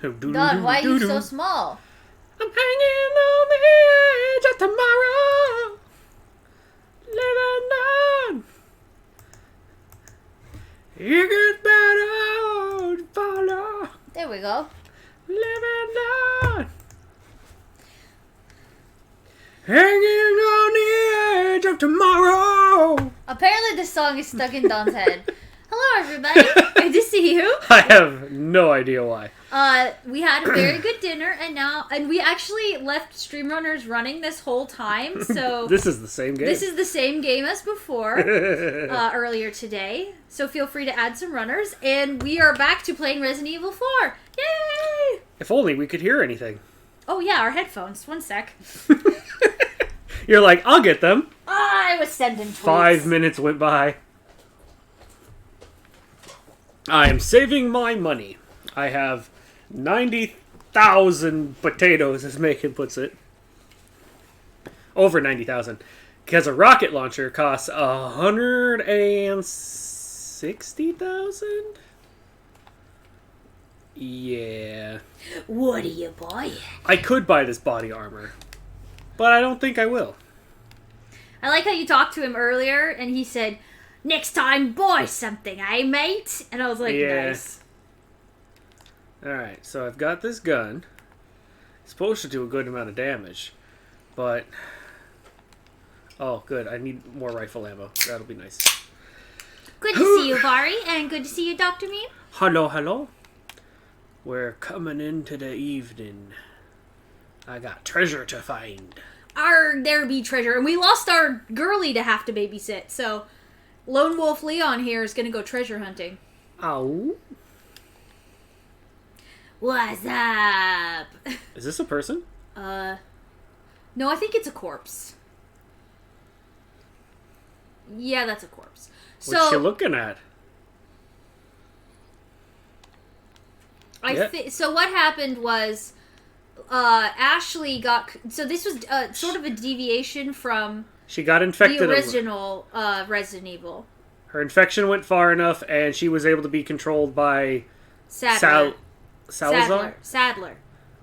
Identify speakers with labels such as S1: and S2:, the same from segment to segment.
S1: God, why are you so small?
S2: I'm hanging on the edge of tomorrow. Living on. It gets better to follow.
S1: There we go.
S2: Living on. Hanging on the edge of tomorrow.
S1: Apparently this song is stuck in Don's head. Hello, everybody. Good to see you.
S2: I have no idea why.
S1: We had a very good dinner, and we actually left Streamrunners running this whole time, so...
S2: This is the same game.
S1: This is the same game as before, earlier today, so feel free to add some runners, and we are back to playing Resident Evil 4. Yay!
S2: If only we could hear anything.
S1: Oh yeah, our headphones. One sec.
S2: You're like, I'll get them.
S1: I was sending tweets.
S2: 5 minutes went by. I am saving my money. I have 90,000 potatoes, as Macon puts it. Over 90,000. Because a rocket launcher costs 160,000? Yeah.
S1: What do you buy?
S2: I could buy this body armor. But I don't think I will.
S1: I like how you talked to him earlier, and he said, "Next time, buy something, eh, mate?" And I was like,
S2: Yeah.
S1: nice.
S2: Alright, so I've got this gun. It's supposed to do a good amount of damage. But... oh, good. I need more rifle ammo. That'll be nice.
S1: Good to see you, Vari, and good to see you, Dr. Meme.
S2: Hello, hello. We're coming into the evening. I got treasure to find.
S1: There be treasure. And we lost our girly to have to babysit, so Lone Wolf Leon here is gonna go treasure hunting.
S2: Ow.
S1: What's up?
S2: Is this a person?
S1: No, I think it's a corpse. Yeah, that's a corpse.
S2: What's she looking at?
S1: So what happened was, Ashley got... So this was sort of a deviation from...
S2: She got infected.
S1: The original Resident Evil.
S2: Her infection went far enough, and she was able to be controlled by...
S1: Sadler.
S2: Salazar?
S1: Sadler.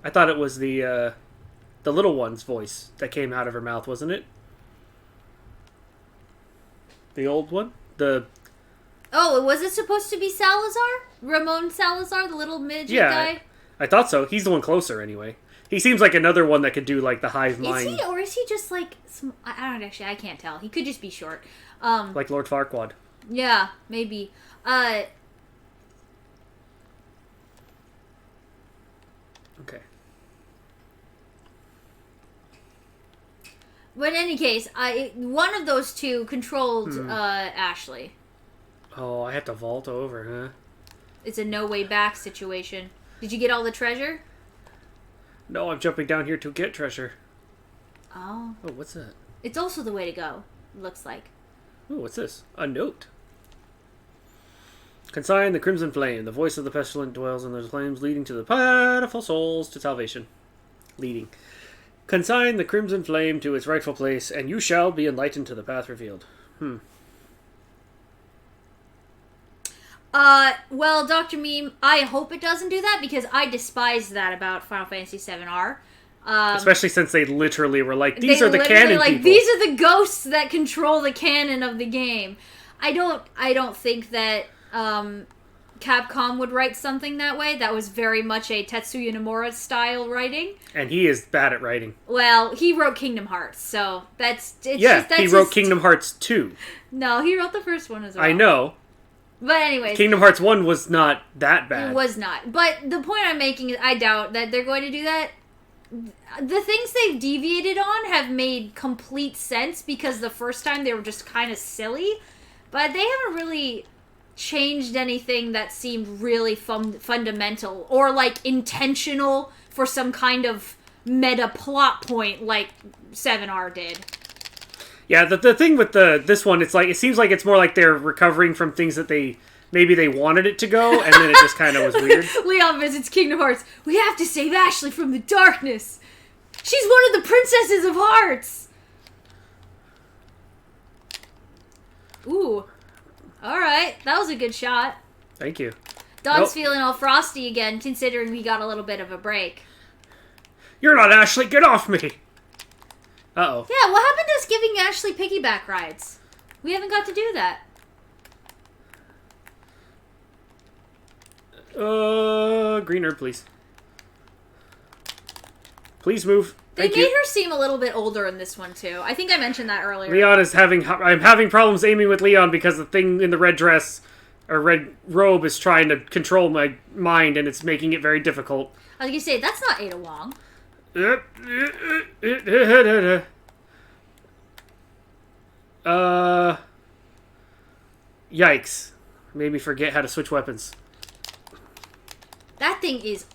S2: I thought it was the little one's voice that came out of her mouth, wasn't it? The old one?
S1: Oh, was it supposed to be Salazar? Ramon Salazar, the little midget guy?
S2: I thought so. He's the one closer, anyway. He seems like another one that could do, like, the hive mind.
S1: Is he, or is he just, like... I don't actually, I can't tell. He could just be short.
S2: Like Lord Farquaad.
S1: Yeah, maybe.
S2: Okay.
S1: But in any case, one of those two controlled Ashley.
S2: Oh, I have to vault over, huh?
S1: It's a no way back situation. Did you get all the treasure?
S2: No, I'm jumping down here to get treasure.
S1: Oh.
S2: Oh, what's that?
S1: It's also the way to go, looks like.
S2: Oh, what's this? A note. Consign the Crimson Flame. The voice of the pestilent dwells in those flames, leading to the pitiful souls to salvation. Leading. Consign the Crimson Flame to its rightful place, and you shall be enlightened to the path revealed.
S1: Well, Dr. Meme, I hope it doesn't do that, because I despise that about Final Fantasy VII-R.
S2: Especially since they literally were like, these are the canon people.
S1: These are the ghosts that control the canon of the game. I don't think that, Capcom would write something that way. That was very much a Tetsuya Nomura style writing.
S2: And he is bad at writing.
S1: Well, he wrote Kingdom Hearts, so that's...
S2: he wrote Kingdom Hearts 2.
S1: No, he wrote the first one as well.
S2: I know.
S1: But anyways...
S2: Kingdom Hearts 1 was not that bad.
S1: It was not. But the point I'm making is I doubt that they're going to do that. The things they've deviated on have made complete sense, because the first time they were just kind of silly. But they haven't really changed anything that seemed really fundamental or, like, intentional for some kind of meta plot point like 7R did.
S2: Yeah, the thing with this one, it's like, it seems like it's more like they're recovering from things that maybe they wanted it to go, and then it just kind of was weird.
S1: Leon visits Kingdom Hearts. We have to save Ashley from the darkness. She's one of the princesses of hearts. Ooh. Alright, that was a good shot.
S2: Thank you.
S1: Don's feeling all frosty again, considering we got a little bit of a break.
S2: You're not Ashley. Get off me. Uh-oh.
S1: Yeah, what happened to us giving Ashley piggyback rides? We haven't got to do that.
S2: Green herb, please. Please move.
S1: They made her seem a little bit older in this one, too. I think I mentioned that earlier.
S2: Leon is I'm having problems aiming with Leon because the thing in the red dress, or red robe, is trying to control my mind, and it's making it very difficult.
S1: I was going to say, that's not Ada Wong.
S2: Yikes. Made me forget how to switch weapons.
S1: That thing is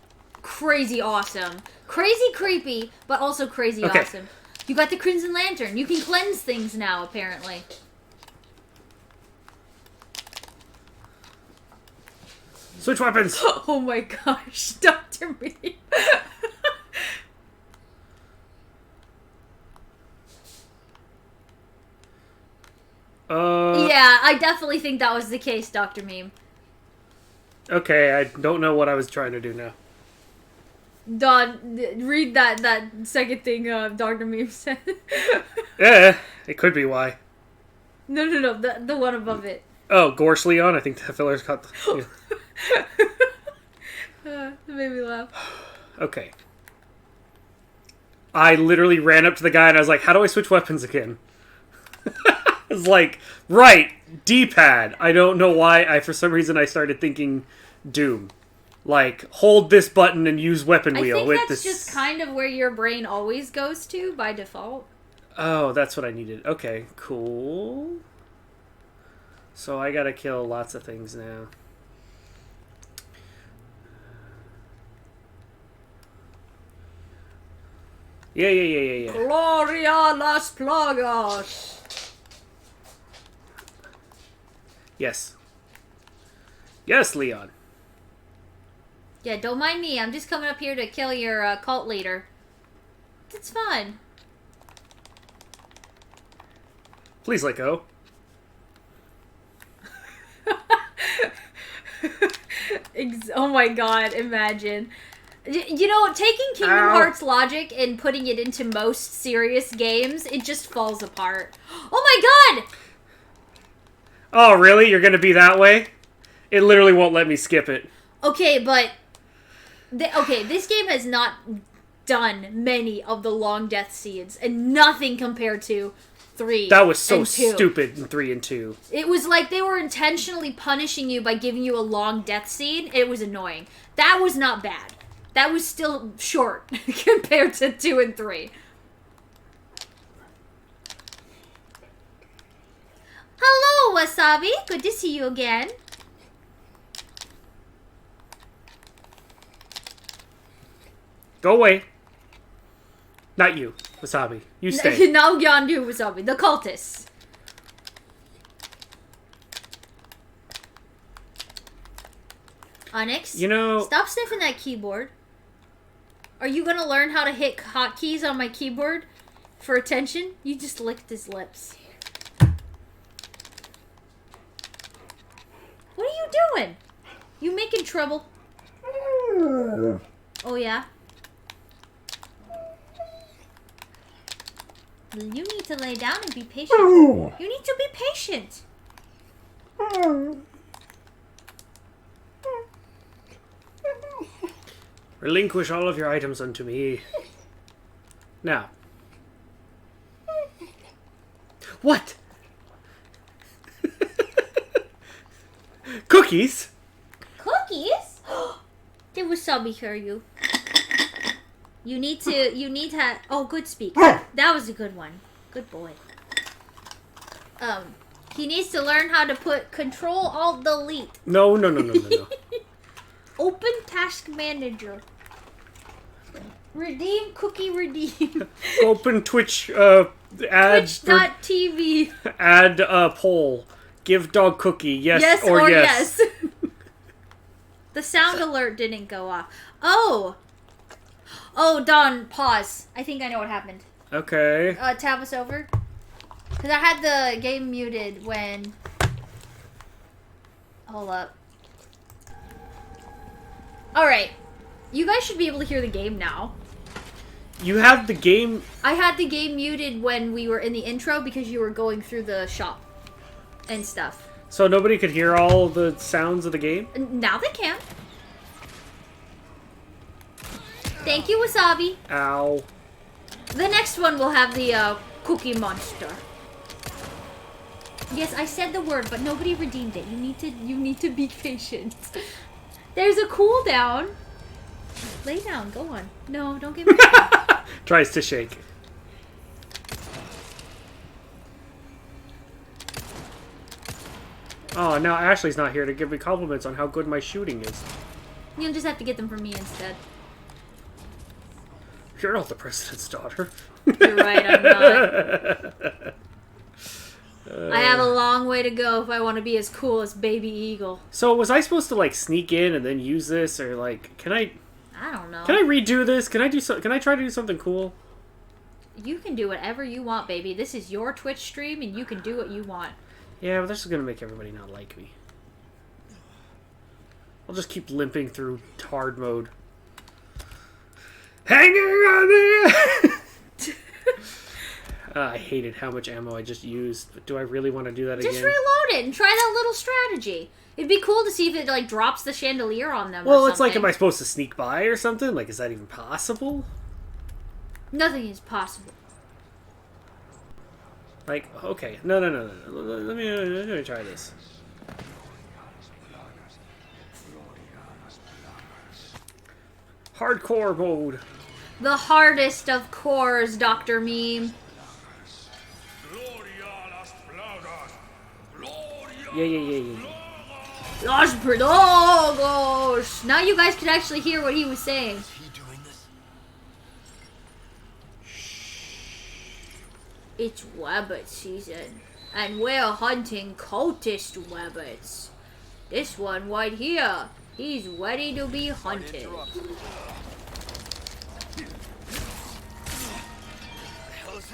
S1: crazy awesome. Crazy creepy, but also crazy awesome. You got the Crimson Lantern. You can cleanse things now, apparently.
S2: Switch weapons!
S1: Oh my gosh, Dr. Me. Yeah, I definitely think that was the case, Dr. Meme.
S2: Okay, I don't know what I was trying to do now.
S1: Don, read that second thing Dr. Meme said.
S2: Yeah, it could be why.
S1: No, the one above it.
S2: Oh, Gorsh Leon? I think that filler's got the... Yeah.
S1: It made me laugh.
S2: Okay. I literally ran up to the guy and I was like, how do I switch weapons again? It's like, right, D-pad. I don't know why. For some reason, I started thinking Doom. Like, hold this button and use weapon wheel.
S1: I think that's just kind of where your brain always goes to by default.
S2: Oh, that's what I needed. Okay, cool. So I gotta kill lots of things now. Yeah.
S1: Gloria las plagas.
S2: Yes. Yes, Leon.
S1: Yeah, don't mind me. I'm just coming up here to kill your cult leader. It's fun.
S2: Please let go.
S1: Oh my god, imagine. You know, taking Kingdom Hearts logic and putting it into most serious games, it just falls apart. Oh my god!
S2: Oh, really? You're gonna be that way? It literally won't let me skip it.
S1: Okay, but... this game has not done many of the long death scenes, and nothing compared to 3
S2: That was so
S1: and 2.
S2: stupid in 3 and 2.
S1: It was like they were intentionally punishing you by giving you a long death scene. It was annoying. That was not bad. That was still short compared to 2 and 3. Hello, Wasabi. Good to see you again.
S2: Go away. Not you, Wasabi. You stay.
S1: Now Yondu Wasabi, the cultists. Onyx,
S2: You know...
S1: stop sniffing that keyboard. Are you gonna learn how to hit hotkeys on my keyboard for attention? You just licked his lips. What are you doing? You making trouble? Oh yeah? You need to lay down and be patient. You need to be patient.
S2: Relinquish all of your items unto me. Now. What? Cookies?
S1: Cookies? Did Wasabi hear you? You need to, oh, good speak. That was a good one. Good boy. He needs to learn how to put Control Alt Delete.
S2: No.
S1: Open Task Manager. Redeem Cookie Redeem.
S2: Open Twitch, ads.
S1: Twitch.tv.
S2: Add a poll. Give dog cookie, yes or yes.
S1: The sound alert didn't go off. Oh, Don, pause. I think I know what happened.
S2: Okay.
S1: Tab us over. Because I had the game muted when... Hold up. Alright. You guys should be able to hear the game now.
S2: You have the game...
S1: I had the game muted when we were in the intro because you were going through the shop and stuff.
S2: So nobody could hear all the sounds of the game?
S1: Now they can. Thank you, Wasabi.
S2: Ow.
S1: The next one will have the Cookie Monster. Yes, I said the word, but nobody redeemed it. You need to be patient. There's a cooldown. Lay down. Go on. No, don't get me.
S2: Tries to shake. Oh, now Ashley's not here to give me compliments on how good my shooting is.
S1: You'll just have to get them from me instead.
S2: You're not the president's daughter.
S1: You're right, I'm not. I have a long way to go if I want to be as cool as Baby Eagle.
S2: So was I supposed to like sneak in and then use this, or like can I
S1: don't know.
S2: Can I redo this? Can I try to do something cool?
S1: You can do whatever you want, baby. This is your Twitch stream and you can do what you want.
S2: Yeah, but this is gonna make everybody not like me. I'll just keep limping through hard mode. Hanging on the I hated how much ammo I just used, but do I really want to do that again?
S1: Just reload it and try that little strategy. It'd be cool to see if it like drops the chandelier on them.
S2: Well,
S1: or
S2: it's like,
S1: something.
S2: am I supposed to sneak by or something? Like, is that even possible?
S1: Nothing is possible.
S2: Like, okay, no. Let me try this. Hardcore mode.
S1: The hardest of cores, Dr. Meme.
S2: Yeah.
S1: Los Predogos! Now you guys can actually hear what he was saying.
S3: Is he doing this?
S1: It's rabbit season, and we're hunting cultist rabbits. This one right here, he's ready to be hunted.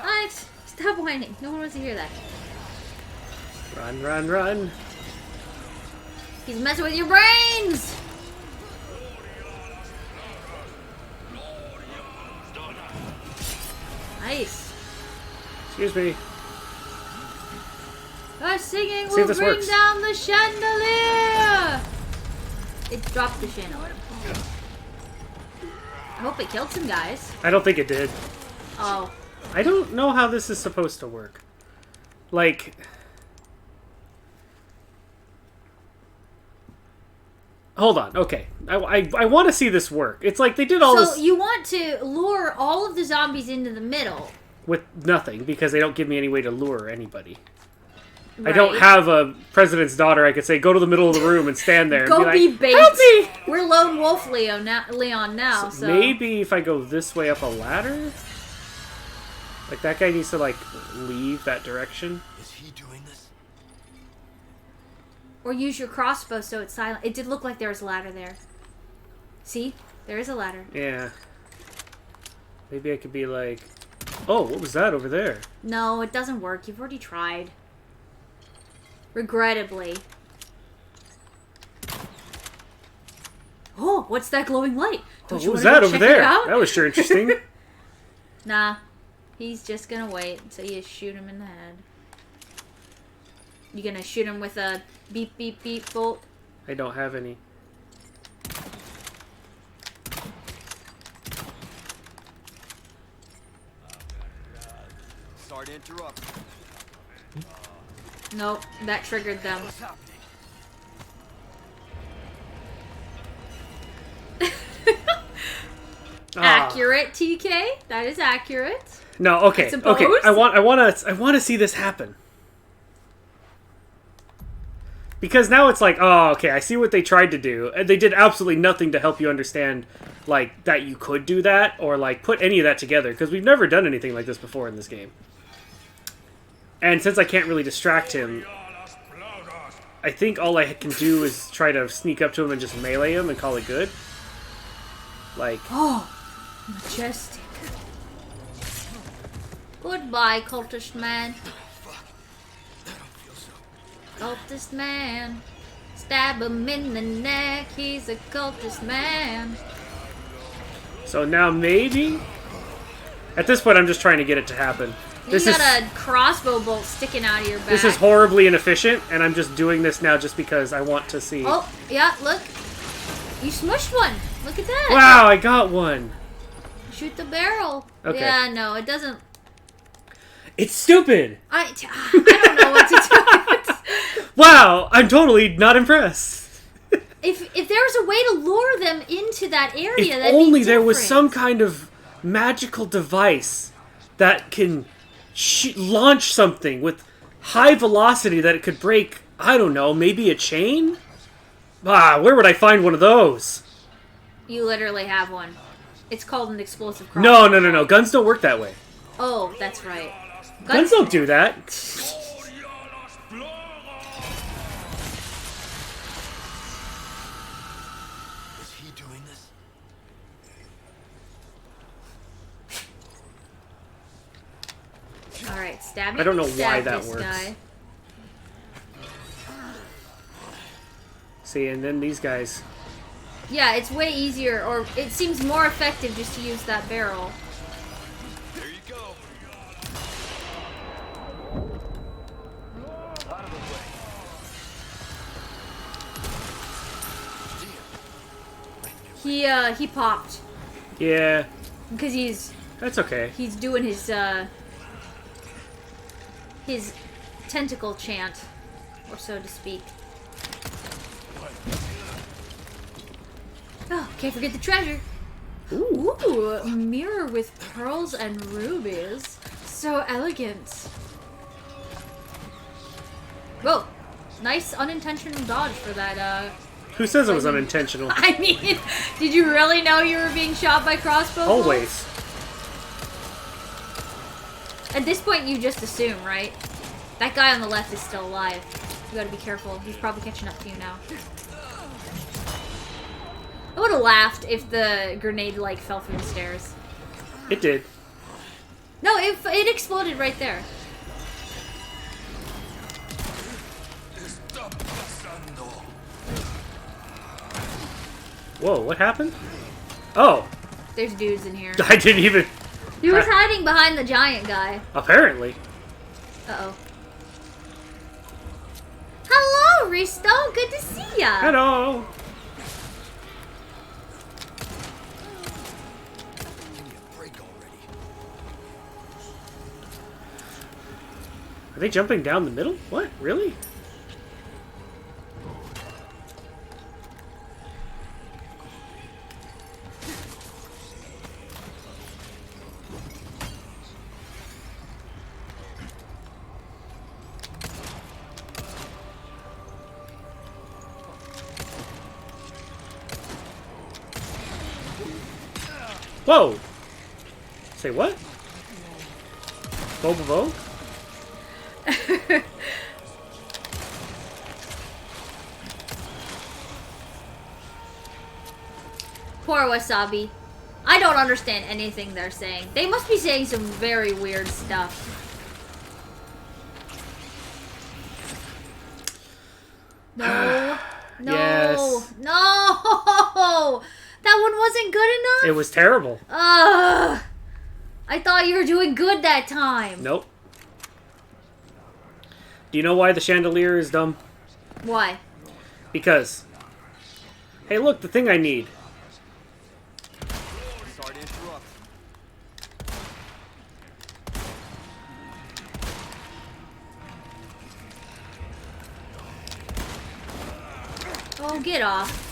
S1: Alex, stop whining. No one wants to hear that.
S2: Run.
S1: He's messing with your brains! Nice.
S2: Excuse me.
S1: Our singing
S2: See if
S1: will
S2: this
S1: bring
S2: works.
S1: down the chandelier! It dropped the chandelier. I hope it killed some guys.
S2: I don't think it did.
S1: Oh.
S2: I don't know how this is supposed to work. Like... Hold on, okay. I want to see this work. It's like they did all this...
S1: So you want to lure all of the zombies into the middle.
S2: with nothing, because they don't give me any way to lure anybody.
S1: Right.
S2: I don't have a president's daughter I could say, go to the middle of the room and stand there and
S1: Go
S2: be
S1: be
S2: like,
S1: bait.
S2: help me!
S1: We're Lone Wolf Leon now, so...
S2: Maybe if I go this way up a ladder? Like, that guy needs to, like, leave that direction.
S3: Is he doing this?
S1: Or use your crossbow so it's silent. It did look like there was a ladder there. See? There is a ladder.
S2: Yeah. Maybe I could be like... Oh, what was that over there?
S1: No, it doesn't work. You've already tried. Regrettably. Oh, what's that glowing light? Don't you
S2: What was
S1: wanna
S2: that
S1: go
S2: over
S1: check it
S2: there?
S1: out?
S2: That was sure interesting.
S1: Nah. He's just gonna wait until you shoot him in the head. You gonna shoot him with a beep beep beep bolt?
S2: I don't have any.
S3: Sorry to interrupt.
S1: Nope, that triggered them.
S3: What's happening?
S1: Accurate, TK. That is accurate.
S2: No, okay,
S1: I suppose.
S2: okay. I want to see this happen. Because now it's like, oh, okay, I see what they tried to do, and they did absolutely nothing to help you understand, like, that you could do that, or, like, put any of that together, because we've never done anything like this before in this game. And since I can't really distract him, I think all I can do is try to sneak up to him and just melee him and call it good. Like...
S1: Oh, majestic. Goodbye, cultist man.
S3: Fuck. I don't feel so.
S1: Cultist man. Stab him in the neck, he's a cultist man.
S2: So now maybe... At this point, I'm just trying to get it to happen.
S1: You got a crossbow bolt sticking out of your back.
S2: This is horribly inefficient, and I'm just doing this now just because I want to see.
S1: Oh, yeah, look. You smushed one. Look at that.
S2: Wow, I got one.
S1: Shoot the barrel.
S2: Okay.
S1: Yeah, no, it doesn't.
S2: It's stupid.
S1: I don't know what to do.
S2: Wow, I'm totally not impressed.
S1: If there was a way to lure them into that area,
S2: If
S1: that'd
S2: only
S1: be
S2: there was
S1: different.
S2: some kind of magical device that can launch something with high velocity that it could break, I don't know, maybe a chain? Ah, where would I find one of those?
S1: You literally have one. It's called an explosive crossbow.
S2: No. Guns don't work that way.
S1: Oh, that's right.
S2: Guns don't do that.
S3: Is he doing this?
S1: Alright, stab me.
S2: I don't know
S1: Stab
S2: why that
S1: this
S2: works.
S1: guy.
S2: See, and then these guys...
S1: Yeah, it's way easier, or it seems more effective just to use that barrel.
S3: There you go. Out of the way.
S1: He popped.
S2: Yeah,
S1: Because
S2: that's okay.
S1: he's doing his tentacle chant, or so to speak. Oh, can't forget the treasure. Ooh, a mirror with pearls and rubies. So elegant. Whoa, nice unintentional dodge for that,
S2: Who says it was unintentional?
S1: I mean, did you really know you were being shot by crossbow bolts?
S2: Always.
S1: At this point, you just assume, right? That guy on the left is still alive. You gotta be careful. He's probably catching up to you now. I would have laughed if the grenade, like, fell through the stairs.
S2: It did.
S1: No, it exploded right there.
S2: Whoa, what happened? Oh,
S1: There's dudes in here.
S2: I didn't even...
S1: He was hiding behind the giant guy.
S2: Apparently.
S1: Uh-oh. Hello, Risto. Good to see ya.
S2: Hello.
S3: Give me a break already.
S2: Are they jumping down the middle? What? Really? Whoa! Say what? Boba Vogue?
S1: Poor Wasabi. I don't understand anything they're saying. They must be saying some very weird stuff. No. No.
S2: Yes.
S1: No! That one wasn't good enough?
S2: It was terrible.
S1: Ugh. I thought you were doing good that time.
S2: Nope. Do you know why the chandelier is dumb?
S1: Why?
S2: Because... Hey, look, the thing I need.
S3: Sorry to interrupt.
S1: Oh, get off.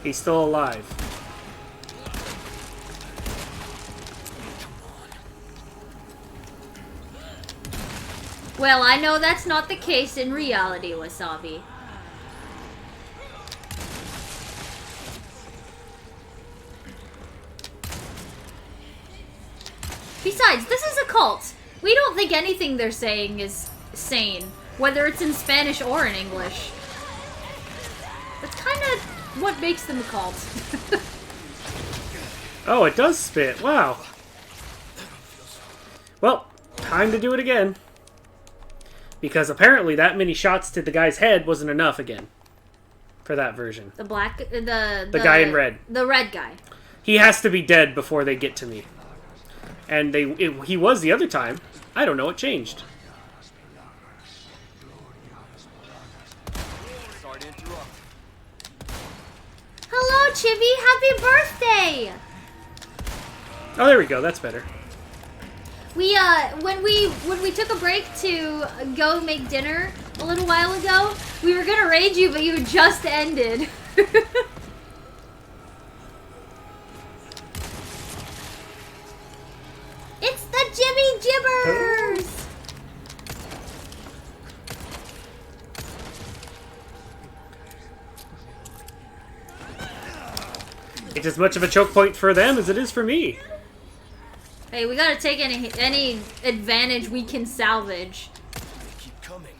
S2: He's still alive.
S1: Well, I know that's not the case in reality, Wasabi. Besides, this is a cult. We don't think anything they're saying is sane, whether it's in Spanish or in English. That's kind of what makes them a cult.
S2: Oh, it does spit. Wow. Well, time to do it again. Because apparently that many shots to the guy's head wasn't enough again. For that version.
S1: The black... The
S2: guy in red.
S1: The red guy.
S2: He has to be dead before they get to me. And he was the other time. I don't know, it changed.
S3: Sorry to interrupt.
S1: Hello, Chibi! Happy birthday!
S2: Oh, there we go. That's better.
S1: We when we took a break to go make dinner a little while ago, we were gonna raid you, but you just ended. It's the Jibby Jibbers!
S2: It's as much of a choke point for them as it is for me.
S1: Hey, we gotta take any advantage we can salvage.
S3: Keep coming.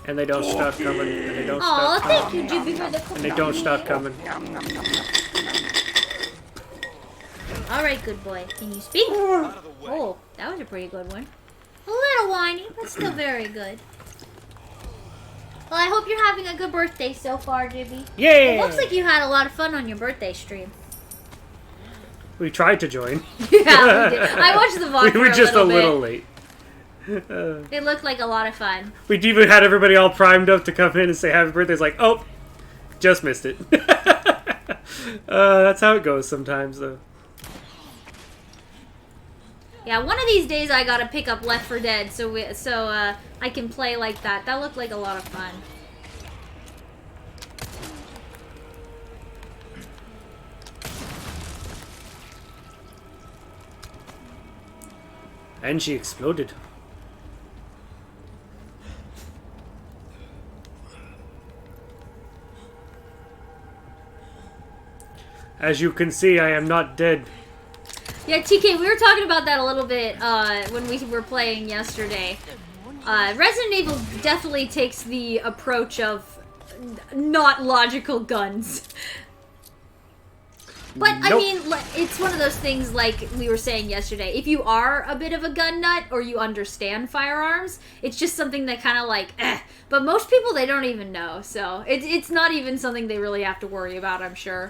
S2: And they don't stop coming. And they don't
S1: Aw,
S2: stop
S1: thank
S2: coming.
S1: you, Jibby, for the
S2: And they don't stop coming.
S1: Alright, good boy. Can you speak?
S3: Out of the way.
S1: Oh, that was a pretty good one. A little whiny, but still very good. Well, I hope you're having a good birthday so far, Jibby.
S2: Yay!
S1: It looks like you had a lot of fun on your birthday stream.
S2: We tried to join.
S1: Yeah, we did. I watched the vlog
S2: We were just a little
S1: bit.
S2: late.
S1: It looked like a lot of fun.
S2: We even had everybody all primed up to come in and say happy birthday. It's like, oh, just missed it. That's how it goes sometimes, though.
S1: Yeah, one of these days I gotta pick up Left 4 Dead so I can play like that. That looked like a lot of fun.
S2: And she exploded. As you can see, I am not dead.
S1: Yeah, TK, we were talking about that a little bit when we were playing yesterday. Resident Evil definitely takes the approach of not logical guns. But, I
S2: Nope.
S1: mean, it's one of those things like we were saying yesterday. If you are a bit of a gun nut or you understand firearms, it's just something that kind of like, eh. But most people, they don't even know. So it's not even something they really have to worry about, I'm sure.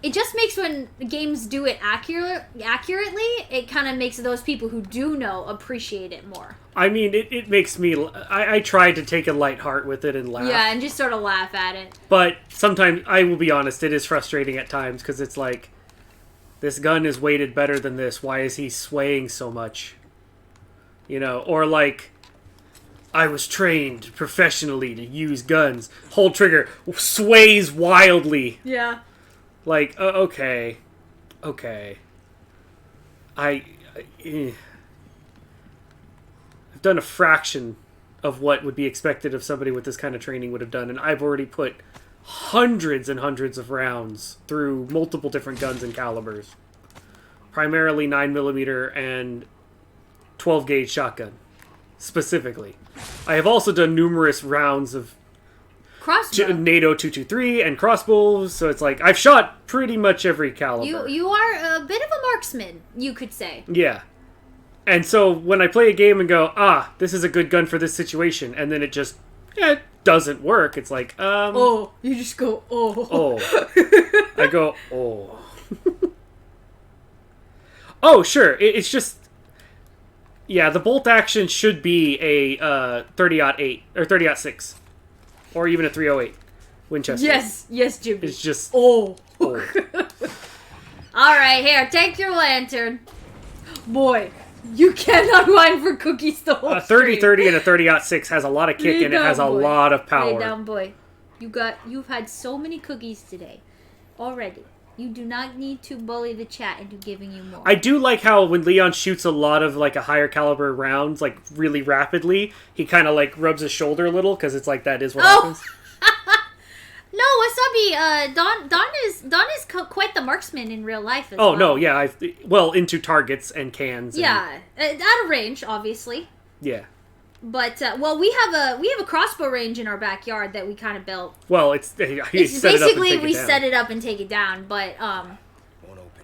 S1: It just makes when games do it accurately, it kind of makes those people who do know appreciate it more.
S2: I mean, it makes me... I tried to take a light heart with it and laugh.
S1: Yeah, and just sort of laugh at it.
S2: But sometimes, I will be honest, it is frustrating at times because it's like, this gun is weighted better than this. Why is he swaying so much? You know, or like, I was trained professionally to use guns. Hold trigger, sways wildly.
S1: Yeah.
S2: Like, okay. I've done a fraction of what would be expected of somebody with this kind of training would have done, and I've already put hundreds and hundreds of rounds through multiple different guns and calibers. Primarily 9mm and 12 gauge shotgun, specifically. I have also done numerous rounds of
S1: Crossbow.
S2: NATO 223 and crossbows, so it's like I've shot pretty much every caliber.
S1: You are a bit of a marksman, you could say.
S2: Yeah. And so when I play a game and go, this is a good gun for this situation, and then it just it doesn't work, it's like,
S1: Oh, you just go, oh.
S2: oh. I go, oh. Oh, sure. It's just, yeah, the bolt action should be a 30-08 or 30-06. Or even a 308 Winchester.
S1: Yes, Jimmy.
S2: It's just...
S1: Oh.
S2: oh.
S1: Alright, here, take your lantern. Boy, you cannot whine for cookies the whole
S2: A 30-30 and a 30-06 has a lot of kick and it has a lot of power.
S1: Lay down, boy. You've had so many cookies today. Already. You do not need to bully the chat into giving you more.
S2: I do like how when Leon shoots a lot of like a higher caliber rounds, like really rapidly, he kind of like rubs his shoulder a little because it's like that is what happens.
S1: No, Wasabi. Don is quite the marksman in real life as
S2: Oh
S1: well.
S2: no, yeah, into targets and cans.
S1: Yeah, out of range, obviously.
S2: Yeah.
S1: But well, we have a crossbow range in our backyard that we kind of built.
S2: Well, it's
S1: It's
S2: set it up and
S1: basically
S2: take it
S1: we
S2: down.
S1: set it up and take it down, but
S3: Won't open.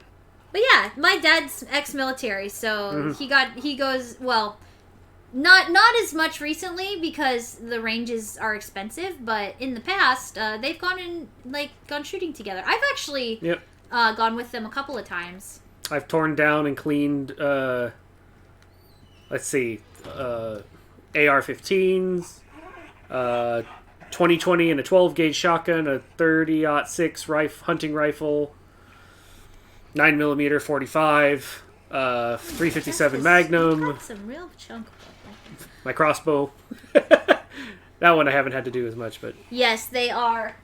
S1: But yeah, my dad's ex-military, so he goes, well, not as much recently because the ranges are expensive, but in the past, they've gone shooting together. I've actually gone with them a couple of times.
S2: I've torn down and cleaned, let's see, AR-15s, 2020 and a 12-gauge shotgun, a 30-06 hunting rifle, 9mm 45, 357 Magnum.
S1: Got some real chunk.
S2: My crossbow. That one I haven't had to do as much, but
S1: yes, they are.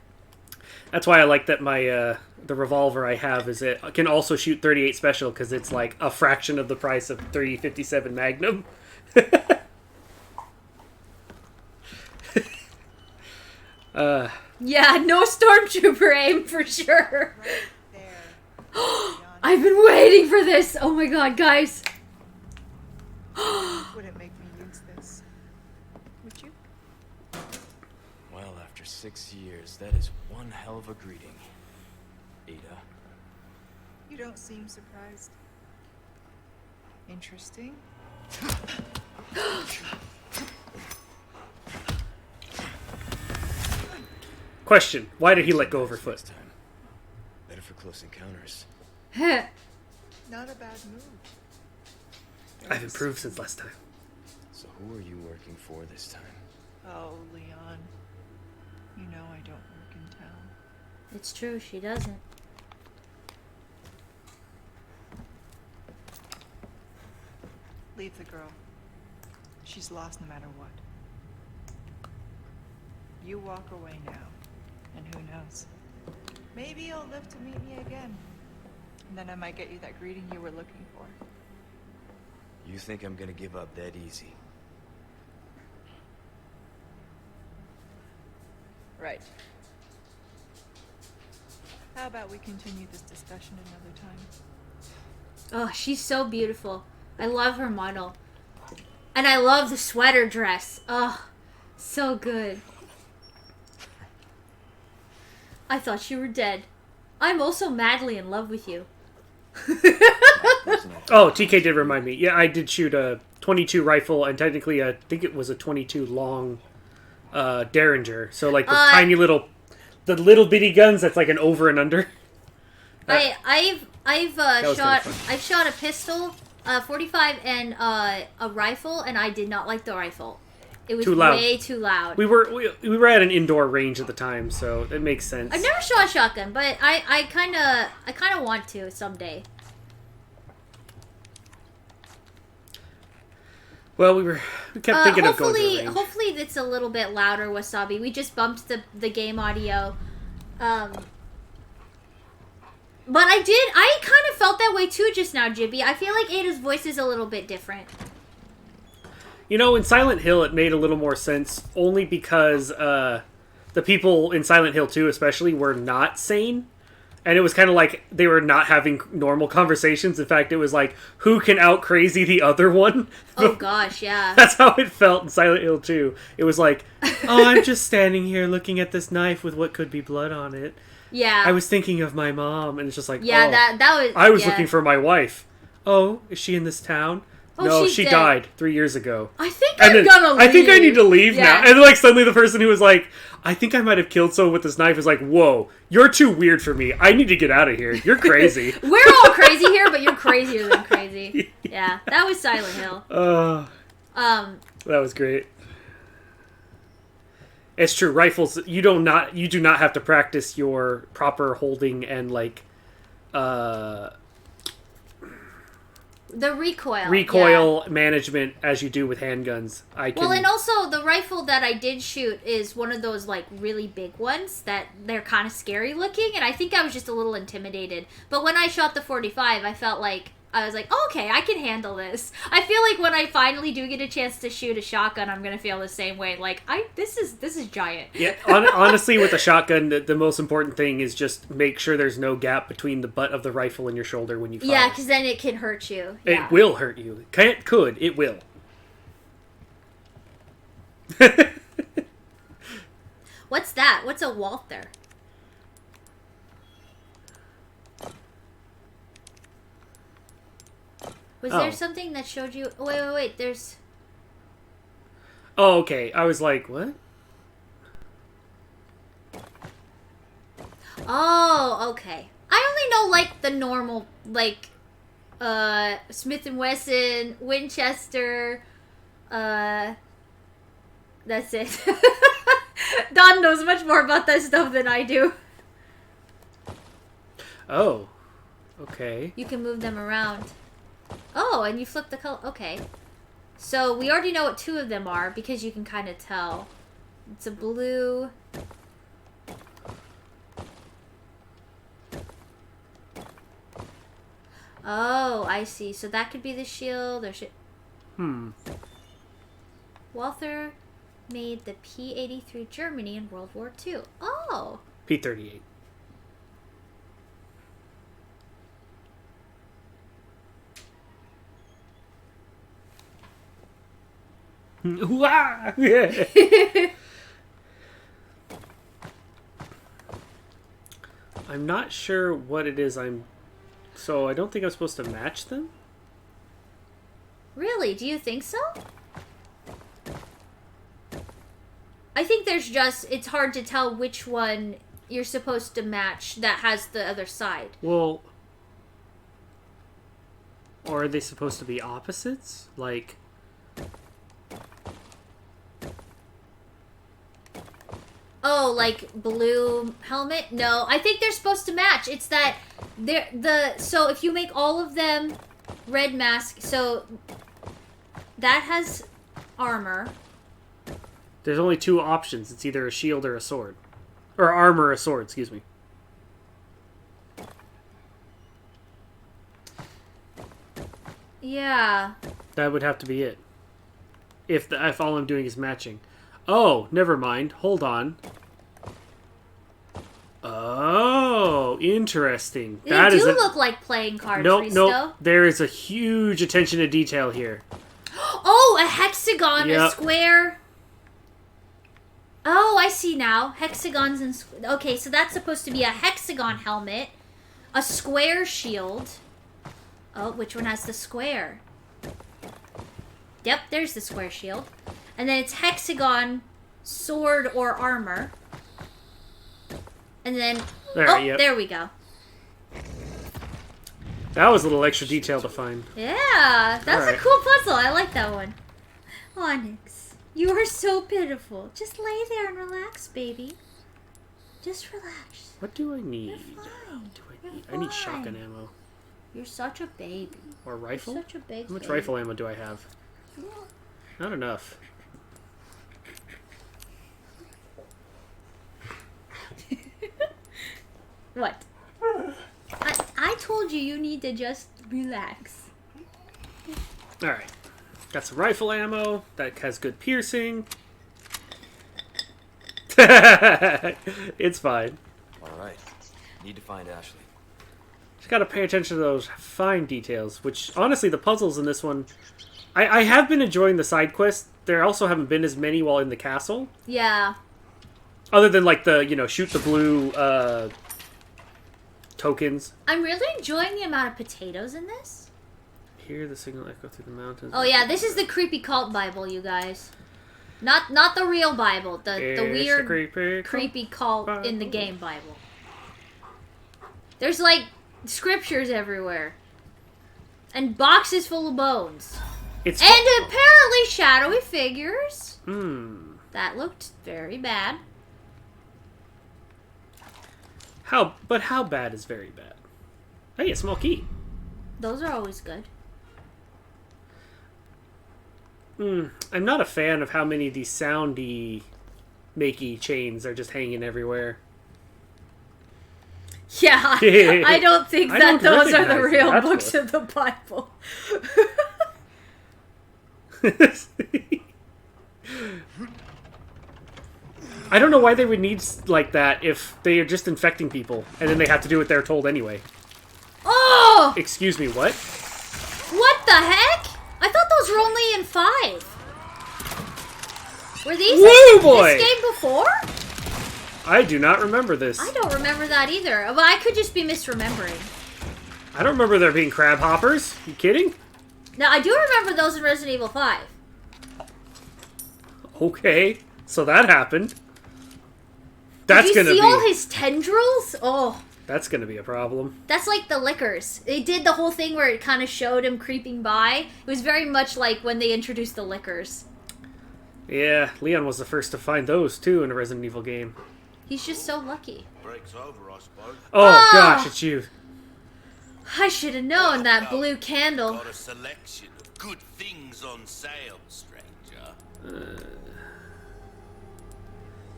S2: That's why I like that my the revolver I have is it can also shoot 38 special because it's like a fraction of the price of 357 Magnum.
S1: Yeah, no stormtrooper aim for sure.
S4: Right there.
S1: I've been waiting for this. Oh my god, guys.
S4: Wouldn't make me use this. Would you?
S3: Well, after 6 years, that is one hell of a greeting. Ada.
S4: You don't seem surprised. Interesting.
S2: Question: why did he let go of her foot?
S3: Next time. Better for close encounters.
S4: Not a bad move.
S2: I've improved since last time.
S3: So who are you working for this time?
S4: Oh, Leon. You know I don't work in town.
S1: It's true, she doesn't.
S4: Leave the girl. She's lost no matter what. You walk away now, and who knows? Maybe you'll live to meet me again. And then I might get you that greeting you were looking for.
S3: You think I'm gonna give up that easy?
S4: Right. How about we continue this discussion another time?
S1: Oh, she's so beautiful. I love her model. And I love the sweater dress. Oh, so good. I thought you were dead. I'm also madly in love with you.
S2: Oh, TK did remind me. Yeah, I did shoot a 22 rifle and technically I think it was a 22 long Derringer. So like the tiny little, the little bitty guns that's like an over and under.
S1: I've
S2: was
S1: shot a pistol, 45 and a rifle, and I did not like the rifle. It was
S2: Too loud.
S1: way too loud.
S2: We were at an indoor range at the time, so it makes sense.
S1: I've never shot a shotgun, but I kind of want to someday.
S2: Well, we kept thinking of going to a range.
S1: Hopefully it's a little bit louder, Wasabi. We just bumped the game audio. But I kind of felt that way too just now, Jibby. I feel like Ada's voice is a little bit different.
S2: You know, in Silent Hill, it made a little more sense only because the people in Silent Hill 2 especially were not sane. And it was kind of like they were not having normal conversations. In fact, it was like, who can out-crazy the other one?
S1: Oh, gosh, yeah.
S2: That's how it felt in Silent Hill 2. It was like, oh, I'm just standing here looking at this knife with what could be blood on it.
S1: Yeah.
S2: I was thinking of my mom. And it's just like,
S1: yeah,
S2: oh,
S1: that was...
S2: I was
S1: yeah.
S2: looking for my wife. Oh, is she in this town?
S1: Oh,
S2: no,
S1: she's
S2: she
S1: dead.
S2: died 3 years ago.
S1: I think
S2: And
S1: I'm
S2: then,
S1: gonna leave.
S2: I think I need to leave
S1: Yeah.
S2: now. And then, like, suddenly the person who was like, I think I might have killed someone with this knife is like, whoa, you're too weird for me. I need to get out of here. You're crazy.
S1: We're all crazy here, but you're crazier than crazy. Yeah, that was Silent Hill.
S2: That was great. It's true. Rifles, you do not have to practice your proper holding and like
S1: The recoil.
S2: recoil management as you do with handguns.
S1: Well, and also the rifle that I did shoot is one of those like really big ones that they're kind of scary looking, and I think I was just a little intimidated. But when I shot the 45, I felt like I was like, oh, okay, I can handle this. I feel like when I finally do get a chance to shoot a shotgun, I'm gonna feel the same way. Like this is giant.
S2: Yeah, honestly, with a shotgun, the most important thing is just make sure there's no gap between the butt of the rifle and your shoulder when you fire.
S1: Yeah, because then it can hurt you. Yeah.
S2: It will hurt you. It will.
S1: What's that? What's a Walther? Was
S2: Oh.
S1: there something that showed you... Wait. There's...
S2: Oh, okay. I was like, what?
S1: Oh, okay. I only know, like, the normal, like, Smith & Wesson, Winchester, that's it. Don knows much more about that stuff than I do.
S2: Oh. Okay.
S1: You can move them around. Oh, and you flip the color. Okay. So, we already know what 2 of them are, because you can kind of tell. It's a blue... Oh, I see. So that could be the shield or Walther made the P-83 Germany in World War II. Oh.
S2: P-38. Wah! I'm not sure what it is So I don't think I'm supposed to match them?
S1: Really? Do you think so? I think there's just... It's hard to tell which one you're supposed to match that has the other side.
S2: Well... Or are they supposed to be opposites? Like...
S1: Oh, like blue helmet? No, I think they're supposed to match. It's that so if you make all of them red mask, so that has armor.
S2: There's only 2 options. It's either a shield or a sword. Or armor or a sword, excuse me.
S1: Yeah.
S2: That would have to be it. If all I'm doing is matching. Oh, never mind. Hold on. Oh, interesting.
S1: They do look like playing cards,
S2: Nope,
S1: Risto.
S2: nope. There is a huge attention to detail here.
S1: Oh, a hexagon,
S2: Yep.
S1: a square. Oh, I see now. Hexagons and... Okay, so that's supposed to be a hexagon helmet. A square shield. Oh, which one has the square? Yep, there's the square shield. And then it's hexagon, sword, or armor. And then... There we go.
S2: That was a little extra detail to find.
S1: Yeah, that's
S2: Alright.
S1: a cool puzzle. I like that one. Onyx, you are so pitiful. Just lay there and relax, baby. Just relax.
S2: What do I need?
S1: You're fine.
S2: What do I
S1: You're
S2: need? I need
S1: fine.
S2: shotgun ammo.
S1: You're such a baby.
S2: Or a rifle?
S1: You're such a big
S2: How much
S1: baby.
S2: rifle ammo do I have? Not enough.
S1: What? I told you need to just relax.
S2: Alright. Got some rifle ammo. That has good piercing. It's fine.
S3: Alright. Need to find Ashley.
S2: Just gotta pay attention to those fine details, which, honestly, the puzzles in this one... I have been enjoying the side quests. There also haven't been as many while in the castle.
S1: Yeah.
S2: Other than, like, the, shoot the blue, tokens.
S1: I'm really enjoying the amount of potatoes in this.
S2: Hear the signal echo through the mountains.
S1: Oh yeah, this is the creepy cult Bible, you guys. Not the real Bible, the weird creepy cult in the game Bible. There's like scriptures everywhere. And boxes full of bones. And apparently shadowy figures. That looked very bad.
S2: How bad is very bad? Hey, a small key.
S1: Those are always good.
S2: I'm not a fan of how many of these soundy makey chains are just hanging everywhere.
S1: Yeah, I don't think that those are the real
S2: that
S1: books of the Bible.
S2: I don't know why they would need like that if they are just infecting people and then they have to do what they're told anyway.
S1: Oh!
S2: Excuse me, what?
S1: What the heck? I thought those were only in 5. Were these
S2: Woo,
S1: in
S2: boy!
S1: this game before?
S2: I do not remember this.
S1: I don't remember that either. Well, I could just be misremembering.
S2: I don't remember there being crab hoppers. You kidding?
S1: Now, I do remember those in Resident Evil 5.
S2: Okay, so that happened. That's
S1: Did you
S2: gonna
S1: see
S2: be
S1: all his tendrils? Oh,
S2: that's gonna be a problem.
S1: that's like the lickers. They did the whole thing where it kind of showed him creeping by. It was very much like when they introduced the lickers.
S2: Yeah, Leon was the first to find those too in a Resident Evil game.
S1: He's just so lucky.
S5: Break's over, I suppose.
S2: Oh gosh, it's you.
S1: I should have known that blue candle.
S5: Got a selection of good things on sale, stranger.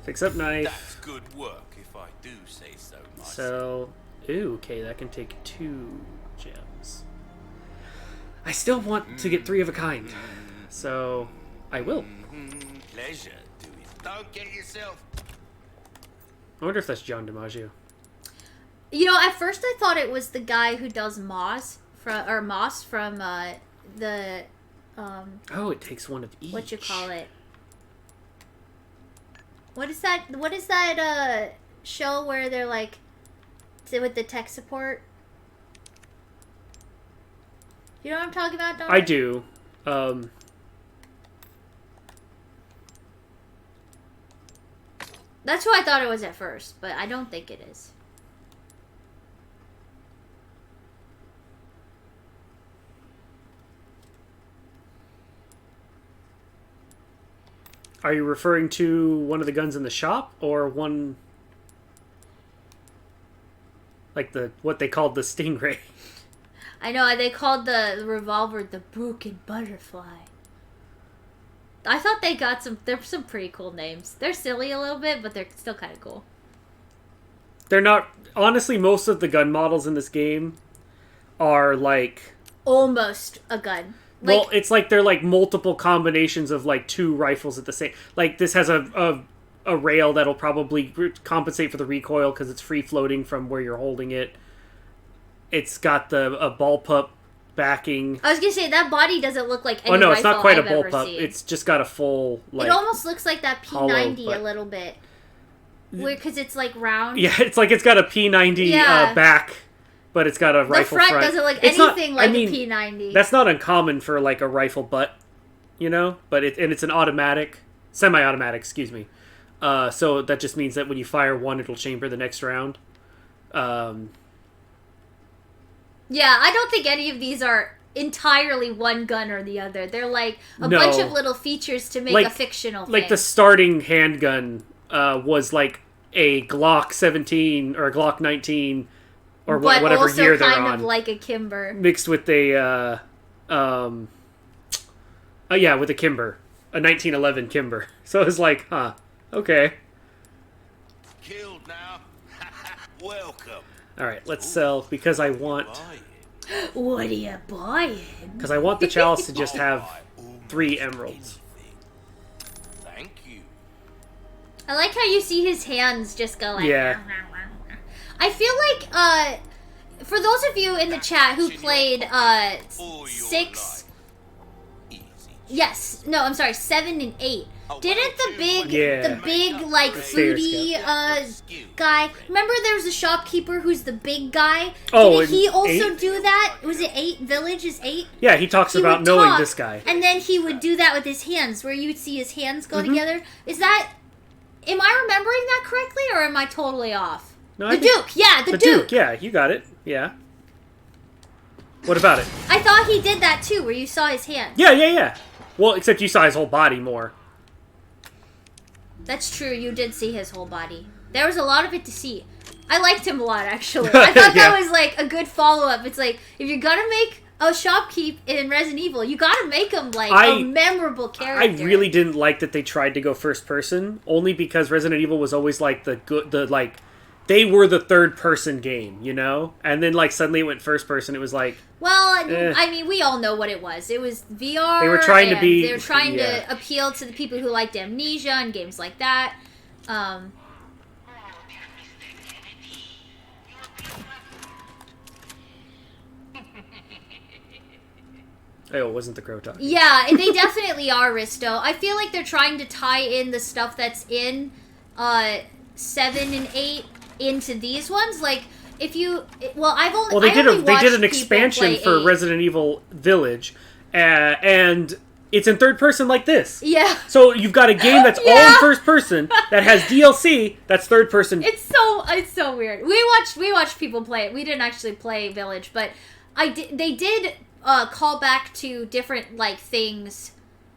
S2: Fix up knife.
S5: That's good work, if I do say so myself.
S2: So, ooh, okay, that can take 2 gems. I still want to get 3 of a kind, so I will.
S5: Pleasure, do it. Don't get yourself.
S2: I wonder if that's John DiMaggio.
S1: You know, at first I thought it was the guy who does Moss from the
S2: Oh, it takes 1 of each.
S1: what you call it? What is that show where they're like with the tech support? You know what I'm talking about, Don?
S2: I do.
S1: That's who I thought it was at first, but I don't think it is.
S2: Are you referring to one of the guns in the shop, or one like what they called the Stingray?
S1: I know, they called the revolver the Broken Butterfly. I thought they got there's some pretty cool names. They're silly a little bit, but they're still kind of cool.
S2: They're not... Honestly, most of the gun models in this game are like...
S1: Almost a gun.
S2: Well, it's like they're like multiple combinations of like 2 rifles at the same... Like, this has a rail that'll probably compensate for the recoil because it's free-floating from where you're holding it. It's got a ball pup backing.
S1: I was gonna say, that body doesn't look like any
S2: Oh no, it's not
S1: rifle
S2: quite
S1: I've
S2: a bull
S1: ever
S2: pup.
S1: seen.
S2: It's just got a full like.
S1: It almost looks like that P90
S2: hollow,
S1: a little bit, because it's like round.
S2: Yeah, it's like it's got a P90 back, but it's got a rifle front.
S1: The front doesn't look
S2: It's
S1: anything
S2: not,
S1: like a P90.
S2: That's not uncommon for like a rifle butt, you know. But it's an automatic, semi-automatic, excuse me. So that just means that when you fire one, it'll chamber the next round.
S1: Yeah, I don't think any of these are entirely one gun or the other. They're like a bunch of little features to make a fictional thing.
S2: Like the starting handgun was like a Glock 17 or a Glock 19 or whatever year they're on.
S1: But also kind of like a Kimber.
S2: Mixed with a, with a Kimber. A 1911 Kimber. So it was like, huh, okay.
S5: Killed now. Welcome.
S2: Alright, let's sell, because I want...
S1: What are you buying?
S2: Because I want the chalice to just have 3 emeralds.
S5: Thank you.
S1: I like how you see his hands just go like...
S2: Yeah.
S1: I feel like, for those of you in the chat who played, 6... Yes, no, I'm sorry, 7 and 8. Didn't the big like foodie guy? Remember, there was a shopkeeper who's the big guy.
S2: Oh,
S1: didn't he also
S2: 8?
S1: do that? Was it 8? Village is 8.
S2: Yeah, he talks about knowing this guy,
S1: and then he would do that with his hands, where you would see his hands go together. Is that? Am I remembering that correctly, or am I totally off?
S2: No,
S1: the Duke, yeah, the Duke.
S2: Yeah, you got it. Yeah. What about it?
S1: I thought he did that too, where you saw his hands.
S2: Yeah. Well, except you saw his whole body more.
S1: That's true, you did see his whole body. There was a lot of it to see. I liked him a lot, actually. I thought that was, like, a good follow-up. It's like, if you're gonna make a shopkeep in Resident Evil, you gotta make him, like, a memorable character.
S2: I really didn't like that they tried to go first person, only because Resident Evil was always, like, they were the third-person game, you know? And then, like, suddenly it went first-person. It was like...
S1: Well, I mean, we all know what it was. It was VR.
S2: They were trying to be...
S1: They were trying to appeal to the people who liked Amnesia and games like that.
S2: Oh, it wasn't the Grotto.
S1: Yeah, they definitely are, Risto. I feel like they're trying to tie in the stuff that's in 7 and 8 into these ones. Like, if you... Well, they did an expansion for Resident Evil Village,
S2: and it's in third person like this.
S1: Yeah.
S2: So you've got a game that's all in first person that has DLC that's third person.
S1: It's so weird. We watched people play it. We didn't actually play Village, but they did call back to different like things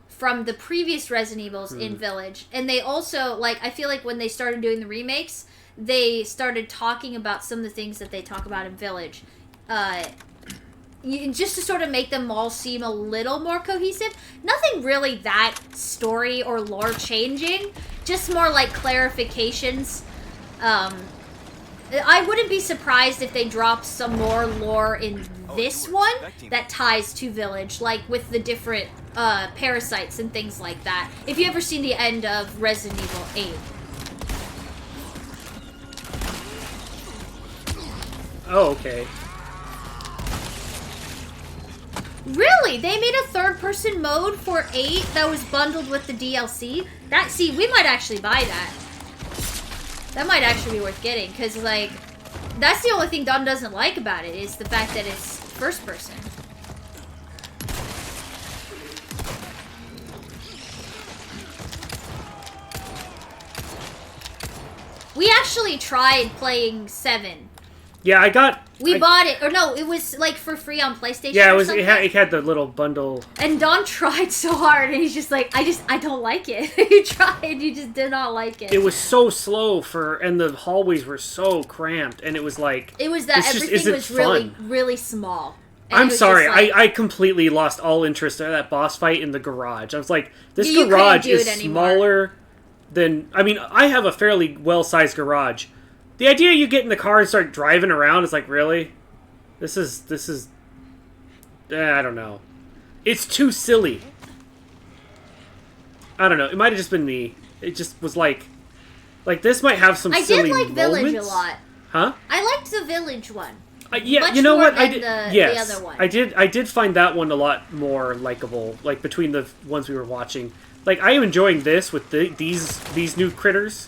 S1: from the previous Resident Evils in Village, and they also like I feel like when they started doing the remakes, they started talking about some of the things that they talk about in Village. Just to sort of make them all seem a little more cohesive. Nothing really that story or lore changing. Just more like clarifications. I wouldn't be surprised if they dropped some more lore in this one that ties to Village, like with the different parasites and things like that. If you ever seen the end of Resident Evil 8.
S2: Oh, okay.
S1: Really? They made a third-person mode for 8 that was bundled with the DLC? See, we might actually buy that. That might actually be worth getting, because, like, that's the only thing Don doesn't like about it, is the fact that it's first-person. We actually tried playing 7.
S2: Yeah,
S1: We bought it, or no, it was like for free on PlayStation.
S2: Yeah,
S1: it
S2: had the little bundle.
S1: And Don tried so hard, and he's just like, I don't like it. You tried, you just did not like it.
S2: It was so slow and the hallways were so cramped, and it was like
S1: it was that everything was really, really small. And
S2: I'm sorry,
S1: like,
S2: I completely lost all interest in that boss fight in the garage. I was like, this garage is smaller than. I mean, I have a fairly well-sized garage. The idea you get in the car and start driving around is like, really? This is I don't know. It's too silly. I don't know. It might have just been me. It just was like this might have some silly moments.
S1: I did like Village a lot.
S2: Huh?
S1: I liked the Village one.
S2: Yeah,
S1: much
S2: you know
S1: more
S2: what?
S1: than
S2: I did.
S1: the other one.
S2: I did find that one a lot more likable. Like between the ones we were watching. Like I am enjoying this with these new critters.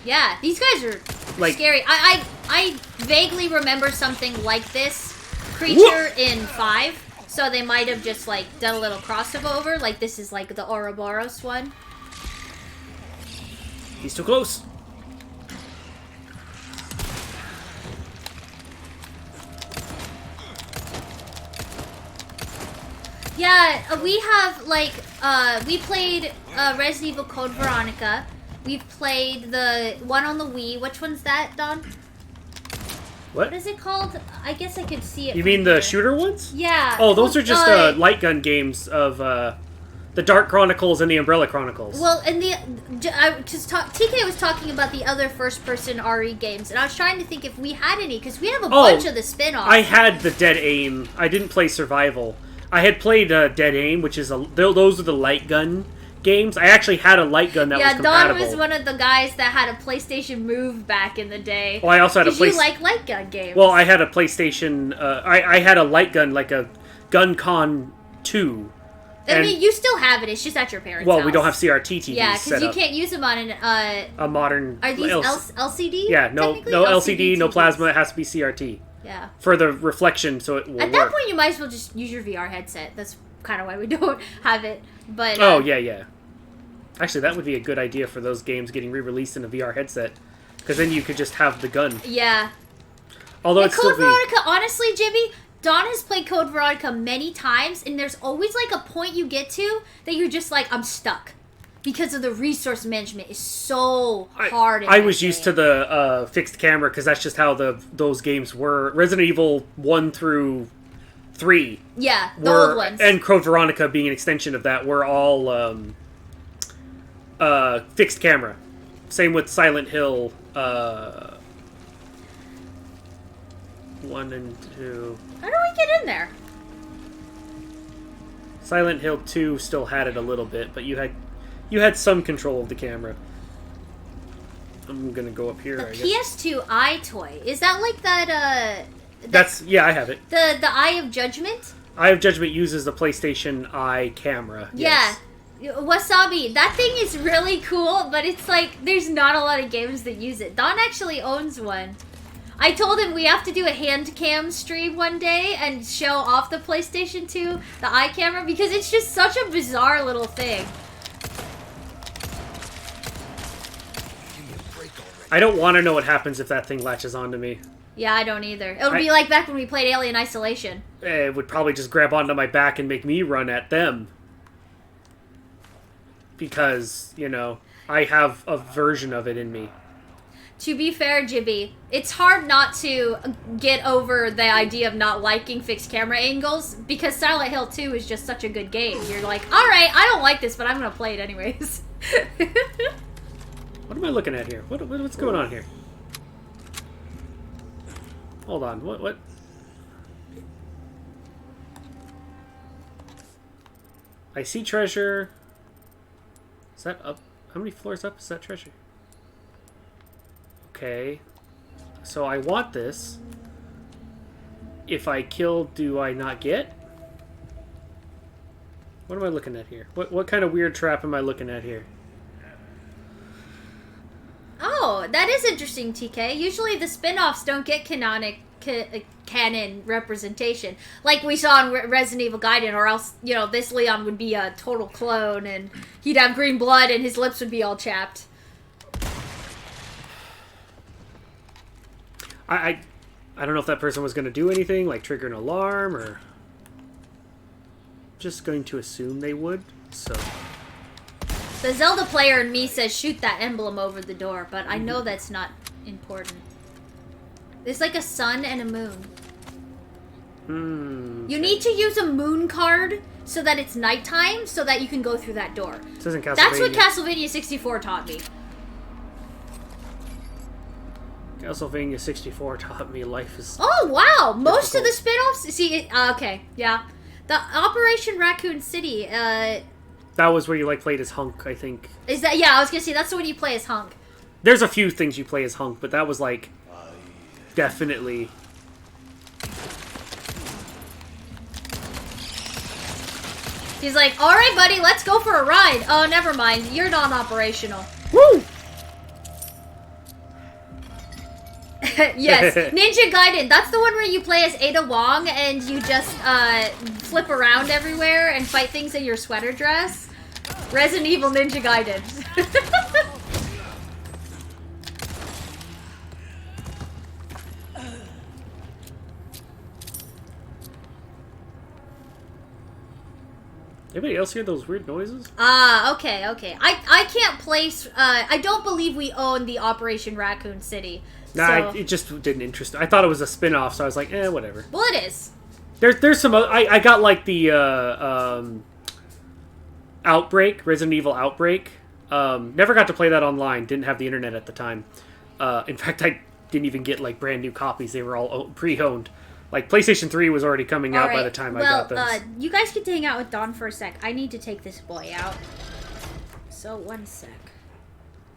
S1: Yeah, these guys are
S2: like
S1: scary. I vaguely remember something like this creature in 5, so they might have just like done a little crossover. Like this is like the Ouroboros one.
S2: He's too close.
S1: Yeah, we have like we played Resident Evil Code Veronica. We've played the one on the Wii. Which one's that, Don? What is it called? I guess I could see it.
S2: You mean the shooter ones?
S1: Yeah.
S2: Oh, those are just light gun games of the Dark Chronicles and the Umbrella Chronicles.
S1: Well, and TK was talking about the other first-person RE games, and I was trying to think if we had any, because we have a bunch of the spin-offs.
S2: I had the Dead Aim. I didn't play Survival. I had played Dead Aim, which is those are the light gun games. I actually had a light gun that was compatible.
S1: Don was one of the guys that had a PlayStation Move back in the day.
S2: Well, I also had a PlayStation.
S1: You like light gun games?
S2: Well, I had a PlayStation. I had a light gun, like a GunCon 2.
S1: I mean, you still have it. It's just at your parents'
S2: Well,
S1: house.
S2: we don't have CRT TVs.
S1: Yeah, because you can't use them on
S2: a modern.
S1: Are these LCD?
S2: Yeah, no LCD, no plasma. It has to be CRT.
S1: Yeah.
S2: For the reflection, so it will
S1: At that point, you might as well just use your VR headset. That's kind of why we don't have it. But
S2: yeah. Actually, that would be a good idea for those games getting re-released in a VR headset, because then you could just have the gun.
S1: Yeah.
S2: Although it's
S1: Code Veronica, honestly, Jimmy, Don has played Code Veronica many times, and there's always like a point you get to that you're just like, I'm stuck. Because of the resource management is so hard.
S2: I was used to the fixed camera because that's just how those games were. Resident Evil 1 through 3.
S1: Yeah, the old ones.
S2: And Code Veronica being an extension of that were all fixed camera. Same with Silent Hill 1 and 2.
S1: How do we get in there?
S2: Silent Hill 2 still had it a little bit, but you had some control of the camera. I'm gonna go up here.
S1: The PS2 Eye toy, is that like that?
S2: I have it.
S1: The Eye of Judgment.
S2: Eye of Judgment uses the PlayStation Eye camera. Yes.
S1: Yeah, Wasabi. That thing is really cool, but it's like there's not a lot of games that use it. Don actually owns one. I told him we have to do a hand cam stream one day and show off the PlayStation 2, the eye camera, because it's just such a bizarre little thing.
S2: I don't want to know what happens if that thing latches onto me.
S1: Yeah, I don't either. It'll be like back when we played Alien Isolation.
S2: It would probably just grab onto my back and make me run at them. Because, you know, I have a version of it in me.
S1: To be fair, Jibby, it's hard not to get over the idea of not liking fixed camera angles, because Silent Hill 2 is just such a good game. You're like, alright, I don't like this, but I'm gonna play it anyways.
S2: What am I looking at here? What's going on here? Hold on, what? I see treasure. Is that up? How many floors up is that treasure? Okay. So I want this. If I kill, do I not get? What am I looking at here? What kind of weird trap am I looking at here?
S1: Oh, that is interesting, TK. Usually the spin-offs don't get canon representation. Like we saw in Resident Evil Gaiden, or else, you know, this Leon would be a total clone, and he'd have green blood, and his lips would be all chapped.
S2: I don't know if that person was going to do anything, like trigger an alarm, or... just going to assume they would, so...
S1: The Zelda player in me says shoot that emblem over the door, but I know that's not important. There's like a sun and a moon. You need to use a moon card so that it's nighttime, so that you can go through that door.
S2: This isn't Castlevania.
S1: That's what Castlevania 64 taught me.
S2: Castlevania 64 taught me life is...
S1: Oh, wow! Most of
S2: difficult.
S1: the spin-offs... See, okay, yeah. The Operation Raccoon City,
S2: That was where you, like, played as Hunk, I think.
S1: is that... Yeah, I was gonna say, that's the one you play as Hunk.
S2: There's a few things you play as Hunk, but that was, like, definitely...
S1: He's like, alright, buddy, let's go for a ride. Oh, never mind. You're non-operational.
S2: Woo!
S1: Yes, Ninja Gaiden. That's the one where you play as Ada Wong and you just flip around everywhere and fight things in your sweater dress. Resident Evil Ninja Gaiden.
S2: Anybody else hear those weird noises?
S1: Ah, okay. I can't place... I don't believe we own the Operation Raccoon City.
S2: Nah,
S1: So...
S2: it just didn't interest me. I thought it was a spin-off, so I was like, whatever.
S1: Well, it is.
S2: There's some other... I got, like, the, Outbreak, Resident Evil Outbreak. Never got to play that online. Didn't have the internet at the time. In fact, I didn't even get, like, brand new copies. They were all pre-owned. Like, PlayStation 3 was already coming out by the time I got those.
S1: You guys can hang out with Dawn for a sec. I need to take this boy out. So, one sec.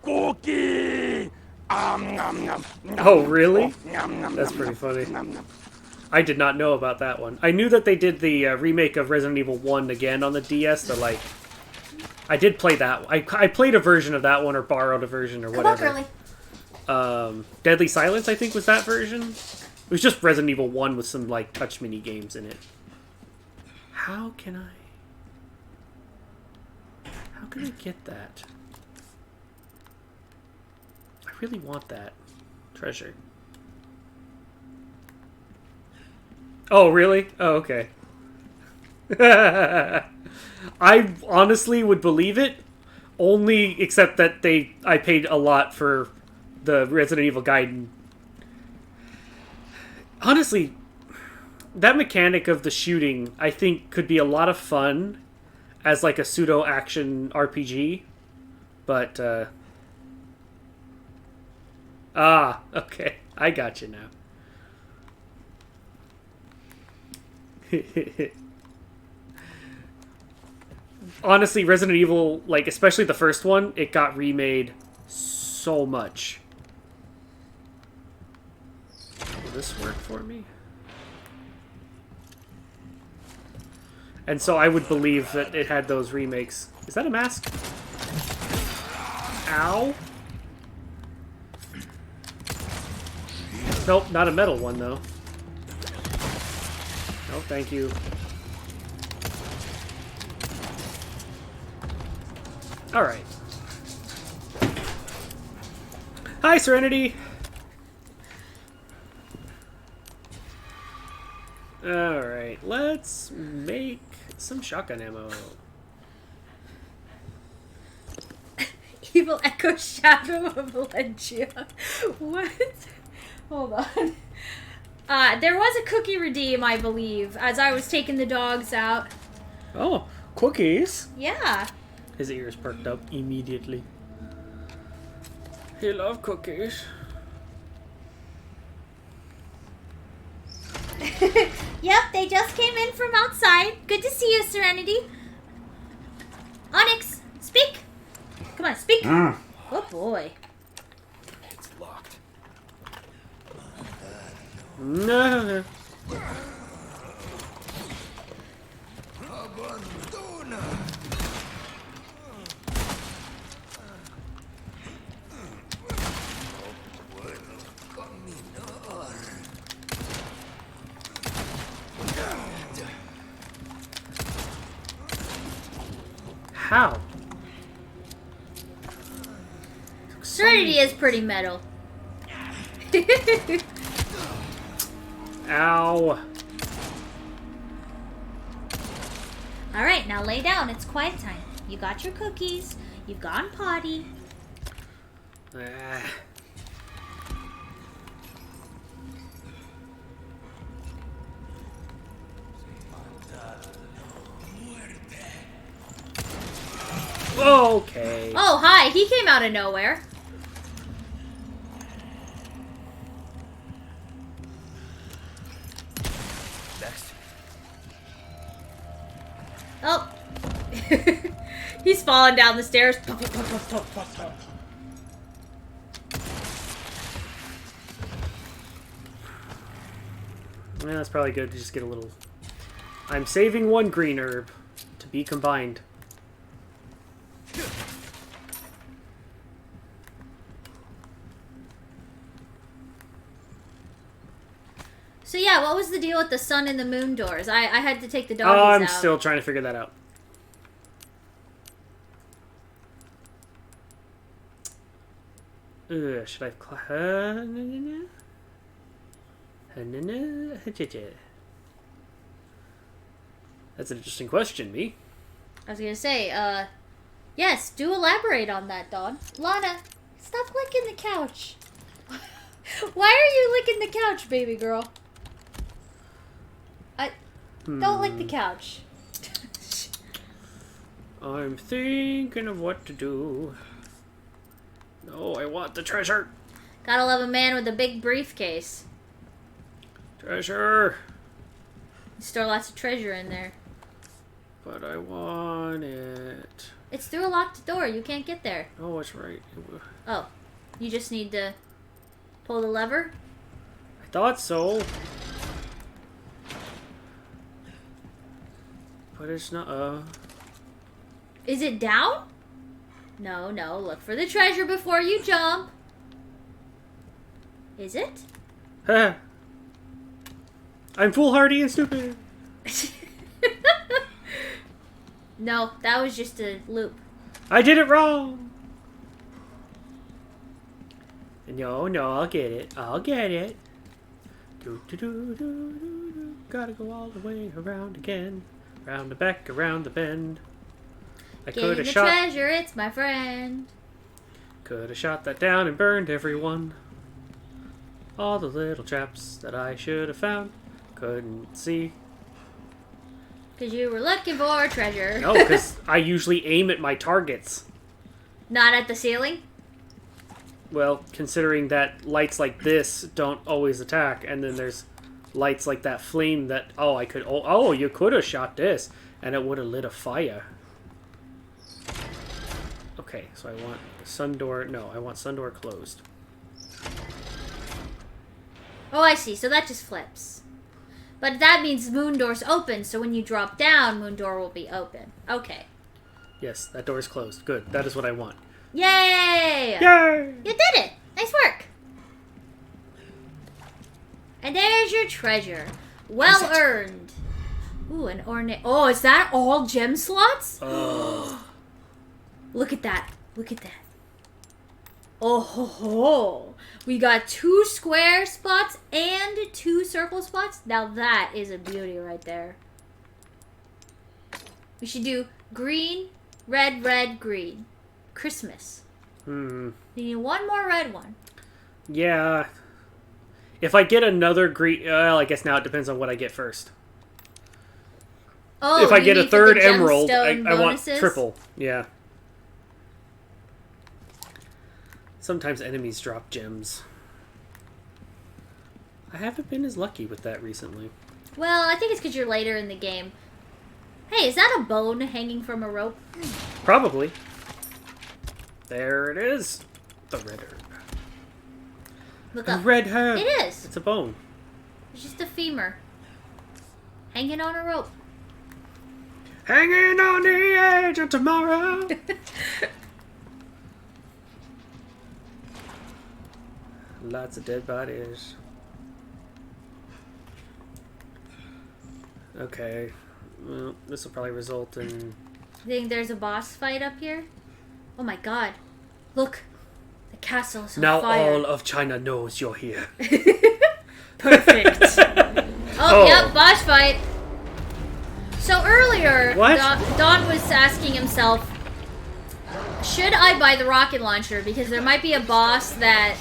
S5: Cookie!
S2: Oh, really? That's pretty funny. I did not know about that one. I knew that they did the remake of Resident Evil 1 again on the DS, so, like... I did play that. I played a version of that one, or borrowed a version, or whatever.
S1: Come on, girly.
S2: Deadly Silence, I think, was that version. It was just Resident Evil 1 with some, like, touch mini games in it. How can I get that? I really want that treasure. Oh, really? Oh, okay. I honestly would believe it, only except that I paid a lot for the Resident Evil Gaiden. Honestly, that mechanic of the shooting, I think, could be a lot of fun as, like, a pseudo-action RPG. But, okay. I got you now. Honestly, Resident Evil, like, especially the first one, it got remade so much. Will this work for me? And so I would believe that it had those remakes. Is that a mask? Ow. Nope, not a metal one, though. No, thank you. Alright. Hi, Serenity! Alright, let's make some shotgun ammo.
S1: Evil Echo Shadow of Valencia. What? Hold on. There was a cookie redeem, I believe, as I was taking the dogs out.
S2: Oh, cookies!
S1: Yeah.
S2: His ears perked up immediately. He loves cookies.
S1: Yep, they just came in from outside. Good to see you, Serenity. Onyx, speak. Come on, speak. Oh boy.
S3: It's locked.
S2: No. How?
S1: Serenity is pretty metal.
S2: Ow.
S1: Alright, now lay down. It's quiet time. You got your cookies. You've gone potty.
S2: Ah. Okay.
S1: Oh, hi. He came out of nowhere.
S3: Next.
S1: Oh. He's falling down the stairs.
S2: Yeah, that's probably good to just get a little... I'm saving one green herb to be combined.
S1: So yeah, what was the deal with the sun and the moon doors? I had to take the doggies
S2: Oh, I'm
S1: out.
S2: still trying to figure that out. Should I... That's an interesting question, me.
S1: I was gonna say, yes, do elaborate on that, Dawn. Lana, stop licking the couch. Why are you licking the couch, baby girl? Don't lick the couch.
S2: I'm thinking of what to do. No, I want the treasure.
S1: Gotta love a man with a big briefcase.
S2: Treasure.
S1: You store lots of treasure in there.
S2: But I want it.
S1: It's through a locked door. You can't get there.
S2: Oh, it's right.
S1: Oh, you just need to pull the lever?
S2: I thought so. But it's not,
S1: Is it down? No, look for the treasure before you jump. Is it?
S2: I'm foolhardy and stupid.
S1: No, that was just a loop.
S2: I did it wrong. No, I'll get it. I'll get it. Gotta go all the way around again. Round the back, around the bend. I could have
S1: the
S2: shot.
S1: treasure, it's my friend.
S2: Could have shot that down and burned everyone. All the little traps that I should have found. Couldn't see.
S1: Because you were looking for treasure.
S2: No, because I usually aim at my targets.
S1: Not at the ceiling?
S2: Well, considering that lights like this don't always attack, and then there's lights like that flame that, you could have shot this, and it would have lit a fire. Okay, so I want sun door, I want sun door closed.
S1: Oh, I see. So that just flips. But that means moon door's open, so when you drop down, moon door will be open. Okay.
S2: Yes, that door is closed. Good, that is what I want.
S1: Yay!
S2: Yay!
S1: You did it! Nice work! And there's your treasure. Well earned. Ooh, an ornate. Oh, is that all gem slots?
S2: Oh.
S1: Look at that. Look at that. Oh ho ho. We got 2 square spots and 2 circle spots. Now that is a beauty right there. We should do green, red, red, green. Christmas.
S2: Hmm.
S1: We need one more red one.
S2: Yeah. If I get another green... Well, I guess now it depends on what I get first.
S1: Oh,
S2: if I
S1: you
S2: get a
S1: need for
S2: third
S1: the
S2: emerald,
S1: gemstone
S2: I want
S1: bonuses?
S2: triple. Yeah. Sometimes enemies drop gems. I haven't been as lucky with that recently.
S1: Well, I think it's because you're later in the game. Hey, is that a bone hanging from a rope?
S2: Probably. There it is. The red herb.
S1: Look
S2: A
S1: up.
S2: red herb.
S1: It is.
S2: It's a bone.
S1: It's just a femur. Hanging on a rope.
S2: Hanging on the edge of tomorrow. Lots of dead bodies. Okay. Well, this will probably result in...
S1: You think there's a boss fight up here? Oh my god. Look. The castle is on
S2: Now
S1: fire.
S2: all of China knows you're here.
S1: Perfect.
S2: Oh.
S1: Yep, boss fight. So earlier,
S2: What?
S1: Don was asking himself, should I buy the rocket launcher? Because there might be a boss that...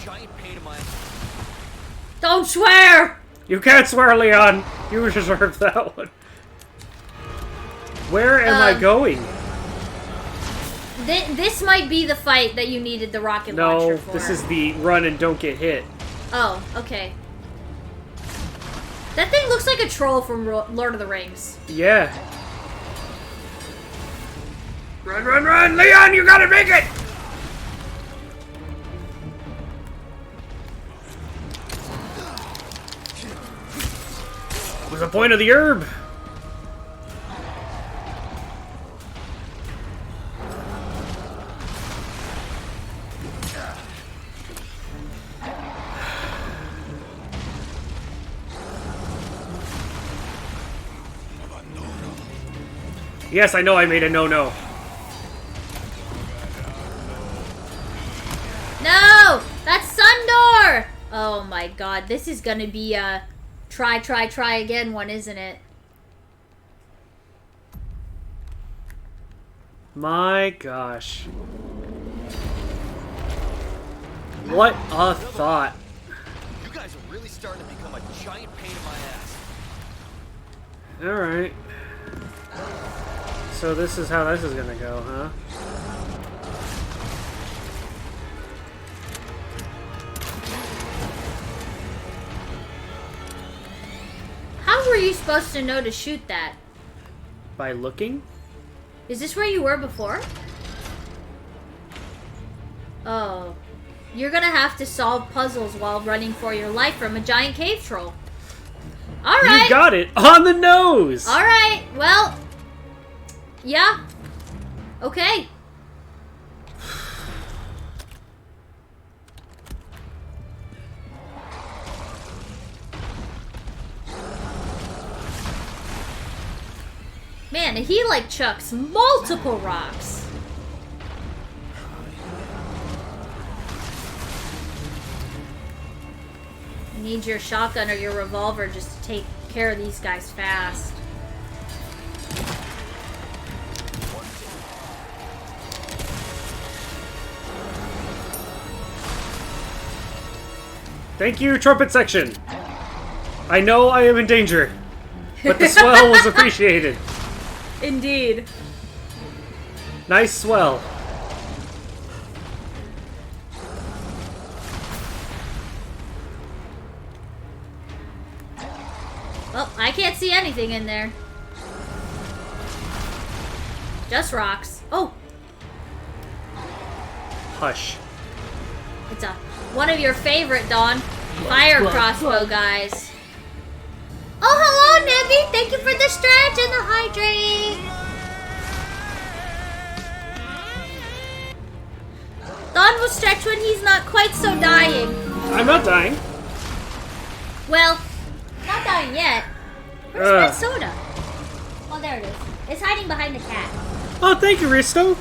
S1: Don't swear!
S2: You can't swear, Leon. You deserve that one. Where am I going?
S1: This might be the fight that you needed the rocket
S2: No,
S1: launcher for.
S2: this is the run and don't get hit.
S1: Oh, okay. That thing looks like a troll from Lord of the Rings.
S2: Yeah. Run, run, run! Leon, you gotta make it! What's the point of the herb? Yes, I know I made a no-no.
S1: No! That's Sundor! Oh my god, this is gonna be a try again one, isn't it?
S2: My gosh. What a thought.
S3: You guys are really starting to become a giant pain in my ass.
S2: Alright. So this is how this is gonna go, huh?
S1: How were you supposed to know to shoot that?
S2: By looking?
S1: Is this where you were before? Oh. You're gonna have to solve puzzles while running for your life from a giant cave troll. Alright!
S2: You got it on the nose!
S1: Alright, well... Yeah. Okay. Man, he like chucks multiple rocks. You need your shotgun or your revolver just to take care of these guys fast.
S2: Thank you, trumpet section. I know I am in danger, but the swell was appreciated.
S1: Indeed.
S2: Nice swell.
S1: Well, I can't see anything in there. Just rocks. Oh,
S2: Hush.
S1: it's one of your favorite, Dawn. Fire crossbow guys. Oh, hello, Nebby. Thank you for the stretch and the hydrate. Dawn will stretch when he's not quite so dying.
S2: I'm not dying.
S1: Well, Not dying yet. Where's that soda? Oh, there it is. It's hiding behind the cat.
S2: Oh, thank you, Risto.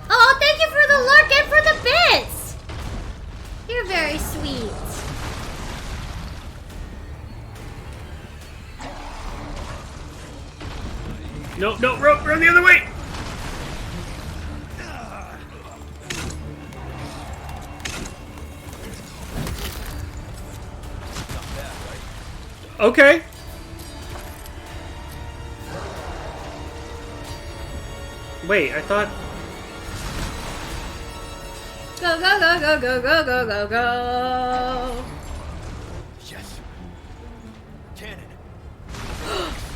S1: Oh, thank you for the lurk and for the bits. You're very sweet.
S2: No, no, run the other way. Okay. Wait, I thought...
S1: Go, go, go, go, go, go, go, go, go.
S3: Yes. Cannon.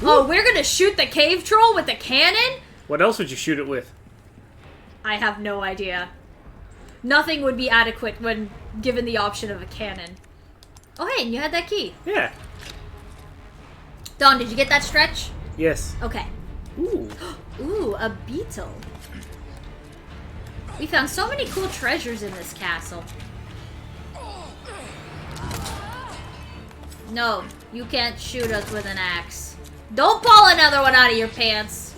S1: Oh, we're gonna shoot the cave troll with the cannon?
S2: What else would you shoot it with?
S1: I have no idea. Nothing would be adequate when given the option of a cannon. Oh, hey, and you had that key.
S2: Yeah.
S1: Dawn, did you get that stretch?
S2: Yes.
S1: Okay.
S2: Ooh.
S1: Ooh, a beetle. We found so many cool treasures in this castle. No, you can't shoot us with an axe. Don't pull another one out of your pants.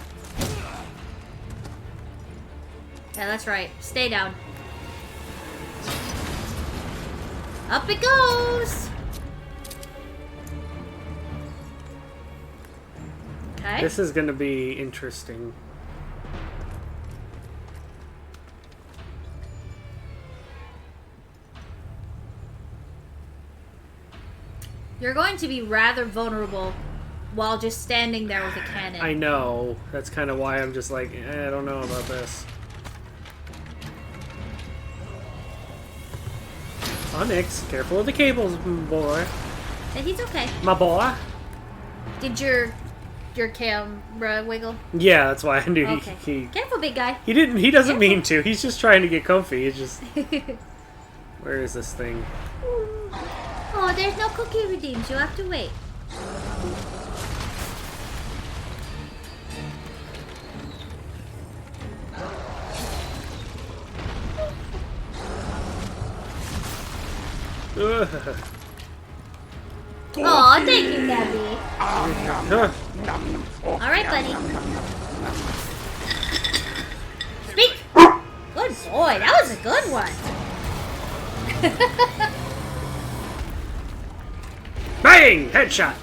S1: Yeah, that's right. Stay down. Up it goes! Okay.
S2: This is gonna be interesting.
S1: You're going to be rather vulnerable while just standing there with a cannon.
S2: I know. That's kind of why I'm just like, I don't know about this. Onyx, careful of the cables, boy.
S1: And he's okay.
S2: My boy.
S1: Did your camera wiggle?
S2: Yeah, that's why I knew
S1: Okay.
S2: he
S1: Careful, big guy.
S2: he didn't. He doesn't
S1: Careful.
S2: mean to. He's just trying to get comfy. It's just, where is this thing?
S1: Oh, there's no cookie redeems. You'll have to wait.
S2: Ugh.
S1: Oh, thank you, Debbie.
S2: Huh.
S1: All right, buddy. Speak. Good boy. That was a good one.
S2: Bang! Headshot.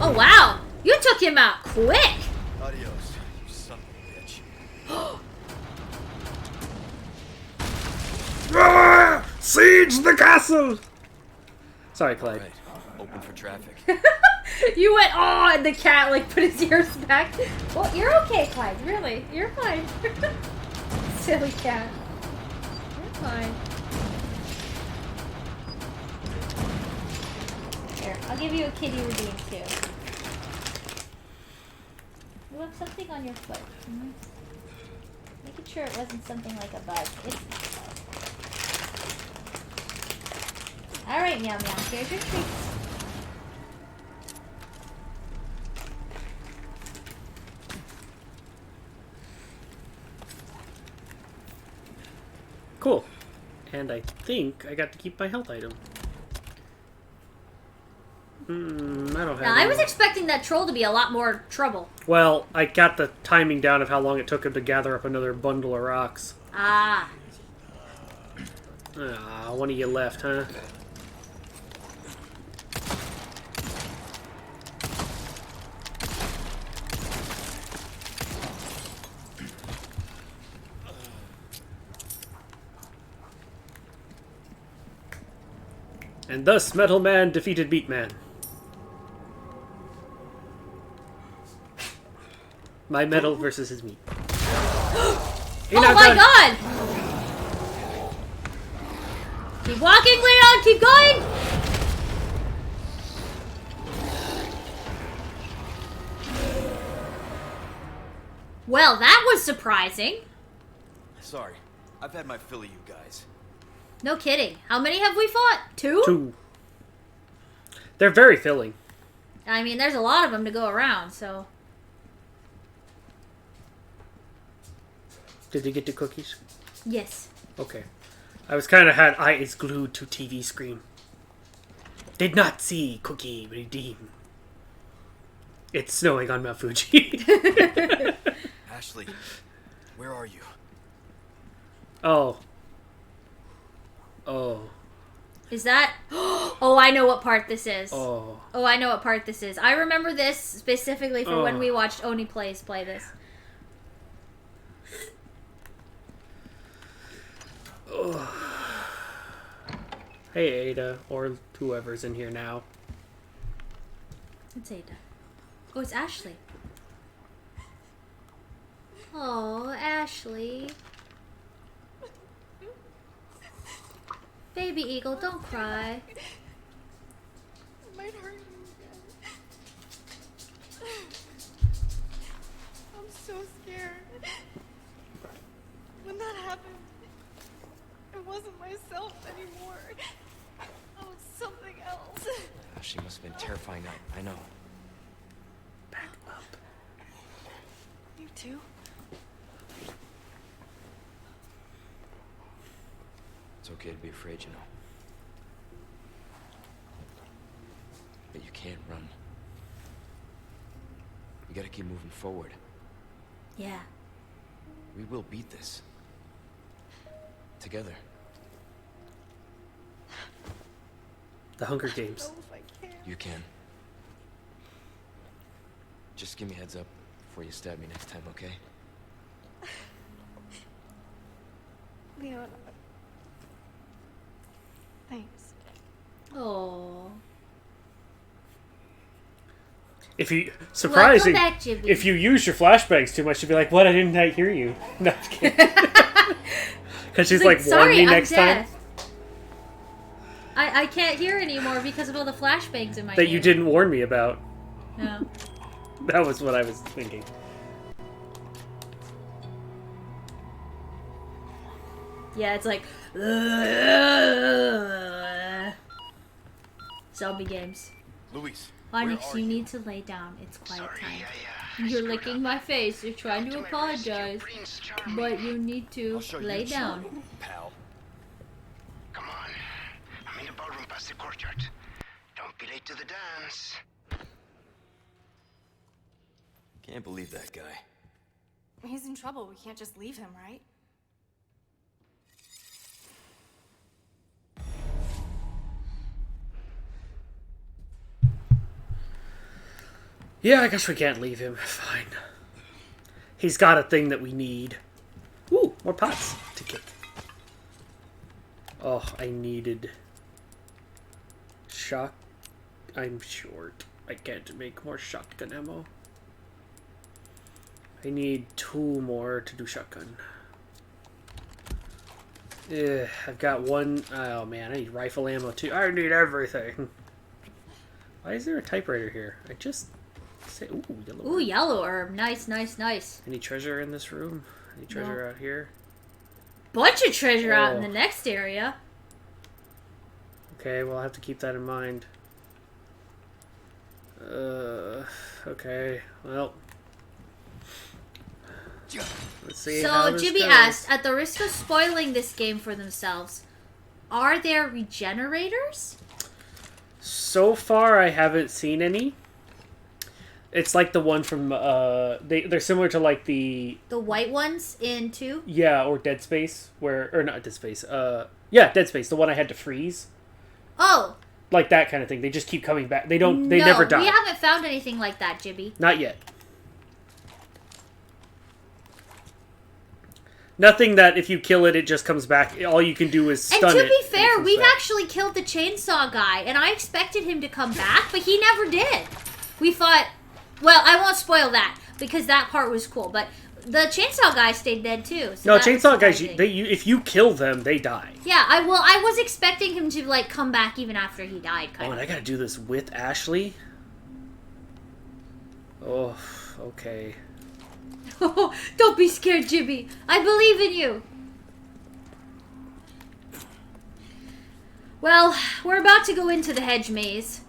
S1: Oh, wow. You took him out quick.
S3: Adios, you son of a bitch.
S2: Ah! Siege the castle. Sorry, Clyde.
S3: Right, open for traffic.
S1: You went, oh, and the cat, like, put his ears back. Well, you're okay, Clyde. Really. You're fine. Silly cat. You're fine. Here, I'll give you a kitty redeem, too. You have something on your foot. Making sure it wasn't something like a bug. It's not a bug. Alright, Meow Meow. Here's your treats.
S2: Cool. And I think I got to keep my health item. I don't have
S1: Now, I was
S2: any.
S1: expecting that troll to be a lot more trouble.
S2: Well, I got the timing down of how long it took him to gather up another bundle of rocks.
S1: Ah.
S2: Ah, one of you left, huh? And thus, Metal Man defeated Beat Man. My metal versus his meat.
S1: Oh my god! Keep walking, Leon! Keep going! Well, that was surprising.
S3: Sorry, I've had my fill of you guys.
S1: No kidding. How many have we fought? Two?
S2: 2. They're very filling.
S1: I mean, there's a lot of them to go around, so...
S2: Did you get the cookies?
S1: Yes.
S2: Okay. I was kind of had eyes glued to TV screen. Did not see Cookie redeem. It's snowing on Mount Fuji.
S3: Ashley, where are you?
S2: Oh. Oh.
S1: Is that... Oh, I know what part this is.
S2: Oh.
S1: Oh, I know what part this is. I remember this specifically for when
S2: Oh.
S1: we watched Oni play this.
S2: Oh. Hey, Ada, or whoever's in here now.
S1: It's Ada. Oh, it's Ashley. Oh, Ashley. Baby Eagle, don't cry.
S4: It might hurt you again. I'm so scared. When that happened, it wasn't myself anymore. I was something else.
S3: She must have been terrifying. I know.
S2: Back up.
S4: You too?
S3: It's okay to be afraid, you know. But you can't run. You gotta keep moving forward.
S1: Yeah.
S3: We will beat this. Together.
S2: The Hunger Games.
S4: I don't know if I can.
S3: You can. Just give me a heads up before you stab me next time, okay?
S4: Leon. Thanks.
S1: Oh.
S2: If you... Surprising.
S1: Welcome back, Jimmy.
S2: If you use your flashbangs too much, you'd be like, what? I didn't hear you. No, I'm kidding. Because she's like, warn
S1: sorry,
S2: me
S1: I'm
S2: next time.
S1: deaf. I can't hear anymore because of all the flashbangs in my
S2: That
S1: ear.
S2: you didn't warn me about.
S1: No.
S2: That was what I was thinking.
S1: Yeah, it's like... Zombie games.
S5: Luis,
S1: Onyx, you need to lay down. It's quiet time. You're licking my face. You're trying to apologize. But you need to lay down.
S3: Pal.
S6: Come on. I'm in the ballroom past the courtyard. Don't be late to the dance.
S3: Can't believe that guy.
S7: He's in trouble. We can't just leave him, right?
S2: Yeah, I guess we can't leave him. Fine. He's got a thing that we need. Ooh, more pots to kick. Oh, I needed... Shock... I'm short. I can't make more shotgun ammo. I need 2 more to do shotgun. I've got 1... Oh man, I need rifle ammo too. I need everything. Why is there a typewriter here? I just... Say, ooh, yellow.
S1: Ooh, yellow herb. Nice, nice, nice.
S2: Any treasure in this room? Any treasure out here?
S1: Bunch of treasure out in
S2: Oh.
S1: the next area.
S2: Okay, well, I'll have to keep that in mind. Okay, well. Let's see how
S1: So,
S2: this
S1: Jimmy
S2: goes.
S1: asked, at the risk of spoiling this game for themselves, are there regenerators?
S2: So far, I haven't seen any. It's like the one from, they're similar to like the...
S1: The white ones in 2?
S2: Yeah, or Dead Space, where... Or not Dead Space, yeah, Dead Space, the one I had to freeze.
S1: Oh!
S2: Like that kind of thing. They just keep coming back. They never die.
S1: we haven't found anything like that, Jimmy.
S2: Not yet. Nothing that if you kill it, it just comes back. All you can do is stun it.
S1: And to be
S2: it
S1: fair,
S2: comes
S1: we've
S2: back.
S1: actually killed the chainsaw guy, and I expected him to come back, but he never did. We thought... Well, I won't spoil that, because that part was cool, but the chainsaw guy stayed dead too. So
S2: No,
S1: that was
S2: chainsaw guys,
S1: surprising.
S2: if you kill them, they die.
S1: Yeah, I was expecting him to, like, come back even after he died,
S2: Oh,
S1: kind
S2: and I
S1: of.
S2: gotta do this with Ashley? Oh, okay.
S1: Don't be scared, Jimmy. I believe in you. Well, we're about to go into the hedge maze.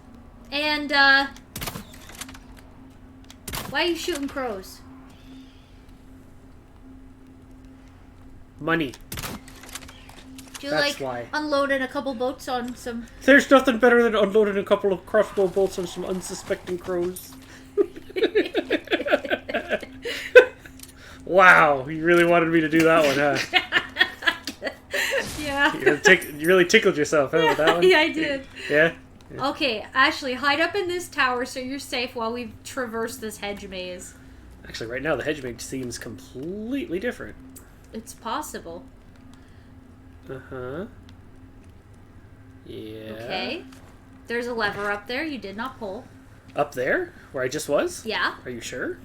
S1: And, why are you shooting crows? Do you
S2: That's
S1: like
S2: why.
S1: unloading a couple boats on some...
S2: There's nothing better than unloading a couple of crossbow bolts on some unsuspecting crows. Wow, you really wanted me to do that one, huh?
S1: Yeah.
S2: You really tickled yourself, huh, with that one?
S1: Yeah, I did.
S2: Yeah?
S1: Okay, Ashley, hide up in this tower so you're safe while we traverse this hedge maze.
S2: Actually, right now the hedge maze seems completely different.
S1: It's possible.
S2: Uh-huh. Yeah.
S1: Okay. There's a lever up there you did not pull.
S2: Up there? Where I just was?
S1: Yeah.
S2: Are you sure?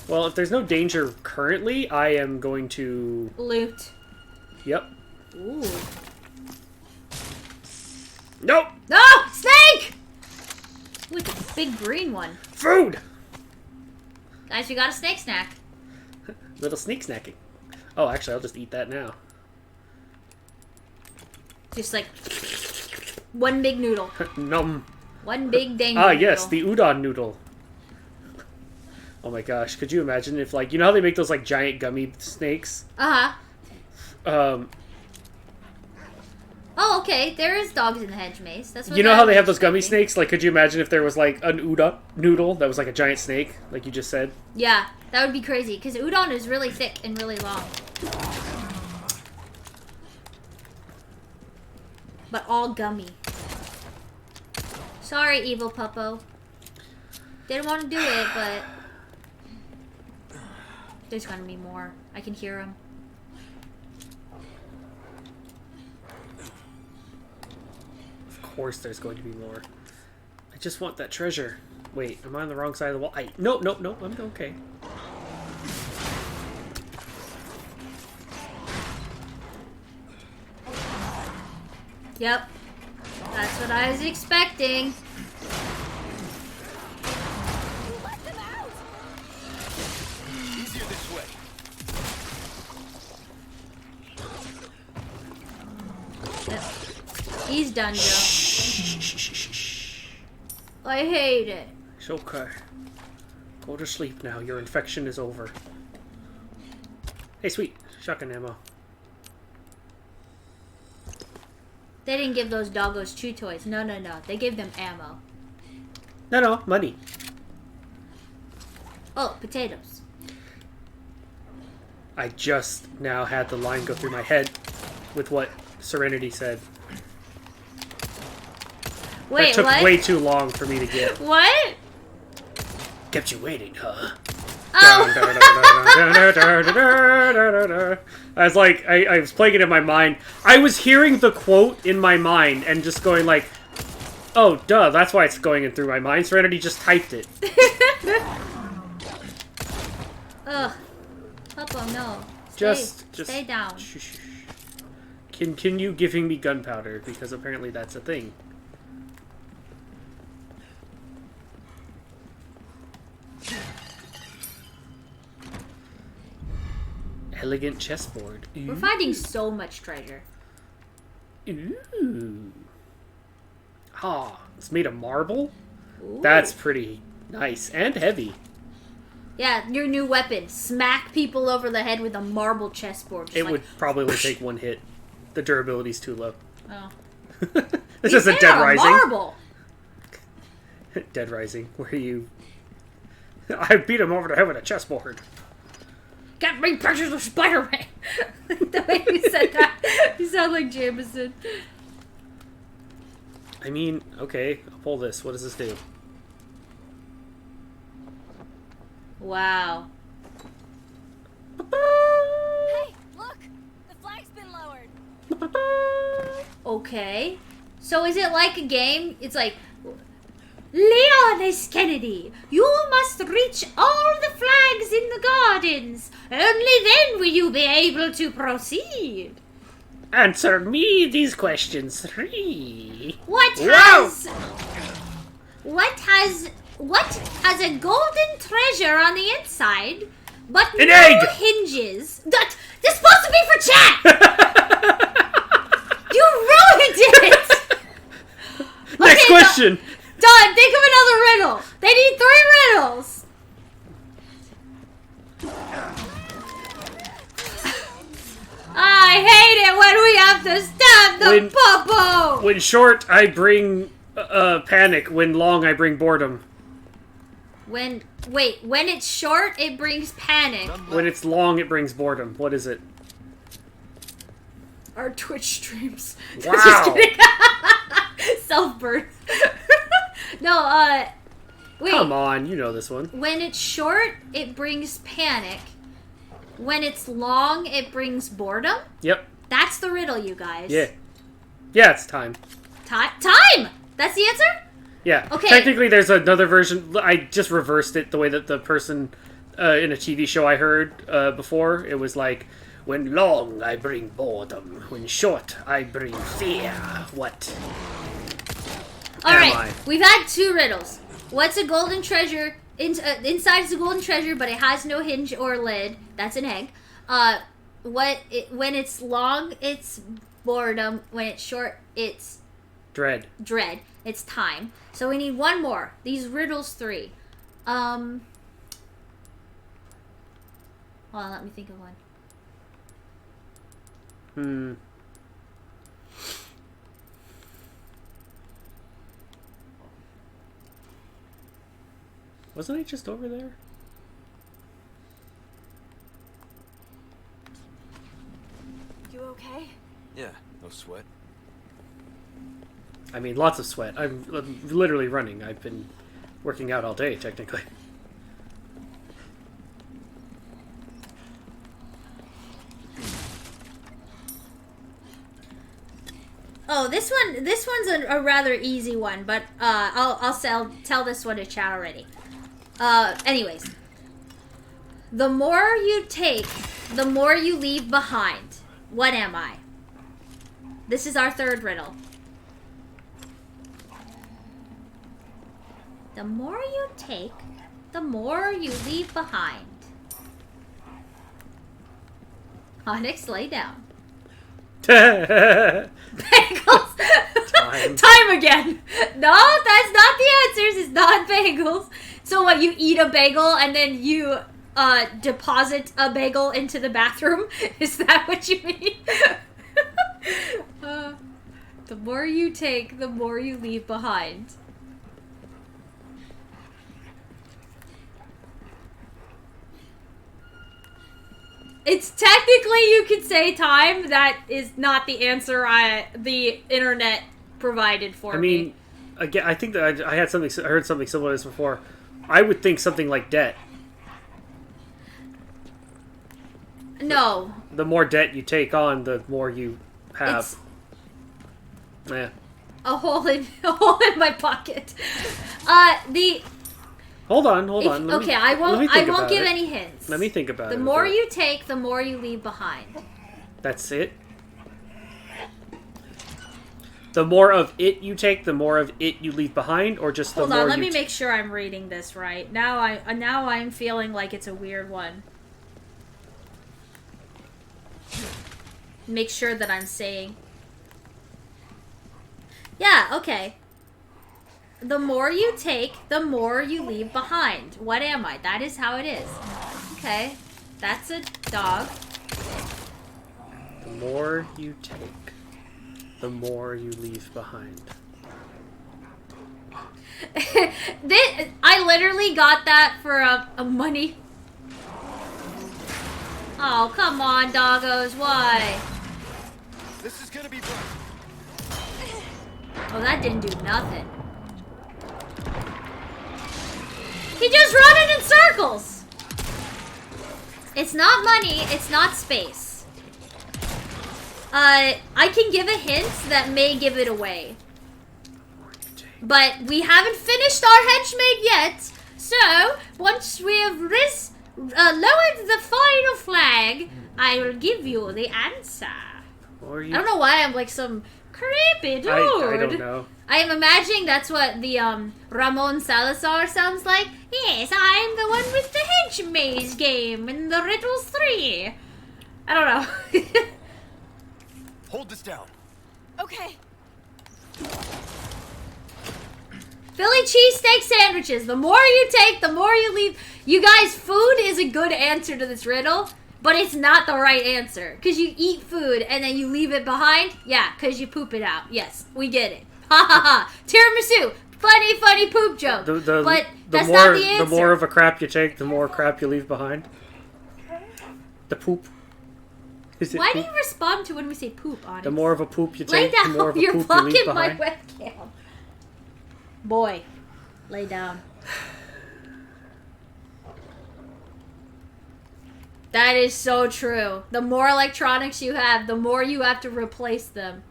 S2: Well, if there's no danger currently, I am going to...
S1: Loot.
S2: Yep.
S1: Ooh.
S2: Nope!
S1: No! Snake! Ooh, it's a big green one.
S2: Food!
S1: Guys, we got a snake snack.
S2: Little sneak snacking. Oh, actually, I'll just eat that now.
S1: Just like... one big noodle.
S2: Num.
S1: One big dang
S2: Ah,
S1: noodle.
S2: yes, the udon noodle. Oh my gosh, could you imagine if, like, you know how they make those, like, giant gummy snakes?
S1: Uh-huh. Oh, okay. There is dogs in the hedge maze. That's what
S2: You know
S1: I
S2: how they
S1: was
S2: have those gummy
S1: expecting.
S2: snakes? Like, could you imagine if there was, like, an udon noodle that was, like, a giant snake, like you just said?
S1: Yeah, that would be crazy, because udon is really thick and really long. But all gummy. Sorry, evil puppo. Didn't want to do it, but... there's gonna be more. I can hear them.
S2: Of course there's going to be more. I just want that treasure. Wait, am I on the wrong side of the wall? Nope, I'm okay.
S1: Yep. That's what I was expecting.
S5: Easier this way.
S1: Yep. He's done, Joe. I hate it.
S2: It's okay. Go to sleep now. Your infection is over. Hey, sweet. Shotgun ammo.
S1: They didn't give those doggos chew toys. No. They gave them ammo.
S2: No, money.
S1: Oh, potatoes.
S2: I just now had the line go through my head with what Serenity said.
S1: Wait,
S2: that took
S1: what?
S2: way too long for me to get.
S1: What?
S2: Kept you waiting, huh?
S1: Oh.
S2: I was like, I was playing it in my mind. I was hearing the quote in my mind and just going like, oh, duh, that's why it's going in through my mind. Serenity just typed it.
S1: Ugh. Papa, no.
S2: Just
S1: Stay down.
S2: Shh. Continue giving me gunpowder, because apparently that's a thing. Elegant chessboard.
S1: We're finding so much treasure.
S2: Ooh. Ah, it's made of marble?
S1: Ooh.
S2: That's pretty nice and heavy.
S1: Yeah, your new weapon. Smack people over the head with a marble chessboard. Just
S2: It
S1: like,
S2: would probably only take one hit. The durability's too low.
S1: Oh.
S2: This isn't
S1: They
S2: Dead
S1: are
S2: Rising.
S1: marble.
S2: Dead Rising, where you... I beat him over the head with a chessboard.
S1: Got me pictures of Spider-Man. The way you said that, you sound like Jameson.
S2: I mean, okay, I'll pull this. What does this do?
S1: Wow.
S7: Hey, look! The flag's been lowered.
S1: Okay. So is it like a game? It's like, Leon S. Kennedy, you must reach all the flags in the gardens. Only then will you be able to proceed.
S2: Answer me these questions 3.
S1: What
S2: Wow.
S1: has a golden treasure on the inside, but
S2: An
S1: no
S2: egg!
S1: hinges? That's supposed to be for chat! You ruined it!
S2: Next
S1: Okay,
S2: question!
S1: Done! Think of another riddle! They need 3 riddles! I hate it when we have to stab the popo!
S2: When short, I bring panic. When long, I bring boredom.
S1: When it's short, it brings panic.
S2: When it's long, it brings boredom. What is it?
S1: Our Twitch streams.
S2: Wow.
S1: Just kidding. Self-burn. No, wait.
S2: Come on, you know this one.
S1: When it's short, it brings panic. When it's long, it brings boredom?
S2: Yep.
S1: That's the riddle, you guys.
S2: Yeah. Yeah, it's time.
S1: Time! That's the answer?
S2: Yeah.
S1: Okay.
S2: Technically, there's another version. I just reversed it the way that the person in a TV show I heard before. It was like, when long, I bring boredom. When short, I bring fear. What?
S1: Alright, we've had 2 riddles. What's a golden treasure? Inside is a golden treasure, but it has no hinge or lid. That's an egg. When it's long, it's boredom. When it's short, it's
S2: Dread.
S1: It's time. So we need 1 more. These riddles 3. Hold on, let me think of one.
S2: Wasn't I just over there?
S7: You okay?
S3: Yeah, no sweat.
S2: I mean, lots of sweat. I'm literally running. I've been working out all day, technically.
S1: Oh, this one's a rather easy one, but I'll tell this one to chat already. Anyways, the more you take, the more you leave behind. What am I? This is our 3rd riddle. The more you take, the more you leave behind. Onyx, lay down. Bagels. Time again. No, that's not the answers. It's not bagels. So what? You eat a bagel and then you deposit a bagel into the bathroom? Is that what you mean? The more you take, the more you leave behind. It's technically, you could say time. That is not the answer the internet provided for me.
S2: I mean, again, I think that I heard something similar to this before. I would think something like debt.
S1: No.
S2: The more debt you take on, the more you have.
S1: It's
S2: yeah.
S1: a hole in my pocket.
S2: Hold on.
S1: I won't give any hints.
S2: Let me think about it.
S1: The more you take, the more you leave behind.
S2: That's it? The more of it you take, the more of it you leave behind, or just the more
S1: Hold on, let me make sure I'm reading this right. Now I'm feeling like it's a weird one. Make sure that I'm saying. Yeah, okay. The more you take, the more you leave behind. What am I? That is how it is. Okay. That's a dog.
S2: The more you take, the more you leave behind.
S1: I literally got that for a money. Oh, come on, doggos. Why?
S3: This is gonna be fun.
S1: Oh, that didn't do nothing. He just running in circles. It's not money. It's not space. I can give a hint that may give it away. But we haven't finished our henchmaid yet. So, once we have lowered the final flag, I will give you the answer. I don't know why I'm like some creepy dude.
S2: I don't know.
S1: I am imagining that's what the Ramon Salazar sounds like. Yes, I'm the one with the hedge maze game in the Riddles 3. I don't know.
S3: Hold this down.
S7: Okay.
S1: Philly cheesesteak sandwiches. The more you take, the more you leave. You guys, food is a good answer to this riddle. but it's not the right answer. Because you eat food and then you leave it behind? Yeah, because you poop it out. Yes, we get it. Ha ha ha. Tiramisu. Funny poop joke. But that's not the answer.
S2: The more of a crap you take, the more crap you leave behind. The poop. Is it
S1: Why
S2: poop?
S1: do you respond to when we say poop, Onyx?
S2: The more of a poop you
S1: Lay
S2: take,
S1: down.
S2: the more of a
S1: You're
S2: poop you leave
S1: blocking my
S2: behind.
S1: webcam. Boy, lay down. That is so true. The more electronics you have, the more you have to replace them.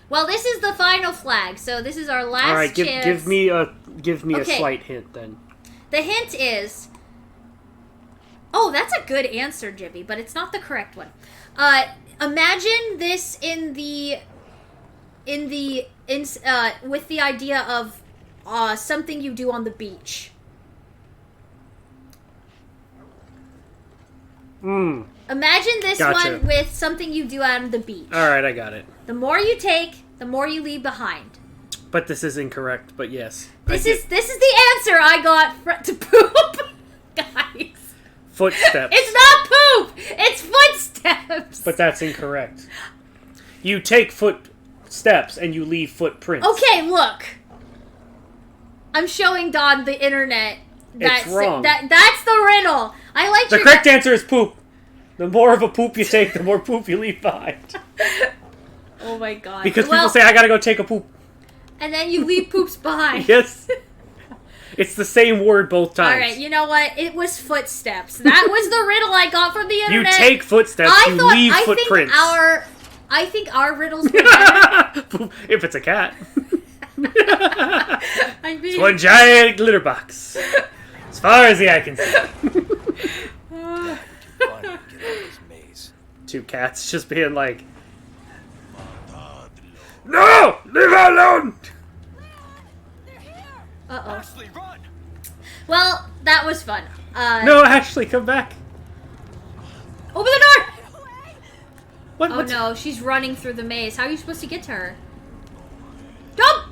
S1: Well, this is the final flag, so this is our last
S2: All right,
S1: chance.
S2: give me a
S1: Okay.
S2: slight hint then.
S1: The hint is... Oh, that's a good answer, Jibby, but it's not the correct one. Imagine this with the idea of something you do on the beach. Imagine this
S2: Gotcha.
S1: one with something you do on the beach.
S2: All right, I got it.
S1: The more you take, the more you leave behind.
S2: But this is incorrect. But yes,
S1: This is the answer I got to poop, guys.
S2: footsteps.
S1: It's not poop. It's footsteps.
S2: But that's incorrect. You take footsteps and you leave footprints.
S1: Okay, look. I'm showing Don the internet.
S2: It's wrong.
S1: That's the riddle. I like
S2: The correct answer is poop. The more of a poop you take, the more poop you leave behind.
S1: Oh my god.
S2: Because people say, I gotta go take a poop.
S1: And then you leave poops behind.
S2: Yes. It's the same word both times.
S1: Alright, you know what? It was footsteps. That was the riddle I got from the
S2: You
S1: internet.
S2: take footsteps, you leave footprints.
S1: I think our riddles were better.
S2: Poop, if it's a cat.
S1: I mean,
S2: It's one giant glitter box. As far as the eye can see.
S3: Finally get out of this maze.
S2: Two cats just being like, no! Leave her alone!
S1: uh-oh.
S3: Ashley, run!
S1: Well, that was fun.
S2: No, Ashley, come back.
S1: Open the door!
S2: What?
S1: Oh
S2: what's-
S1: no, she's running through the maze. How are you supposed to get to her? Jump!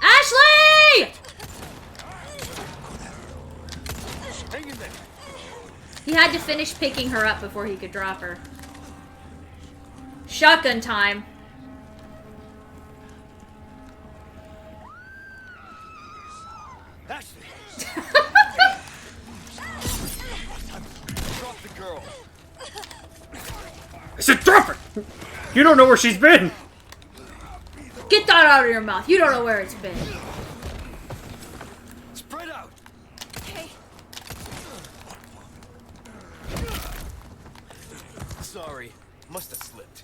S1: Ashley!
S3: Hang in there.
S1: He had to finish picking her up before he could drop her. Shotgun time.
S3: Ashley! Drop the girl.
S2: I said drop her! You don't know where she's been.
S1: Get that out of your mouth. You don't know where it's been.
S3: Spread out.
S7: Okay.
S3: Sorry, must have slipped.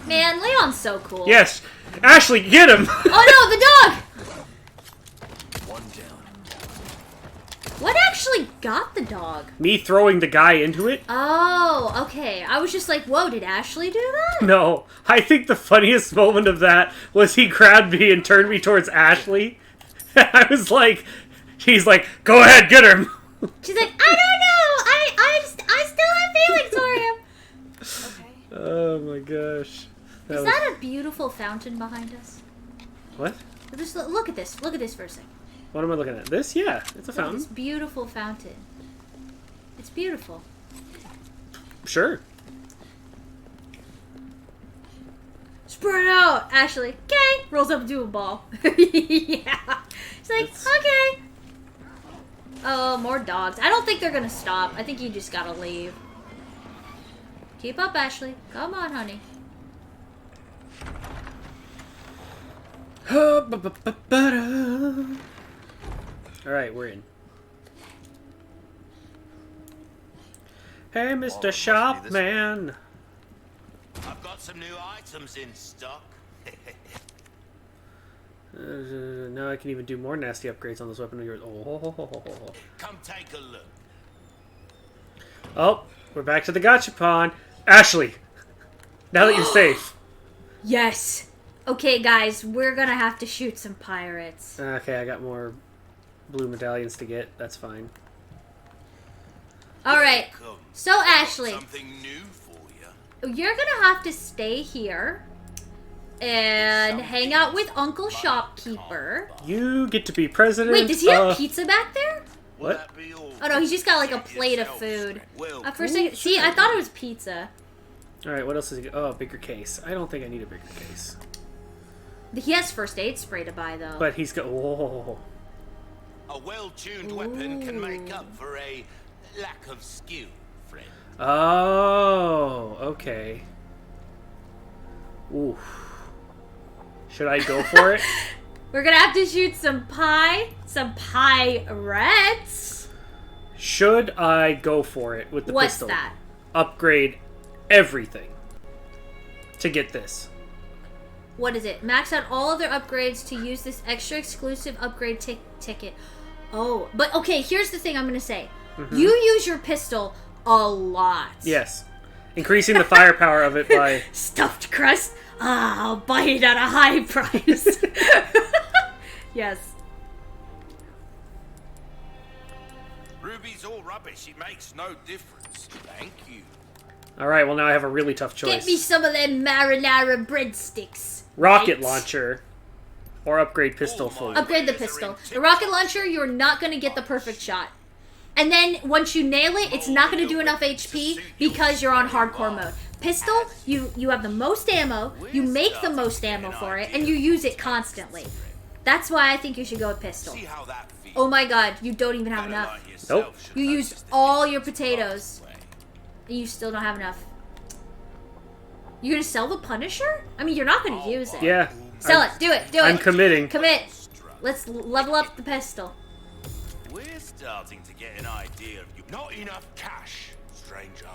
S1: Man, Leon's so cool.
S2: Yes. Ashley, get him!
S1: Oh no, the dog!
S3: One down.
S1: What actually got the dog?
S2: Me throwing the guy into it?
S1: Oh, okay. I was just like, whoa, did Ashley do that?
S2: No. I think the funniest moment of that was he grabbed me and turned me towards Ashley. I was like, he's like, go ahead, get him!
S1: She's like, I don't know. I still have feelings for him.
S4: Okay.
S2: Oh my gosh.
S1: Is that a beautiful fountain behind us?
S2: What?
S1: Just look at this. Look at this for a second.
S2: What am I looking at? This? Yeah, it's a
S1: Look at this
S2: fountain.
S1: beautiful fountain. It's beautiful.
S2: Sure.
S1: Spread out, Ashley. Okay. Rolls up into a ball. Yeah. She's like, okay. Oh, more dogs. I don't think they're gonna stop. I think you just gotta leave. Keep up, Ashley. Come on, honey.
S2: Alright, we're in. Hey,
S5: Oh,
S2: Mr. Shopman.
S5: I've got some new items in stock.
S2: Now I can even do more nasty upgrades on this weapon of yours. Oh,
S5: Come take a look.
S2: oh, we're back to the gachapon. Ashley, now that you're safe.
S1: Yes. Okay, guys, we're gonna have to shoot some pirates.
S2: Okay, I got more blue medallions to get. That's fine.
S1: All right.
S5: Come.
S1: So, Ashley,
S5: Something new for you.
S1: you're gonna have to stay here and hang out with Uncle Shopkeeper.
S2: You get to be president.
S1: Wait, does he have pizza back there?
S2: What?
S1: Oh no, he's just got like a plate of food. At first, see, I thought it was pizza.
S2: All right, what else is he? Oh, bigger case. I don't think I need a bigger case.
S1: He has first aid spray to buy though.
S2: But he's got. Whoa.
S5: A well-tuned weapon can make up for a lack of skill, friend.
S2: Oh, okay. Ooh. Should I go for it?
S1: We're gonna have to shoot some pirates.
S2: Should I go for it with the
S1: What's
S2: pistol?
S1: that?
S2: Upgrade everything to get this.
S1: What is it? Max out all other upgrades to use this extra exclusive upgrade ticket. Oh, but okay, here's the thing I'm gonna say. You use your pistol a lot.
S2: Yes. Increasing the firepower of it by...
S1: Stuffed crust? Ah, I'll buy it at a high price. Yes.
S5: Ruby's all rubbish. It makes no difference. Thank you.
S2: Alright, well now I have a really tough choice.
S1: Get me some of them marinara breadsticks.
S2: Rocket
S1: Right.
S2: launcher. Or upgrade pistol fully.
S1: Upgrade the pistol. The rocket launcher, you're not going to get the perfect shot. And then once you nail it, it's not going to do enough HP because you're on hardcore mode. Pistol, you have the most ammo, you make the most ammo for it, and you use it constantly. That's why I think you should go with pistol.
S5: See how that feels.
S1: Oh my god, you don't even have enough.
S2: Nope.
S1: You used all your potatoes, and you still don't have enough. You're gonna sell the Punisher? I mean, you're not gonna use it.
S2: Yeah.
S1: Sell it. Do it. Do it.
S2: I'm committing.
S1: Commit. Let's level up the pistol.
S5: We're starting to get an idea of you. Not enough cash, stranger.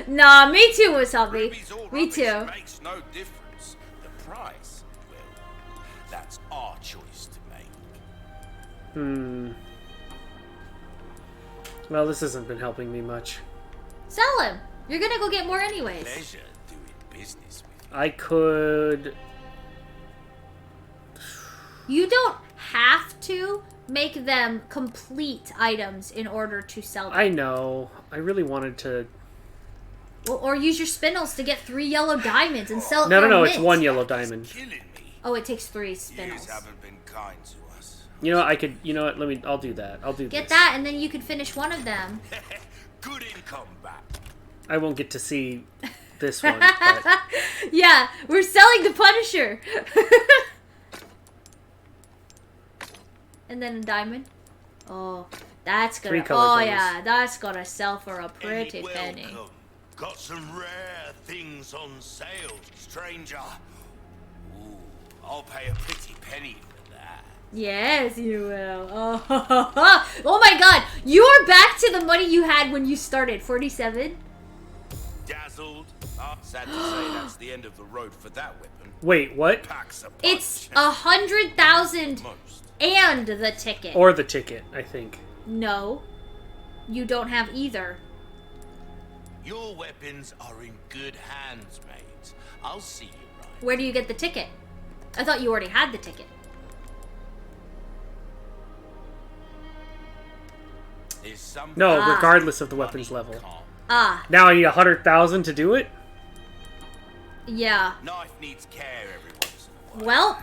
S1: Nah, me too, Wasabi.
S5: Ruby's all
S1: Me
S5: rubbish.
S1: too.
S5: It makes no difference. The price, well, that's our choice to make.
S2: Well, this hasn't been helping me much.
S1: Sell him. You're gonna go get more anyways.
S5: Pleasure doing business with you.
S2: I could...
S1: You don't have to make them complete items in order to sell them.
S2: I know. I really wanted to...
S1: Or use your spindles to get 3 yellow diamonds and sell it
S2: No,
S1: for
S2: no,
S1: a
S2: no, it's
S1: mint.
S2: 1 yellow diamond.
S5: Killing me.
S1: Oh, it takes 3
S5: Years
S1: spindles.
S5: haven't been kind to us.
S2: You know what, I could... You know what, I'll do that. I'll do
S1: Get
S2: this.
S1: that, and then you can finish one of them.
S5: Good income back.
S2: I won't get to see this one, but...
S1: Yeah, we're selling the Punisher. And then a diamond. Oh, that's gonna.
S2: 3 colored
S1: Oh
S2: diamonds.
S1: yeah, that's gonna sell for a pretty
S5: Any
S1: penny.
S5: welcome. Got some rare things on sale, stranger. Ooh, I'll pay a pretty penny for that.
S1: Yes, you will. Oh, oh my God, you are back to the money you had when you started. 47.
S5: Dazzled. Sad to say that's the end of the road for that weapon.
S2: Wait, what?
S5: Packs a punch.
S1: It's 100,000
S5: Most.
S1: and the ticket.
S2: Or the ticket, I think.
S1: No, you don't have either.
S5: Your weapons are in good hands, mate. I'll see you right.
S1: Where do you get the ticket? I thought you already had the ticket.
S5: There's some
S2: No,
S1: Ah.
S2: regardless of the weapon's level.
S1: Ah,
S2: Now I need 100,000 to do it?
S1: yeah.
S5: Knife needs care every once in a while.
S1: Well,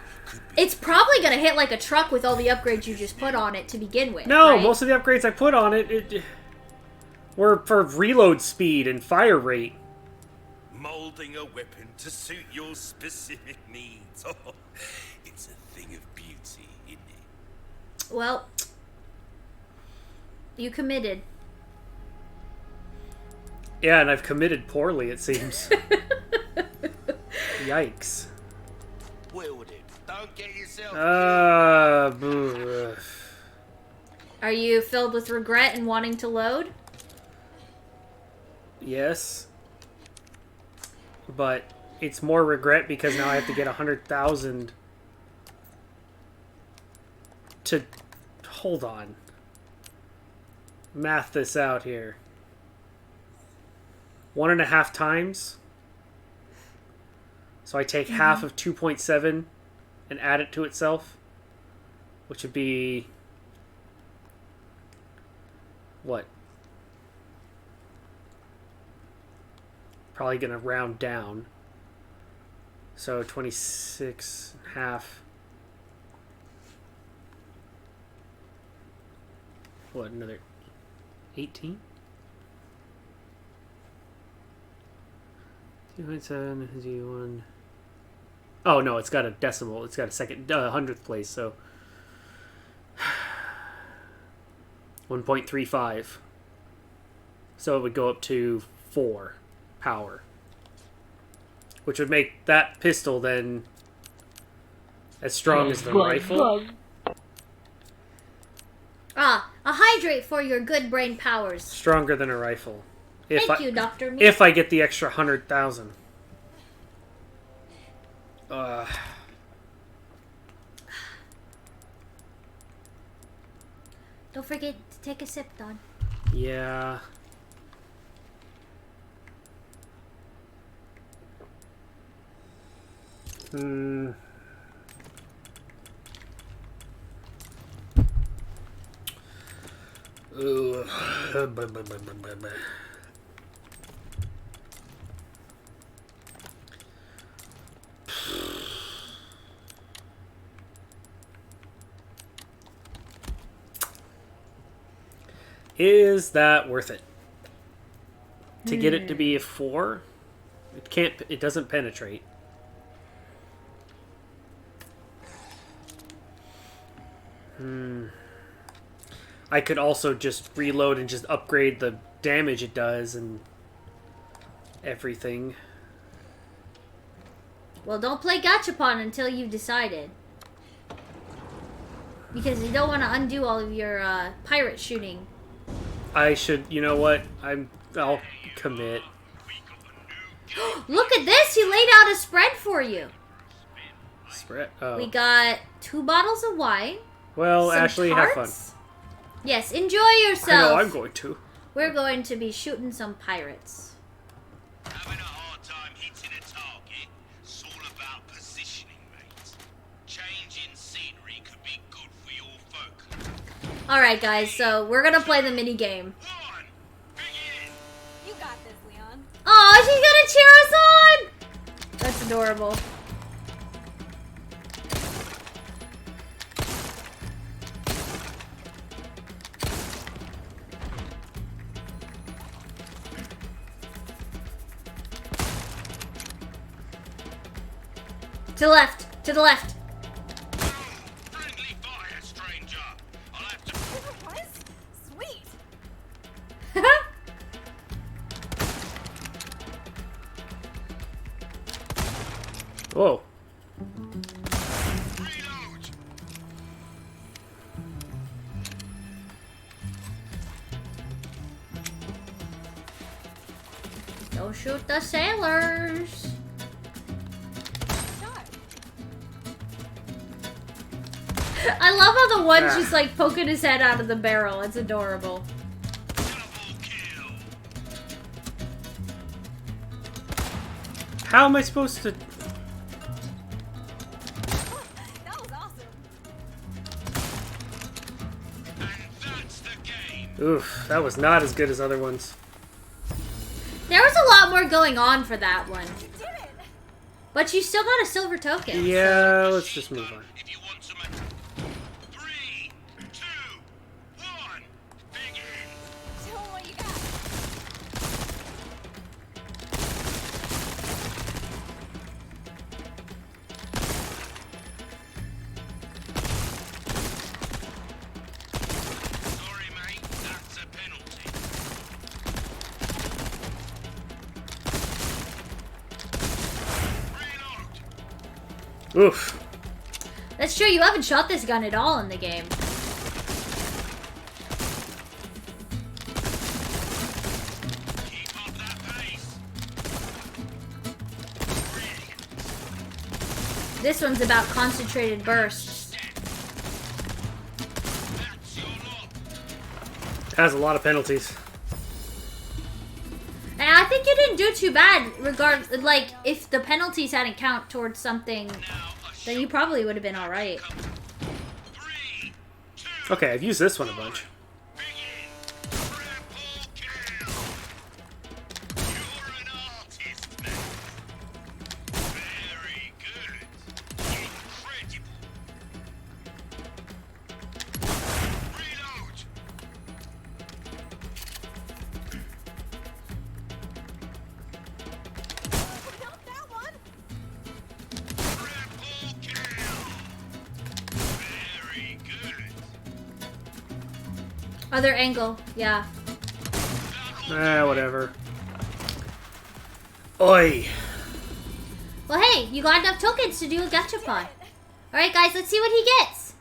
S1: it's probably gonna hit like a truck with all the upgrades you just put on it to begin with.
S2: No,
S1: right?
S2: most of the upgrades I put on it were for reload speed and fire rate.
S5: Molding a weapon to suit your specific needs. Oh, it's a thing of beauty, isn't it?
S1: Well, you committed.
S2: Yeah, and I've committed poorly, it seems. Yikes.
S5: Wield it. Don't get yourself
S2: Boo.
S1: Are you filled with regret and wanting to load?
S2: Yes. But it's more regret because now I have to get 100,000 to... Hold on. Math this out here. 1.5 times. So I take half of 2.7 and add it to itself, which would be what? probably going to round down. So 26 and a half. What, another 18? 2.7 Z1. Oh no, it's got a decimal. It's got a second hundredth place. So 1.35. So it would go up to 4 power, which would make that pistol then as strong as the rifle.
S1: Ah, a hydrate for your good brain powers.
S2: Stronger than a rifle.
S1: Thank you, Dr. Me.
S2: If I get the extra 100,000.
S1: Don't forget to take a sip, Don.
S2: Yeah. Ooh. Is that worth it? To get it to be a 4? It can't. It doesn't penetrate. I could also just reload and just upgrade the damage it does and everything.
S1: Well, don't play Gachapon until you've decided. Because you don't want to undo all of your pirate shooting.
S2: I should. You know what? I'll commit.
S1: Look at this! He laid out a spread for you.
S2: Spread. Oh.
S1: We got 2 bottles of wine.
S2: Well,
S1: some
S2: Ashley,
S1: tarts.
S2: have fun.
S1: Yes, enjoy
S2: I
S1: yourself.
S2: know I'm going to.
S1: We're going to be shooting some pirates.
S5: Having a hard time hitting a target? It's all about positioning, mate. Changing scenery could be good for your folk.
S1: Alright, guys, so we're gonna play the mini game.
S5: One, begin!
S7: You got this, Leon.
S1: Oh, she's gonna cheer us on! That's adorable. To the left! To the left!
S5: Friendly fire, stranger. I'll have to...
S7: What? Sweet.
S2: Whoa.
S5: reload.
S1: Don't shoot the sailors!
S7: Shot.
S1: I love how the one's
S2: Ah.
S1: just like poking his head out of the barrel. It's adorable.
S5: Double kill.
S2: How am I supposed to?
S7: That was awesome.
S5: And that's the game.
S2: Oof, that was not as good as other ones.
S1: There was a lot more going on for that one.
S7: You did it.
S1: But you still got a silver token.
S2: Yeah, let's just move on.
S5: If you want some... 3, 2, 1, begin.
S7: Show 'em what you got.
S5: Sorry, mate. That's a penalty. Reload.
S2: Oof.
S1: That's true, you haven't shot this gun at all in the game.
S5: Keep up that pace.
S1: This one's about concentrated bursts.
S5: That's your lot.
S2: It has a lot of penalties.
S1: And I think you didn't do too bad, like, if the penalties hadn't count towards something,
S5: Now a
S1: then you probably would have been alright.
S5: 3, 2,
S2: Okay, I've used this one a bunch.
S5: begin. Triple kill. You're an artist.
S1: Other angle. Yeah.
S2: Whatever. Oi.
S1: Well, hey, you got enough tokens to do a gachapon. Alright, guys, let's see what he gets.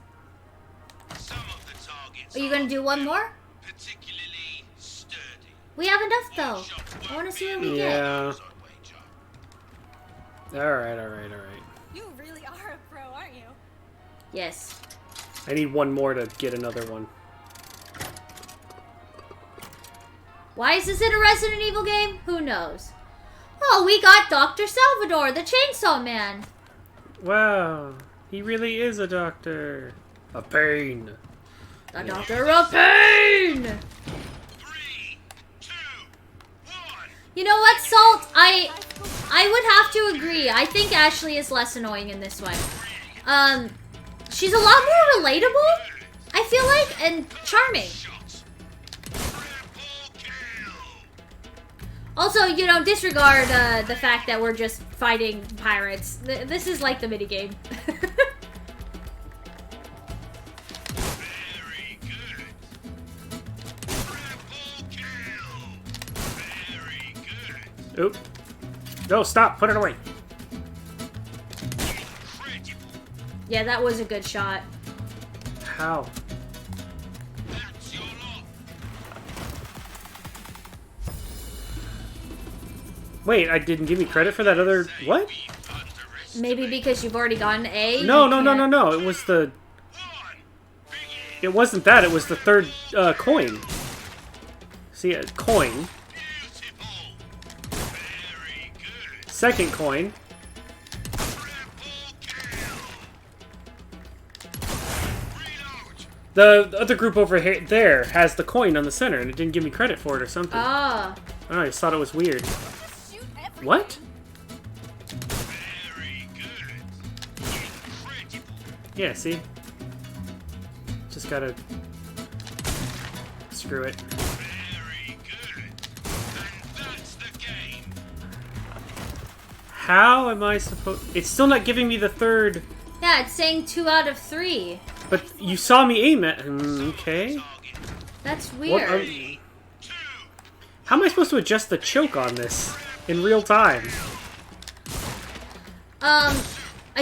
S5: Some of the targets
S1: Are you gonna do one more?
S5: particularly sturdy.
S1: We have enough, though. I want to see what we get.
S2: Yeah. Alright.
S7: You really are a pro, aren't you?
S1: Yes.
S2: I need one more to get another one.
S1: Why is this in a Resident Evil game? Who knows? Oh, we got Dr. Salvador, the Chainsaw Man.
S2: Wow. He really is a doctor. A pain.
S1: The Doctor of Pain!
S5: 3, 2, 1.
S1: You know what, Salt? I would have to agree. I think Ashley is less annoying in this one. She's a lot more relatable, I feel like, and charming. Also, you know, disregard the fact that we're just fighting pirates. This is like the minigame.
S5: Very good. Triple kill. Very good.
S2: Oop. No, stop. Put it away.
S5: Incredible.
S1: Yeah, that was a good shot.
S2: How?
S5: That's your lot.
S2: Wait, I didn't give me credit for that other... What?
S5: We've underestimated
S1: Maybe because you've already gotten A.
S2: No.
S1: you can't-
S2: It was the...
S5: one. Begin.
S2: It wasn't that. It was the third coin. See, a coin.
S5: Beautiful. Very good.
S2: Second coin.
S5: Triple kill. Reload.
S2: The other group over here there has the coin on the center, and it didn't give me credit for it or something.
S1: Ah.
S2: I don't know, I just thought it was weird.
S7: Just shoot everything.
S2: What?
S5: Very good. Incredible.
S2: Yeah, see? Just gotta... Screw it.
S5: Very good. And that's the game.
S2: How am I supposed... It's still not giving me the third...
S1: Yeah, it's saying 2 out of 3.
S2: But you saw me aim at... Okay.
S5: Target.
S1: That's
S2: What,
S1: weird.
S5: 2.
S2: how am I supposed to adjust the choke on this in real time?
S1: I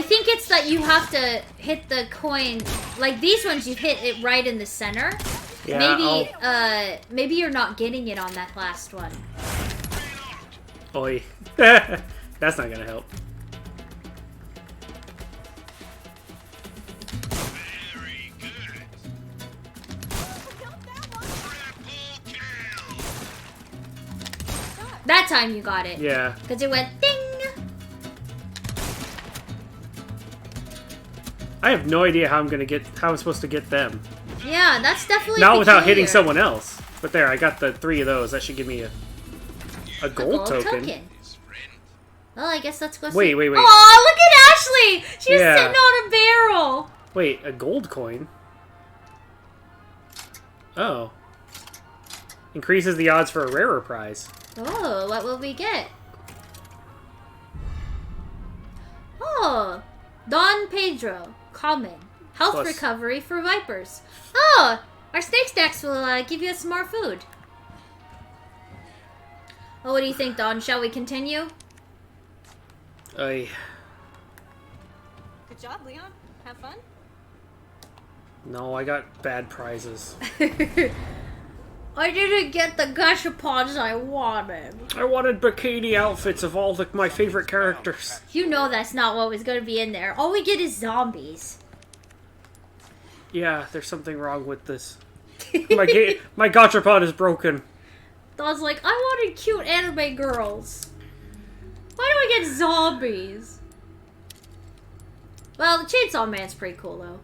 S1: think it's that you have to hit the coin. Like these ones, you hit it right in the center.
S2: Yeah,
S1: Maybe, maybe you're not getting it on that last one.
S2: Oi. That's not gonna help.
S5: Very good.
S7: Got that one.
S5: Triple kill.
S1: That time you got it.
S2: Yeah.
S1: Because it went ding.
S2: I have no idea how I'm supposed to get them.
S1: Yeah, that's definitely
S2: Not without hitting
S1: peculiar.
S2: someone else. But there, I got the 3 of those. That should give me a
S1: A
S2: gold token.
S5: His friend.
S1: Well, I guess let's go see.
S2: Wait.
S1: Oh, look at Ashley! She's
S2: Yeah.
S1: sitting on a barrel.
S2: Wait, a gold coin? Oh. Increases the odds for a rarer prize.
S1: Oh, what will we get? Oh, Don Pedro, common. Health
S2: Plus-
S1: recovery for vipers. Oh, our snake snacks will give you some more food. Oh, what do you think, Don? Shall we continue?
S2: I...
S7: Good job, Leon. Have fun.
S2: No, I got bad prizes.
S1: I didn't get the gashapons I wanted.
S2: I wanted bikini outfits of all my favorite characters.
S1: You know that's not what was going to be in there. All we get is zombies.
S2: Yeah, there's something wrong with this. My gachapon is broken.
S1: Don's like, I wanted cute anime girls. Why do I get zombies? Well, the Chainsaw Man's pretty cool, though.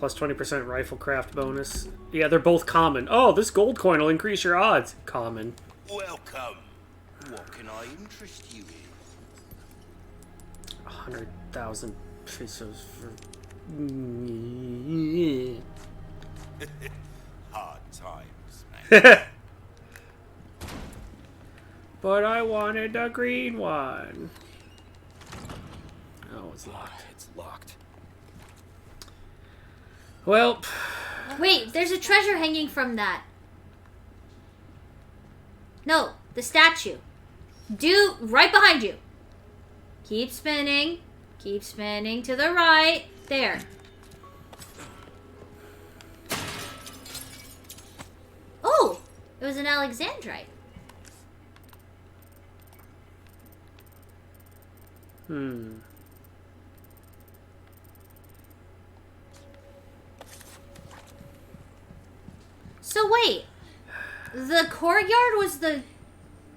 S2: Plus 20% rifle craft bonus. Yeah, they're both common. Oh, this gold coin will increase your odds. Common.
S6: Welcome. What can I interest you in?
S2: 100,000 pesos for...
S6: Hard times, man.
S2: But I wanted the green one. Oh, it's locked.
S6: It's locked.
S2: Well,
S1: Wait, there's a treasure hanging from that. No, the statue. Do right behind you. Keep spinning. Keep spinning to the right. There. Oh, it was an Alexandrite. So wait, the courtyard was the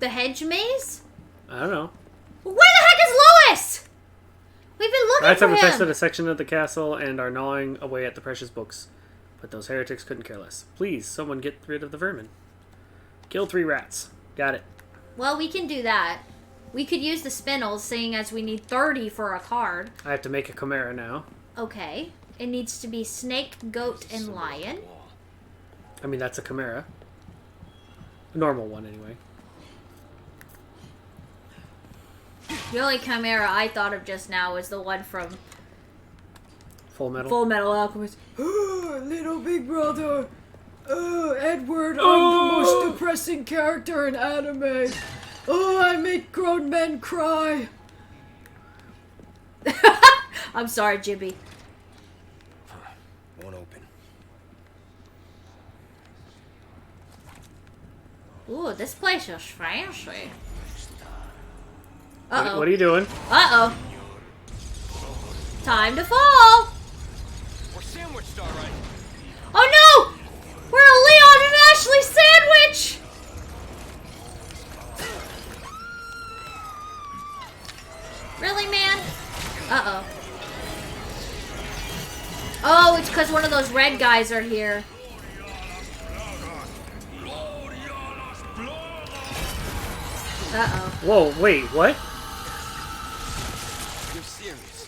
S1: hedge maze?
S2: I don't know.
S1: Where the heck is Lois? We've been looking
S2: Rats
S1: for
S2: have
S1: him.
S2: infested a section of the castle and are gnawing away at the precious books. But those heretics couldn't care less. Please, someone get rid of the vermin. Kill 3 rats. Got it.
S1: Well, we can do that. We could use the spindles, seeing as we need 30 for a card.
S2: I have to make a chimera now.
S1: Okay. It needs to be snake, goat, and lion.
S2: I mean, that's a chimera. A normal one, anyway.
S1: The only chimera I thought of just now was the one from
S2: Full Metal.
S1: Full Metal Alchemist.
S4: Little big brother. Edward, I'm the most depressing character in anime. Oh, I make grown men cry.
S1: I'm sorry, Jibby.
S6: Won't open.
S1: Ooh, this place is fancy.
S2: What
S1: Uh-oh.
S2: are you doing?
S1: Uh-oh. Time to fall.
S3: We're sandwiched, all right.
S1: Oh no! We're a Leon and Ashley sandwich! Really, man? Uh-oh. Oh, it's because one of those red guys are here. Uh-oh.
S2: Whoa, wait, what?
S3: You're serious.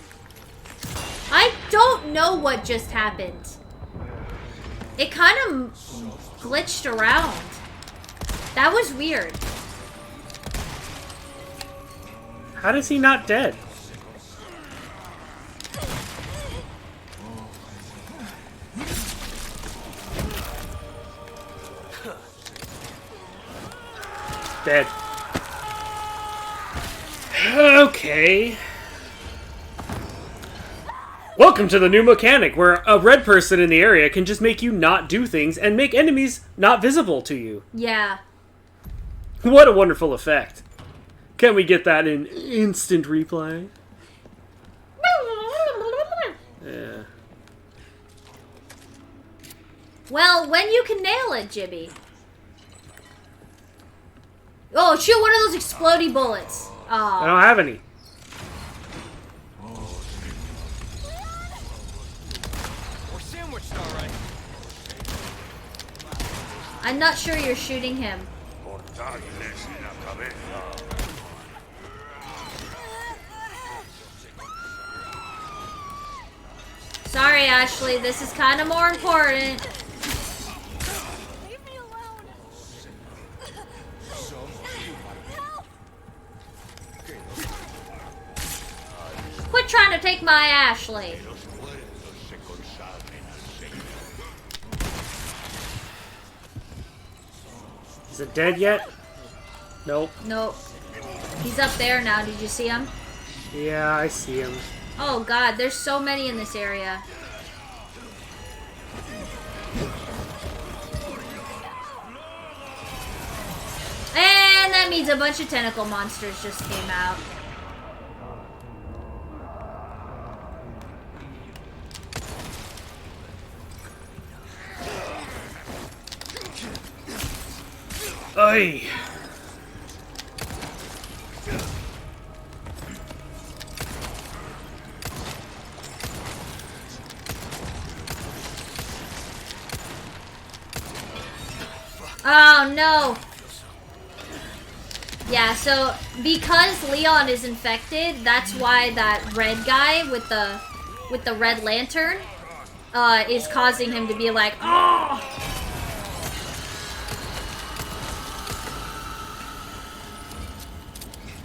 S1: I don't know what just happened. It kind of glitched around. That was weird.
S2: How is he not dead? Dead. Okay. Welcome to the new mechanic, where a red person in the area can just make you not do things and make enemies not visible to you.
S1: Yeah.
S2: What a wonderful effect. Can we get that in instant replay? Yeah.
S1: Well, when you can nail it, Jibby. Oh, shoot one of those explodey bullets.
S2: I
S1: Oh.
S2: don't have any.
S3: We're sandwiched, all right.
S1: I'm not sure you're shooting him. Sorry, Ashley. This is kind of more important.
S7: Leave me alone. Help!
S1: Quit trying to take my Ashley.
S2: Is it dead yet? Nope.
S1: Nope. He's up there now. Did you see him?
S2: Yeah, I see him.
S1: Oh, God. There's so many in this area. And that means a bunch of tentacle monsters just came out.
S2: Ay.
S1: Oh, no. Yeah, so because Leon is infected, that's why that red guy with the red lantern is causing him to be like, oh.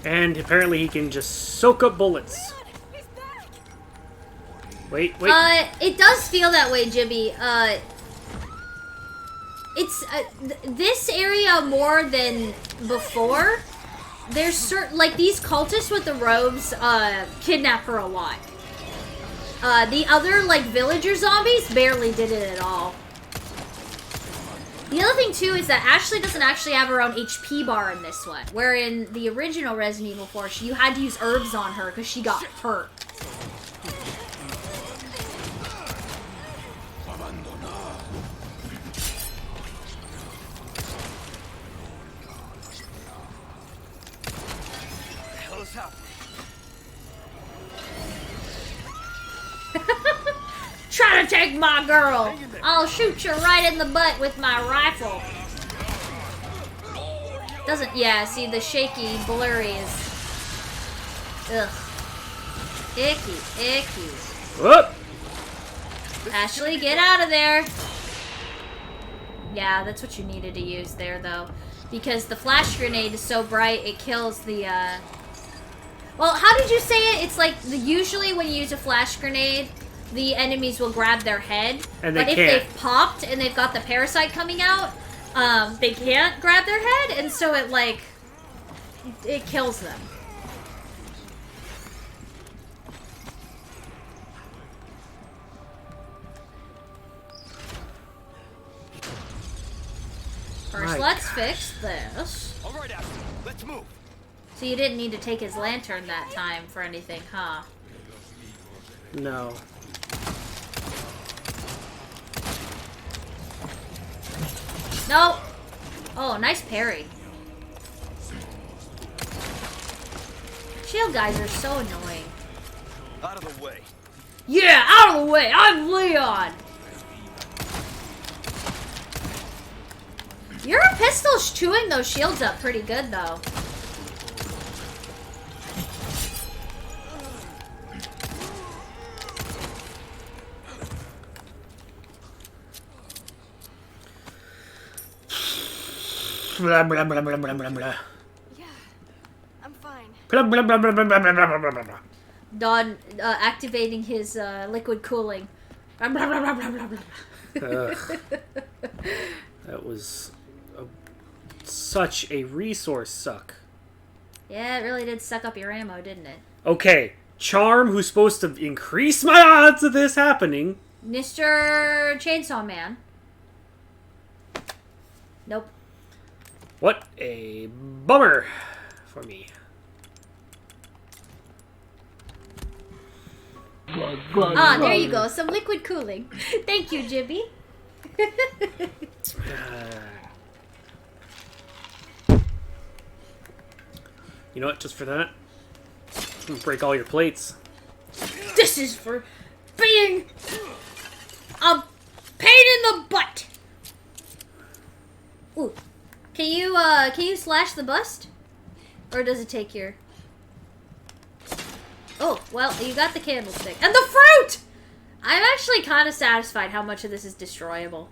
S2: And apparently he can just soak up bullets.
S7: He's back.
S2: Wait, wait.
S1: It does feel that way, Jimmy. It's this area more than before. There's certain, like, these cultists with the robes kidnap her a lot. The other, like, villager zombies barely did it at all. The other thing, too, is that Ashley doesn't actually have her own HP bar in this one. Where in the original Resident Evil 4, you had to use herbs on her because she got hurt. Try to take my girl! I'll shoot you right in the butt with my rifle. Doesn't, yeah, see the shaky, blurry is... Ugh. Icky, icky.
S2: Whoop!
S1: Ashley, get out of there! Yeah, that's what you needed to use there, though. Because the flash grenade is so bright, it kills the, Well, how did you say it? It's like, usually when you use a flash grenade, the enemies will grab their head.
S2: And they
S1: but if
S2: can't.
S1: they've popped and they've got the parasite coming out, they can't grab their head, and so it, like, it kills them. First, let's fix this.
S3: All right, Ashley, let's move.
S1: So you didn't need to take his lantern that time for anything, huh?
S2: No.
S1: No! Oh, nice parry. Shield guys are so annoying.
S3: Out of the way.
S1: Yeah, out of the way! I'm Leon! Your pistol's chewing those shields up pretty good, though.
S2: Blah, blah, blah, blah, blah, blah, blah.
S7: Yeah, I'm fine.
S2: Blah, blah, blah, blah, blah, blah, blah, blah, blah, blah.
S1: Don activating his liquid cooling. Blah, blah, blah, blah, blah, blah.
S2: Ugh. That was such a resource suck.
S1: Yeah, it really did suck up your ammo, didn't it?
S2: Okay, Charm, who's supposed to increase my odds of this happening.
S1: Mr. Chainsaw Man. Nope.
S2: What a bummer for me.
S1: Ah, there you go. Some liquid cooling. Thank you, Jibby.
S2: You know what? Just for that, I'm gonna break all your plates.
S1: This is for being a pain in the butt. Ooh. Can you slash the bust? Or does it take your... Oh, well, you got the candlestick. And the fruit! I'm actually kind of satisfied how much of this is destroyable.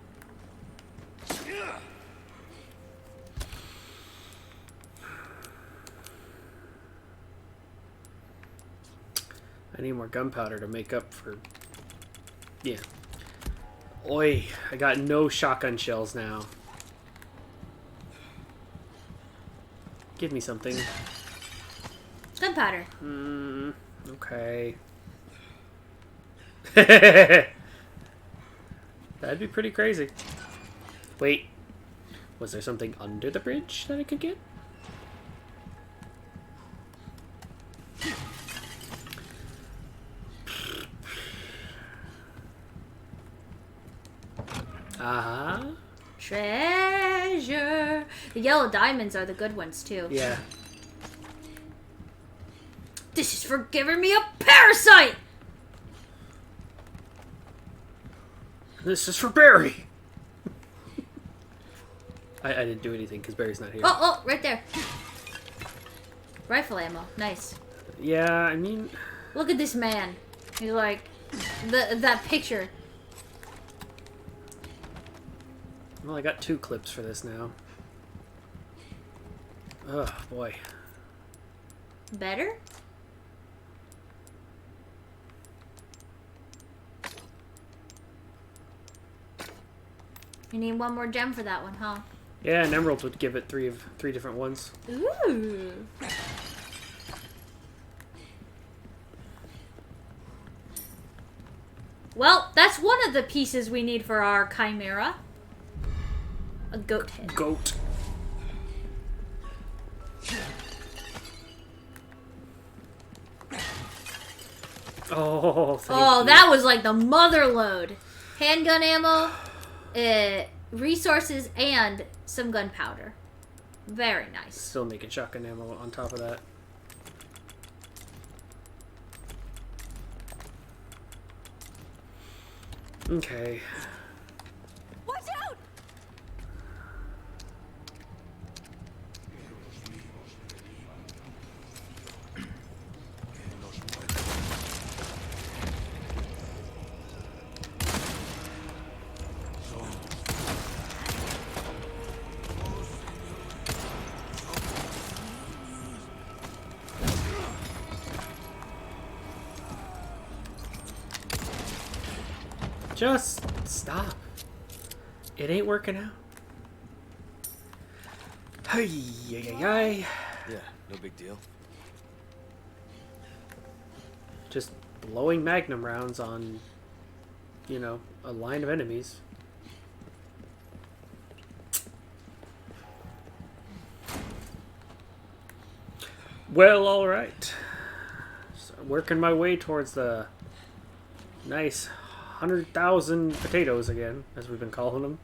S2: I need more gunpowder to make up for... Yeah. Oi, I got no shotgun shells now. Give me something.
S1: Gunpowder.
S2: Okay. That'd be pretty crazy. Wait. Was there something under the bridge that I could get? Uh-huh.
S1: Treasure. The yellow diamonds are the good ones, too.
S2: Yeah.
S1: This is for giving me a parasite!
S2: This is for Barry. I didn't do anything because Barry's not here.
S1: Oh, right there. Rifle ammo. Nice.
S2: Yeah, I mean...
S1: Look at this man. He's like... that picture.
S2: Well, I got 2 clips for this now. Oh, boy.
S1: Better? You need one more gem for that one, huh?
S2: Yeah, an emerald would give it three different ones.
S1: Ooh. Well, that's one of the pieces we need for our chimera. A goat head.
S2: Goat. Oh, thank you.
S1: That was like the mother load. Handgun ammo, resources, and some gunpowder. Very nice.
S2: Still making shotgun ammo on top of that. Okay.
S7: Watch out!
S2: Just stop. It ain't working out. Hey,
S3: Yeah, no big deal.
S2: Just blowing magnum rounds on, you know, a line of enemies. Well, alright. So working my way towards the nice 100,000 potatoes again, as we've been calling them.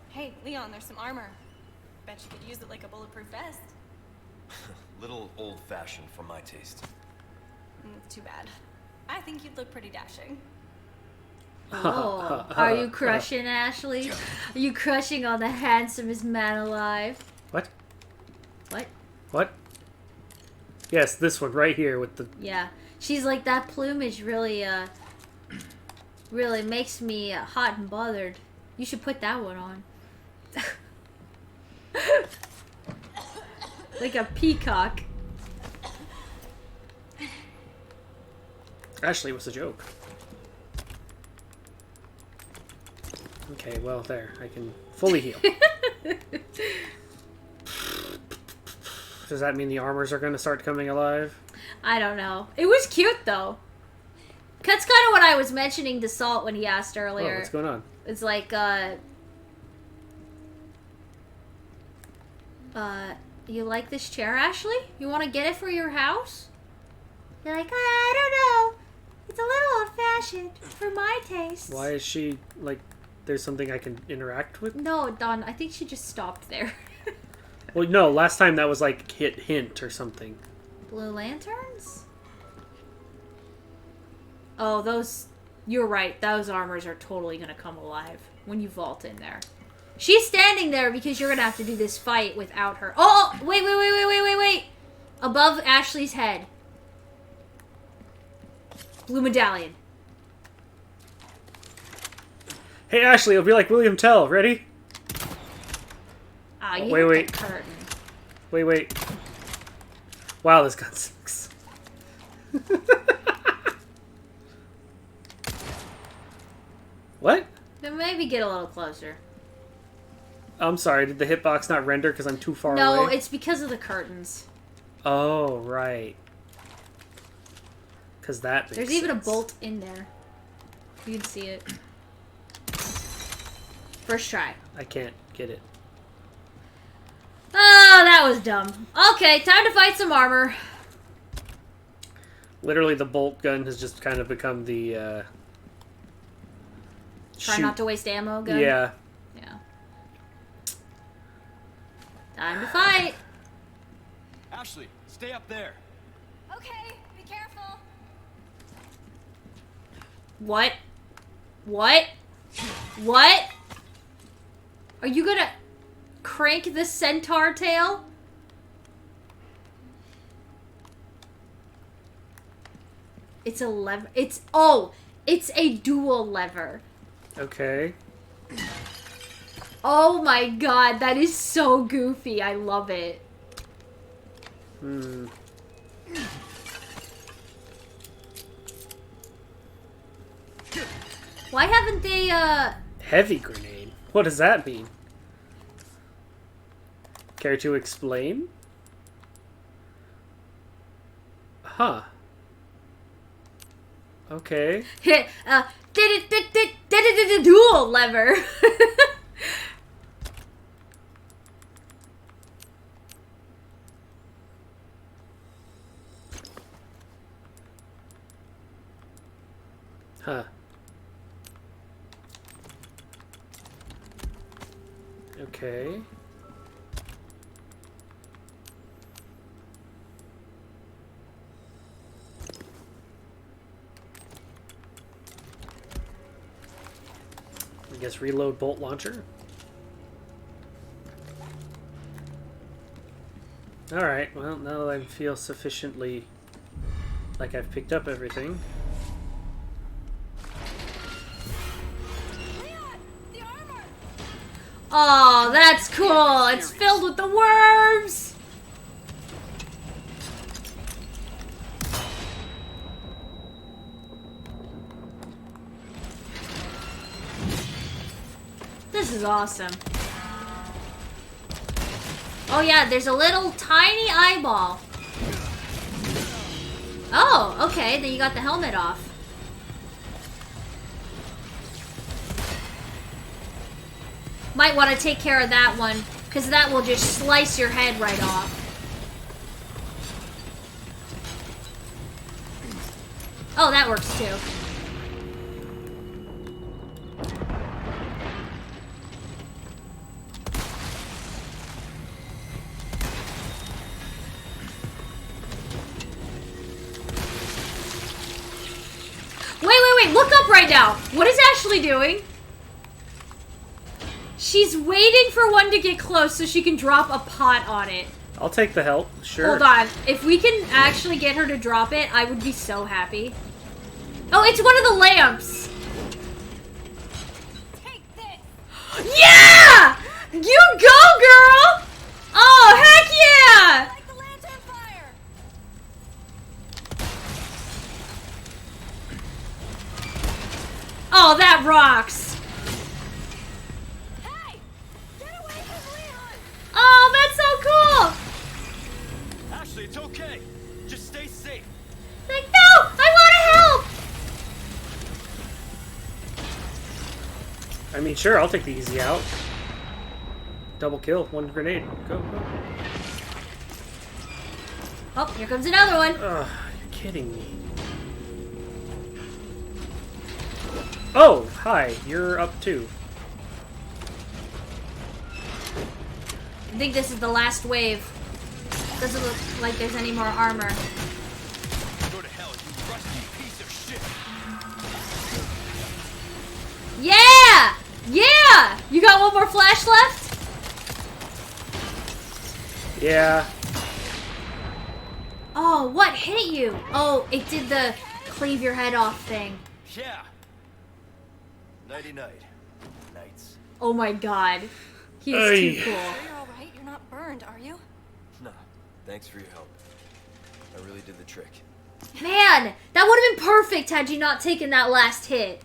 S7: Hey, Leon, there's some armor. Bet you could use it like a bulletproof vest.
S3: Little old-fashioned for my taste.
S7: Too bad. I think you'd look pretty dashing.
S1: Oh, are you crushing, Ashley? Are you crushing on the handsomest man alive?
S2: What?
S1: What?
S2: What? Yes, this one right here with the...
S1: Yeah. She's like, that plumage really, really makes me hot and bothered. You should put that one on. Like a peacock.
S2: Ashley was a joke. Okay, well, there. I can fully heal. Does that mean the armors are going to start coming alive?
S1: I don't know. It was cute, though. That's kind of what I was mentioning to Salt when he asked
S2: Oh,
S1: earlier.
S2: what's going on?
S1: It's like, you like this chair, Ashley? You want to get it for your house? You're like, I don't know. It's a little old-fashioned for my taste.
S2: Why is she, like, there's something I can interact with?
S1: No, Don, I think she just stopped there.
S2: Well, no, last time that was, like, hint or something.
S1: Blue lanterns? Oh, those... You're right. Those armors are totally going to come alive when you vault in there. She's standing there because you're going to have to do this fight without her. Oh, wait. Above Ashley's head. Blue medallion.
S2: Hey, Ashley, it'll be like William Tell. Ready?
S1: Ah, you
S2: Wait,
S1: hit
S2: wait.
S1: the curtain.
S2: Wait. Wow, this gun sucks. What?
S1: Then maybe get a little closer.
S2: I'm sorry, did the hitbox not render because I'm too far away?
S1: No, it's because of the curtains.
S2: Oh, right. Because that makes
S1: There's even a
S2: sense.
S1: bolt in there. You can see it. First try.
S2: I can't get it.
S1: Oh, that was dumb. Okay, time to fight some armor.
S2: Literally, the bolt gun has just kind of become the,
S1: Try not to waste ammo gun.
S2: Yeah.
S1: Yeah. Time to fight.
S3: Ashley, stay up there.
S7: Okay, be careful.
S1: What? Are you gonna crank the centaur tail? It's a lever. It's a dual lever.
S2: Okay.
S1: Oh my god, that is so goofy. I love it. Why haven't they,
S2: Heavy grenade? What does that mean? Care to explain? Huh. Okay.
S1: Hit dual lever.
S2: Huh. Okay. I guess reload bolt launcher. Alright, well, now that I feel sufficiently like I've picked up everything.
S1: Oh, that's cool. It's filled with the worms. This is awesome. Oh yeah, there's a little tiny eyeball. Oh, okay, then you got the helmet off. Might want to take care of that one, because that will just slice your head right off. Oh, that works too. Wait, look up right now. What is Ashley doing? She's waiting for one to get close so she can drop a pot on it.
S2: I'll take the help, sure.
S1: Hold on. If we can actually get her to drop it, I would be so happy. Oh, it's one of the lamps.
S7: Take this.
S1: Yeah! You go, girl! Oh, heck yeah!
S7: Like the lantern fire.
S1: Oh, that rocks.
S7: Hey! Get away from Leon!
S1: Oh, that's so cool!
S3: Ashley, it's okay. Just stay safe.
S1: Like, no! I want to help!
S2: I mean, sure, I'll take the easy out. Double kill, one grenade. Go, go.
S1: Oh, here comes another one.
S2: Ugh, you're kidding me. Oh, hi, you're up too.
S1: I think this is the last wave. Doesn't look like there's any more armor.
S3: Go to hell, you rusty piece of shit.
S1: Yeah! Yeah! You got one more flash left?
S2: Yeah.
S1: Oh, what hit you? Oh, it did the cleave your head off thing.
S3: Yeah. Nighty-night. Nights.
S1: Oh my god. He is
S2: Ay.
S1: too cool.
S7: You're all right. You're not burned, are you?
S3: Nah, thanks for your help. I really did the trick.
S1: Man, that would have been perfect had you not taken that last hit.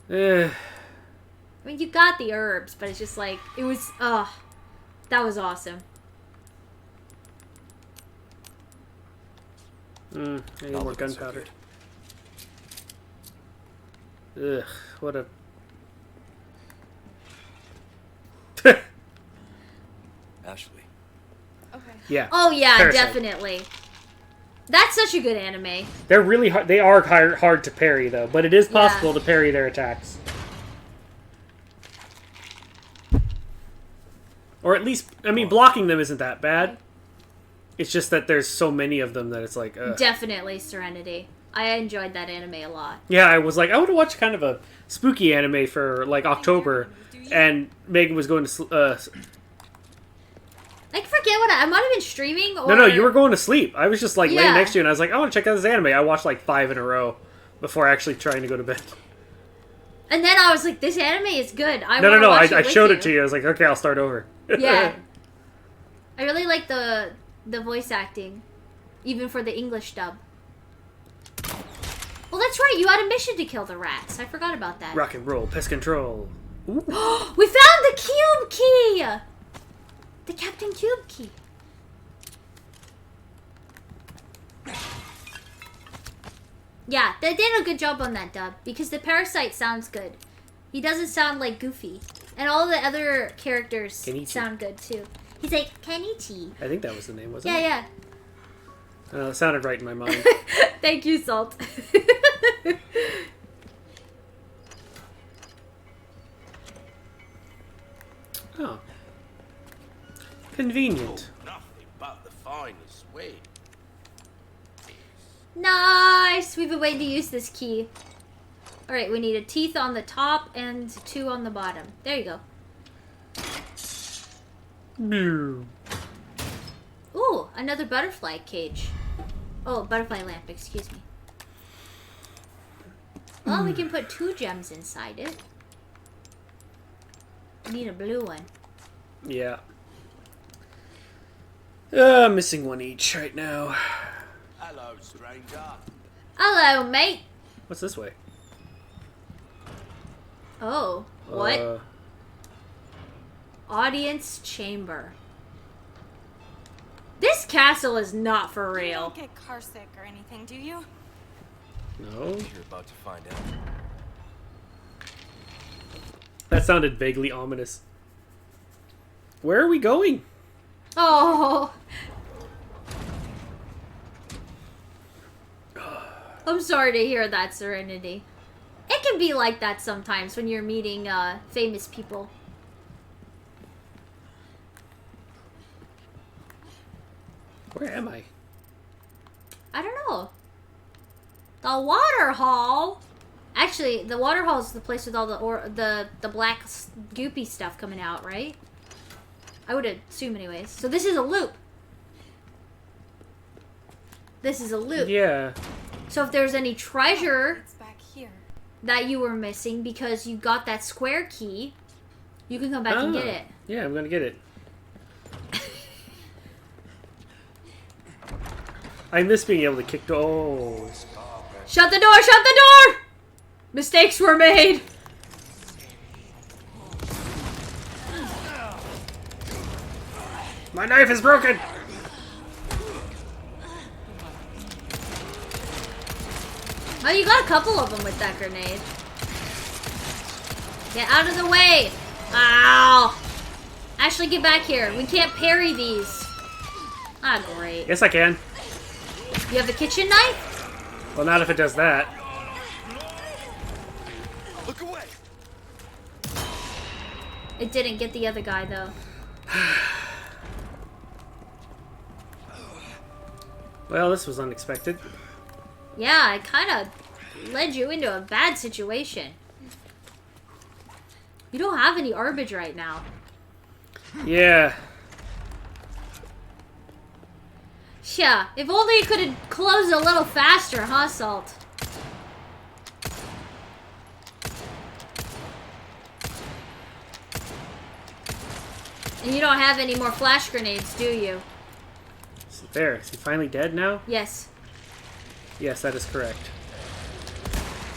S2: Eh.
S1: I mean, you got the herbs, but it's just like, it was, that was awesome.
S2: I need
S3: Not
S2: more
S3: looking so
S2: gunpowder. Ugh, what a...
S3: Ashley.
S7: Okay.
S2: Yeah.
S1: Oh yeah,
S2: Parasite.
S1: definitely. That's such a good anime.
S2: They're really hard. They are hard to parry, though, but it is possible to parry their attacks. Or at least, I mean, blocking them isn't that bad. It's just that there's so many of them that it's like, ugh.
S1: Definitely Serenity. I enjoyed that anime a lot.
S2: Yeah, I was like, I want to watch kind of a spooky anime for, like, October, and Megan was going to...
S1: I forget what I might have been streaming or...
S2: No, you were going to sleep. I was just, like, laying
S1: Yeah.
S2: next to you, and I was like, I want to check out this anime. I watched, like, 5 in a row before actually trying to go to bed.
S1: And then I was like, this anime is good.
S2: No,
S1: watch
S2: I
S1: with
S2: showed
S1: you.
S2: it to you. I was like, okay, I'll start over.
S1: Yeah. I really like the voice acting. Even for the English dub. Oh, that's right. You had a mission to kill the rats. I forgot about that.
S2: Rock and roll, pest control. Ooh.
S1: We found the cube key! The Captain Cube key. Yeah, they did a good job on that dub because the parasite sounds good. He doesn't sound like Goofy. And all the other characters sound good too. He's like, Kenichi.
S2: I think that was the name, wasn't it?
S1: Yeah.
S2: It sounded right in my mind.
S1: Thank you, Salt.
S2: Oh. Convenient.
S5: Nothing but the finest way.
S1: Nice! We've been waiting to use this key. Alright, we need a teeth on the top and 2 on the bottom. There you go.
S2: No.
S1: Ooh, another butterfly cage. Oh, butterfly lamp, excuse me. Well, we can put 2 gems inside it. We need a blue one.
S2: Yeah. Missing one each right now.
S5: Hello, stranger.
S1: Hello, mate.
S2: What's this way?
S1: Oh, what? Audience chamber. This castle is not for
S7: You
S1: real.
S7: don't get car sick or anything, do you?
S2: No.
S3: You're about to find out.
S2: That sounded vaguely ominous. Where are we going?
S1: Oh. I'm sorry to hear that, Serenity. It can be like that sometimes when you're meeting famous people.
S2: Where am I?
S1: I don't know. The water hall. Actually, the water hall is the place with all the black goopy stuff coming out, right? I would assume, anyways. So this is a loop. This is a loop.
S2: Yeah.
S1: So if there's any treasure
S7: It's back here.
S1: that you were missing because you got that square key, you can come back and get it.
S2: Yeah, I'm gonna get it. I miss being able to kick doors.
S1: Shut the door! Shut the door! Mistakes were made.
S2: My knife is broken!
S1: Oh, you got a couple of them with that grenade. Get out of the way! Ow! Ashley, get back here. We can't parry these. Ah, great.
S2: Yes, I can.
S1: You have a kitchen knife?
S2: Well, not if it does that.
S5: Look away.
S1: It didn't get the other guy, though.
S2: Well, this was unexpected.
S1: Yeah, it kind of led you into a bad situation. You don't have any herbage right now.
S2: Yeah.
S1: Yeah, if only it could have closed a little faster, huh, Salt? And you don't have any more flash grenades, do you?
S2: There. Is he finally dead now?
S1: Yes.
S2: Yes, that is correct.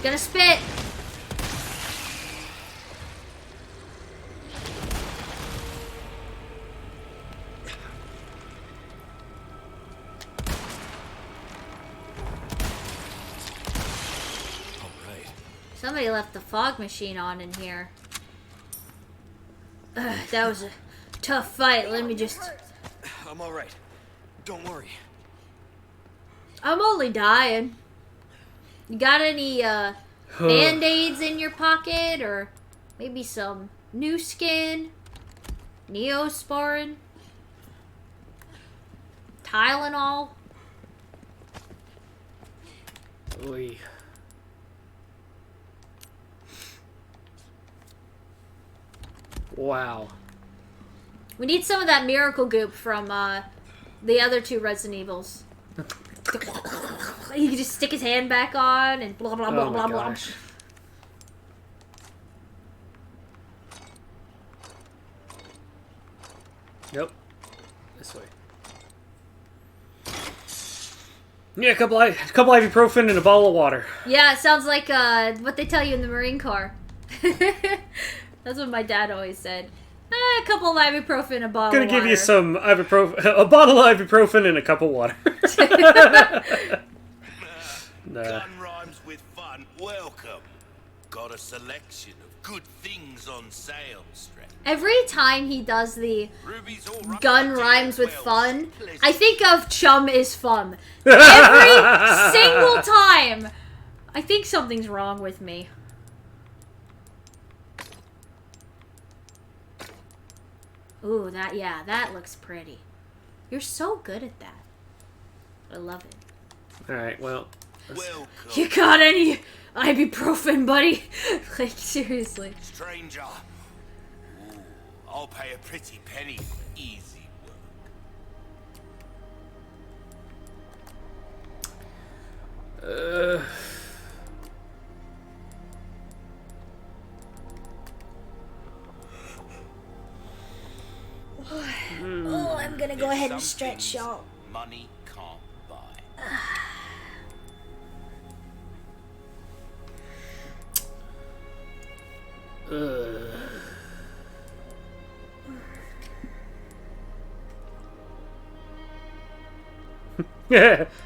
S1: Gonna spit.
S3: All right.
S1: Somebody left the fog machine on in here. That was a tough fight. Let me just...
S3: I'm all right. Don't worry.
S1: I'm only dying. You got any band-aids in your pocket? Or maybe some new skin? Neosporin? Tylenol?
S2: Oy. Wow.
S1: We need some of that miracle goop from the other 2 Resident Evils. He can just stick his hand back on and blah blah blah
S2: Oh
S1: blah
S2: my
S1: blah.
S2: gosh. Nope. This way. Yeah, a couple ibuprofen and a bottle of water.
S1: Yeah, it sounds like what they tell you in the Marine Corps. That's what my dad always said. A couple of ibuprofen, a bottle of water.
S2: Gonna give you some ibuprofen, a bottle of ibuprofen and a cup of water. Nah.
S5: Gun rhymes with fun. Welcome. Got a selection of good things on sale, Stretch.
S1: Every time he does the
S5: Ruby's all right.
S1: gun rhymes with
S5: Well,
S1: fun,
S5: pleasant.
S1: I think of chum is fun. Every single time. I think something's wrong with me. Ooh, that looks pretty. You're so good at that. I love it.
S2: Alright, well.
S5: Welcome,
S1: You got any ibuprofen, buddy? Like, seriously.
S5: stranger. Ooh, I'll pay a pretty penny for easy work.
S1: Oh, I'm gonna go ahead and
S5: Some
S1: stretch,
S5: things
S1: y'all.
S5: Money can't buy.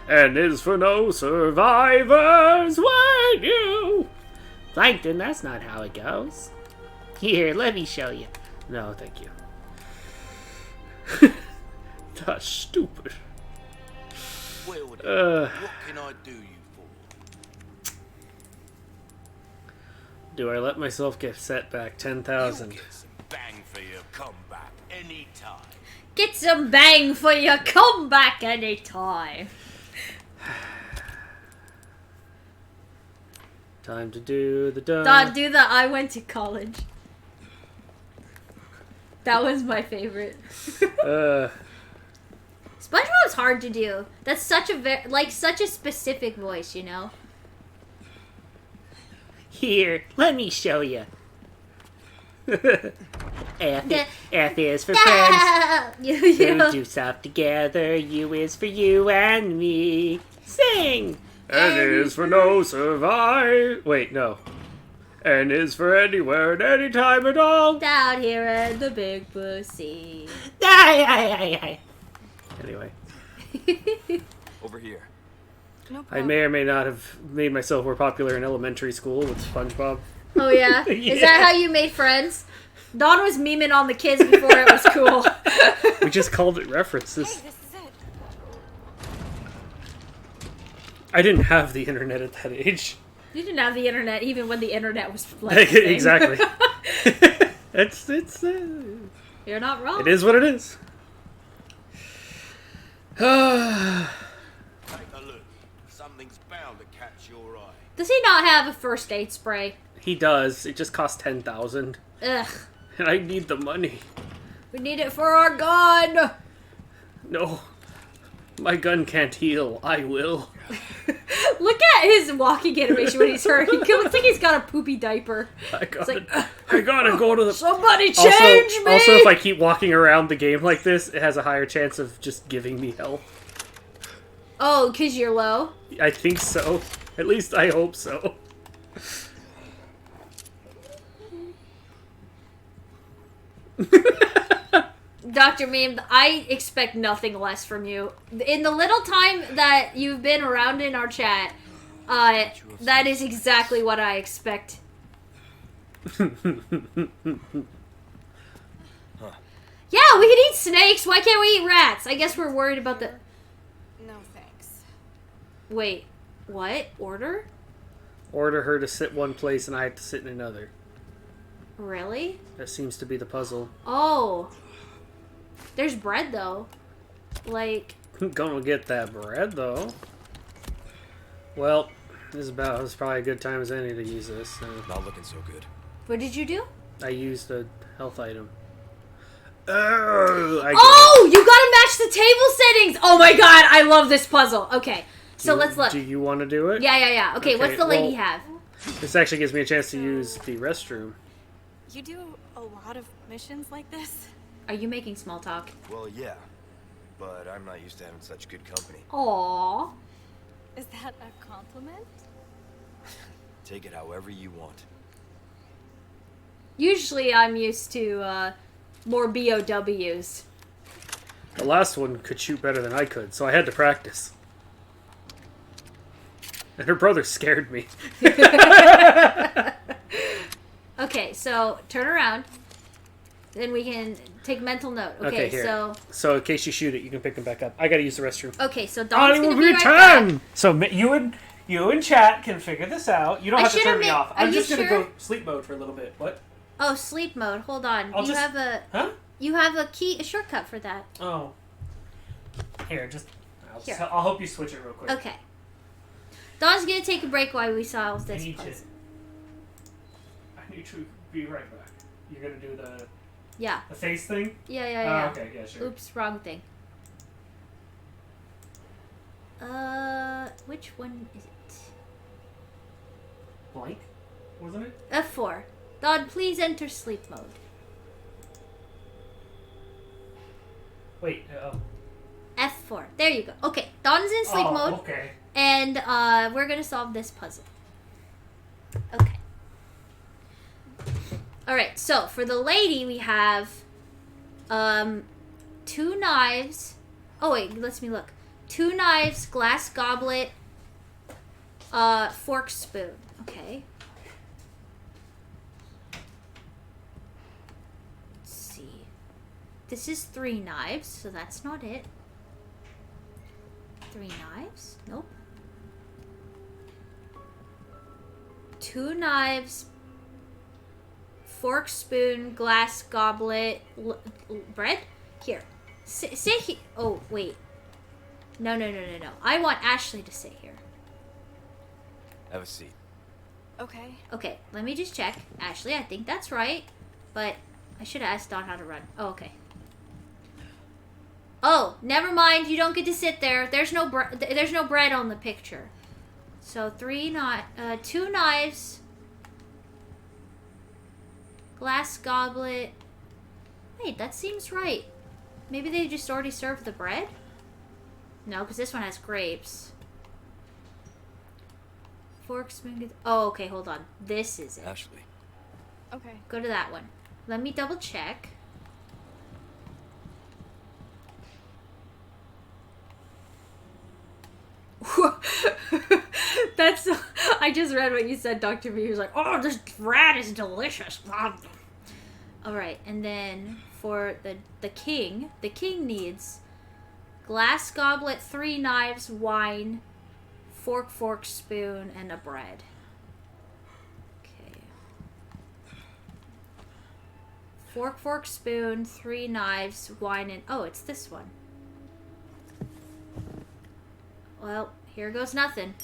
S2: And is for no survivors when you... Plankton, that's not how it goes. Here, let me show you. No, thank you. That's stupid.
S5: Well, then, what can I do you for?
S2: Do I let myself get set back 10,000?
S5: You'll get some bang for your comeback anytime.
S1: Get some bang for your comeback anytime.
S2: Time to do the
S1: Don't do the I went to college. That was my favorite. SpongeBob's hard to do. That's such a such a specific voice, you know.
S2: Here, let me show you. F is for friends.
S1: You
S2: Who
S1: know.
S2: do stuff together. U is for you and me. Sing. N is for no survive. Wait, no. N is for anywhere and anytime at all.
S1: Down here at the big pussy.
S2: Anyway,
S3: Over here.
S7: No
S2: I
S7: problem.
S2: may or may not have made myself more popular in elementary school with SpongeBob.
S1: Oh yeah?
S2: Yeah.
S1: Is that how you made friends? Dawn was memeing on the kids before it was cool.
S2: We just called it references.
S7: Hey, this is it.
S2: I didn't have the internet at that age.
S1: You didn't have the internet even when the internet was like a thing.
S2: Exactly. It's
S1: You're not wrong.
S2: it is what it is.
S5: Take a look. Something's bound to catch your eye.
S1: Does he not have a first aid spray?
S2: He does. It just costs 10,000,
S1: Ugh.
S2: and I need the money.
S1: We need it for our gun.
S2: No, my gun can't heal. I will.
S1: Look at his walking animation when he's hurt. He looks like he's got a poopy diaper.
S2: I gotta,
S1: like,
S2: I gotta go to the.
S1: Somebody
S2: Also,
S1: change me.
S2: also, if I keep walking around the game like this, it has a higher chance of just giving me health.
S1: Oh, because you're low?
S2: I think so. At least I hope so.
S1: Dr. Meme, I expect nothing less from you. In the little time that you've been around in our chat, that is exactly what I expect. Yeah, we can eat snakes. Why can't we eat rats? I guess we're worried about the...
S7: No thanks.
S1: Wait, what? Order?
S2: Order her to sit one place and I have to sit in another.
S1: Really?
S2: That seems to be the puzzle.
S1: Oh. There's bread, though. Like...
S2: Gonna get that bread, though. Well, this is probably a good time as any to use this. So
S3: Not looking so good.
S1: What did you do?
S2: I used a health item. You
S1: gotta match the table settings! Oh my god, I love this puzzle. Okay, so let's look.
S2: Do you want to do it?
S1: Yeah. Okay, what's the lady
S2: well-
S1: have?
S2: This actually gives me a chance to use the restroom.
S7: You do a lot of missions like this?
S1: Are you making small talk?
S3: Well, yeah. But I'm not used to having such good company.
S1: Aww.
S7: Is that a compliment?
S3: Take it however you want.
S1: Usually I'm used to more BOWs.
S2: The last one could shoot better than I could, so I had to practice. And her brother scared me.
S1: Okay, so turn around. Then we can take mental note. Okay,
S2: here. So in case you shoot it, you can pick them back up. I gotta use the restroom.
S1: Okay, so Dawn's gonna be right back.
S2: So you and chat can figure this out. You don't have to turn me off. I'm just gonna go sleep mode for a little bit. What?
S1: Oh, sleep mode. Hold on.
S2: Huh?
S1: You have a shortcut for that.
S2: Oh. Here, I'll help you switch it real quick.
S1: Okay. Dawn's gonna take a break while we solve this puzzle.
S2: I need to be right back. You're gonna do the
S1: Yeah.
S2: the face thing?
S1: Yeah.
S2: Okay, yeah, sure.
S1: Oops, wrong thing. Which one is it?
S2: Blank? Wasn't it?
S1: F4. Dawn, please enter sleep mode.
S2: Wait,
S1: F4. There you go. Okay, Dawn's in sleep mode.
S2: Okay.
S1: And we're gonna solve this puzzle. Okay. Alright, so for the lady we have 2 knives. Oh wait, let me look. 2 knives, glass goblet, fork spoon. Okay. Let's see. This is 3 knives, so that's not it. 3 knives? Nope. 2 knives, fork, spoon, glass, goblet, bread? Here. Sit here. Oh, wait. No. I want Ashley to sit here.
S3: Have a seat.
S7: Okay.
S1: Okay, let me just check. Ashley, I think that's right. But I should have asked Dawn how to run. Oh, okay. Oh, never mind. You don't get to sit there. There's no bread on the picture. So 2 knives, glass goblet. Wait, that seems right. Maybe they just already served the bread? No, because this one has grapes. Fork, spoon. Oh, okay, hold on. This is it.
S3: Ashley.
S7: Okay.
S1: Go to that one. Let me double check. That's. I just read what you said, Dr. V. He was like, "Oh, this rat is delicious." All right, and then for the king needs glass goblet, 3 knives, wine, fork, spoon, and a bread. Okay. Fork, spoon, 3 knives, wine, and it's this one. Well, here goes nothing.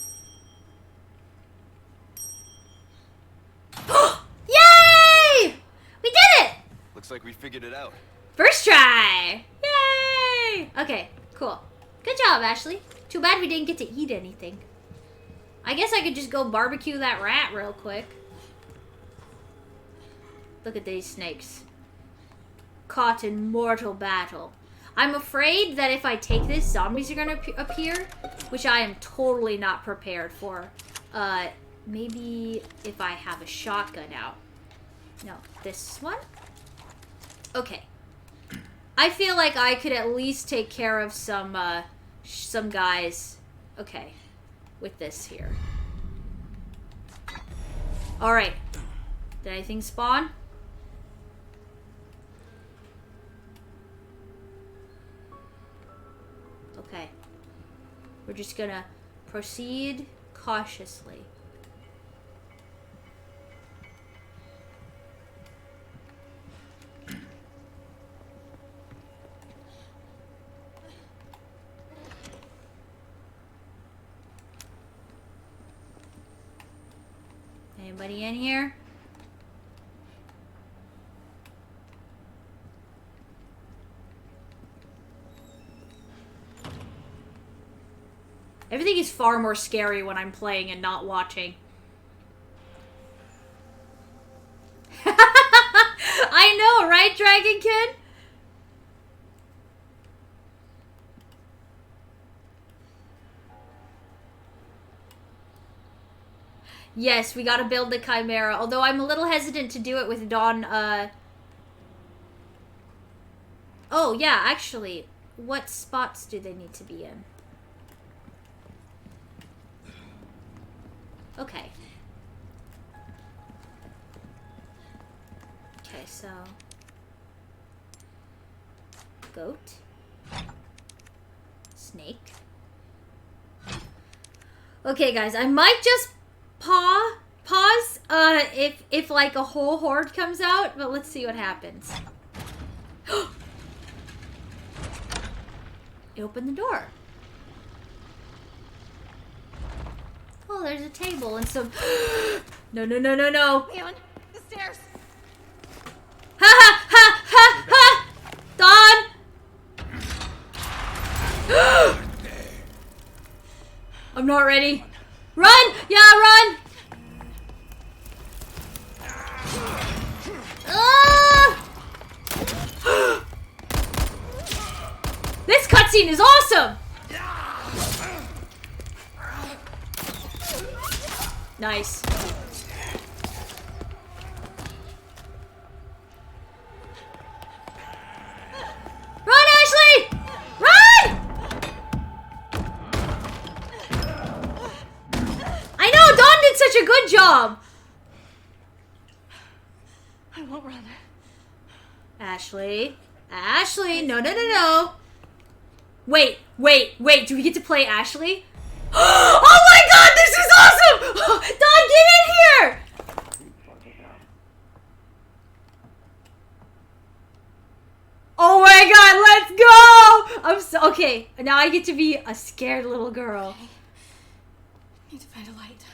S1: Yay! We did it!
S3: Looks like we figured it out.
S1: First try! Yay! Okay, cool. Good job, Ashley. Too bad we didn't get to eat anything. I guess I could just go barbecue that rat real quick. Look at these snakes. Caught in mortal battle. I'm afraid that if I take this, zombies are going to appear, which I am totally not prepared for. Maybe if I have a shotgun out. No, this one? Okay. I feel like I could at least take care of some guys. Okay. With this here. Alright. Did anything spawn? Okay. We're just gonna proceed cautiously. Anybody in here? Everything is far more scary when I'm playing and not watching. I know, right, Dragon Kid? Yes, we gotta build the Chimera. Although I'm a little hesitant to do it with Dawn, Oh, yeah, actually, what spots do they need to be in? Okay. Okay, so... Goat. Snake. Okay, guys, I might just pause, if like a whole horde comes out, but let's see what happens. Open the door. Oh, there's a table and some... No.
S7: Leon, the stairs.
S1: Ha ha ha ha ha! Dawn! I'm not ready. Run! Yeah, run! Ah! This cutscene is awesome! Nice. Run, Ashley! Run! I know, Dawn did such a good job!
S7: I won't run.
S1: Ashley. Ashley, no. Wait, do we get to play Ashley? Oh my god, this is awesome! Dawn, get in here! Oh my god, let's go! Okay, now I get to be a scared little girl.
S7: Okay. Need to find a light.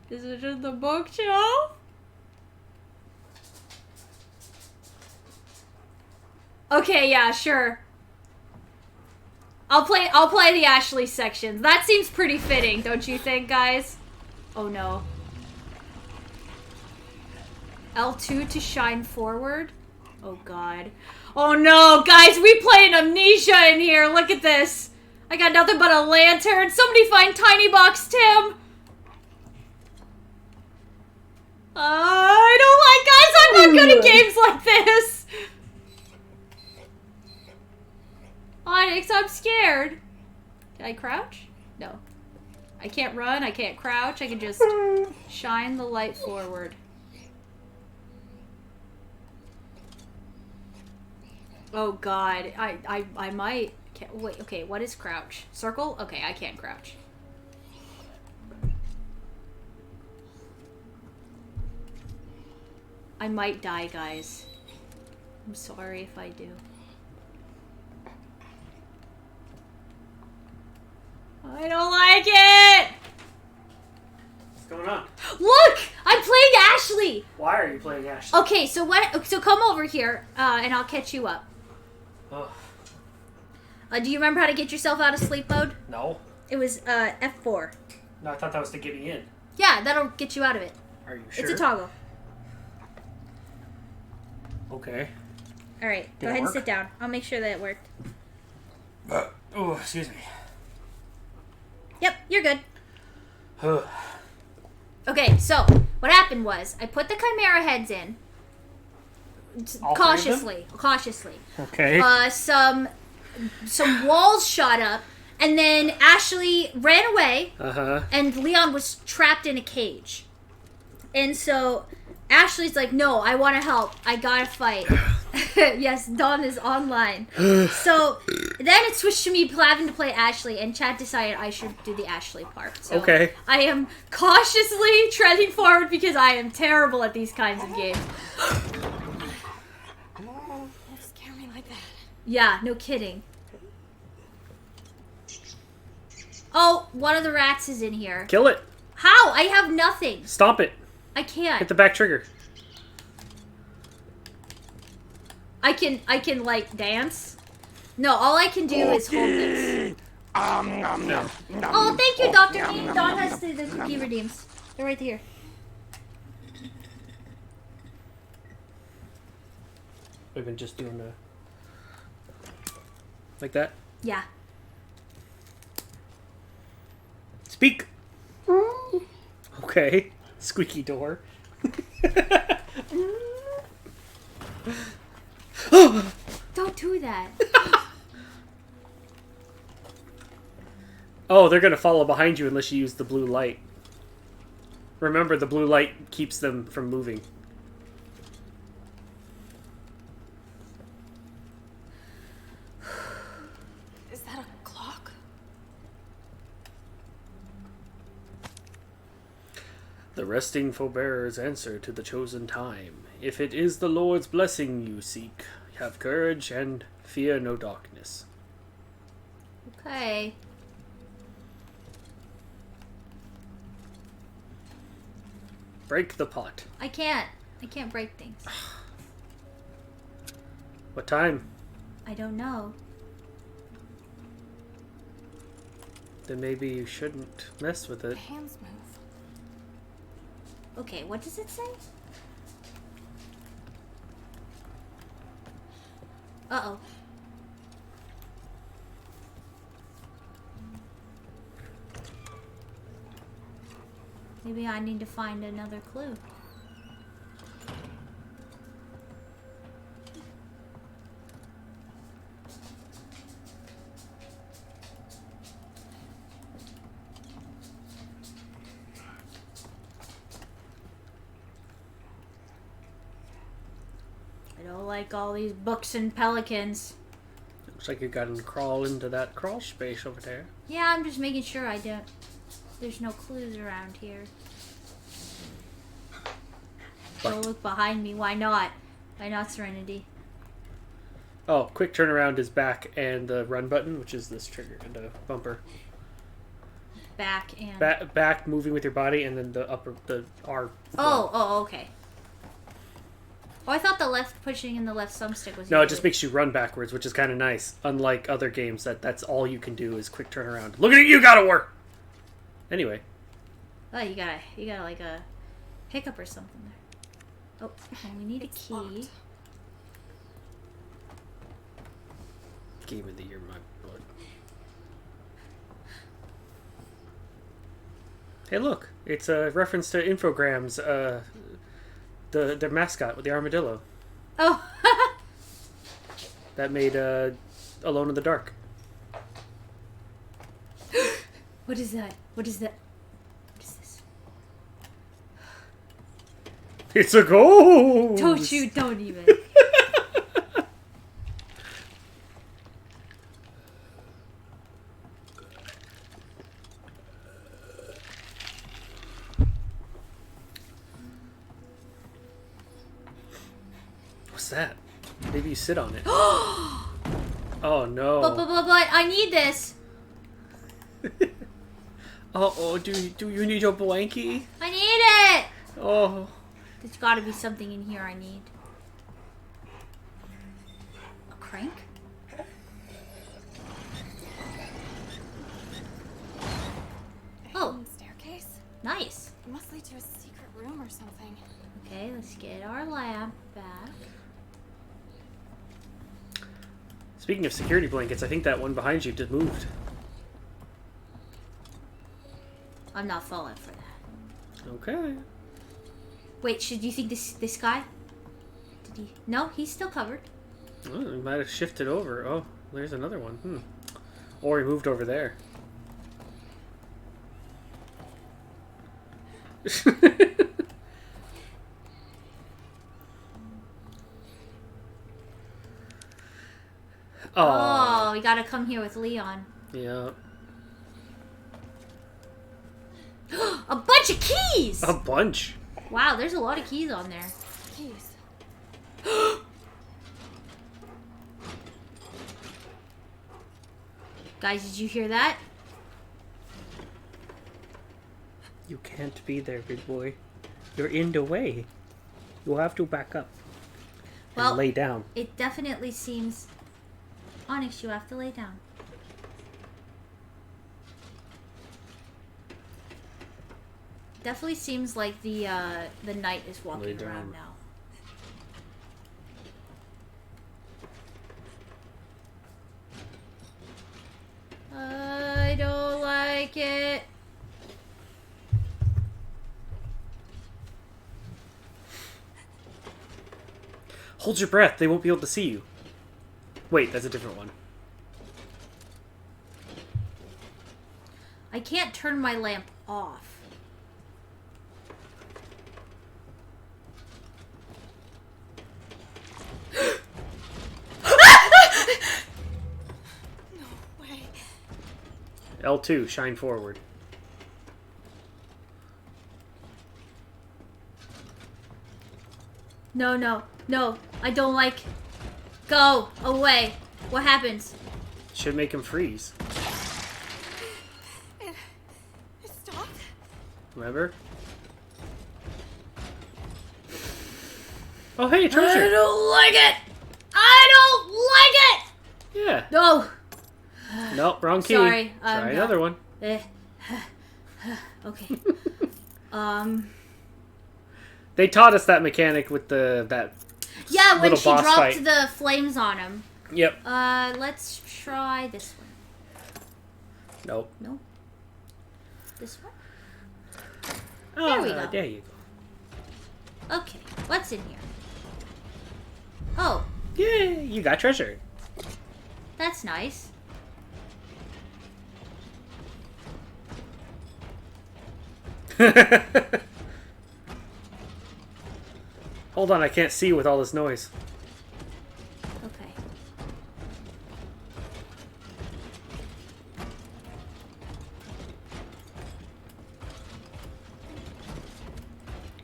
S1: Is it in the bookshelf? Okay, yeah, sure. I'll play the Ashley section. That seems pretty fitting, don't you think, guys? Oh no. L2 to shine forward? Oh god. Oh no, guys, we playing Amnesia in here. Look at this. I got nothing but a lantern. Somebody find Tiny Box Tim. I don't like, guys, I'm not good at games like this. Onyx, I'm scared. Can I crouch? No. I can't run, I can't crouch, I can just shine the light forward. Oh god, I might... Wait, okay, what is crouch? Circle? Okay, I can't crouch. I might die, guys. I'm sorry if I do. I don't like it!
S2: What's going on?
S1: Look! I'm playing Ashley!
S2: Why are you playing Ashley?
S1: Okay, so so come over here, and I'll catch you up.
S2: Oh.
S1: Do you remember how to get yourself out of sleep mode?
S2: No.
S1: It was, F4.
S2: No, I thought that was to get me in.
S1: Yeah, that'll get you out of it.
S2: Are you sure?
S1: It's a toggle.
S2: Okay.
S1: Alright, go ahead and sit down. I'll make sure that it worked.
S2: Oh, excuse me.
S1: Yep, you're good. Okay, so what happened was I put the Chimera heads in cautiously.
S2: Okay.
S1: Some walls shot up, and then Ashley ran away, and Leon was trapped in a cage. And so Ashley's like, "No, I want to help. I gotta fight." Yes, Dawn is online. So then it switched to me having to play Ashley, and Chad decided I should do the Ashley part. So
S2: okay.
S1: I am cautiously treading forward because I am terrible at these kinds of games.
S7: Don't scare me like that.
S1: Yeah, no kidding. Oh, one of the rats is in here.
S2: Kill it.
S1: How? I have nothing.
S2: Stomp it.
S1: I can't.
S2: Hit the back trigger.
S1: I can like dance. No, all I can do is hold this. Oh, thank you, Dr. Neat. Dawn has the cookie redeems. They're right here.
S2: We've been just doing the... Like that?
S1: Yeah.
S2: Speak! Okay. Squeaky door.
S1: Don't do that.
S2: Oh, they're gonna follow behind you unless you use the blue light. Remember, the blue light keeps them from moving.
S7: Is that a clock?
S2: The resting forbearers answer to the chosen time. If it is the Lord's blessing you seek, have courage and fear no darkness.
S1: Okay.
S2: Break the pot.
S1: I can't break things.
S2: What time?
S1: I don't know.
S2: Then maybe you shouldn't mess with
S7: The
S2: it.
S7: hands move.
S1: Okay, what does it say? Uh-oh. Maybe I need to find another clue. I don't like all these books and pelicans.
S2: Looks like you gotta crawl into that crawl space over there.
S1: Yeah, I'm just making sure I don't. There's no clues around here. Don't look behind me. Why not? Why not, Serenity?
S2: Oh, quick turnaround is back and the run button, which is this trigger and the bumper.
S1: Back and...
S2: Back moving with your body, and then the R.
S1: Oh, okay. Oh, I thought the left pushing in the left thumbstick was...
S2: No, it just makes you run backwards, which is kind of nice. Unlike other games, that's all you can do is quick turnaround. Look at you, God of War! Anyway.
S1: Oh, you got like a hiccup or something there. Oh, we need a key.
S7: Locked.
S2: Game of the year, my blood. Hey, look! It's a reference to Infograms, the mascot with the armadillo.
S1: Oh!
S2: That made Alone in the Dark.
S1: What is that? What is that? What is this?
S2: It's a ghost!
S1: Don't you, don't even.
S2: What's that? Maybe you sit on it. Oh no.
S1: But I need this.
S2: Oh, do you need your blankie?
S1: I need it.
S2: Oh.
S1: There's got to be something in here I need. A crank? Oh,
S7: Hidden staircase?
S1: nice.
S7: It must lead to a secret room or something.
S1: Okay, let's get our lamp back.
S2: Speaking of security blankets, I think that one behind you just moved.
S1: I'm not falling for that.
S2: Okay.
S1: Wait, should you think this guy? Did he? No, he's still covered.
S2: Oh, he might have shifted over. Oh, there's another one. Or he moved over there.
S1: Oh, we gotta come here with Leon.
S2: Yeah.
S1: A bunch of keys!
S2: A bunch.
S1: Wow, there's a lot of keys on there.
S7: Keys.
S1: Guys, did you hear that?
S2: You can't be there, big boy. You're in the way. You'll have to back up.
S1: Well,
S2: And lay down.
S1: It definitely seems... Onyx, you have to lay down. Definitely seems like the knight is
S2: Lay
S1: walking
S2: down.
S1: around now. make it.
S2: Hold your breath. They won't be able to see you. Wait, that's a different one.
S1: I can't turn my lamp off.
S7: No way.
S2: L2, shine forward.
S1: No, no, no. I don't like. Go away. What happens?
S2: Should make him freeze.
S7: It stopped.
S2: Remember? Oh, hey,
S1: I
S2: treasure.
S1: don't like it. I don't like it.
S2: Yeah.
S1: No.
S2: Nope, wrong key.
S1: Sorry,
S2: Try another one.
S1: Okay.
S2: They taught us that mechanic with that.
S1: Yeah, when
S2: little
S1: she
S2: boss
S1: dropped
S2: fight.
S1: the flames on him.
S2: Yep.
S1: Let's try this one.
S2: Nope.
S1: No. This one.
S2: Oh,
S1: There we go.
S2: There you go.
S1: Okay. What's in here? Oh,
S2: Yay, you got treasure.
S1: that's nice.
S2: Hold on, I can't see with all this noise.
S1: Okay.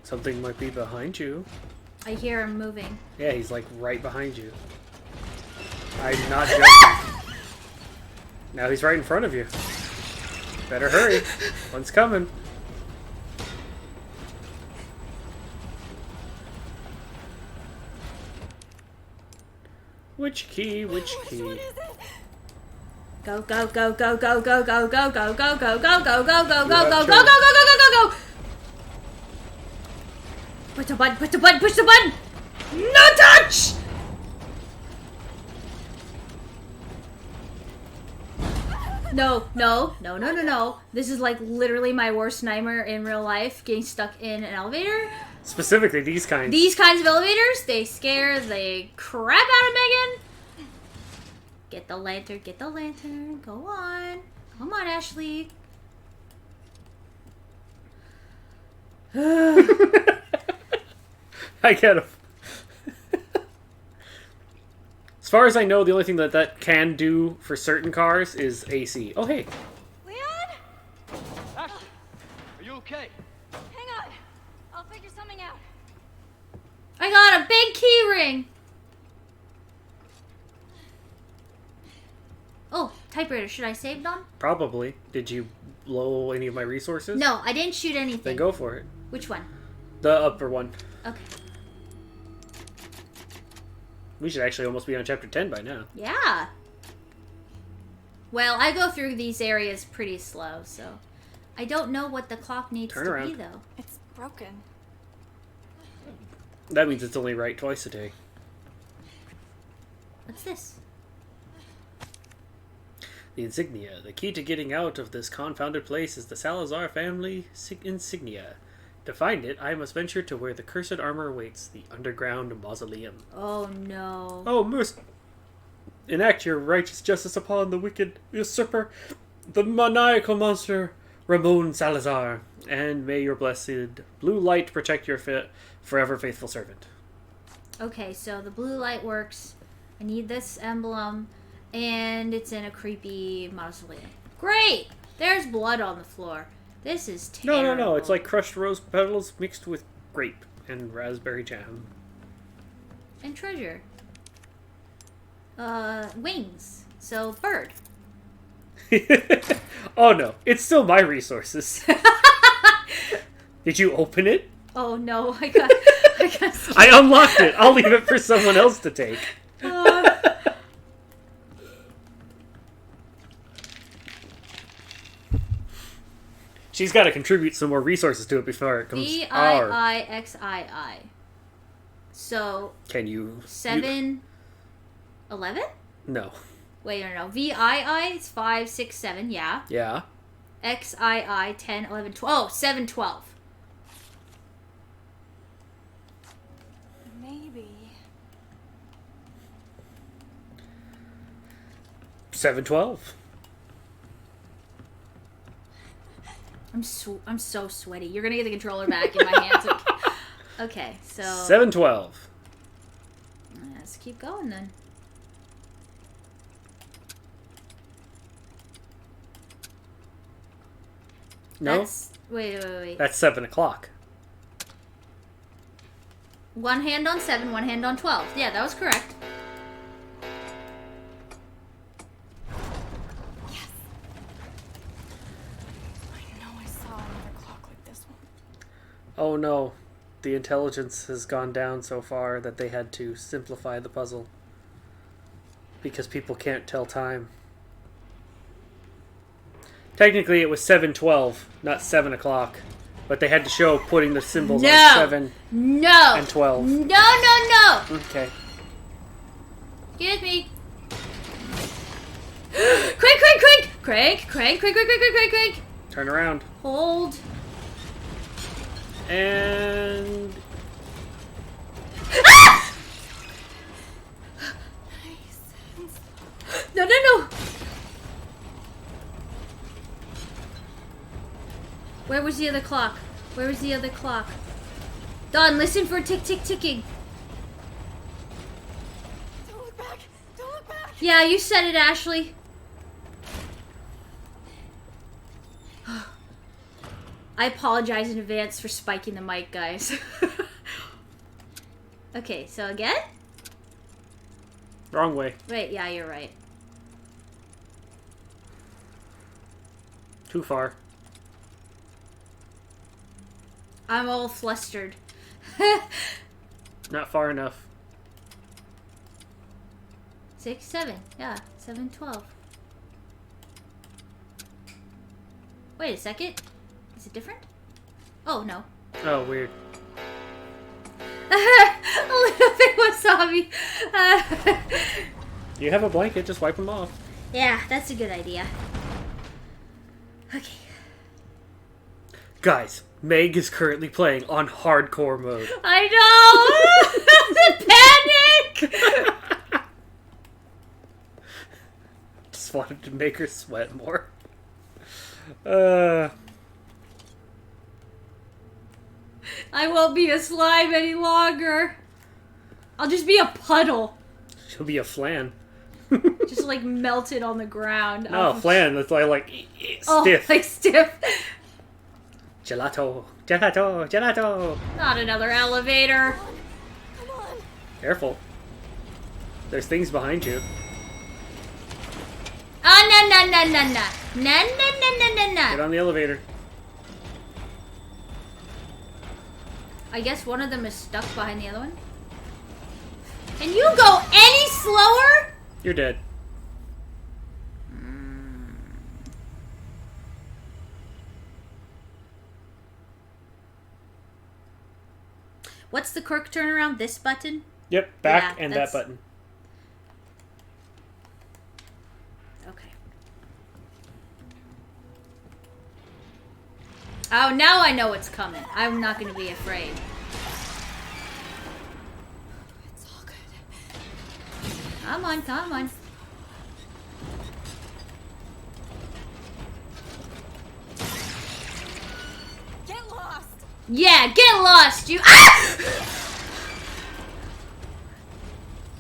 S2: Something might be behind you.
S1: I hear him moving.
S2: Yeah, he's like right behind you. I'm not joking. Now he's right in front of you. Better hurry. One's coming. Which key? Which key?
S7: What is it?
S1: Go go go go go go go go go go go go go go go go go go
S2: have
S1: go go go go go. Push the button, push the button, push the button! No touch! No, no, no, no, no, no. This is like literally my worst nightmare in real life, getting stuck in an elevator.
S2: Specifically these kinds.
S1: These kinds of elevators, they scare the crap out of Megan. Get the lantern, go on. Come on, Ashley.
S2: I get him. As far as I know, the only thing that can do for certain cars is AC. Oh, hey.
S7: Leon?
S3: Ashley, are you okay?
S7: Hang on. I'll figure something out.
S1: I got a big key ring. Oh, typewriter. Should I save them?
S2: Probably. Did you blow any of my resources?
S1: No, I didn't shoot anything.
S2: Then go for it.
S1: Which one?
S2: The upper one.
S1: Okay.
S2: We should actually almost be on chapter 10 by now.
S1: Yeah. Well, I go through these areas pretty slow, so I don't know what the clock needs
S2: Turn
S1: to
S2: around.
S1: be, though.
S7: It's broken.
S2: That means it's only right twice a day.
S1: What's this?
S2: The insignia. The key to getting out of this confounded place is the Salazar family insignia. To find it, I must venture to where the cursed armor awaits, the underground mausoleum.
S1: Oh, no.
S2: Oh, mercy! Enact your righteous justice upon the wicked usurper, the maniacal monster, Ramon Salazar, and may your blessed blue light protect your forever faithful servant.
S1: Okay, so the blue light works. I need this emblem, and it's in a creepy mausoleum. Great! There's blood on the floor. This is terrible.
S2: No, it's like crushed rose petals mixed with grape and raspberry jam.
S1: And treasure. Wings. So, bird.
S2: Oh no, it's still my resources. Did you open it?
S1: Oh, no, I got
S2: I unlocked it. I'll leave it for someone else to take. She's got to contribute some more resources to it before it comes our...
S1: VIIXII. So,
S2: Can you...
S1: 7... 11?
S2: No.
S1: Wait, no. VII is 5, 6, 7, yeah.
S2: Yeah.
S1: XII 10, 11, 12. Oh, 7, 12.
S7: Maybe.
S2: 712.
S1: I'm so sweaty. You're gonna get the controller back in my hands. Okay, so
S2: 712.
S1: let's keep going then.
S2: No,
S1: Wait.
S2: that's 7 o'clock.
S1: One hand on 7, one hand on 12. Yeah, that was correct.
S7: Yes. I know I saw another clock like this one.
S2: Oh no, the intelligence has gone down so far that they had to simplify the puzzle. Because people can't tell time. Technically it was 7:12, not 7 o'clock. But they had to show putting the symbols on 7 and 12.
S1: No.
S2: Okay.
S1: Excuse me. Crank.
S2: Turn around.
S1: Hold.
S2: And...
S1: No. Where was the other clock? Don, listen for ticking.
S7: Don't look back! Don't look back!
S1: Yeah, you said it, Ashley. I apologize in advance for spiking the mic, guys. Okay, so again?
S2: Wrong way.
S1: Wait, yeah, you're right.
S2: Too far.
S1: I'm all flustered.
S2: Not far enough.
S1: 6, 7. Yeah, 7, 12. Wait a second. Is it different? Oh, no.
S2: Oh, weird.
S1: A little bit wasabi.
S2: You have a blanket, just wipe them off.
S1: Yeah, that's a good idea. Okay.
S2: Guys, Meg is currently playing on hardcore mode.
S1: I know! The panic!
S2: Just wanted to make her sweat more.
S1: I won't be a slime any longer. I'll just be a puddle.
S2: She'll be a flan.
S1: Just like melted on the ground.
S2: No, flan. That's like stiff.
S1: Oh, like stiff.
S2: Gelato.
S1: Not another elevator.
S7: Come on!
S2: Careful. There's things behind you.
S1: Oh, no.
S2: Get on the elevator.
S1: I guess one of them is stuck behind the other one. Can you go any slower?
S2: You're dead.
S1: What's the quick turnaround? This button?
S2: Yep, back
S1: Yeah,
S2: and
S1: that's-
S2: that button.
S1: Okay. Oh, now I know what's coming. I'm not going to be afraid.
S7: It's all good.
S1: Come on.
S7: Get lost!
S1: Yeah, get lost, you. Ah!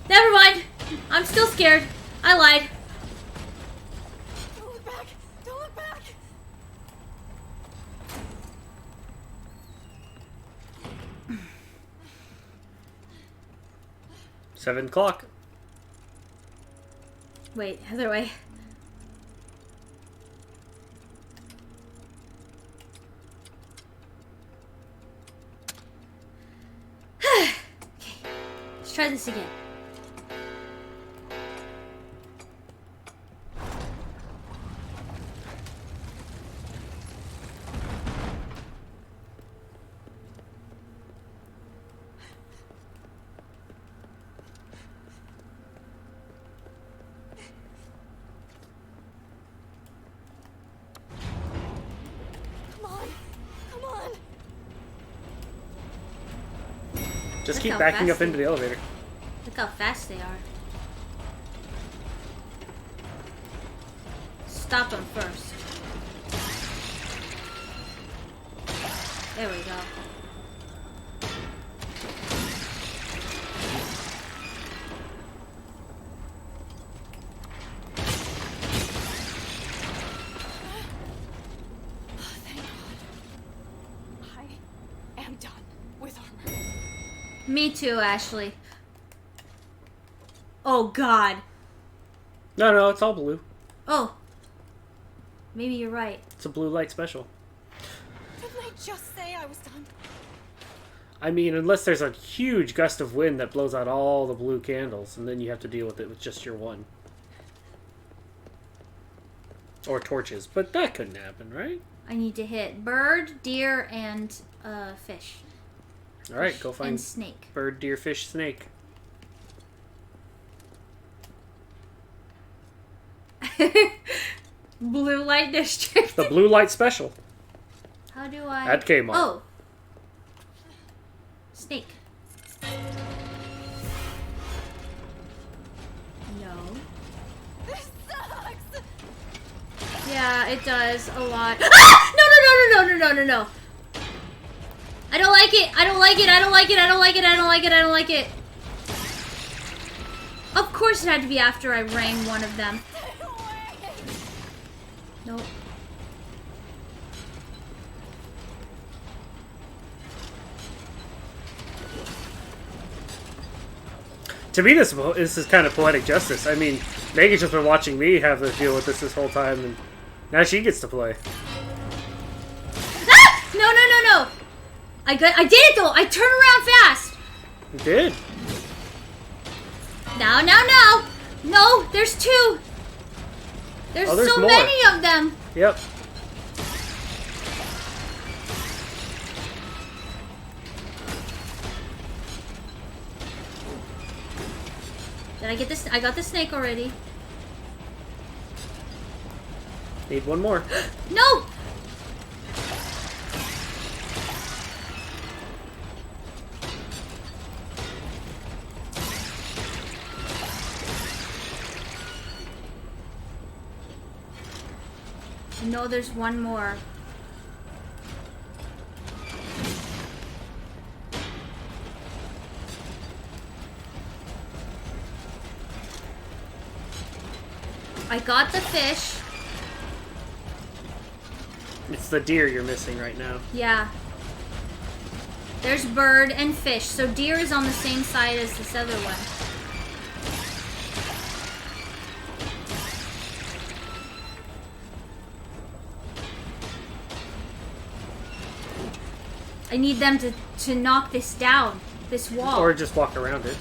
S1: Never mind. I'm still scared. I lied.
S7: Don't look back! Don't look back!
S2: 7 o'clock.
S1: Wait, other way. Okay, let's try this again.
S2: Just
S1: Look
S2: keep
S1: how
S2: backing
S1: fast
S2: up into the elevator.
S1: Look how fast they are. Stop them first. There we go.
S7: I am done with armor.
S1: Me too, Ashley. Oh, God.
S2: No, it's all blue.
S1: Oh. Maybe you're right.
S2: It's a blue light special.
S7: Didn't I just say I was done?
S2: I mean, unless there's a huge gust of wind that blows out all the blue candles, and then you have to deal with it with just your one. Or torches. But that couldn't happen, right?
S1: I need to hit bird, deer, and fish.
S2: Alright, go find
S1: And snake.
S2: bird, deer, fish, snake.
S1: Blue light district.
S2: The blue light special.
S1: How do I...
S2: At Kmart.
S1: Oh. Snake. No.
S7: This sucks.
S1: Yeah, it does a lot. Ah! No. I don't like it. I don't like it. Of course it had to be after I rang one of them. Nope.
S2: To me, this is kind of poetic justice. I mean, Megan's just been watching me have to deal with this whole time, and now she gets to play.
S1: Ah! No. I did it though. I turned around fast.
S2: You did.
S1: Now. No, there's two. There's so
S2: more.
S1: many of them.
S2: Yep.
S1: Did I get this? I got the snake already.
S2: Need one more.
S1: No! No, there's one more. I got the fish.
S2: It's the deer you're missing right now.
S1: Yeah. There's bird and fish. So deer is on the same side as this other one. I need them to knock this down. This wall.
S2: Or just walk around it.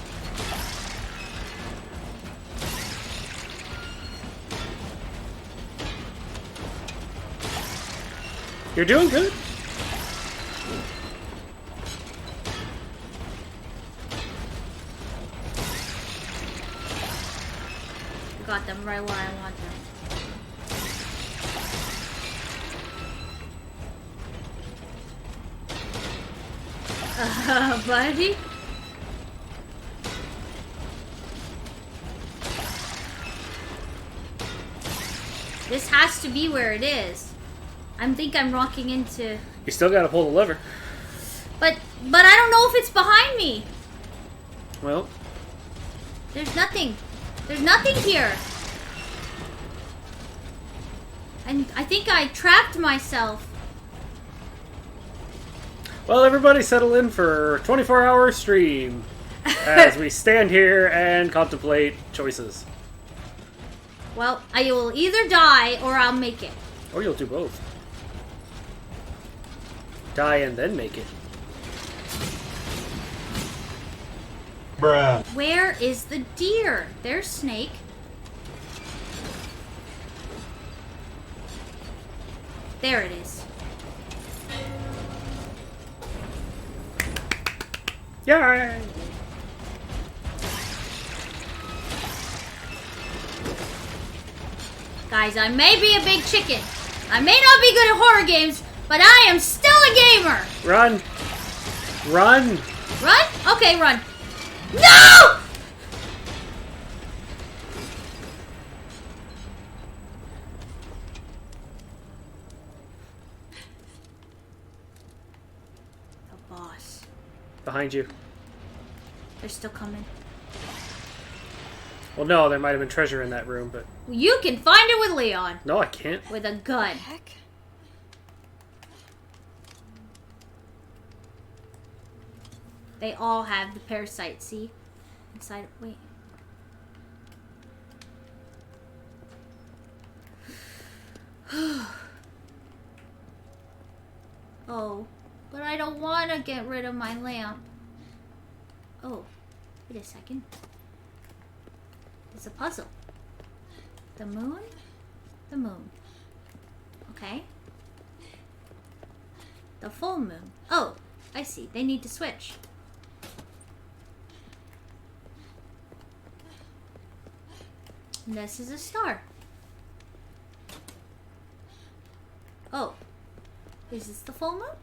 S2: You're doing good.
S1: Got them right where I want them. Buddy? This has to be where it is. I think I'm rocking into...
S2: You still gotta pull the lever.
S1: But I don't know if it's behind me.
S2: Well,
S1: There's nothing. There's nothing here. And I think I trapped myself.
S2: well, everybody settle in for a 24-hour stream as we stand here and contemplate choices.
S1: Well, I will either die or I'll make it.
S2: Or you'll do both. Die and then make it.
S6: Bruh.
S1: Where is the deer? There's Snake. There it is.
S2: Yay!
S1: Guys, I may be a big chicken. I may not be good at horror games, but I am still a gamer.
S2: Run! Run!
S1: Run? Okay, run. No! The boss.
S2: Behind you.
S1: They're still coming.
S2: Well, no, there might have been treasure in that room, but...
S1: You can find it with Leon.
S2: No, I can't.
S1: With a gun.
S7: Heck?
S1: They all have the parasite, see? Inside. Wait. Oh. But I don't want to get rid of my lamp. Oh. Wait a second. It's a puzzle. The moon? The moon. Okay. The full moon. Oh, I see. They need to switch. And this is a star. Oh. Is this the full moon?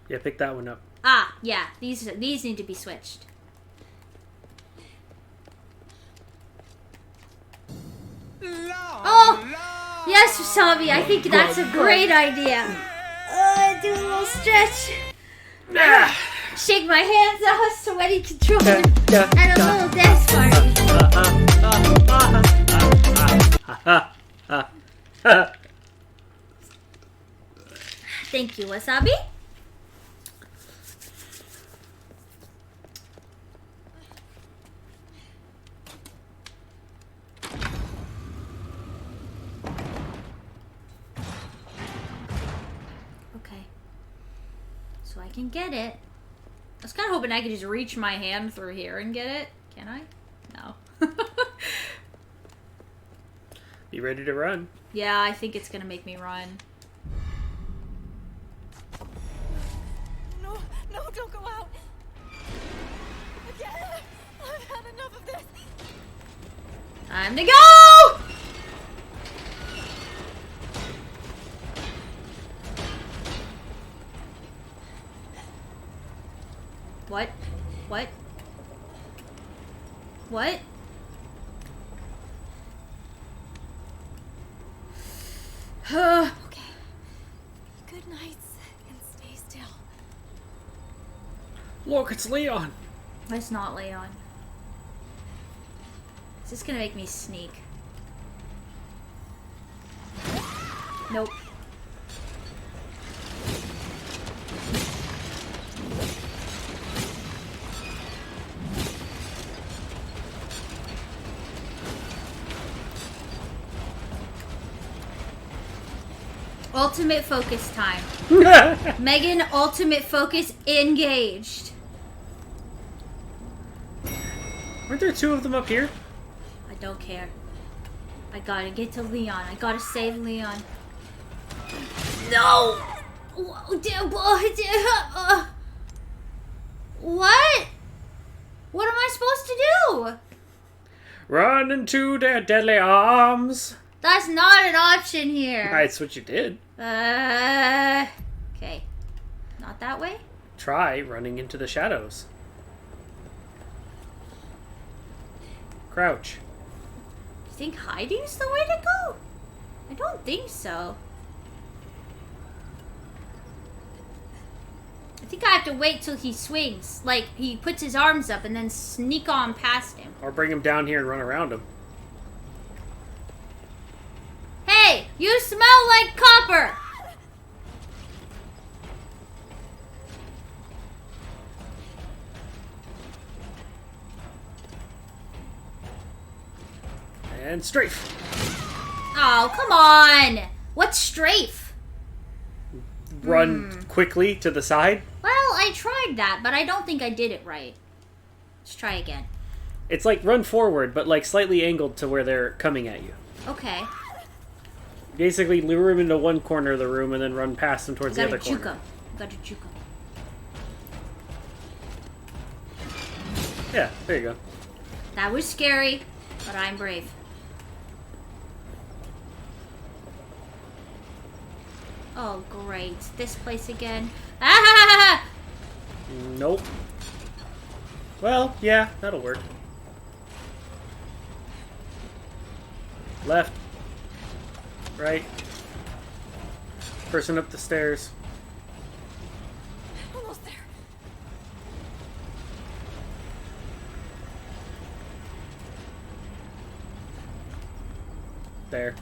S2: Yeah, pick that one up.
S1: Ah, yeah. These need to be switched. Oh! Yes, Wasabi, I think that's a great idea. Do a little stretch. Shake my hands out, sweaty controller, and a little dance party. Thank you, Wasabi. Okay. So I can get it. I was kind of hoping I could just reach my hand through here and get it. Can I? No.
S2: You ready to run?
S1: Yeah, I think it's gonna make me run.
S7: No, no, don't go out. Again. I've had enough of this.
S1: Time to go! What? What? What?
S7: Okay. Good nights and stay still.
S2: Look, it's Leon.
S1: It's not Leon. Is this gonna make me sneak? Nope. Ultimate focus time. Megan, ultimate focus engaged.
S2: Weren't there two of them up here?
S1: I don't care. I gotta get to Leon. I gotta save Leon. No! What? What am I supposed to do?
S2: Run into their deadly arms.
S1: That's not an option here.
S2: That's what you did.
S1: Okay. Not that way?
S2: Try running into the shadows. Crouch.
S1: You think hiding's the way to go? I don't think so. I think I have to wait till he swings. Like, he puts his arms up and then sneak on past him.
S2: Or bring him down here and run around him.
S1: Hey! You smell like copper!
S2: And strafe.
S1: Oh, come on! What's strafe?
S2: Run quickly to the side.
S1: Well, I tried that, but I don't think I did it right. Let's try again.
S2: It's like run forward, but like slightly angled to where they're coming at you.
S1: Okay.
S2: Basically, lure him into one corner of the room and then run past him towards the other
S1: juke
S2: corner.
S1: him. Gotta juke him.
S2: Yeah, there you go.
S1: That was scary, but I'm brave. Oh, great. This place again. Ah!
S2: Nope. Well, yeah, that'll work. Left. Right. Person up the stairs.
S7: Almost there.
S2: There.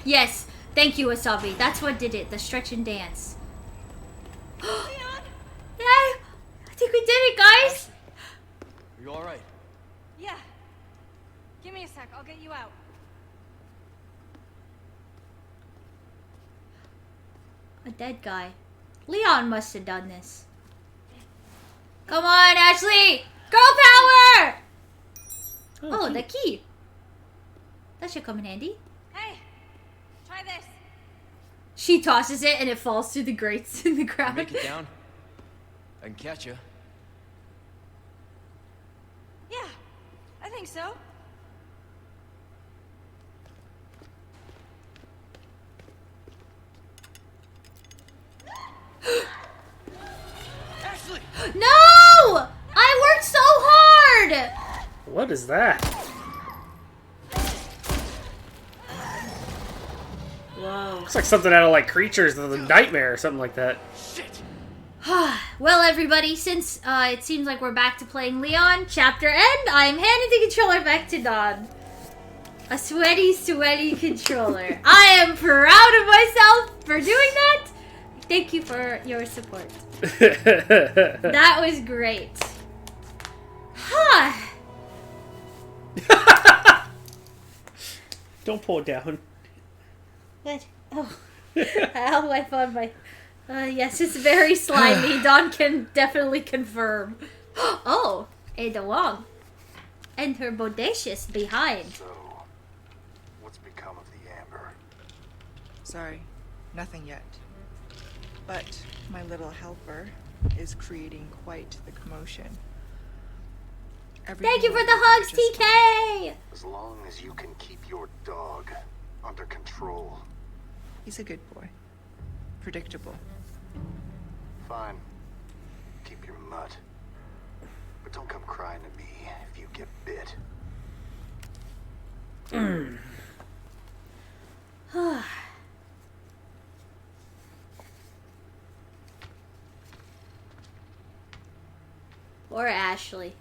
S1: Yes. Thank you, Wasabi. That's what did it. The stretch and dance.
S7: Leon!
S1: Yay! I think we did it, guys!
S3: Are you alright?
S7: Yeah. Give me a sec. I'll get you out.
S1: A dead guy. Leon must have done this. Come on, Ashley! Girl power! Oh, the key. That should come in handy.
S7: Hey! Try this.
S1: She tosses it and it falls through the grates in the ground.
S3: Make it down. I can catch you.
S7: Yeah. I think so.
S3: Ashley!
S1: No! I worked so hard!
S2: What is that?
S1: Whoa.
S2: Looks like something out of like Creatures of the Nightmare or something like that.
S3: Shit!
S1: Well, everybody, since it seems like we're back to playing Leon, chapter end, I'm handing the controller back to Don. A sweaty, sweaty controller. I am proud of myself for doing that. Thank you for your support. That was great. Huh.
S2: Don't pull down.
S1: What? Oh. I'll wipe on my... yes, it's very slimy. Don can definitely confirm. Oh, Ada Wong. And her bodacious behind.
S6: So, what's become of the amber?
S8: Sorry, nothing yet. But my little helper is creating quite the commotion.
S1: Thank you for the
S8: Everything
S1: hugs,
S8: just-
S1: TK!
S6: As long as you can keep your dog under control.
S8: He's a good boy. Predictable.
S6: Fine. Keep your mutt. But don't come crying to me if you get bit.
S1: Or Ashley.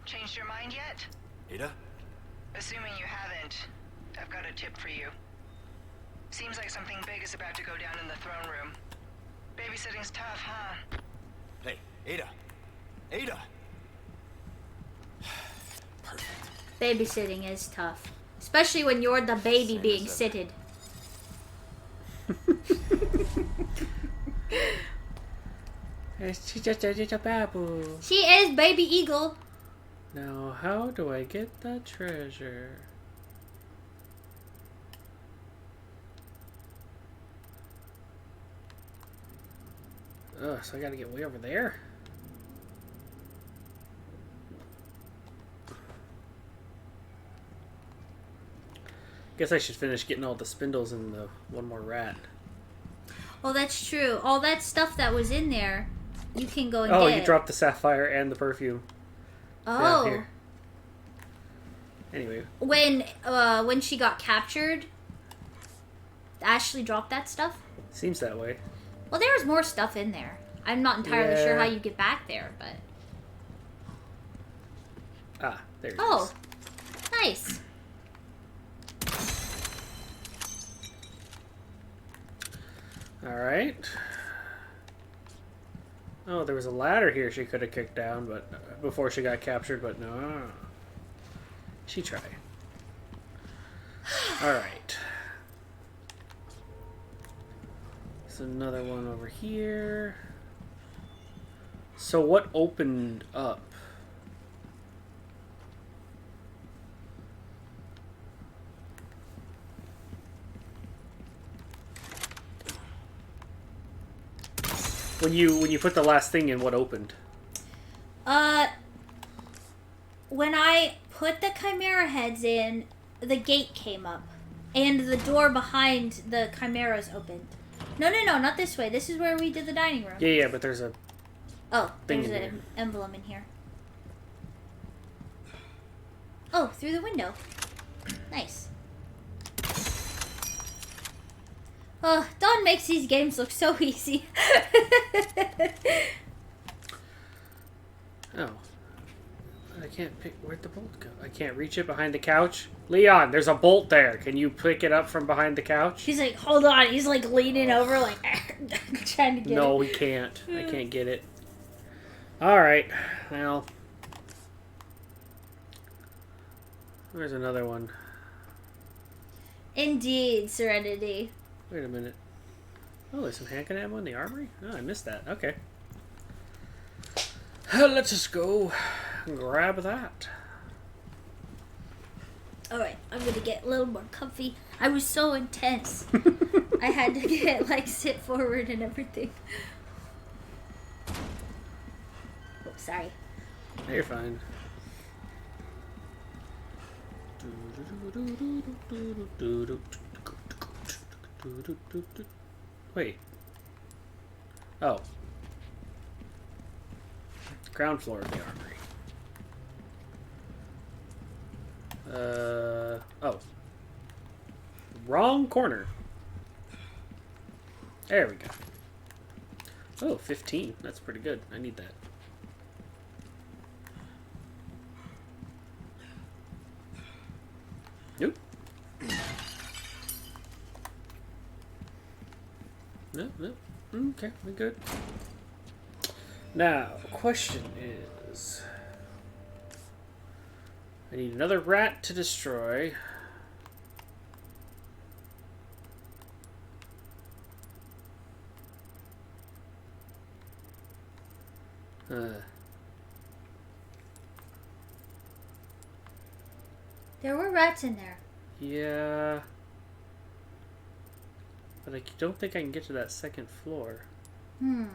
S9: Changed your mind yet?
S3: Ada?
S9: Assuming you haven't, I've got a tip for you. Seems like something big is about to go down in the throne room. Babysitting's tough, huh?
S3: Hey, Ada! Ada! Perfect.
S1: Babysitting is tough. Especially when you're the baby
S3: Same
S1: being
S3: as
S1: sitted.
S2: She's just a babu.
S1: She is baby eagle.
S2: Now, how do I get that treasure? Ugh, so I gotta get way over there? Guess I should finish getting all the spindles and the one more rat.
S1: Oh, that's true. All that stuff that was in there, you can go and
S2: Oh,
S1: get.
S2: you dropped the sapphire and the perfume.
S1: Oh.
S2: Yeah, here. Anyway.
S1: When she got captured, Ashley dropped that stuff?
S2: Seems that way.
S1: Well, there was more stuff in there. I'm not entirely sure
S2: Yeah.
S1: how you get back there, but...
S2: Ah, there it is.
S1: Oh. Nice.
S2: Alright. Oh, there was a ladder here she could have kicked down, but before she got captured, but no. She tried. Alright. There's another one over here. So what opened up? When you put the last thing in, what opened?
S1: when I put the chimera heads in, the gate came up. And the door behind the chimeras opened. No, not this way. This is where we did the dining room.
S2: Yeah, but there's a...
S1: Oh,
S2: thing
S1: there's
S2: in
S1: an
S2: here.
S1: emblem in here. Oh, through the window. Nice. Oh, Dawn makes these games look so easy.
S2: Oh. I can't pick... Where'd the bolt go? I can't reach it behind the couch? Leon, there's a bolt there. Can you pick it up from behind the couch?
S1: He's like, hold on. He's like leaning over, like, trying to get it.
S2: No, we can't. I can't get it. Alright. Well. There's another one.
S1: Indeed, Serenity.
S2: Wait a minute. Oh, there's some handgun ammo in the armory? Oh, I missed that. Okay. Let's just go grab that.
S1: Alright, I'm gonna get a little more comfy. I was so intense. I had to get, like, sit forward and everything. Oh, sorry.
S2: No, you're fine. Wait. Oh. Ground floor of the armory. Oh. Wrong corner. There we go. Oh, 15. That's pretty good. I need that. Nope. No. Okay, we're good. Now, question is... I need another rat to destroy.
S1: There were rats in there.
S2: Yeah. But I don't think I can get to that second floor.
S1: We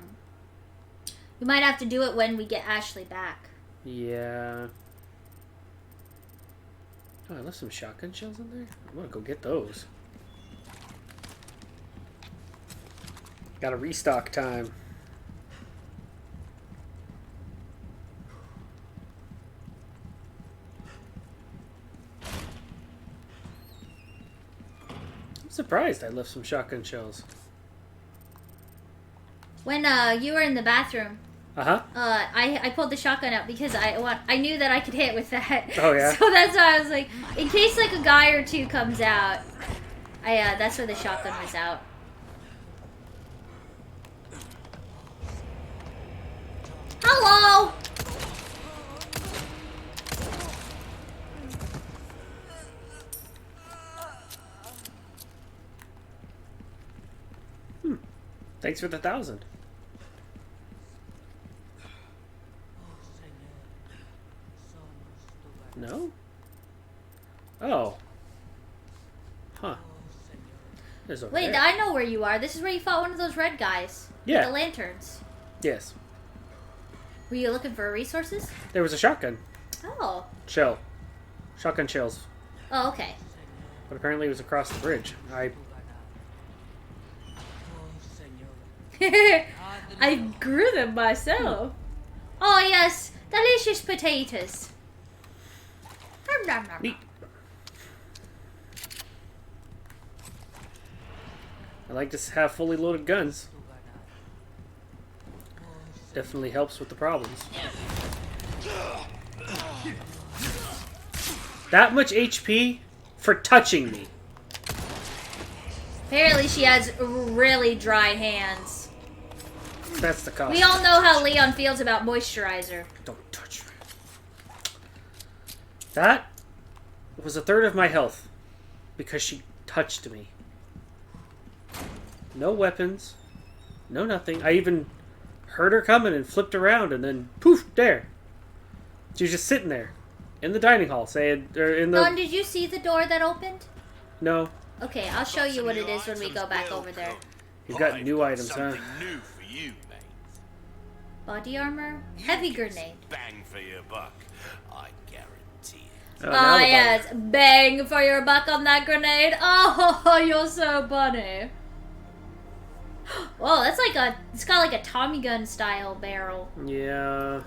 S1: might have to do it when we get Ashley back.
S2: Yeah. Oh, I left some shotgun shells in there? I'm gonna go get those. Got a restock time. I'm surprised I left some shotgun shells.
S1: When you were in the bathroom,
S2: Uh-huh.
S1: I pulled the shotgun out because I knew that I could hit with that.
S2: Oh, yeah?
S1: So that's why I was like, in case like a guy or two comes out, that's where the shotgun was out. Hello.
S2: Thanks for the 1,000. No? Oh. Huh. There's over
S1: Wait,
S2: there.
S1: I know where you are. This is where you fought one of those red guys.
S2: Yeah.
S1: With the lanterns.
S2: Yes.
S1: Were you looking for resources?
S2: There was a shotgun.
S1: Oh.
S2: Shell. Shotgun shells.
S1: Oh, okay.
S2: But apparently it was across the bridge.
S1: I grew them myself. Oh, yes. Delicious potatoes. Nom, nom, nom.
S2: Neat. I like to have fully loaded guns. Definitely helps with the problems. That much HP for touching me.
S1: Apparently she has really dry hands.
S2: That's the cost.
S1: We all know how Leon feels about moisturizer.
S2: Don't touch me. That was a third of my health because she touched me. No weapons. No nothing. I even heard her coming and flipped around and then poof, there. She was just sitting there in the dining hall saying, or in the...
S1: Don, did you see the door that opened?
S2: No.
S1: Okay, I'll show you what it is when we go back over there.
S2: You've got new items, huh?
S5: Something new for you, mate.
S1: Body armor? Heavy grenade.
S5: Bang for your buck, I guarantee it.
S2: Oh, now
S1: Oh,
S2: the
S1: yes. Bang for your buck on that grenade. Oh, you're so funny. Whoa, that's like a... It's got like a Tommy gun style barrel.
S2: Yeah.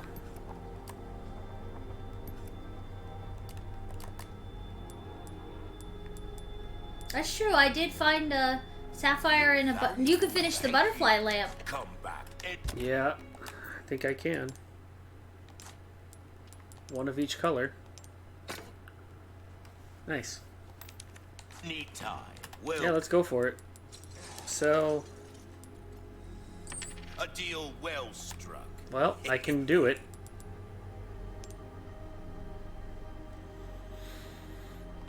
S1: That's true. I did find a sapphire in a... You could finish the butterfly lamp.
S5: Come back.
S2: Yeah. I think I can. One of each color. Nice.
S5: Need time. Well,
S2: Yeah, let's go for it. So,
S5: a deal well struck.
S2: well, I can do it.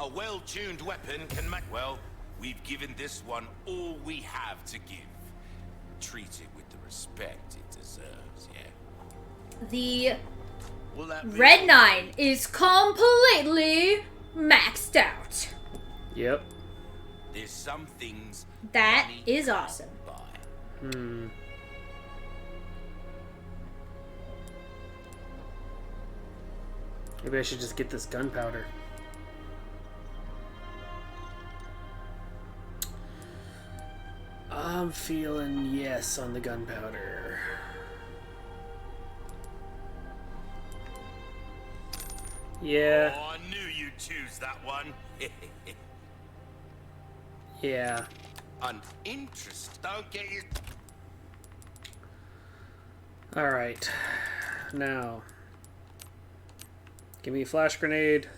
S5: A well-tuned weapon can make... Well, we've given this one all we have to give. Treat it with the respect it deserves, yeah?
S1: The
S5: Will that be...
S1: Red 9 is completely maxed out.
S2: Yep.
S5: There's some things...
S1: That
S5: money
S1: is
S5: can't
S1: awesome.
S5: buy.
S2: Maybe I should just get this gunpowder. I'm feeling yes on the gunpowder. Yeah.
S5: Oh, I knew you'd choose that one.
S2: Yeah.
S5: Uninterest. Don't get you...
S2: Alright. Now. Give me a flash grenade.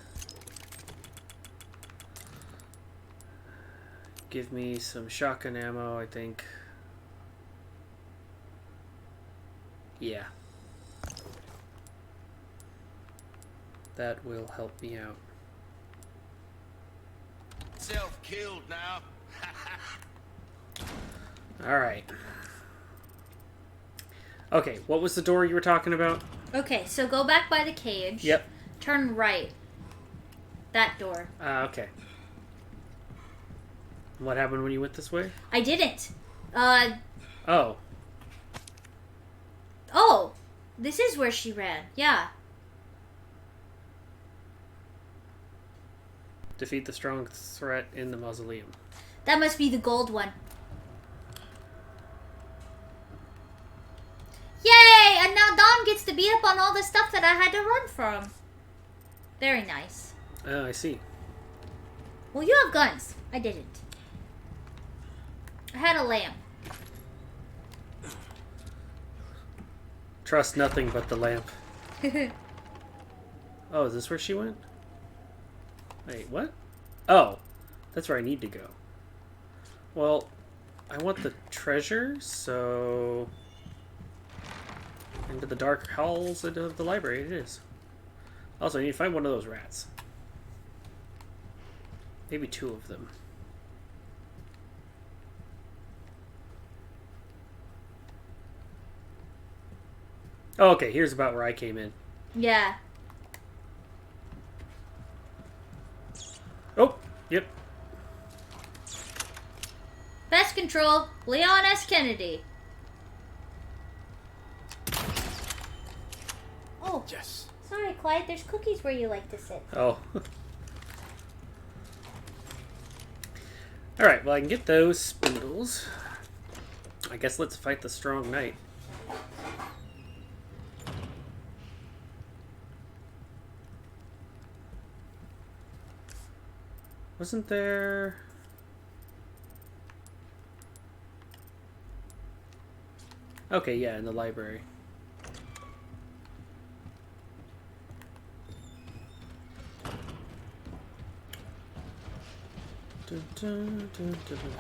S2: Give me some shotgun ammo, I think. Yeah. That will help me out.
S5: Self-killed now.
S2: Alright. Okay, what was the door you were talking about?
S1: Okay, so go back by the cage.
S2: Yep.
S1: Turn right. That door.
S2: Okay. What happened when you went this way?
S1: I didn't.
S2: Oh.
S1: Oh! This is where she ran. Yeah.
S2: Defeat the strong threat in the mausoleum.
S1: That must be the gold one. Yay! And now Dawn gets to beat up on all the stuff that I had to run from. Very nice.
S2: Oh, I see.
S1: Well, you have guns. I didn't. I had a lamp.
S2: Trust nothing but the lamp. Oh, is this where she went? Wait, what? Oh, that's where I need to go. Well, I want the treasure, so... Into the dark halls of the library it is. Also, I need to find one of those rats. Maybe two of them. Oh, okay, here's about where I came in.
S1: Yeah.
S2: Oh, yep.
S1: Pest control, Leon S. Kennedy. Oh.
S5: Yes.
S1: Sorry, Clyde. There's cookies where you like to sit.
S2: Oh. Alright, well I can get those spindles. I guess let's fight the strong knight. Wasn't there... Okay, yeah, in the library.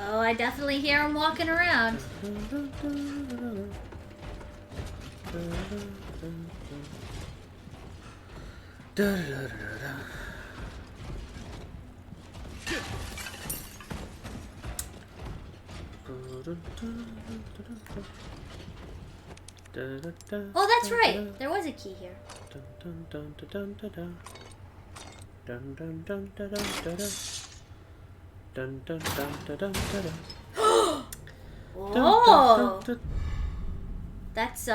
S1: Oh, I definitely hear him walking around. Oh, that's right. There was a key here. Oh! That's,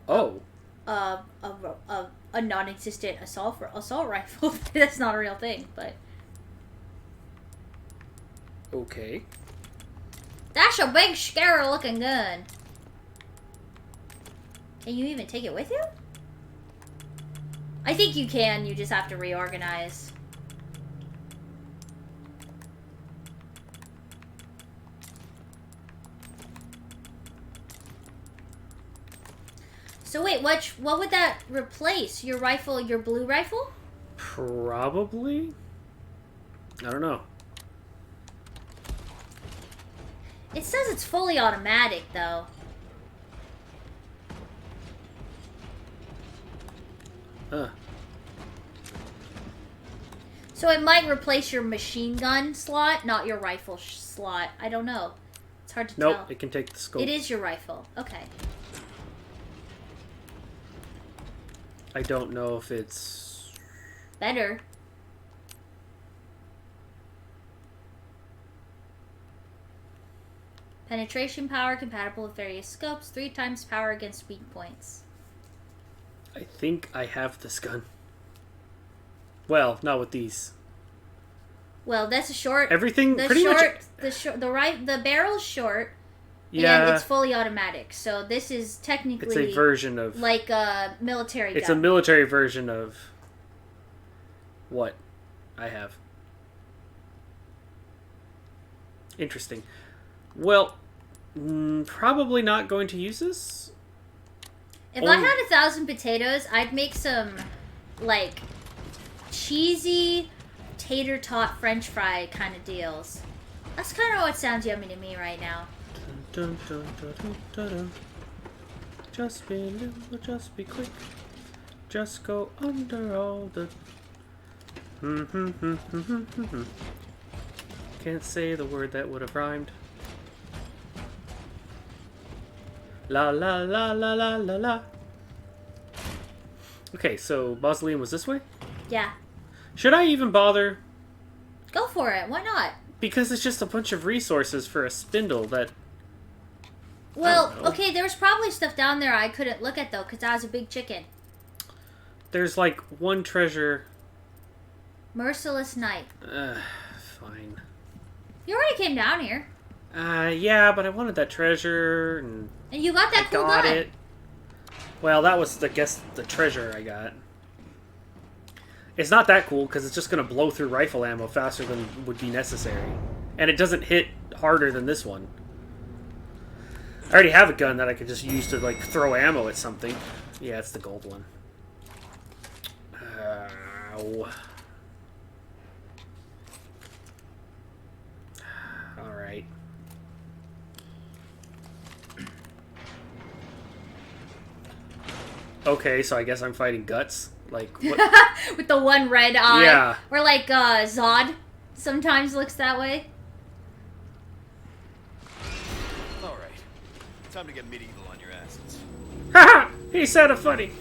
S2: Oh.
S1: A non-existent assault rifle. That's not a real thing, but
S2: Okay.
S1: that's a big, scary-looking gun. Can you even take it with you? I think you can. You just have to reorganize. So wait, what would that replace? Your rifle, your blue rifle?
S2: Probably. I don't know.
S1: It says it's fully automatic, though.
S2: Huh.
S1: So it might replace your machine gun slot, not your rifle slot. I don't know. It's hard to tell.
S2: Nope, it can take the scope.
S1: It is your rifle. Okay.
S2: I don't know if it's...
S1: Better. Penetration power compatible with various scopes. 3 times power against weak points.
S2: I think I have this gun. Well, not with these.
S1: Well, that's a short.
S2: Everything
S1: the
S2: pretty
S1: short,
S2: much...
S1: the barrel's short.
S2: Yeah.
S1: And it's fully automatic. So this is technically...
S2: It's a version of...
S1: like a military gun.
S2: It's a military version of... what I have. Interesting. Well, probably not going to use this.
S1: If I had 1,000 potatoes, I'd make some, like, cheesy tater tot French fry kind of deals. That's kind of what sounds yummy to me right now.
S2: Dun, dun, dun, dun, dun, dun. Just be little, just be quick. Just go under all the... Can't say the word that would have rhymed. La la la la la la la. Okay, so Mausoleum was this way?
S1: Yeah.
S2: Should I even bother?
S1: Go for it. Why not?
S2: Because it's just a bunch of resources for a spindle that...
S1: Well, okay, there was probably stuff down there I couldn't look at, though, because I was a big chicken.
S2: There's, like, one treasure...
S1: Merciless Night.
S2: Fine.
S1: You already came down here.
S2: Yeah, but I wanted that treasure, and
S1: you got that cool gun.
S2: it. Well, that was, I guess, the treasure I got. It's not that cool, because it's just going to blow through rifle ammo faster than would be necessary. And it doesn't hit harder than this one. I already have a gun that I could just use to, like, throw ammo at something. Yeah, it's the gold one. Ow. Alright. Okay, so I guess I'm fighting guts. Like, what?
S1: With the one red eye.
S2: Yeah.
S1: Or like Zod sometimes looks that way.
S3: Alright. Time to get medieval on your asses.
S2: Haha! He said a funny.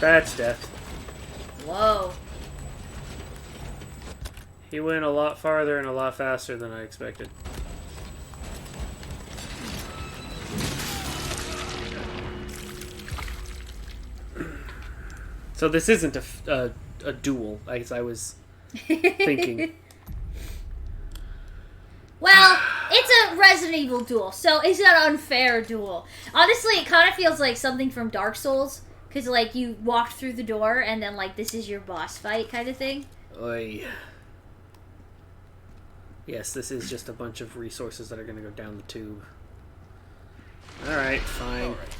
S2: That's death.
S1: Whoa.
S2: He went a lot farther and a lot faster than I expected. So this isn't a duel, as I was thinking.
S1: Well, it's a Resident Evil duel, so it's an unfair duel. Honestly, it kind of feels like something from Dark Souls, because, like, you walked through the door, and then, like, this is your boss fight kind of thing.
S2: Oy. Yes, this is just a bunch of resources that are going to go down the tube. Alright, fine.
S3: Alright.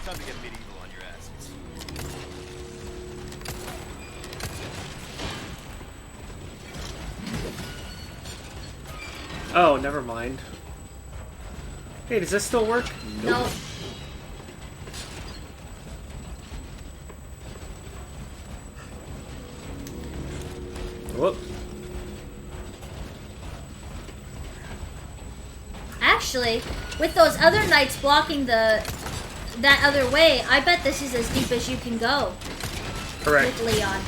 S3: Time to get medieval on your asses.
S2: Oh, never mind. Hey, does this still work?
S1: Nope.
S2: Whoop.
S1: Actually, with those other knights blocking that other way, I bet this is as deep as you can go.
S2: Correct.
S1: With Leon.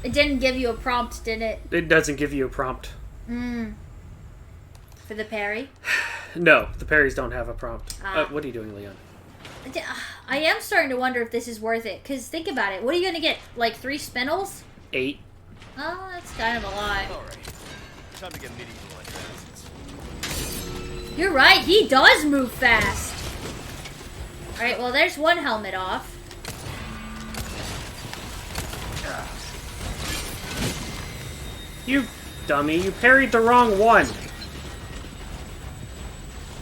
S1: It didn't give you a prompt, did it?
S2: It doesn't give you a prompt.
S1: For the parry?
S2: No, the parries don't have a prompt.
S1: Ah.
S2: What are you doing, Leon?
S1: I am starting to wonder if this is worth it. Because think about it. What are you going to get? Like 3 spindles?
S2: 8.
S1: Oh, that's kind of a lot.
S3: Alright. Time to get medieval on your asses.
S1: You're right. He does move fast. Alright, well, there's one helmet off.
S2: You dummy, you parried the wrong one.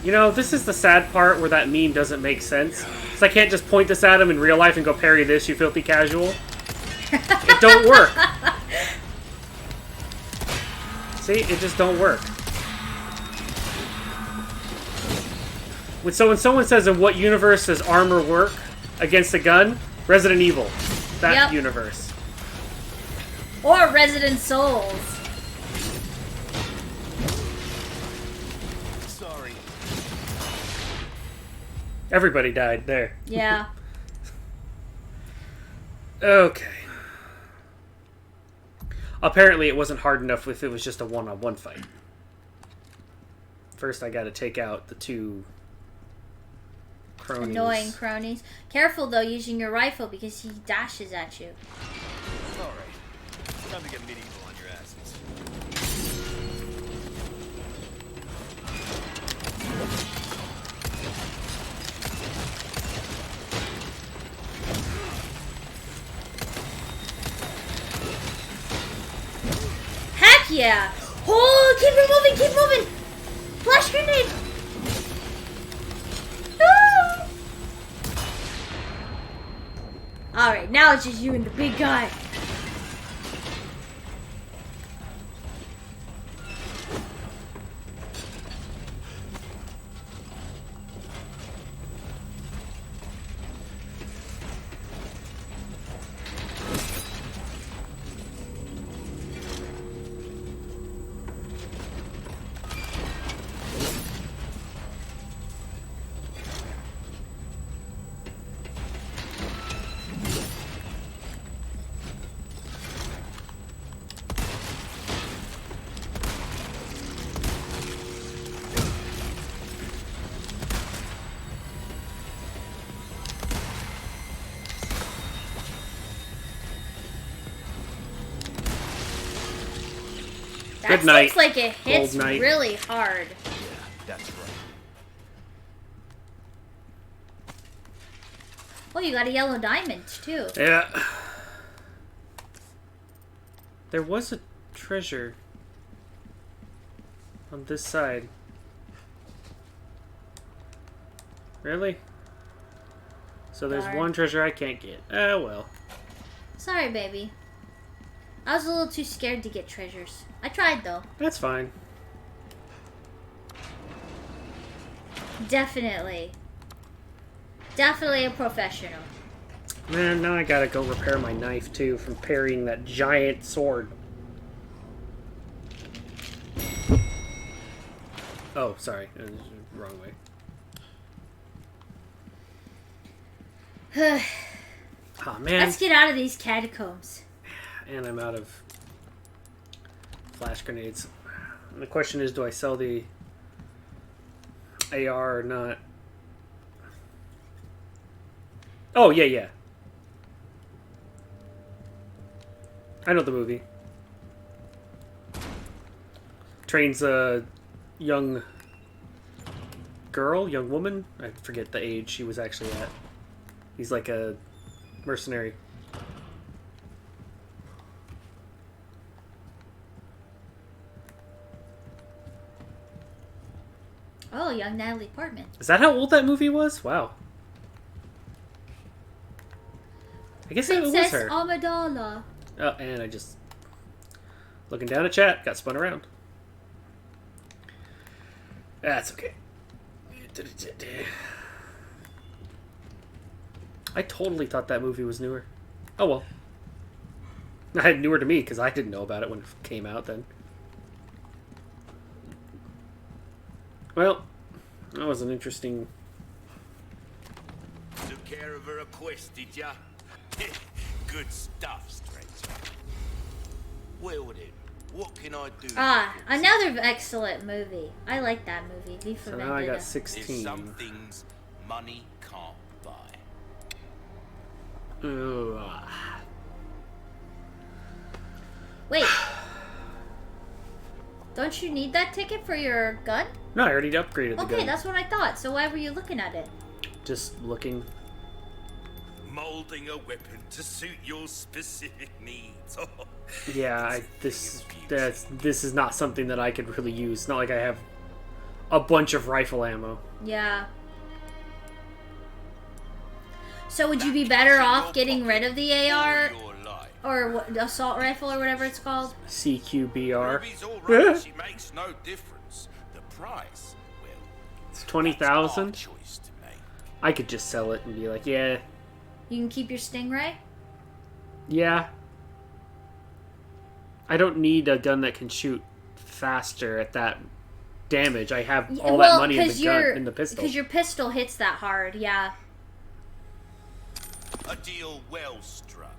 S2: You know, this is the sad part where that meme doesn't make sense. So I can't just point this at him in real life and go parry this, you filthy casual. It don't work. See, it just don't work. When someone says, in what universe does armor work against a gun? Resident Evil. That universe.
S1: Or Resident Souls.
S3: Sorry.
S2: Everybody died there.
S1: Yeah.
S2: Okay. Apparently it wasn't hard enough if it was just a one-on-one fight. First I gotta take out the 2 cronies.
S1: Annoying cronies. Careful though using your rifle because he dashes at you.
S3: Alright. Time to get medieval on your asses.
S1: Heck yeah! Oh, keep it moving, keep moving! Flash grenade! Ah! Alright, now it's just you and the big guy. That
S2: Good night,
S1: looks like it hits
S2: Gold Knight.
S1: really hard.
S3: Yeah, that's right.
S1: Oh, you got a yellow diamond too.
S2: Yeah. There was a treasure on this side. Really? So there's
S1: Darn.
S2: one treasure I can't get. Oh well.
S1: Sorry, baby. I was a little too scared to get treasures. I tried though.
S2: That's fine.
S1: Definitely. Definitely a professional.
S2: Man, now I gotta go repair my knife too from parrying that giant sword. Oh, sorry. Wrong way. Oh man.
S1: Let's get out of these catacombs.
S2: And I'm out of flash grenades. And the question is, do I sell the AR or not? Oh, yeah. I know the movie. Trains a young girl, young woman. I forget the age she was actually at. He's like a mercenary.
S1: Oh, young Natalie Portman.
S2: Is that how old that movie was? Wow. I guess it was
S1: Princess
S2: her.
S1: Amidala.
S2: Oh, and I just... Looking down at chat, got spun around. That's okay. I totally thought that movie was newer. Oh well. I had newer to me because I didn't know about it when it came out then. Well, that was an interesting...
S5: Took care of her request, did ya? Good stuff, stranger. Well then, what can I do?
S1: Another excellent movie. I like that movie. V for
S2: So
S1: Vendetta.
S2: now I got
S5: There's
S2: 16.
S5: some things money can't buy.
S2: Ooh.
S1: Wait. Don't you need that ticket for your gun?
S2: No, I already upgraded the
S1: Okay,
S2: gun.
S1: that's what I thought. So why were you looking at it?
S2: Just looking.
S5: Molding a weapon to suit your specific needs.
S2: Yeah, this is not something that I could really use. It's not like I have a bunch of rifle ammo.
S1: Yeah. So would you be better off getting rid of the AR or what, assault rifle or whatever it's called?
S2: CQBR.
S5: Ruby's all right. She makes no difference. The price, well,
S2: It's
S5: that's
S2: 20,000.
S5: our choice to make.
S2: I could just sell it and be like, yeah,
S1: You can keep your Stingray?
S2: yeah. I don't need a gun that can shoot faster at that damage. I have all that money in the gun, in the pistol.
S1: Because your pistol hits that hard, yeah.
S5: A deal well struck.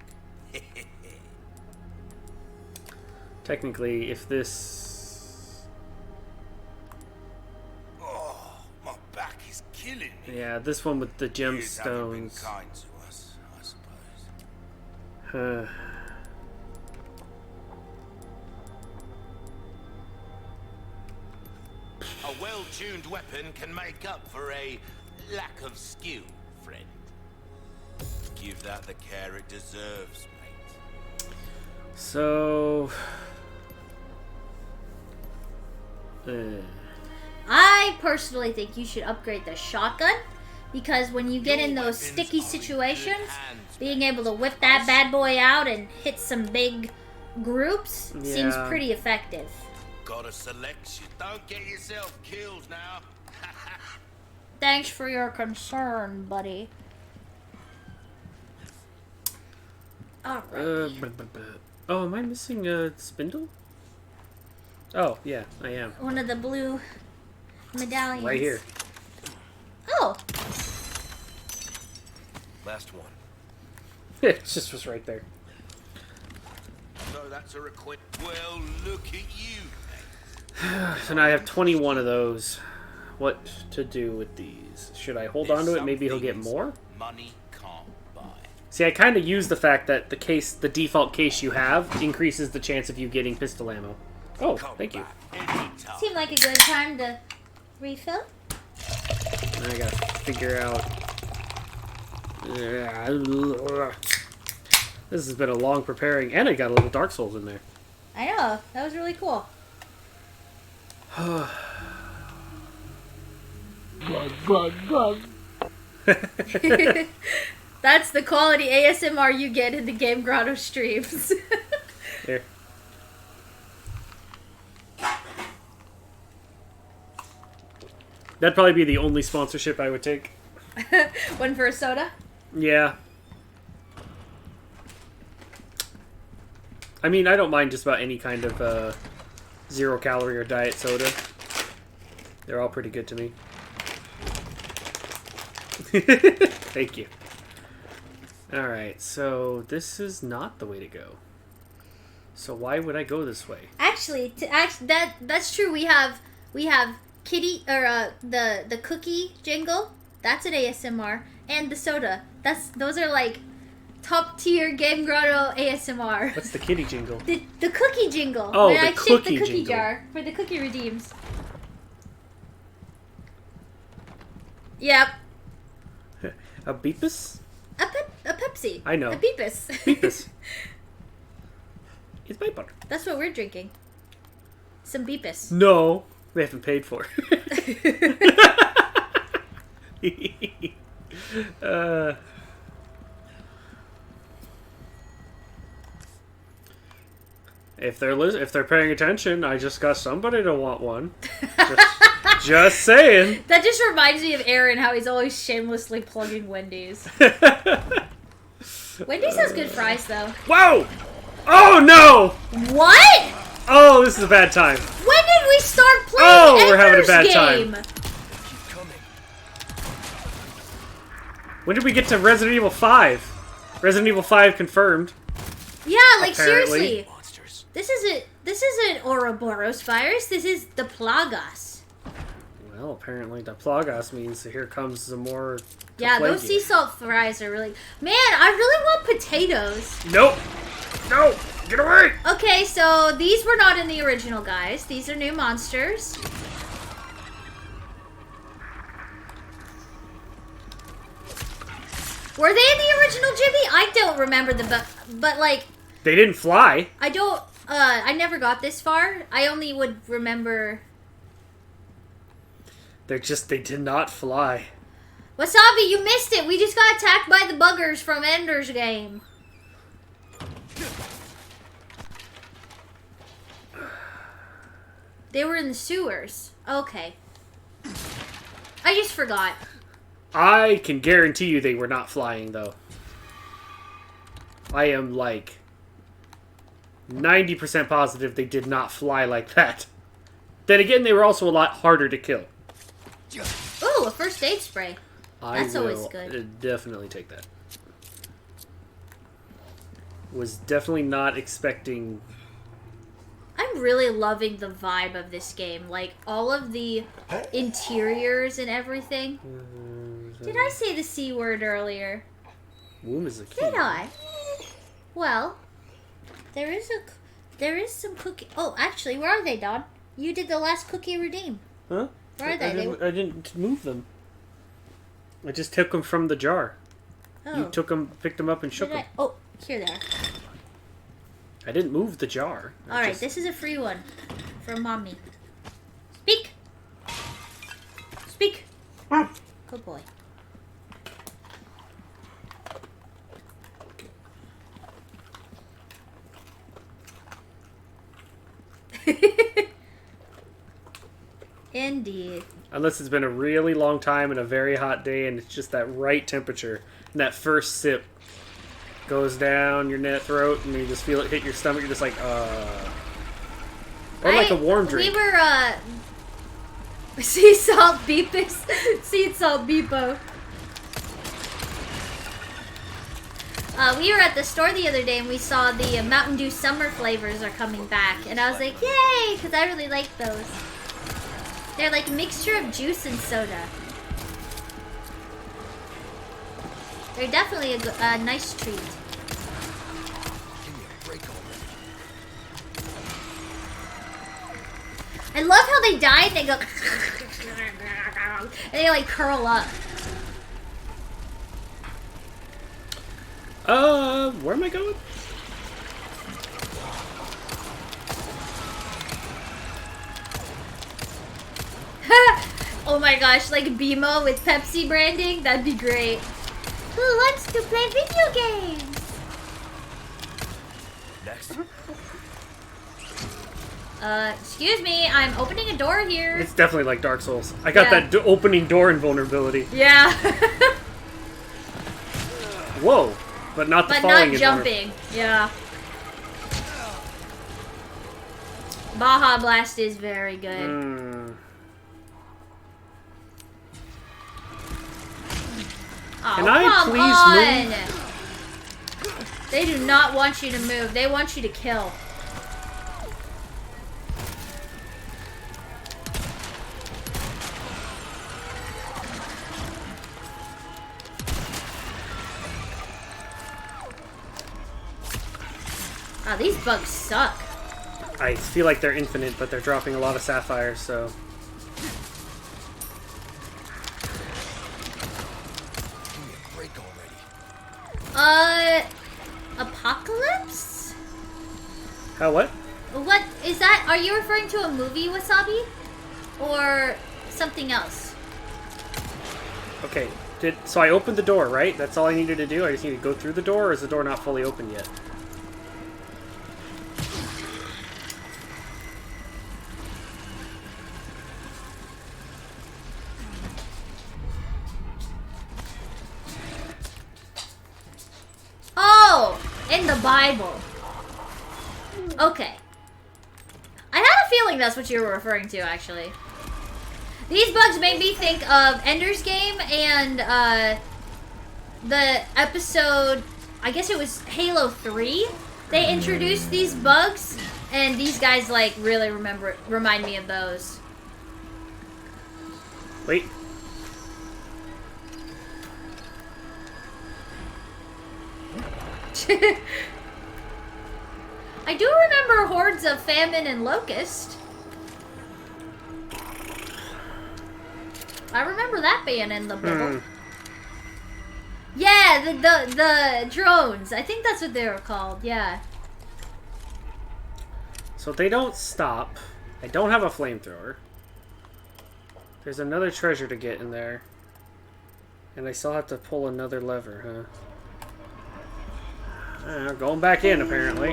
S2: Technically, if this...
S5: Oh, my back is killing me.
S2: Yeah, this one with the
S5: Years haven't been
S2: gemstones.
S5: kind to us, I suppose. A well-tuned weapon can make up for a lack of skill, friend. Give that the care it deserves, mate.
S2: So...
S1: I personally think you should upgrade the shotgun because when you get in those sticky situations, being able to whip that bad boy out and hit some big groups seems
S2: Yeah.
S1: pretty effective.
S5: Got a selection. Don't get yourself killed now.
S1: Thanks for your concern, buddy. Alright.
S2: Oh, am I missing a spindle? Oh, yeah, I am.
S1: One of the blue medallions.
S2: Right here.
S1: Oh,
S3: Last one.
S2: It just was right there.
S5: So that's a request. Well, look at you, mate.
S2: So now I have 21 of those. What to do with these? Should I hold on to it? Maybe he'll get more?
S5: Money can't buy.
S2: See, I kind of use the fact that the default case you have increases the chance of you getting pistol ammo. Oh, thank you.
S5: Anytime.
S1: seemed like a good time to refill.
S2: Now I gotta figure out... This has been a long preparing, and I got a little Dark Souls in there.
S1: I know, that was really cool. That's the quality ASMR you get in the Game Grotto streams.
S2: Here. That'd probably be the only sponsorship I would take.
S1: One for a soda?
S2: Yeah. I mean, I don't mind just about any kind of 0-calorie or diet soda. They're all pretty good to me. Thank you. Alright, so this is not the way to go. So why would I go this way?
S1: Actually, that's true. We have kitty or the cookie jingle. That's an ASMR, and the soda. Those are like top tier Game Grotto ASMR.
S2: What's the kitty jingle?
S1: The cookie jingle.
S2: Oh,
S1: when
S2: the
S1: I shake
S2: cookie
S1: the cookie
S2: jingle.
S1: jar for the cookie redeems. Yep.
S2: A Beepus?
S1: A Pepsi.
S2: I know.
S1: A Beepus.
S2: Beepus. It's paper.
S1: That's what we're drinking. Some Beepus.
S2: No, they haven't paid for it. If they're paying attention, I just got somebody to want one. Just saying.
S1: That just reminds me of Aaron, how he's always shamelessly plugging Wendy's. Wendy's has good fries, though.
S2: Whoa! Oh no!
S1: What?
S2: Oh, this is a bad time.
S1: When did we start playing
S2: Oh, we're having a bad
S1: game?
S2: time. When did we get to Resident Evil 5? Resident Evil 5 confirmed.
S1: Yeah, like
S2: Apparently.
S1: seriously.
S3: Monsters.
S1: This isn't Ouroboros virus. This is the Plagas.
S2: Well, apparently the Plagas means here comes some more.
S1: Yeah, those sea salt fries are really... Man, I really want potatoes.
S2: Nope. No! Get away!
S1: Okay, so these were not in the original, guys. These are new monsters. Were they in the original, Jimmy? I don't remember them, but like...
S2: They didn't fly.
S1: I don't... I never got this far. I only would remember...
S2: They did not fly.
S1: Wasabi, you missed it! We just got attacked by the buggers from Ender's Game. They were in the sewers. Okay. I just forgot.
S2: I can guarantee you they were not flying, though. I am, like, 90% positive they did not fly like that. Then again, they were also a lot harder to kill.
S1: Ooh, a first aid spray. That's always good.
S2: I will definitely take that. Was definitely not expecting...
S1: I'm really loving the vibe of this game. Like, all of the interiors and everything. Did I say the C word earlier?
S2: Womb is a key.
S1: Did I? Well, there is some cookie. Oh, actually, where are they, Don? You did the last cookie redeem.
S2: Huh?
S1: Where are they?
S2: I didn't move them. I just took them from the jar.
S1: Oh.
S2: You picked them up and shook them.
S1: Oh, here they are.
S2: I didn't move the jar.
S1: Alright, this is a free one. From Mommy. Speak! Speak! Good boy. Indeed.
S2: Unless it's been a really long time and a very hot day and it's just that right temperature. And that first sip goes down your throat and you just feel it hit your stomach. You're just like, Or like a warm drink.
S1: We were, sea salt beepo. We were at the store the other day and we saw the Mountain Dew summer flavors are coming back. And I was like, yay! Because I really like those. They're like a mixture of juice and soda. They're definitely a nice treat. I love how they die and they go and they like curl up.
S2: Where am I going?
S1: Oh my gosh, like BMO with Pepsi branding? That'd be great. Who wants to play video games?
S3: Next.
S1: Excuse me, I'm opening a door here.
S2: It's definitely like Dark Souls. I got that opening door invulnerability.
S1: Yeah.
S2: Whoa, but not the
S1: but
S2: falling.
S1: But not jumping. Yeah. Baja Blast is very good. Oh,
S2: can I please
S1: move? They do not want you to move. They want you to kill. Wow, these bugs suck.
S2: I feel like they're infinite, but they're dropping a lot of sapphires, so...
S1: Apocalypse?
S2: How, what?
S1: What is that? Are you referring to a movie, Wasabi? Or something else?
S2: Okay, so I opened the door, right? That's all I needed to do? I just need to go through the door, or is the door not fully open yet?
S1: Oh! In the Bible. Okay. I had a feeling that's what you were referring to, actually. These bugs made me think of Ender's Game and, the episode, I guess it was Halo 3. They introduced these bugs And these guys, like, really remind me of those.
S2: Wait.
S1: I do remember hordes of famine and locust. I remember that being in the Bible. Yeah, the drones. I think that's what they were called. Yeah.
S2: So they don't stop. I don't have a flamethrower. There's another treasure to get in there. And I still have to pull another lever, huh? Going back in, apparently.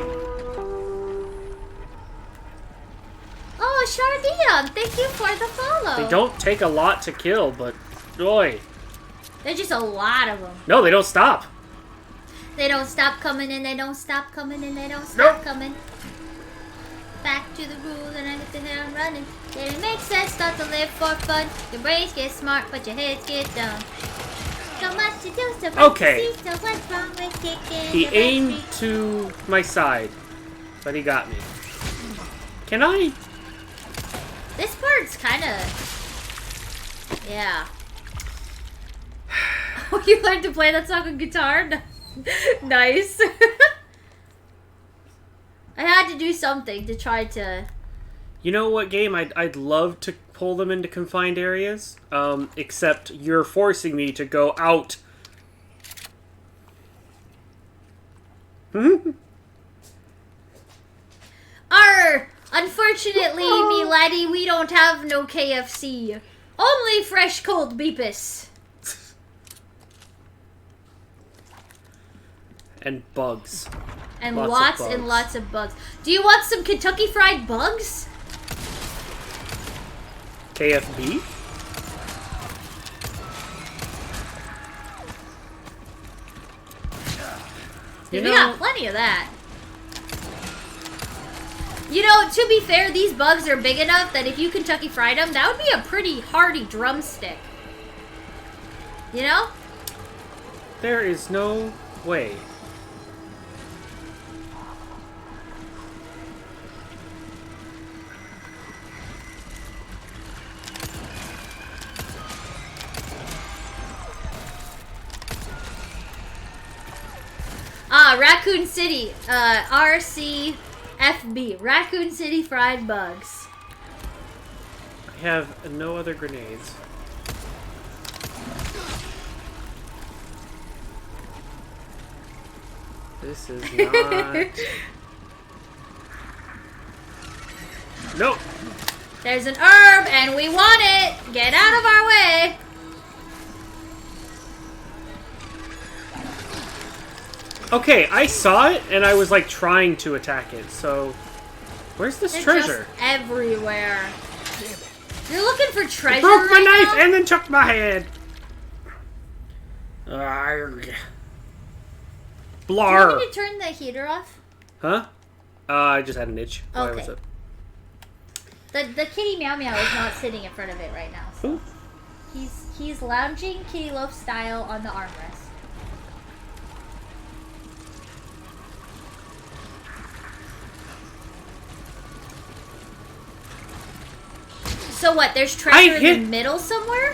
S1: Oh, Shardion, thank you for the follow.
S2: They don't take a lot to kill, but boy.
S1: There's just a lot of them.
S2: No, they don't stop.
S1: They don't stop coming and they don't stop coming and they don't stop coming. Back to the rule and I get the hell running. Then it makes sense start to live for fun. Your brains get smart, but your heads get dumb. So much to do, so much
S2: Okay.
S1: to see, so what's wrong with kicking?
S2: He
S1: the
S2: aimed
S1: backstreet?
S2: to my side, but he got me. Can I?
S1: This part's kind of... Yeah. Oh, you learned to play that song on guitar? Nice. I had to do something to try to...
S2: You know what game I'd love to pull them into confined areas? Except you're forcing me to go out.
S1: Unfortunately, me laddie, we don't have no KFC. Only fresh cold beepus.
S2: And bugs.
S1: And
S2: Lots of
S1: lots
S2: bugs.
S1: and lots of bugs. Do you want some Kentucky Fried Bugs?
S2: KFB?
S1: We got plenty of that. You know, to be fair, these bugs are big enough that if you Kentucky Fried them, that would be a pretty hearty drumstick. You know?
S2: There is no way.
S1: Raccoon City, RCFB, Raccoon City Fried Bugs.
S2: I have no other grenades. This is not... Nope.
S1: There's an herb, and we want it! Get out of our way!
S2: Okay, I saw it, and I was, like, trying to attack it, so... Where's this
S1: They're
S2: treasure?
S1: just everywhere. You're looking for treasure
S2: Broke my
S1: right
S2: knife
S1: now?
S2: and then took my head! Arrgh.
S1: Do you
S2: Blar!
S1: want me to turn the heater off?
S2: Huh? I just had an itch. Why was
S1: Okay.
S2: it?
S1: The kitty Meow Meow is not sitting in front of it right now. So
S2: Ooh.
S1: he's lounging kitty loaf style on the armrest. So what? There's treasure in the middle somewhere?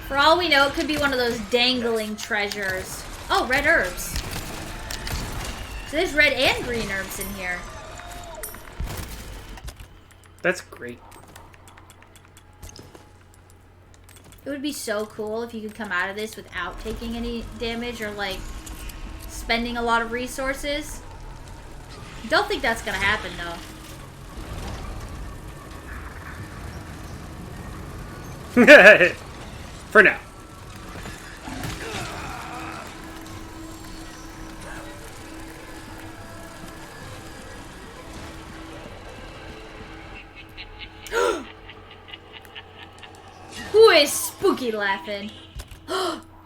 S1: For all we know, it could be one of those dangling treasures. Oh, red herbs. So there's red and green herbs in here.
S2: That's great.
S1: It would be so cool if you could come out of this without taking any damage or, like, spending a lot of resources. Don't think that's gonna happen, though.
S2: For now.
S1: Who is spooky laughing?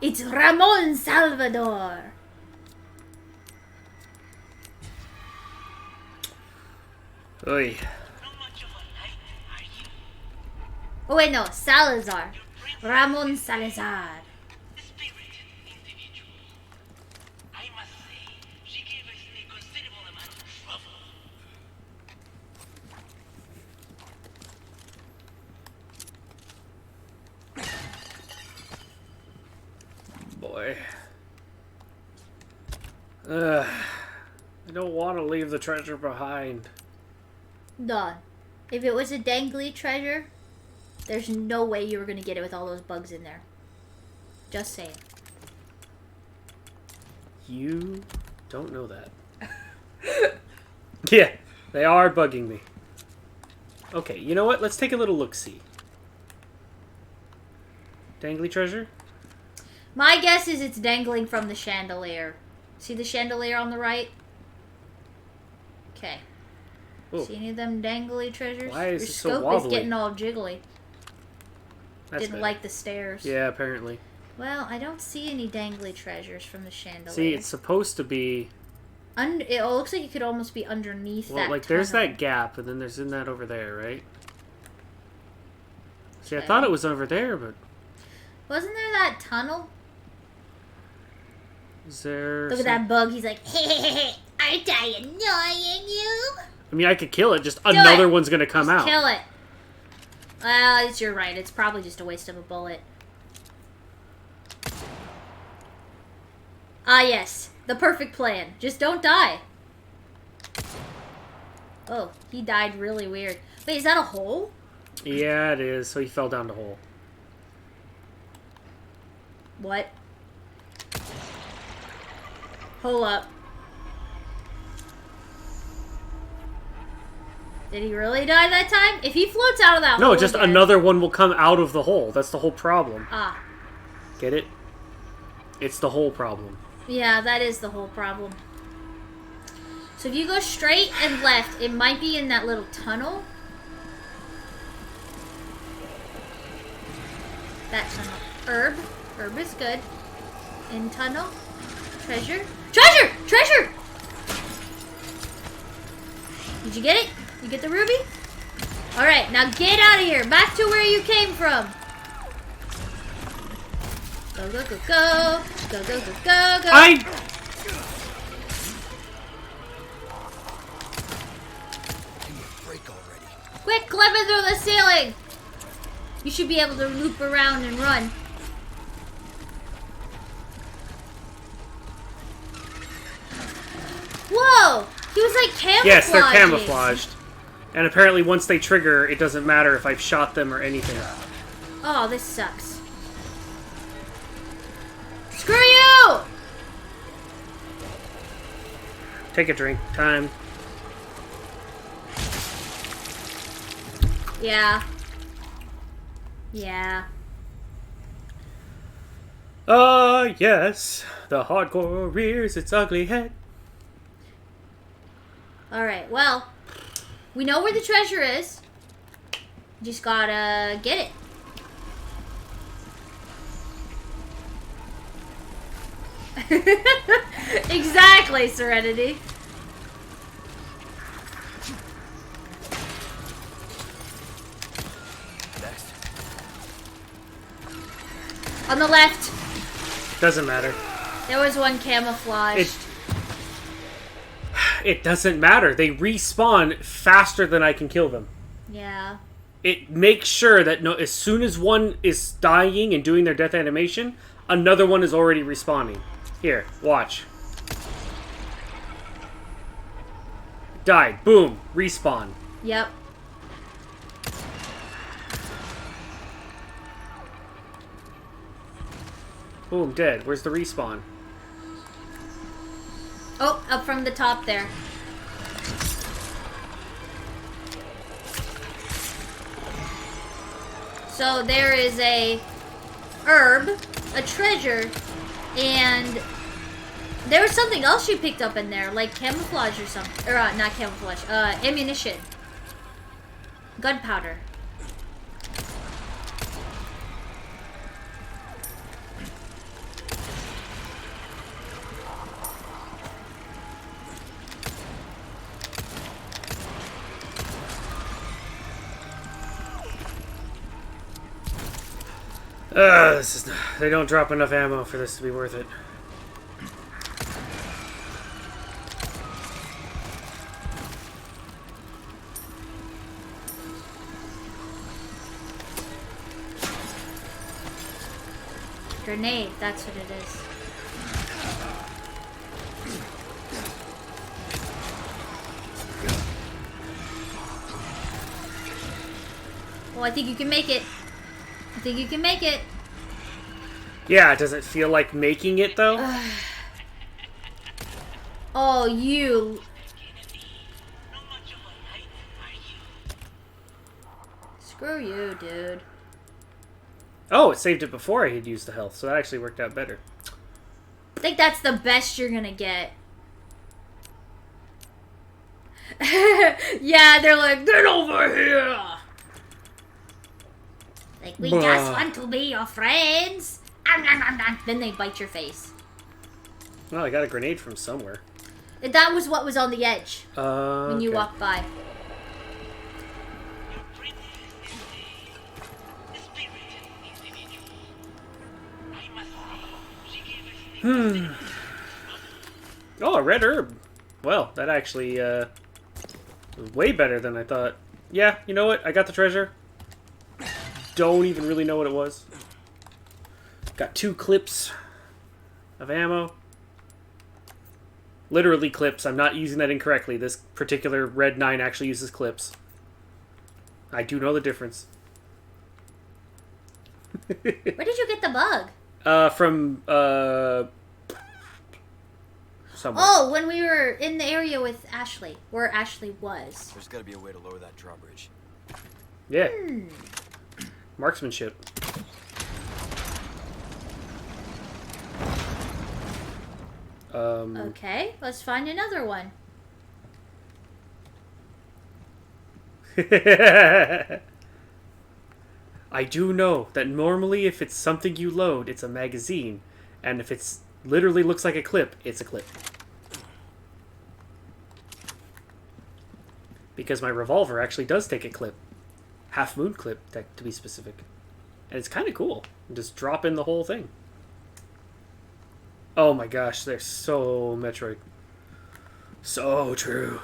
S1: It's Ramon Salvador.
S2: Oy.
S1: Oh wait, no, Salazar. Ramon Salazar.
S2: Boy. I don't want to leave the treasure behind.
S1: Duh. If it was a dangly treasure, there's no way you were gonna get it with all those bugs in there. Just saying.
S2: You don't know that. Yeah, they are bugging me. Okay, you know what? Let's take a little look-see. Dangly treasure?
S1: My guess is it's dangling from the chandelier. See the chandelier on the right? Okay.
S2: Ooh.
S1: See any of them dangly treasures?
S2: Why is
S1: Your
S2: it so
S1: scope
S2: wobbly?
S1: is getting all jiggly.
S2: That's
S1: Didn't
S2: better.
S1: like the stairs.
S2: Yeah, apparently.
S1: Well, I don't see any dangly treasures from the chandelier.
S2: See, it's supposed to be...
S1: It looks like it could almost be underneath
S2: Well,
S1: that
S2: like, there's
S1: tunnel.
S2: that gap, and then there's in that over there, right? See, I
S1: Okay.
S2: thought it was over there, but...
S1: Wasn't there that tunnel?
S2: Is there...
S1: Look at that bug. He's like, hey, aren't I annoying you?
S2: I mean, I could kill it. Just
S1: Do
S2: another
S1: it.
S2: one's gonna come
S1: Just
S2: out.
S1: kill it. Well, you're right. It's probably just a waste of a bullet. Ah, yes. The perfect plan. Just don't die. Oh, he died really weird. Wait, is that a hole?
S2: Yeah, it is. So he fell down the hole.
S1: What? Hold up. Did he really die that time? If he floats out of that hole
S2: No, just
S1: again-
S2: another one will come out of the hole. That's the whole problem.
S1: Ah.
S2: Get it? It's the whole problem.
S1: Yeah, that is the whole problem. So if you go straight and left, it might be in that little tunnel. That tunnel. Herb. Herb is good. In tunnel. Treasure. Treasure! Treasure! Did you get it? You get the ruby? Alright, now get out of here. Back to where you came from. Go, go, go, go. Go, go, go, go, go. Quick, climb it through the ceiling! You should be able to loop around and run. Whoa! He was like camouflaged.
S2: Yes, they're camouflaged. And apparently once they trigger, it doesn't matter if I've shot them or anything.
S1: Oh, this sucks. Screw you!
S2: Take a drink. Time.
S1: Yeah. Yeah.
S2: Yes. The hardcore rears its ugly head.
S1: Alright, well, we know where the treasure is. Just gotta get it. Exactly, Serenity.
S3: Next.
S1: On the left,
S2: Doesn't matter.
S1: there was one camouflaged.
S2: It doesn't matter. They respawn faster than I can kill them.
S1: Yeah.
S2: It makes sure that as soon as one is dying and doing their death animation, another one is already respawning. Here, watch. Died. Boom. Respawn.
S1: Yep.
S2: Boom. Dead. Where's the respawn?
S1: Oh, up from the top there. So there is a herb, a treasure, and there was something else you picked up in there, like camouflage or something. Or not camouflage, ammunition. Gunpowder.
S2: This is they don't drop enough ammo for this to be worth it.
S1: Grenade, that's what it is. Well, I think you can make it. I think you can make it.
S2: Yeah, does it feel like making it, though?
S1: Oh, you. Screw you, dude.
S2: Oh, it saved it before I had used the health, so that actually worked out better.
S1: I think that's the best you're gonna get. Yeah, they're like, get over here! Like, we just want to be your friends. Then they bite your face.
S2: Well, I got a grenade from somewhere.
S1: That was what was on the edge when you
S2: Okay.
S1: walked by.
S2: Oh, a red herb. Well, that actually was way better than I thought. Yeah, you know what? I got the treasure. Don't even really know what it was. Got 2 clips of ammo. Literally clips. I'm not using that incorrectly. This particular red 9 actually uses clips. I do know the difference.
S1: Where did you get the bug?
S2: From somewhere.
S1: Oh, when we were in the area with Ashley, where Ashley was.
S3: There's gotta be a way to lower that drawbridge.
S2: Yeah. Marksmanship.
S1: Okay, let's find another one.
S2: I do know that normally if it's something you load, it's a magazine. And if it's literally looks like a clip, it's a clip. Because my revolver actually does take a clip. Half moon clip, to be specific. And it's kind of cool. Just drop in the whole thing. Oh my gosh, they're so Metroid. So true.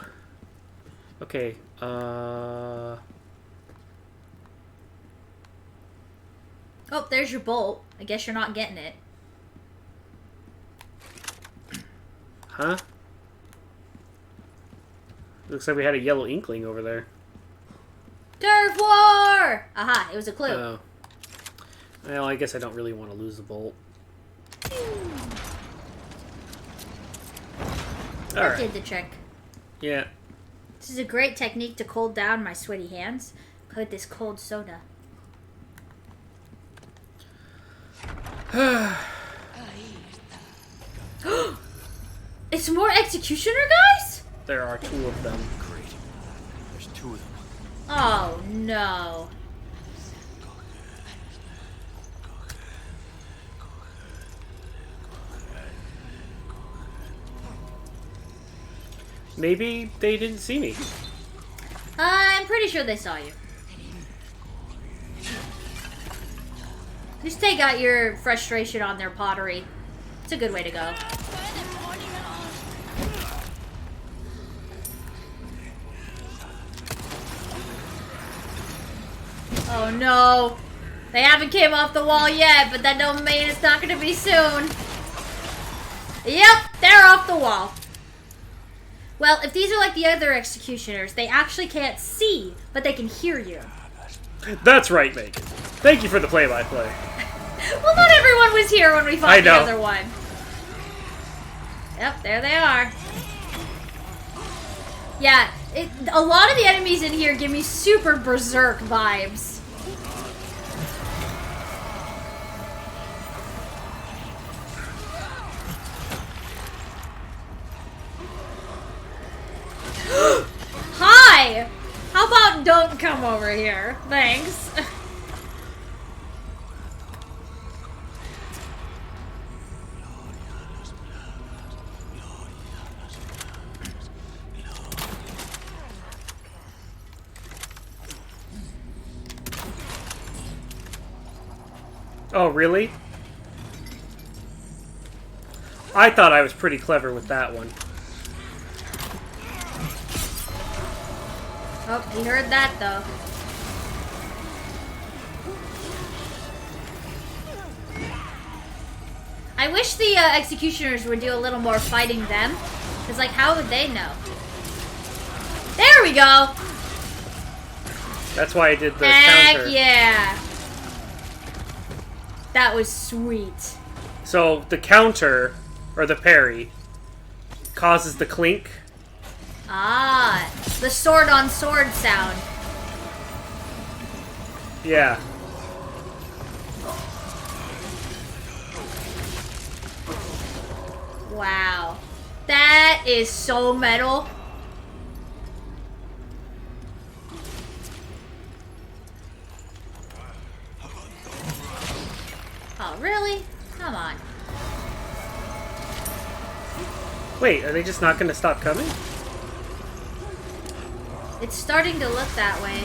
S2: Okay,
S1: Oh, there's your bolt. I guess you're not getting it.
S2: Huh? Looks like we had a yellow inkling over there.
S1: Turf war! Aha, it was a clue.
S2: Oh. Well, I guess I don't really want to lose the bolt.
S1: That
S2: Alright.
S1: did the trick.
S2: Yeah.
S1: This is a great technique to cool down my sweaty hands. Put this cold soda. It's more executioner guys?
S2: There are 2 of them.
S3: Great. There's 2 of them.
S1: Oh no.
S2: Maybe they didn't see me.
S1: I'm pretty sure they saw you. Just take out your frustration on their pottery. It's a good way to go. Oh no. They haven't came off the wall yet, but that don't mean it's not gonna be soon. Yep, they're off the wall. Well, if these are like the other executioners, they actually can't see, but they can hear you.
S2: That's right, Megan. Thank you for the play-by-play.
S1: Well, not everyone was here when we
S2: I
S1: fought the
S2: know.
S1: other one. Yep, there they are. Yeah, a lot of the enemies in here give me super berserk vibes. Hi! How about don't come over here? Thanks.
S2: Oh, really? I thought I was pretty clever with that one.
S1: Oh, he heard that, though. I wish the executioners would do a little more fighting them. Because, like, how would they know? There we go!
S2: That's why I did the
S1: Heck
S2: counter.
S1: Yeah! That was sweet.
S2: So, the counter, or the parry, causes the clink.
S1: Ah, the sword on sword sound.
S2: Yeah.
S1: Wow. That is so metal. Oh, really? Come on.
S2: Wait, are they just not going to stop coming?
S1: It's starting to look that way.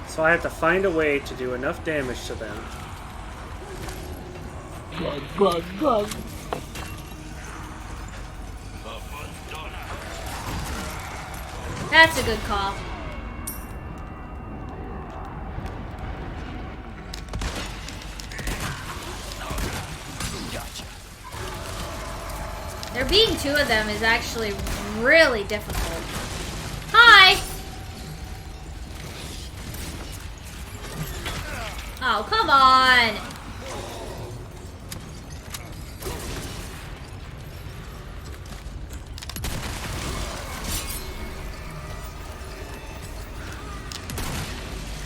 S2: So I have to find a way to do enough damage to them.
S1: That's a good call. There being two of them is actually really difficult. Hi! Oh, come on!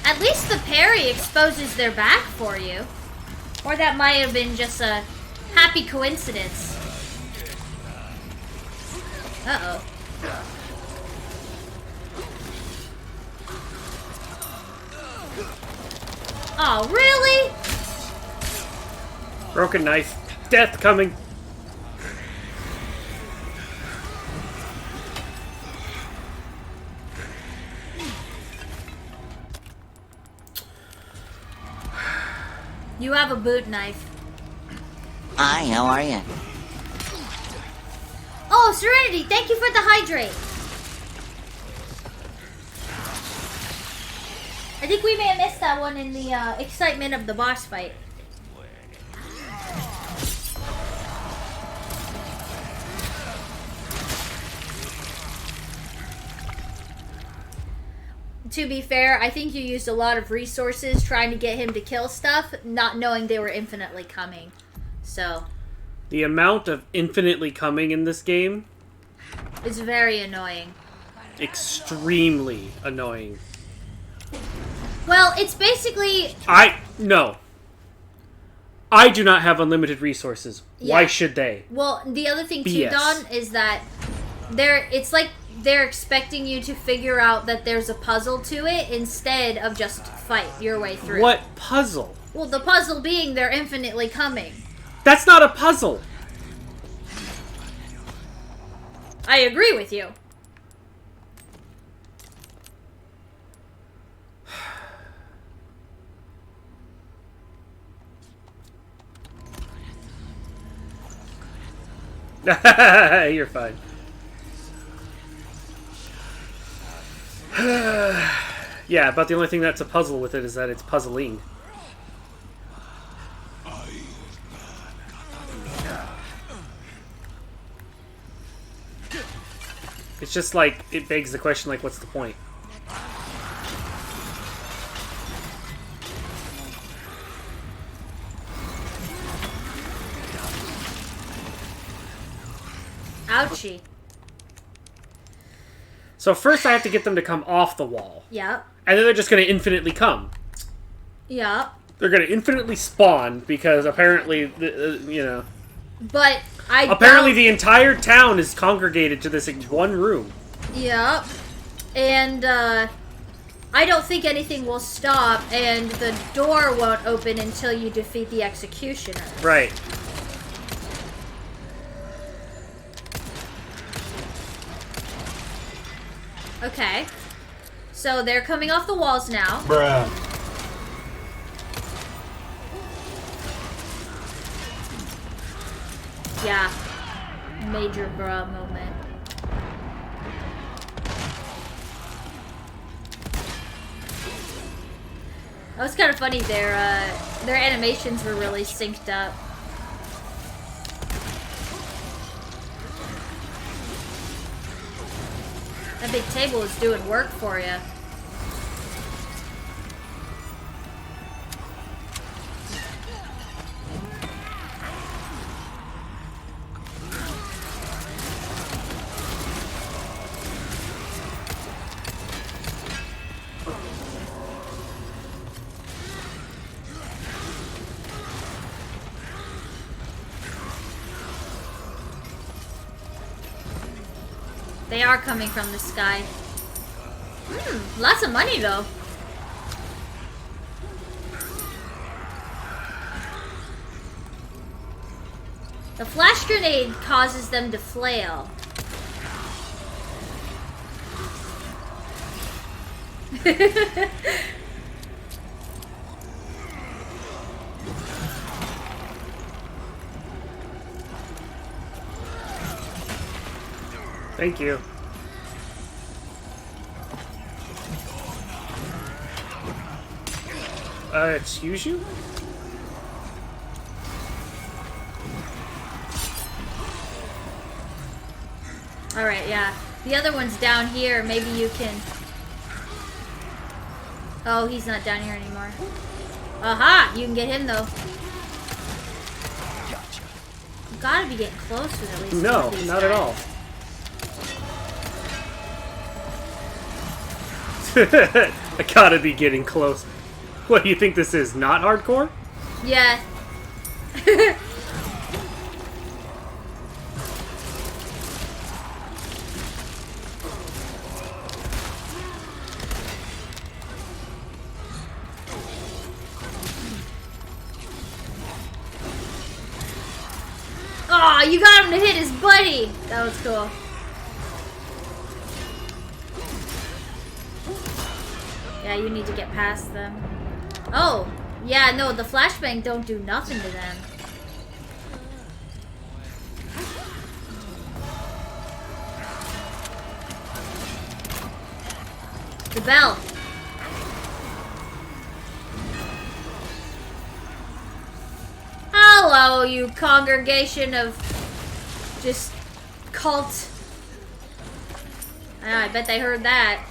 S1: At least the parry exposes their back for you. Or that might have been just a happy coincidence. Uh-oh. Oh, really?
S2: Broken knife. Death coming.
S1: You have a boot knife.
S10: Hi, how are you?
S1: Oh, Serenity, thank you for the hydrate. I think we may have missed that one in the excitement of the boss fight. To be fair, I think you used a lot of resources trying to get him to kill stuff, not knowing they were infinitely coming. So...
S2: The amount of infinitely coming in this game...
S1: is very annoying.
S2: Extremely annoying.
S1: Well, it's basically...
S2: No. I do not have unlimited resources.
S1: Yeah.
S2: Why should they?
S1: Well, the other thing
S2: BS.
S1: too, Don, is that it's like they're expecting you to figure out that there's a puzzle to it instead of just fight your way through.
S2: What puzzle?
S1: Well, the puzzle being they're infinitely coming.
S2: That's not a puzzle.
S1: I agree with you.
S2: You're fine. Yeah, but the only thing that's a puzzle with it is that it's puzzling. It's just like, it begs the question, like, what's the point?
S1: Ouchie.
S2: So first I have to get them to come off the wall.
S1: Yep.
S2: And then they're just going to infinitely come.
S1: Yep.
S2: They're going to infinitely spawn because apparently, you know...
S1: But
S2: apparently the entire town is congregated to this one room.
S1: Yep. And, I don't think anything will stop, and the door won't open until you defeat the executioner.
S2: Right.
S1: Okay. So they're coming off the walls now.
S6: Bruh.
S1: Yeah. Major bruh moment. That was kind of funny. Their animations were really synced up. That big table is doing work for you. They are coming from the sky. Lots of money though. The flash grenade causes them to flail.
S2: Thank you. Excuse you?
S1: Alright, yeah. The other one's down here. Maybe you can... Oh, he's not down here anymore. Aha! You can get him, though. You gotta be getting close with at least
S2: No,
S1: one of these
S2: not
S1: guys.
S2: at all. I gotta be getting close. What, do you think this is not hardcore?
S1: Yeah. Aw, you got him to hit his buddy! That was cool. Yeah, you need to get past them. Oh, yeah, no, the flashbang don't do nothing to them. The bell. Hello, you congregation of just cult. Ah, I bet they heard that.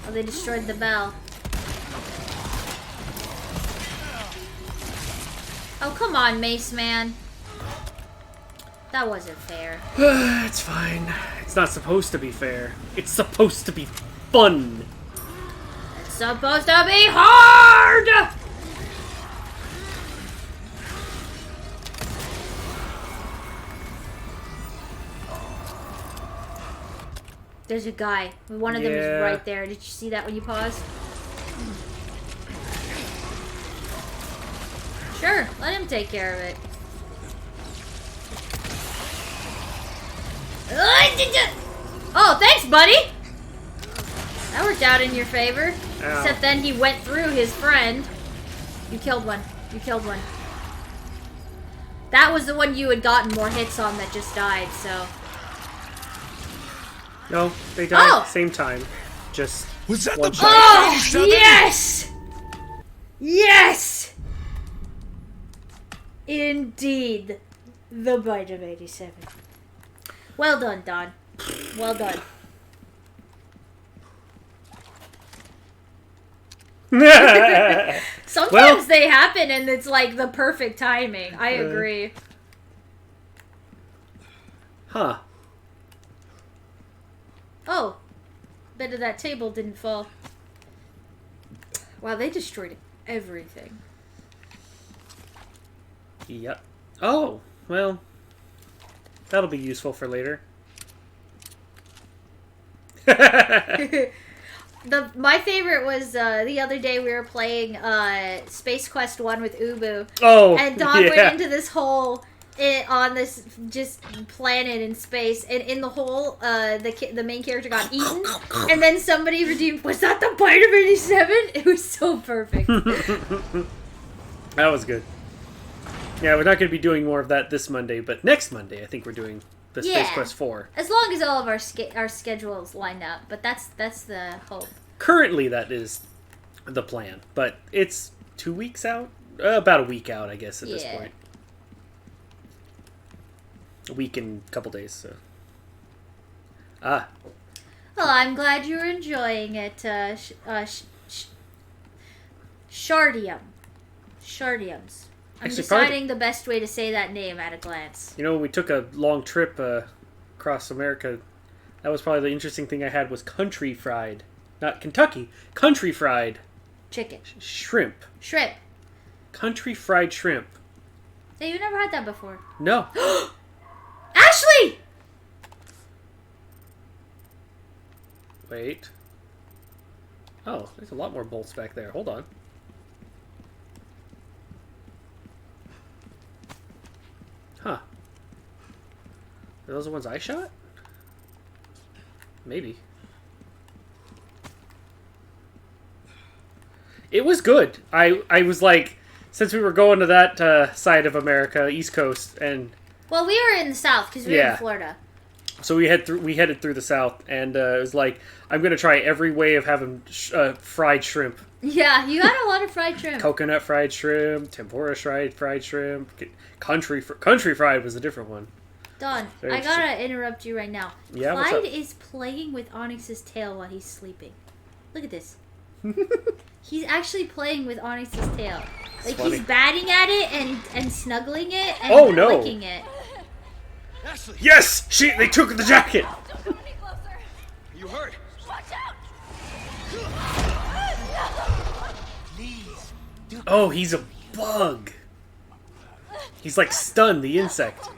S1: Oh, they destroyed the bell. Oh, come on, Mace Man. That wasn't fair.
S2: It's fine. It's not supposed to be fair. It's supposed to be fun.
S1: It's supposed to be hard! There's a guy. One of them is right there. Did you see that when you paused? Sure, let him take care of it. Oh, thanks, buddy! That worked out in your favor.
S2: Ow.
S1: Except then he went through his friend. You killed one. You killed one. That was the one you had gotten more hits on that just died, so...
S2: No, they died at the same time. Just
S5: Was that
S2: one
S5: the
S2: shot.
S1: Oh, yes! Yes! Indeed. The bite of 87. Well done, Don. Well done. Sometimes they happen and it's like the perfect timing. I agree.
S2: Huh.
S1: Oh. Bit of that table didn't fall. Wow, they destroyed everything.
S2: Yep. Oh, well. That'll be useful for later.
S1: My favorite was the other day we were playing Space Quest 1 with Ubu.
S2: Oh,
S1: and Don went into this whole on this just planet in space, and in the hole, the main character got eaten, and then somebody redeemed. Was that the bite of 87? It was so perfect.
S2: That was good. Yeah, we're not going to be doing more of that this Monday, but next Monday I think we're doing the Space Quest 4.
S1: As long as all of our schedules line up, but that's the hope.
S2: Currently, that is the plan, but it's 2 weeks out, about a week out, I guess, at this point. A week and a couple days. So.
S1: Well, I'm glad you're enjoying it, Shardium. Shardiums. I'm
S2: Actually,
S1: deciding the best way to say that name at a glance.
S2: You know, when we took a long trip across America, that was probably the interesting thing I had was country fried. Not Kentucky. Country fried.
S1: Chicken.
S2: Shrimp.
S1: Shrimp.
S2: Country fried shrimp.
S1: Hey, you never had that before.
S2: No.
S1: Ashley!
S2: Wait. Oh, there's a lot more bolts back there. Hold on. Huh. Are those the ones I shot? Maybe. It was good. I was like, since we were going to that side of America, East Coast, and...
S1: Well, we were in the South, because we were in Florida.
S2: So we headed through the South, and it was like, I'm going to try every way of having fried shrimp.
S1: Yeah, you had a lot of fried shrimp.
S2: Coconut fried shrimp, tempura fried shrimp, country fried was a different one.
S1: Don, I gotta interrupt you right now.
S2: Yeah,
S1: Clyde is playing with Onyx's tail while he's sleeping. Look at this. He's actually playing with Onyx's tail. Like, he's batting at it and snuggling it and licking it.
S5: Ashley.
S2: Yes! They took the jacket!
S7: Don't go any closer.
S5: You hurt?
S7: Watch out!
S5: Please.
S2: Oh, he's a bug. He's like stunned, the insect.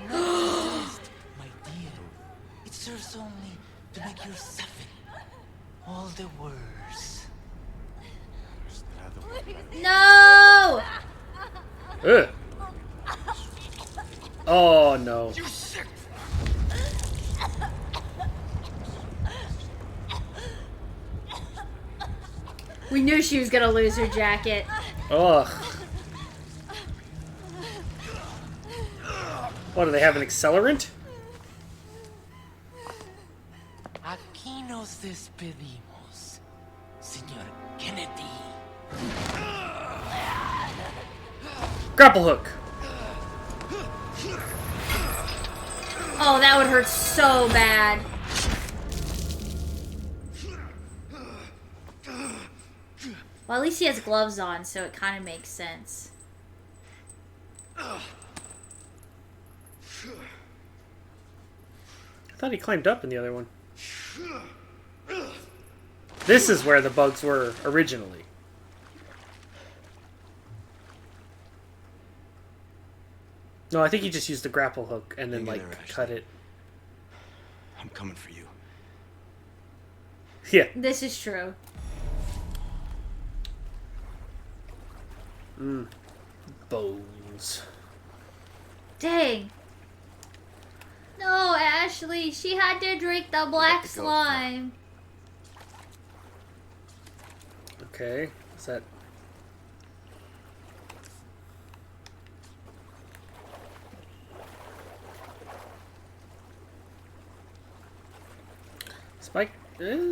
S11: My dear, it serves only to make you suffer all the worse.
S1: No!
S2: Ugh. Oh no.
S5: You sick.
S1: We knew she was gonna lose her jacket.
S2: Ugh. What, do they have an accelerant?
S11: Aquí nos despedimos, Señor Kennedy.
S2: Grapple hook.
S1: Oh, that would hurt so bad. Well, at least he has gloves on, so it kind of makes sense.
S2: I thought he climbed up in the other one. This is where the bugs were originally. No, I think he just used the grapple hook and then, like, cut it.
S3: I'm coming for you.
S2: Yeah.
S1: This is true.
S2: Bones.
S1: Dang. No, Ashley, she had to drink the black slime.
S2: Okay, is that...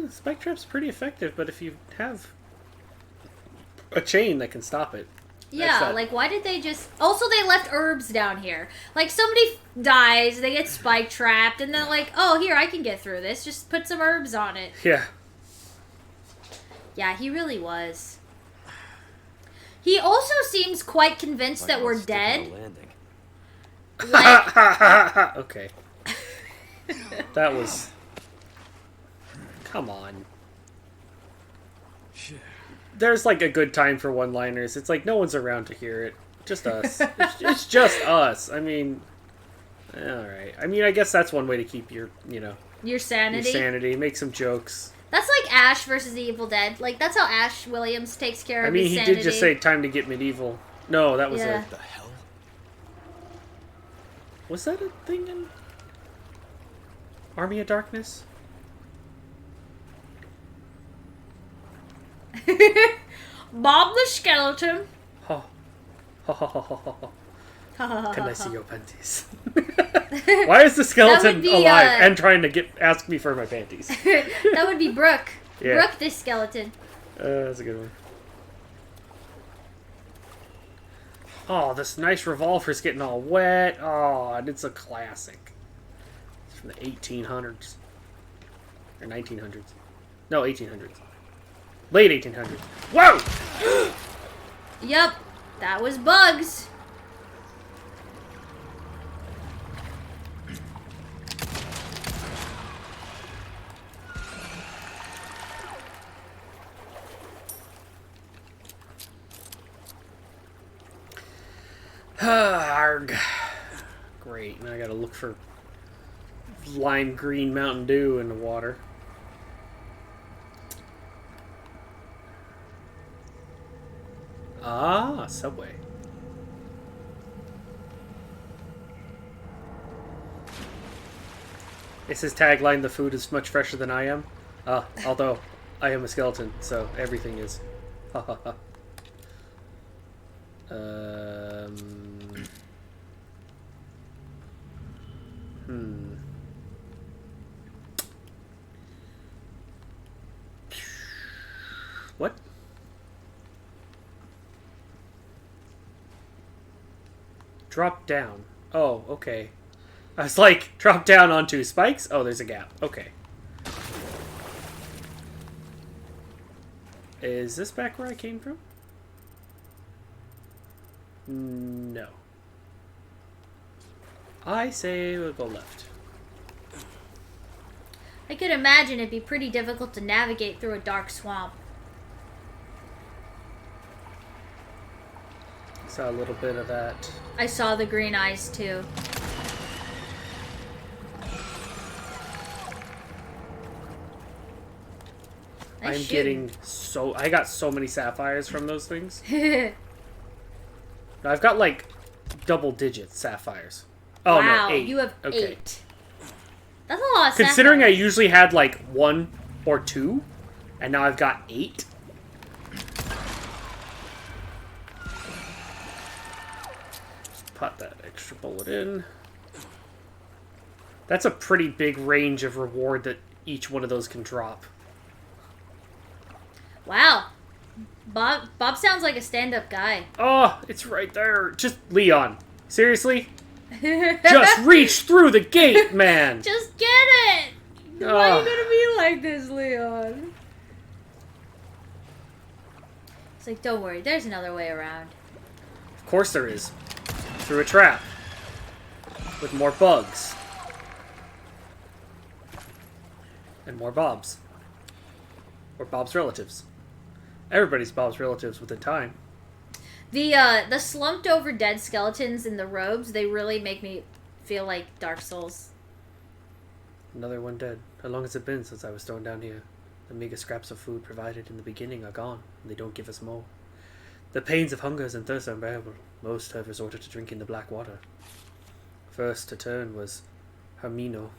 S2: Spike trap's pretty effective, but if you have a chain that can stop it.
S1: Yeah, like, why did they just... Also, they left herbs down here. Like, somebody dies, they get spike trapped, and they're like, oh, here, I can get through this. Just put some herbs on it.
S2: Yeah.
S1: Yeah, he really was. He also seems quite convinced that we're dead.
S2: Like... Okay. That was... Come on. There's like a good time for one-liners. It's like no one's around to hear it. Just us. It's just us. I mean, all right. I mean, I guess that's one way to keep your,
S1: your sanity.
S2: Your sanity. Make some jokes.
S1: That's like Ash versus the Evil Dead. Like, that's how Ash Williams takes care of his sanity.
S2: I mean, he did just say time to get medieval. No, that was
S1: yeah.
S3: What the hell?
S2: Was that a thing in Army of Darkness?
S1: Bob the skeleton.
S2: Ha. Ha ha ha ha ha. Can I see your panties? Why is the skeleton
S1: be,
S2: alive and trying to ask me for my panties?
S1: That would be Brooke.
S2: Yeah.
S1: Brooke the skeleton.
S2: That's a good one. Oh, this nice revolver's getting all wet. Oh, and it's a classic. It's from the 1800s. Or 1900s. No, 1800s. Late 1800s. Whoa!
S1: Yep, that was Bugs.
S2: Arg. Great. Now I gotta look for lime green Mountain Dew in the water. Ah, Subway. Is his tagline, "The food is much fresher than I am"? Although I am a skeleton, so everything is. Ha ha ha. What? Drop down. Oh, okay. I was like, drop down onto spikes? Oh, there's a gap. Okay. Is this back where I came from? No. I say we'll go left.
S1: I could imagine it'd be pretty difficult to navigate through a dark swamp.
S2: Saw a little bit of that.
S1: I saw the green eyes too.
S2: I'm getting so... I got so many sapphires from those things. I've got like double digit sapphires. Oh
S1: wow,
S2: no, 8.
S1: You have
S2: okay.
S1: 8. That's a lot of
S2: Considering
S1: sapphires.
S2: I usually had like 1 or 2, and now I've got 8. Put that extra bullet in. That's a pretty big range of reward that each one of those can drop.
S1: Wow. Bob sounds like a stand-up guy.
S2: Oh, it's right there. Just Leon. Seriously? Just reach through the gate, man.
S1: Just get it. Why are you gonna be like this, Leon? It's like, don't worry, there's another way around.
S2: Of course there is. Through a trap. With more bugs. And more Bobs. Or Bob's relatives. Everybody's Bob's relatives within time.
S1: The slumped over dead skeletons in the robes, they really make me feel like Dark Souls.
S2: Another one dead. How long has it been since I was thrown down here? The meager scraps of food provided in the beginning are gone, and they don't give us more. The pains of hunger and thirst are unbearable. Most have resorted to drinking the black water. First to turn was Hermino.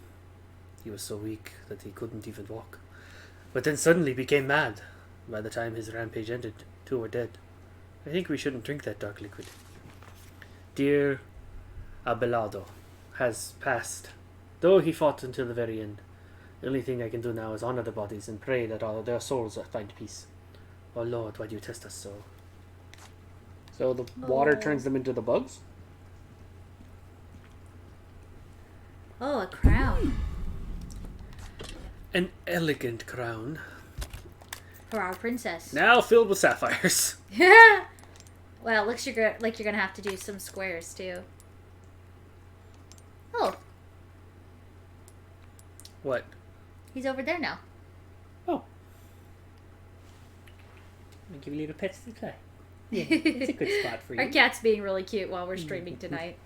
S2: He was so weak that he couldn't even walk. But then suddenly became mad. By the time his rampage ended, 2 were dead. I think we shouldn't drink that dark liquid. Dear Abelardo has passed. Though he fought until the very end. The only thing I can do now is honor the bodies and pray that all their souls find peace. Oh Lord, why do you test us so? So the water turns them into the bugs?
S1: Oh, a crown.
S2: An elegant crown.
S1: For our princess.
S2: Now filled with sapphires.
S1: Yeah. Well, it looks like you're gonna have to do some squares too. Oh.
S2: What?
S1: He's over there now.
S2: Oh. I'll give you little pets to play. Yeah, it's a good spot for you.
S1: Our cat's being really cute while we're streaming tonight.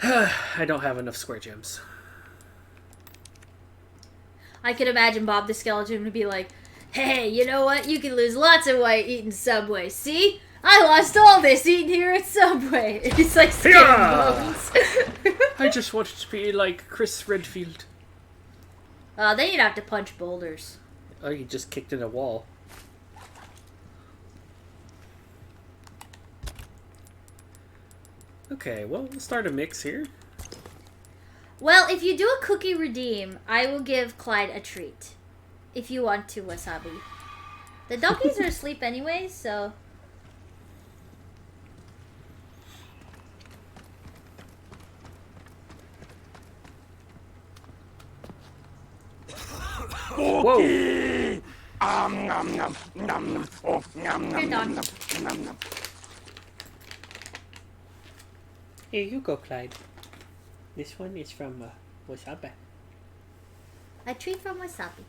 S2: I don't have enough square gems.
S1: I could imagine Bob the Skeleton would be like, hey, you know what? You can lose lots of weight eating Subway. See? I lost all this eating here at Subway. It's like skin and bones.
S2: I just wanted to be like Chris Redfield.
S1: Then you'd have to punch boulders.
S2: Oh, you just kicked in a wall. Okay, well, we'll start a mix here.
S1: Well, if you do a cookie redeem, I will give Clyde a treat. If you want to, Wasabi. The doggies are asleep anyway, so...
S2: Whoa!
S1: Here, dog.
S2: Here you go, Clyde. This one is from Wasabi.
S1: A treat from Wasabi.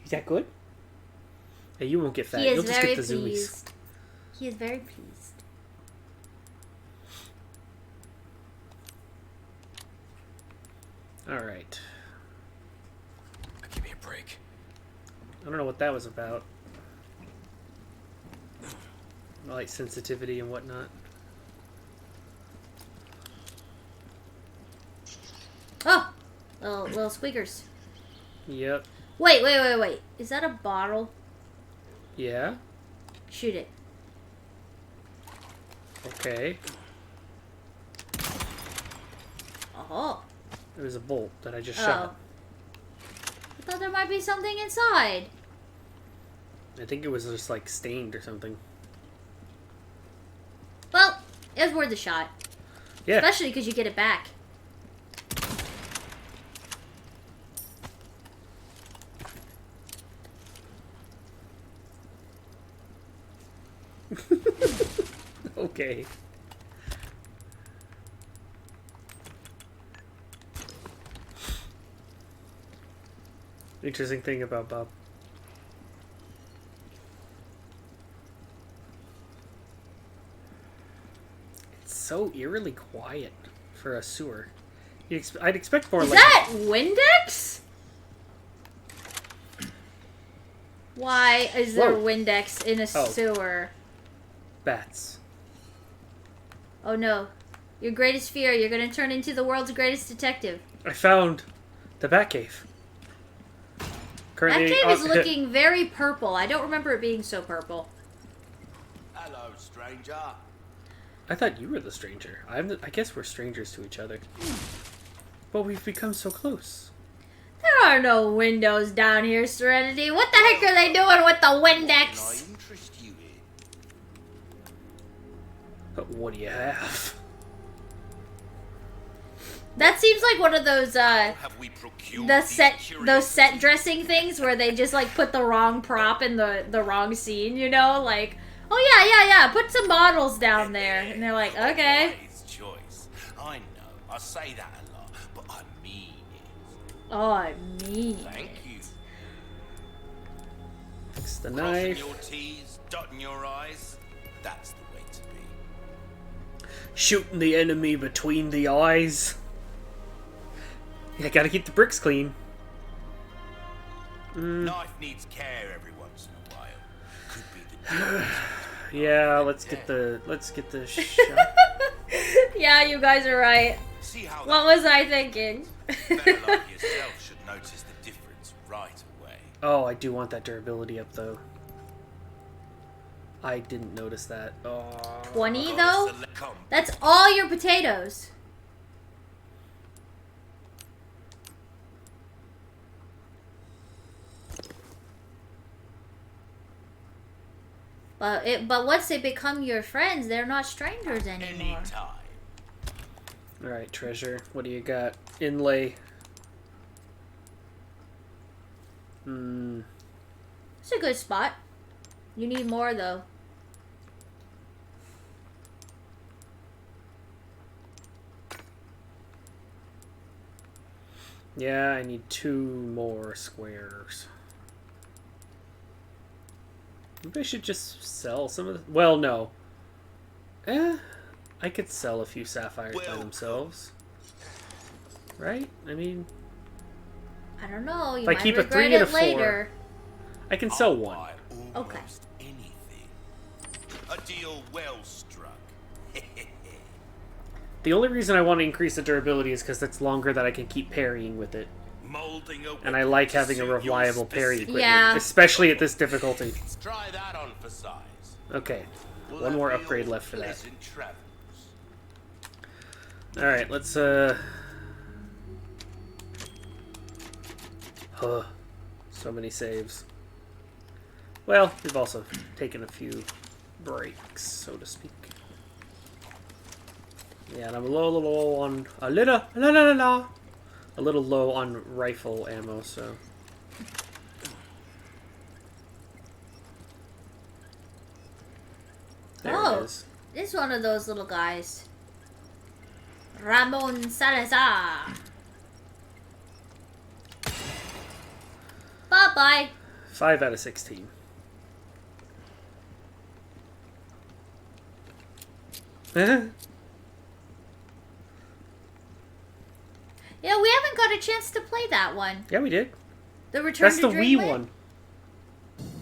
S2: Is that good? Hey, you won't get fat.
S1: He is
S2: You'll just
S1: very
S2: get the zoomies.
S1: pleased. He is very pleased.
S2: Alright.
S3: Give me a break.
S2: I don't know what that was about. Light sensitivity and whatnot.
S1: Oh! Little squeakers.
S2: Yep.
S1: Wait. Is that a bottle?
S2: Yeah.
S1: Shoot it.
S2: Okay.
S1: Oh.
S2: It was a bolt that I just
S1: Oh.
S2: shot.
S1: I thought there might be something inside.
S2: I think it was just like stained or something.
S1: Well, it was worth a shot.
S2: Yeah.
S1: Especially because you get it back.
S2: Okay. Interesting thing about Bob. It's so eerily quiet for a sewer. I'd expect more
S1: Is
S2: like...
S1: that Windex? Why is there
S2: Whoa.
S1: Windex in a
S2: Oh.
S1: sewer?
S2: Bats.
S1: Oh no. Your greatest fear, you're gonna turn into the world's greatest detective.
S2: I found the Batcave.
S1: That cave is looking very purple. I don't remember it being so purple.
S5: Hello, stranger.
S2: I thought you were the stranger. I guess we're strangers to each other. But we've become so close.
S1: There are no windows down here, Serenity. What the heck are they doing with the Windex?
S5: Can I interest you in?
S2: But what do you have?
S1: That seems like one of those
S5: Have we procured
S1: those
S5: these
S1: set
S5: curiosities?
S1: dressing things where they just like put the wrong prop in the wrong scene, you know? Like, oh yeah, put some bottles down there. And they're like, okay.
S5: Wise choice. I know. I say that a lot, but I mean it.
S1: Oh, I mean
S5: Thank you.
S2: Fix the
S5: Crossing
S2: knife.
S5: your T's, dotting your I's. That's the way to be.
S2: Shooting the enemy between the eyes. Yeah, gotta keep the bricks clean.
S5: Knife needs care every once in a while. Could be the difference.
S2: Yeah, let's get the shot.
S1: Yeah, you guys are right.
S5: See how
S1: What was I thinking?
S5: better like yourself should notice the difference right away.
S2: Oh, I do want that durability up though. I didn't notice that. Oh.
S1: 20 though?
S5: Come.
S1: That's all your potatoes. But once they become your friends, they're not strangers anymore.
S5: Anytime.
S2: Alright, treasure. What do you got? Inlay.
S1: It's a good spot. You need more though.
S2: Yeah, I need 2 more squares. Maybe I should just sell some of the... Well, no. I could sell a few sapphires by themselves. Right? I mean...
S1: I don't know. You
S2: If I
S1: might
S2: keep a
S1: regret
S2: 3 and a
S1: it
S2: 4,
S1: later.
S2: I can sell 1.
S1: Okay.
S5: deal well struck.
S2: The only reason I want to increase the durability is because it's longer that I can keep parrying with it.
S5: Molding a
S2: And I like having a reliable parry equipment.
S1: Yeah.
S2: Especially at this difficulty.
S5: Let's try that on for size.
S2: Okay.
S5: We'll
S2: One
S5: have
S2: more
S5: real
S2: upgrade left for that.
S5: pleasant travels.
S2: Alright, let's, so many saves. Well, we've also taken a few breaks, so to speak. Yeah, and I'm a little low on... A little low on rifle ammo, so... There it is.
S1: It's one of those little guys. Ramon Salazar. Bye-bye.
S2: 5 out of 16.
S1: Yeah, we haven't got a chance to play that one.
S2: Yeah, we did.
S1: The Return
S2: That's
S1: to
S2: the
S1: Dreamland?
S2: Wii one.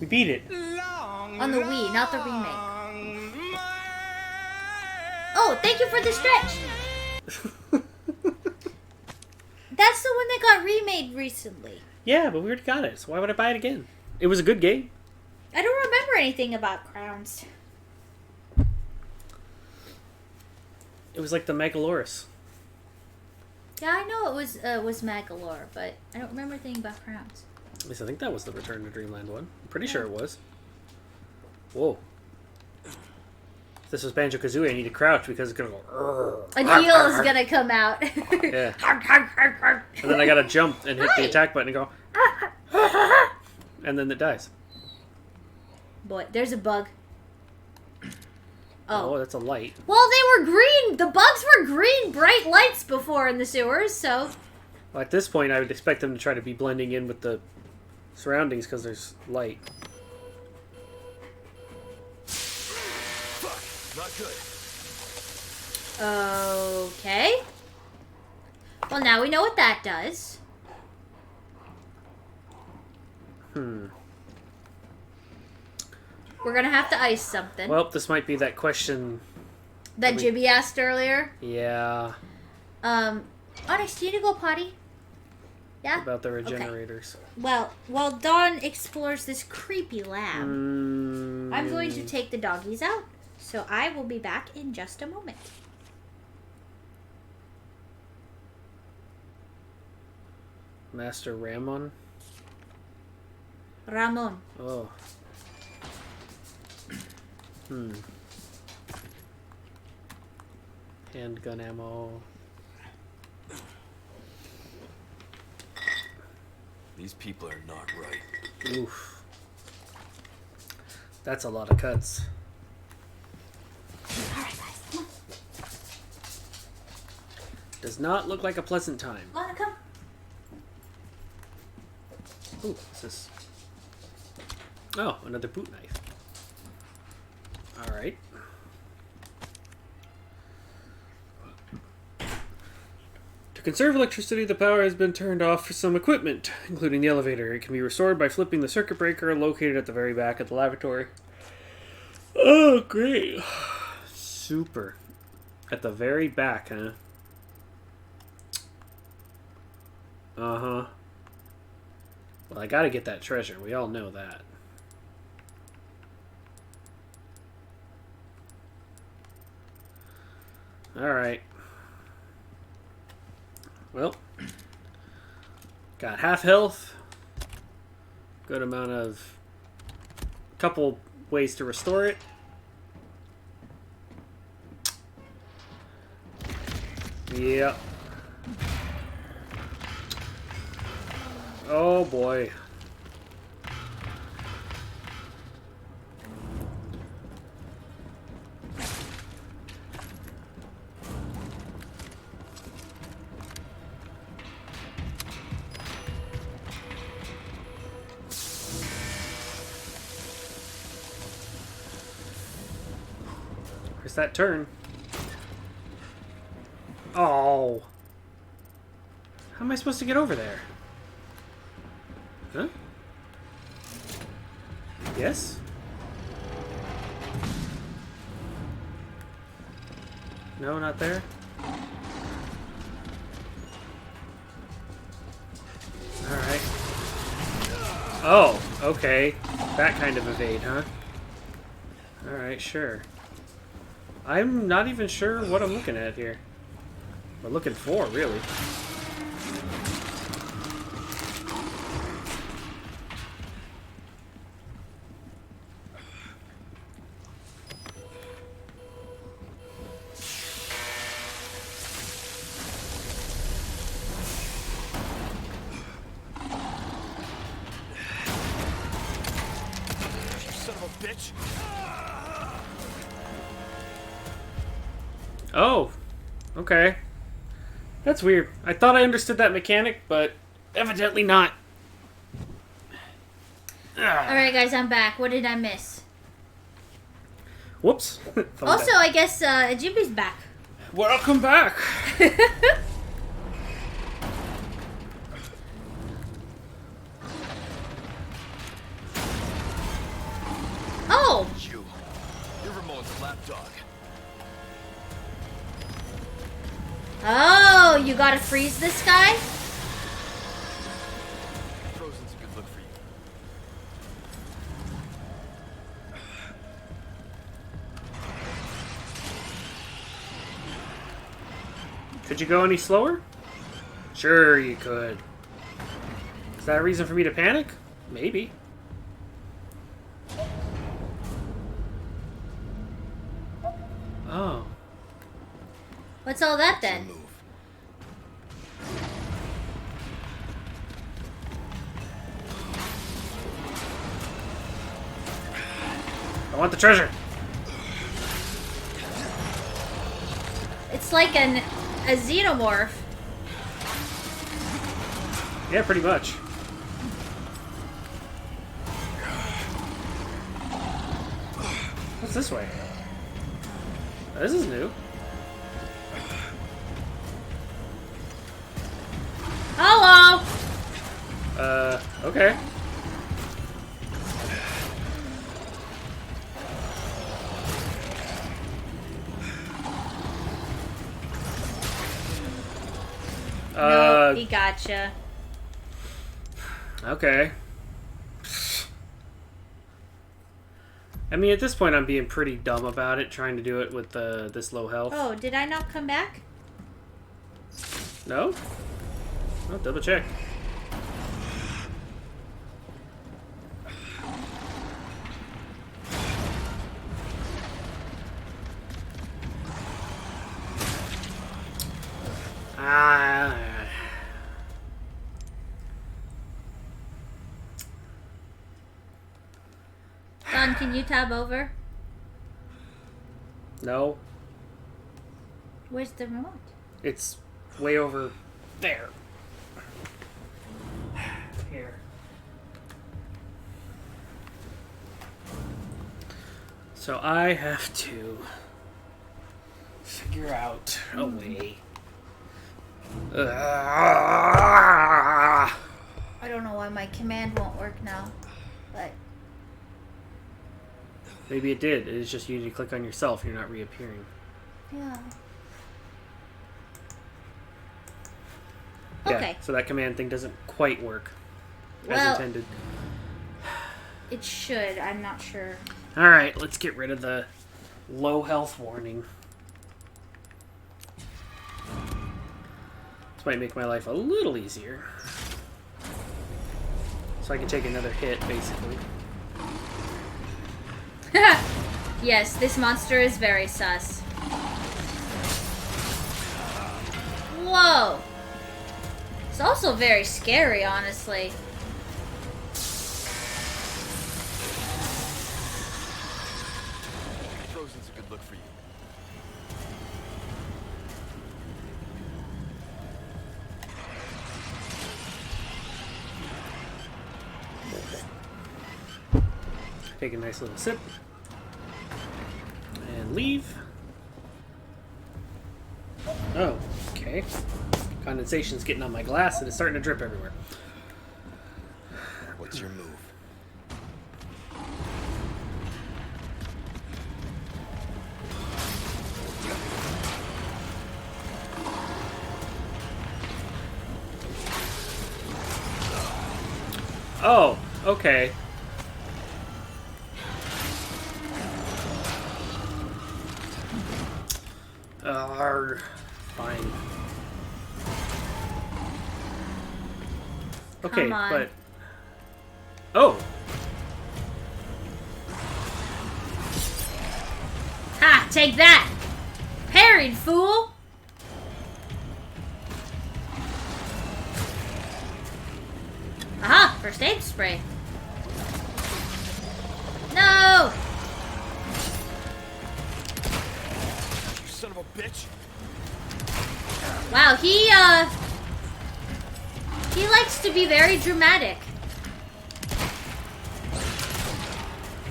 S2: We beat it.
S1: On the Wii, not the remake. Oh, thank you for the stretch. That's the one that got remade recently.
S2: Yeah, but we already got it, so why would I buy it again? It was a good game.
S1: I don't remember anything about crowns.
S2: It was like the Megaloris.
S1: Yeah, I know it was Magalore, but I don't remember anything about crowns.
S2: At least I think that was the Return to Dreamland one. I'm pretty sure it was. Whoa. If this was Banjo-Kazooie, I need to crouch because it's gonna go...
S1: A deal is gonna come out.
S2: Yeah. And then I gotta jump and hit the attack button and go... And then it dies.
S1: Boy, there's a bug.
S2: Oh, that's a light.
S1: Well, they were green. The bugs were green, bright lights before in the sewers, so...
S2: Well, at this point, I would expect them to try to be blending in with the surroundings because there's light.
S5: Fuck, not good.
S1: Okay. Well, now we know what that does. We're gonna have to ice something.
S2: Well, this might be that question...
S1: That Jibby asked earlier.
S2: Yeah.
S1: Onyx, do you need to go potty? Yeah?
S2: About the regenerators.
S1: Okay. Well, while Dawn explores this creepy lab, I'm going to take the doggies out. So I will be back in just a moment.
S2: Master Ramon?
S1: Ramon.
S2: Oh. Handgun ammo.
S3: These people are not right.
S2: Oof. That's a lot of cuts.
S1: Alright, guys, come on.
S2: Does not look like a pleasant time.
S1: Lana, come.
S2: Ooh, what's this? Oh, another boot knife. Alright. To conserve electricity, the power has been turned off for some equipment, including the elevator. It can be restored by flipping the circuit breaker located at the very back of the lavatory. Oh, great. Super. At the very back, huh? Uh-huh. Well, I gotta get that treasure. We all know that. Alright. Well. Got half health. Good amount of... couple ways to restore it. Yep. Oh boy. Where's that turn? Oh. How am I supposed to get over there? Huh? Yes? No, not there. Alright. Oh, okay. That kind of evade, huh? Alright, sure. I'm not even sure what I'm looking at here. We're looking for, really.
S3: Bitch.
S2: Oh, okay. That's weird. I thought I understood that mechanic, but evidently not.
S1: Alright, guys, I'm back. What did I miss?
S2: Whoops.
S1: Also, I guess Jimmy's back.
S2: Welcome back.
S1: Oh!
S3: You're Ramon's lapdog.
S1: Oh, you gotta freeze this guy?
S3: Frozen's a good look for you.
S2: Could you go any slower? Sure you could. Is that a reason for me to panic? Maybe. Oh.
S1: What's all that then?
S2: I want the treasure.
S1: It's like a xenomorph.
S2: Yeah, pretty much. What's this way? This is new.
S1: Hello!
S2: Okay.
S1: No, he gotcha.
S2: Okay. I mean, at this point, I'm being pretty dumb about it, trying to do it with this low health.
S1: Oh, did I not come back?
S2: No? I'll double check.
S1: Don, can you tab over?
S2: No.
S1: Where's the remote?
S2: It's way over there. Here. So I have to figure out a way.
S1: I don't know why my command won't work now, but...
S2: Maybe it did. It's just you need to click on yourself. You're not reappearing.
S1: Yeah.
S2: Yeah,
S1: Okay.
S2: so that command thing doesn't quite work as
S1: Well,
S2: intended.
S1: it should. I'm not sure.
S2: Alright, let's get rid of the low health warning. This might make my life a little easier. So I can take another hit, basically.
S1: Yes, this monster is very sus. Whoa! It's also very scary, honestly.
S3: Frozen's a good look for you.
S2: Take a nice little sip. And leave. Oh, okay. Condensation's getting on my glass and it's starting to drip everywhere.
S3: What's your move?
S2: Oh, okay. Fine. Okay,
S1: Come on.
S2: but... Oh!
S1: Ha! Take that! Parried, fool! Aha! First aid spray. No!
S5: You son of a bitch!
S1: Wow, he likes to be very dramatic.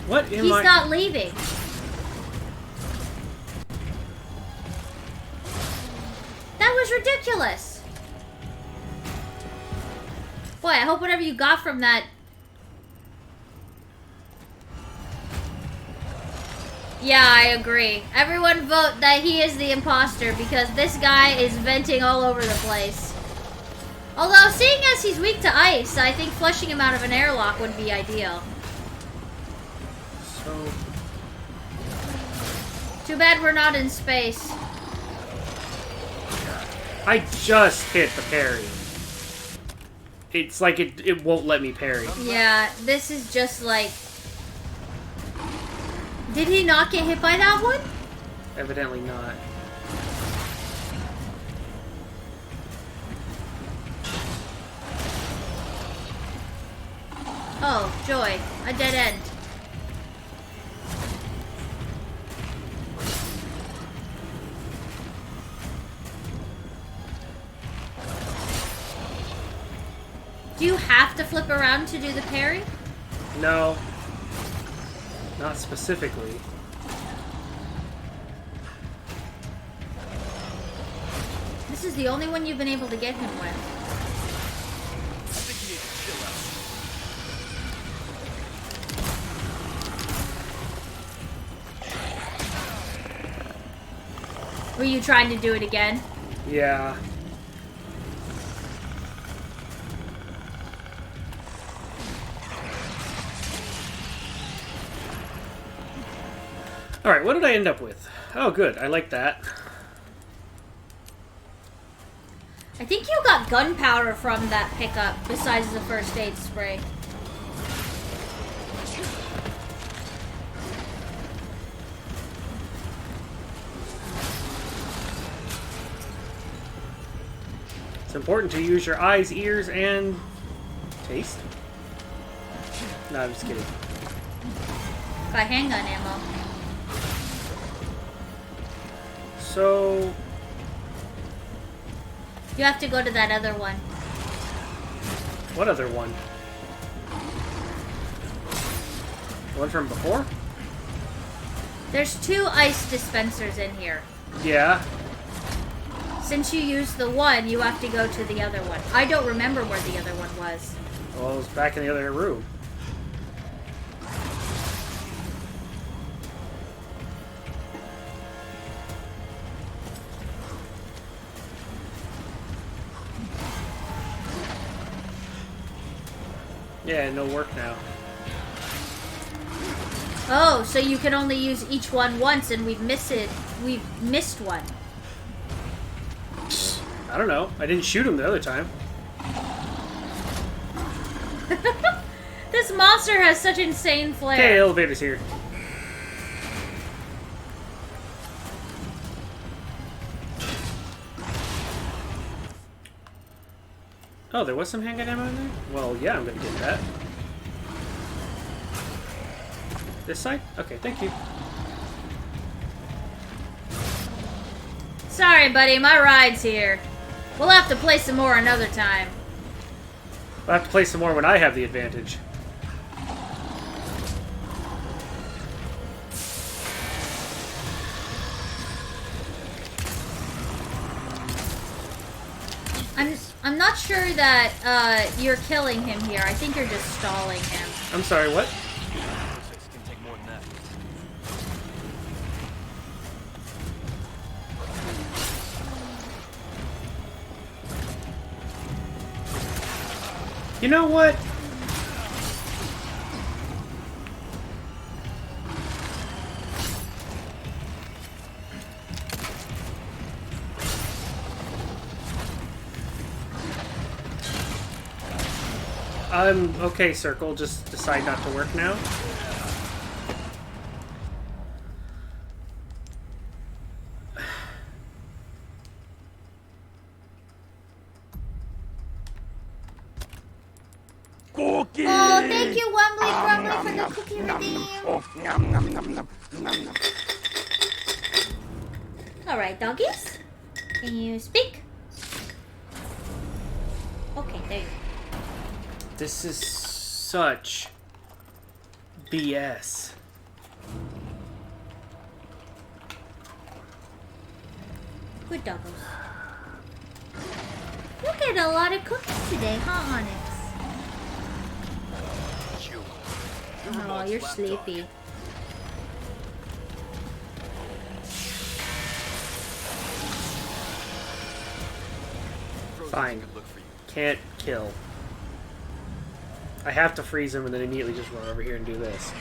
S2: What am
S1: He's
S2: I...
S1: not leaving. That was ridiculous. Boy, I hope whatever you got from that... Yeah, I agree. Everyone vote that he is the imposter because this guy is venting all over the place. Although, seeing as he's weak to ice, I think flushing him out of an airlock would be ideal.
S2: So...
S1: Too bad we're not in space.
S2: I just hit the parry. It's like it won't let me parry.
S1: Yeah, this is just like... Did he not get hit by that one?
S2: Evidently not.
S1: Oh, joy. A dead end. Do you have to flip around to do the parry?
S2: No. Not specifically.
S1: This is the only one you've been able to get him with.
S5: I think you need to chill out.
S1: Were you trying to do it again?
S2: Yeah. Alright, what did I end up with? Oh, good. I like that.
S1: I think you got gunpowder from that pickup, besides the first aid spray.
S2: It's important to use your eyes, ears, and... taste? No, I'm just kidding.
S1: Got handgun ammo.
S2: So...
S1: You have to go to that other one.
S2: what other one? The one from before?
S1: There's 2 ice dispensers in here.
S2: Yeah.
S1: Since you used the one, you have to go to the other one. I don't remember where the other one was.
S2: Well, it was back in the other room. Yeah, no work now.
S1: Oh, so you can only use each one once, and we've missed it. We've missed one.
S2: I don't know. I didn't shoot him the other time.
S1: This monster has such insane flair.
S2: Okay, elevator's here. Oh, there was some handgun ammo in there? Well, yeah, I'm gonna get that. This side? Okay, thank you.
S1: Sorry, buddy, my ride's here. We'll have to play some more another time.
S2: I'll have to play some more when I have the advantage.
S1: I'm not sure that you're killing him here. I think you're just stalling him.
S2: I'm sorry, what?
S5: It's gonna take more than that.
S2: You know what? Okay, circle. Just decide not to work now.
S1: Cookie! Oh, thank you, Wumbly Grumbly, for the cookie redeem. Alright, doggies. Can you speak? Okay, there you go.
S2: This is such BS.
S1: Good doggos. You get a lot of cookies today, huh, Onyx? Oh, you're sleepy.
S2: Fine. Can't kill. I have to freeze him and then immediately just run over here and do this.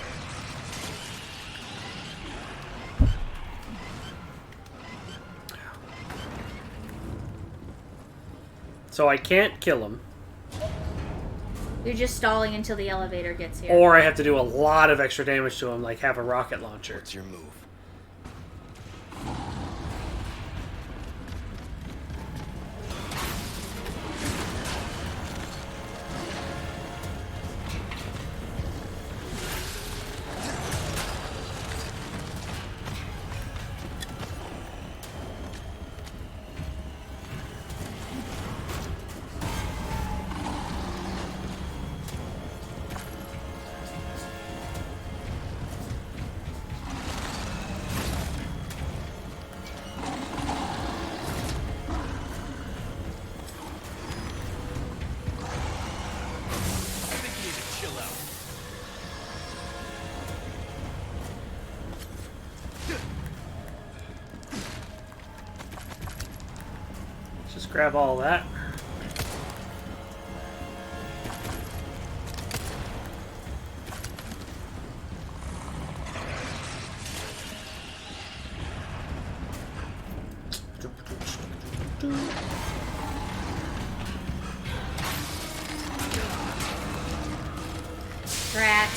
S2: So I can't kill him.
S1: You're just stalling until the elevator gets here.
S2: Or I have to do a lot of extra damage to him, like have a rocket launcher.
S3: What's your move?
S2: Just grab all that.
S1: Rat.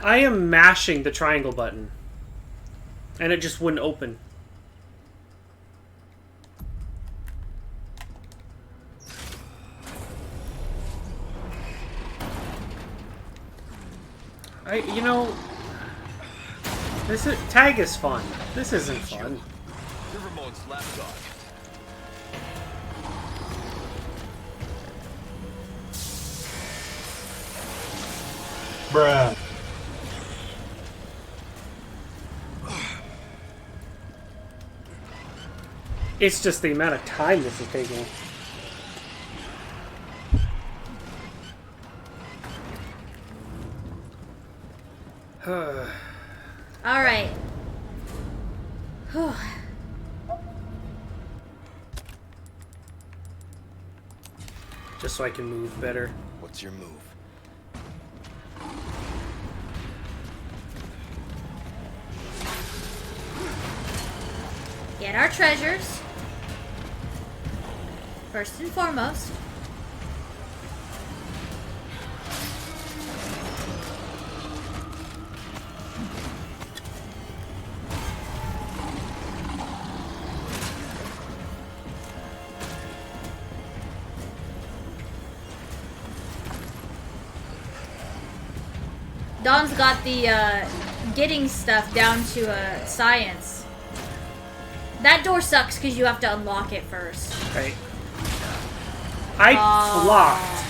S2: I am mashing the triangle button. And it just wouldn't open. You know, tag is fun. This isn't fun.
S3: Livermore's lapdog.
S12: Bruh.
S2: It's just the amount of time this is taking.
S1: Alright.
S2: Just so I can move better.
S3: What's your move?
S1: Get our treasures. First and foremost. Don's got the getting stuff down to a science. That door sucks because you have to unlock it first.
S2: Right. I blocked.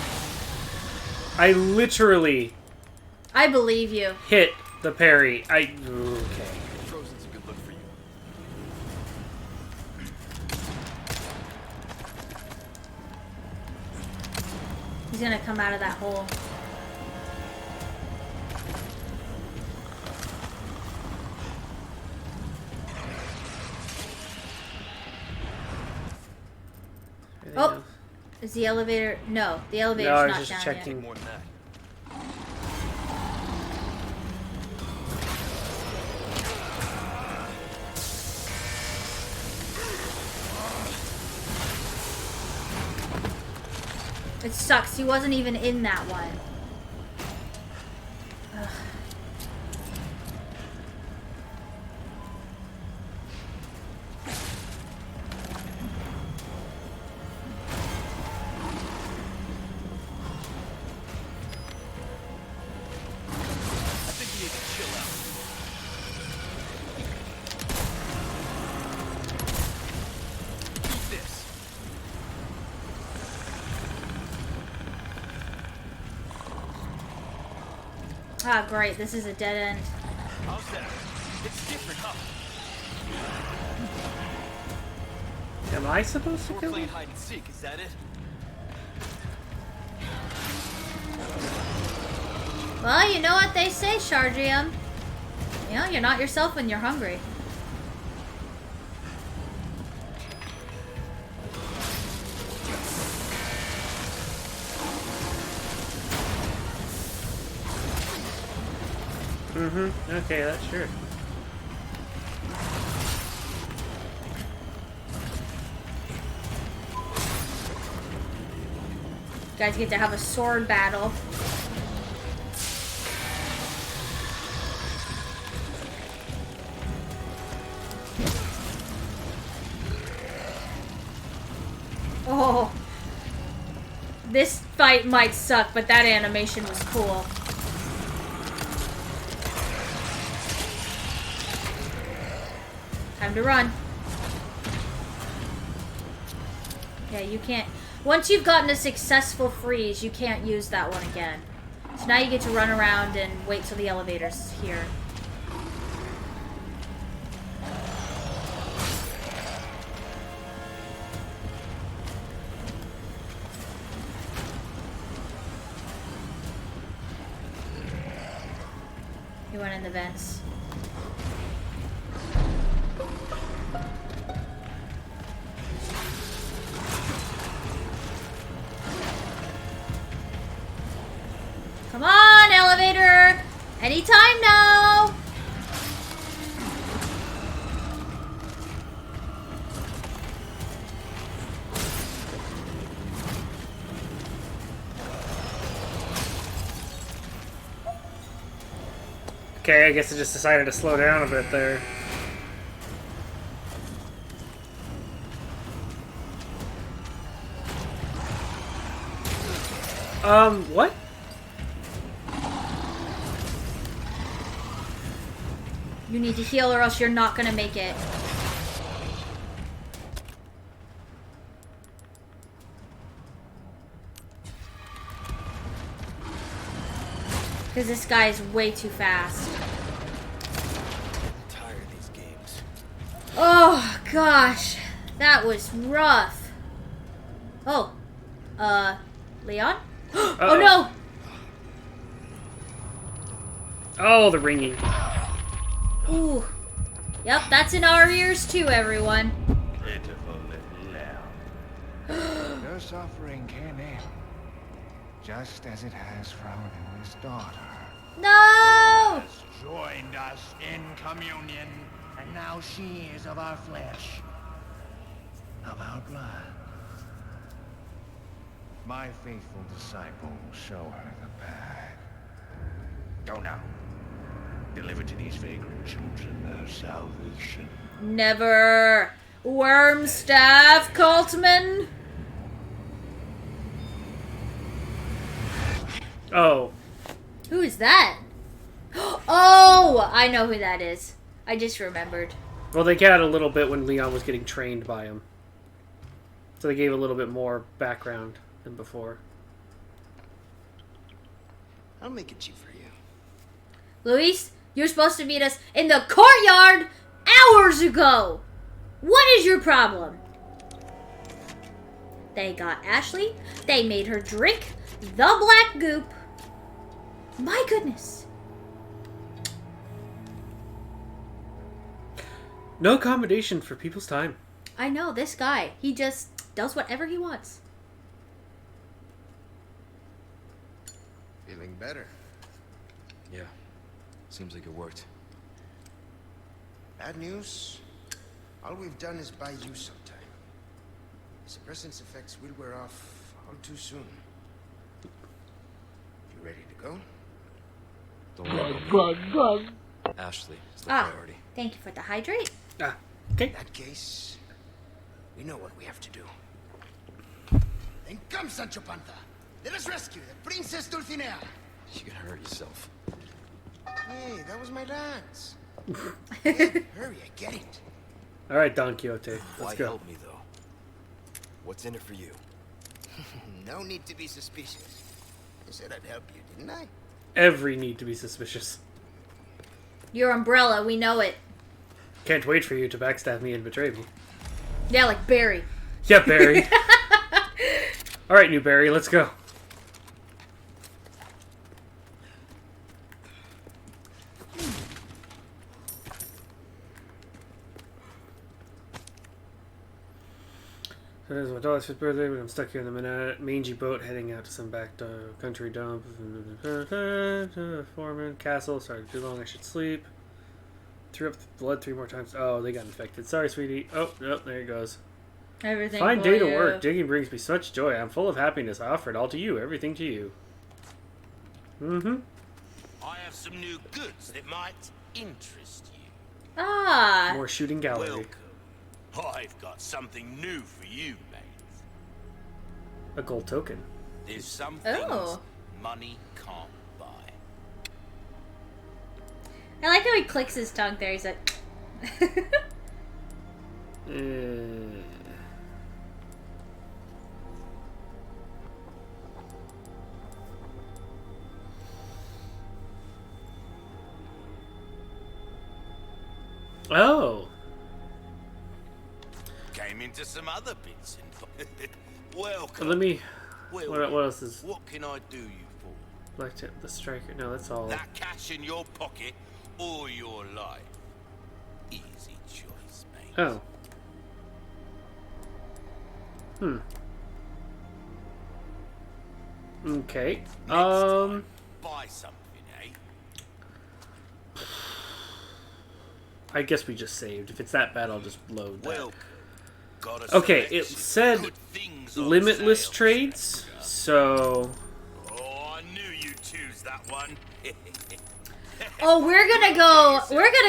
S2: I literally.
S1: I believe you.
S2: Hit the parry. Okay.
S3: Frozen's a good look for you.
S1: He's gonna come out of that hole. Oh, is the elevator? No, the elevator's
S2: no, I
S1: not
S2: was just
S1: down
S2: checking.
S1: yet.
S3: More than that.
S1: It sucks. He wasn't even in that one. Ugh. Ah, great. This is a dead end.
S3: How's that? It's different, huh?
S2: Am I supposed to
S3: We're
S2: kill
S3: playing
S2: him?
S3: hide and seek, is that it?
S1: Well, you know what they say, Shardium. You know, you're not yourself when you're hungry.
S2: Okay, that's sure.
S1: You guys get to have a sword battle. Oh. This fight might suck, but that animation was cool. Time to run. Yeah, you can't... Once you've gotten a successful freeze, you can't use that one again. So now you get to run around and wait till the elevator's here. He went in the vents. Come on, elevator! Anytime now!
S2: Okay, I guess I just decided to slow down a bit there. What?
S1: You need to heal or else you're not gonna make it. Because this guy is way too fast.
S3: I'm tired of these games.
S1: Oh, gosh. That was rough. Oh. Leon? Oh, no!
S2: Oh, the ringing.
S1: Ooh. Yep, that's in our ears too, everyone.
S6: Pitiful little lamb.
S12: Your suffering came in, just as it has for our newest daughter.
S1: No!
S12: Has joined us in communion, and now she is of our flesh, of our blood. My faithful disciple will show her the path. Go now. Deliver to these vagrant children their salvation.
S1: Never. Wormstaff, Cultman.
S2: Oh.
S1: Who is that? Oh, I know who that is. I just remembered.
S2: Well, they got a little bit when Leon was getting trained by him. So they gave a little bit more background than before.
S13: I'll make it cheap for you.
S1: Luis, you're supposed to meet us in the courtyard hours ago. What is your problem? They got Ashley. They made her drink the black goop. My goodness.
S2: No accommodation for people's time.
S1: I know, this guy. He just does whatever he wants.
S13: Feeling better?
S3: Yeah. Seems like it worked.
S13: Bad news? All we've done is buy you some time. Suppressant's effects will wear off all too soon. Ready to go?
S3: Don't worry about me. Ashley is the priority.
S1: Thank you for the hydrate.
S2: Okay.
S13: In that case, we know what we have to do. Then come, Sancho Panza. Let us rescue the Princess Dulcinea.
S3: You can hurt yourself.
S13: Hey, that was my dance. Hurry, I get it.
S2: All right, Don Quixote. Let's
S3: Why
S2: go.
S3: help me though? What's in it for you?
S13: No need to be suspicious. I said I'd help you, didn't I?
S2: Every need to be suspicious.
S1: Your umbrella, we know it.
S2: Can't wait for you to backstab me and betray me.
S1: Yeah, like Barry.
S2: Yeah, Barry. All right, new Barry, let's go. So this is my daughter's 5th birthday, but I'm stuck here in the mangy boat heading out to some back country dump. Foreman, castle. Sorry, too long, I should sleep. Threw up the blood 3 more times. Oh, they got infected. Sorry, sweetie. Oh, there it goes.
S1: Everything.
S2: Fine day to work. Digging brings me such joy. I'm full of happiness. I offer it all to you. Everything to you. Mm-hmm.
S5: I have some new goods that might interest you.
S1: Ah.
S2: More shooting gallery.
S5: Welcome. I've got something new for you, mate.
S2: A gold token.
S5: There's some things money can't buy.
S1: I like how he clicks his tongue there. He's like...
S2: Oh.
S5: Came into some other bits and welcome.
S2: Let me.
S5: Well,
S2: What else is?
S5: What can I do you for?
S2: Like the striker. No, that's all.
S5: That cash in your pocket or your life? Easy choice, mate.
S2: Oh. Okay.
S5: Buy something, eh?
S2: I guess we just saved. If it's that bad, I'll just load that.
S5: Well,
S2: Okay, it said limitless trades, so.
S5: Oh, I knew you'd choose that one.
S1: Oh, we're gonna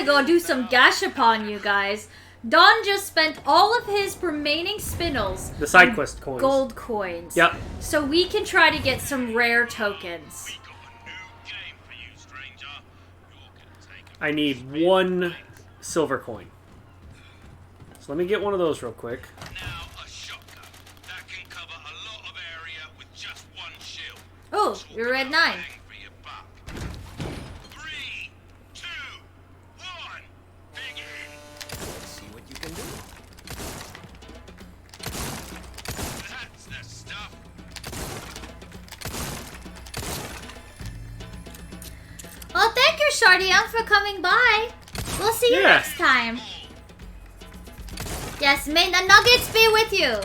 S1: go do some gashapon, you guys. Don just spent all of his remaining spinels.
S2: The side quest coins.
S1: Gold coins.
S2: Yep.
S1: So we can try to get some rare tokens.
S2: I need 1 silver coin. So let me get one of those real quick.
S5: Now a shotgun that can cover a lot of area with just 1 shield.
S1: Oh, you're at 9.
S5: 3, 2, 1, begin.
S13: See what you can do.
S5: That's the stuff.
S1: Well, thank you, Shardian, for coming by. We'll see you next time. Yes, may the nuggets be with you.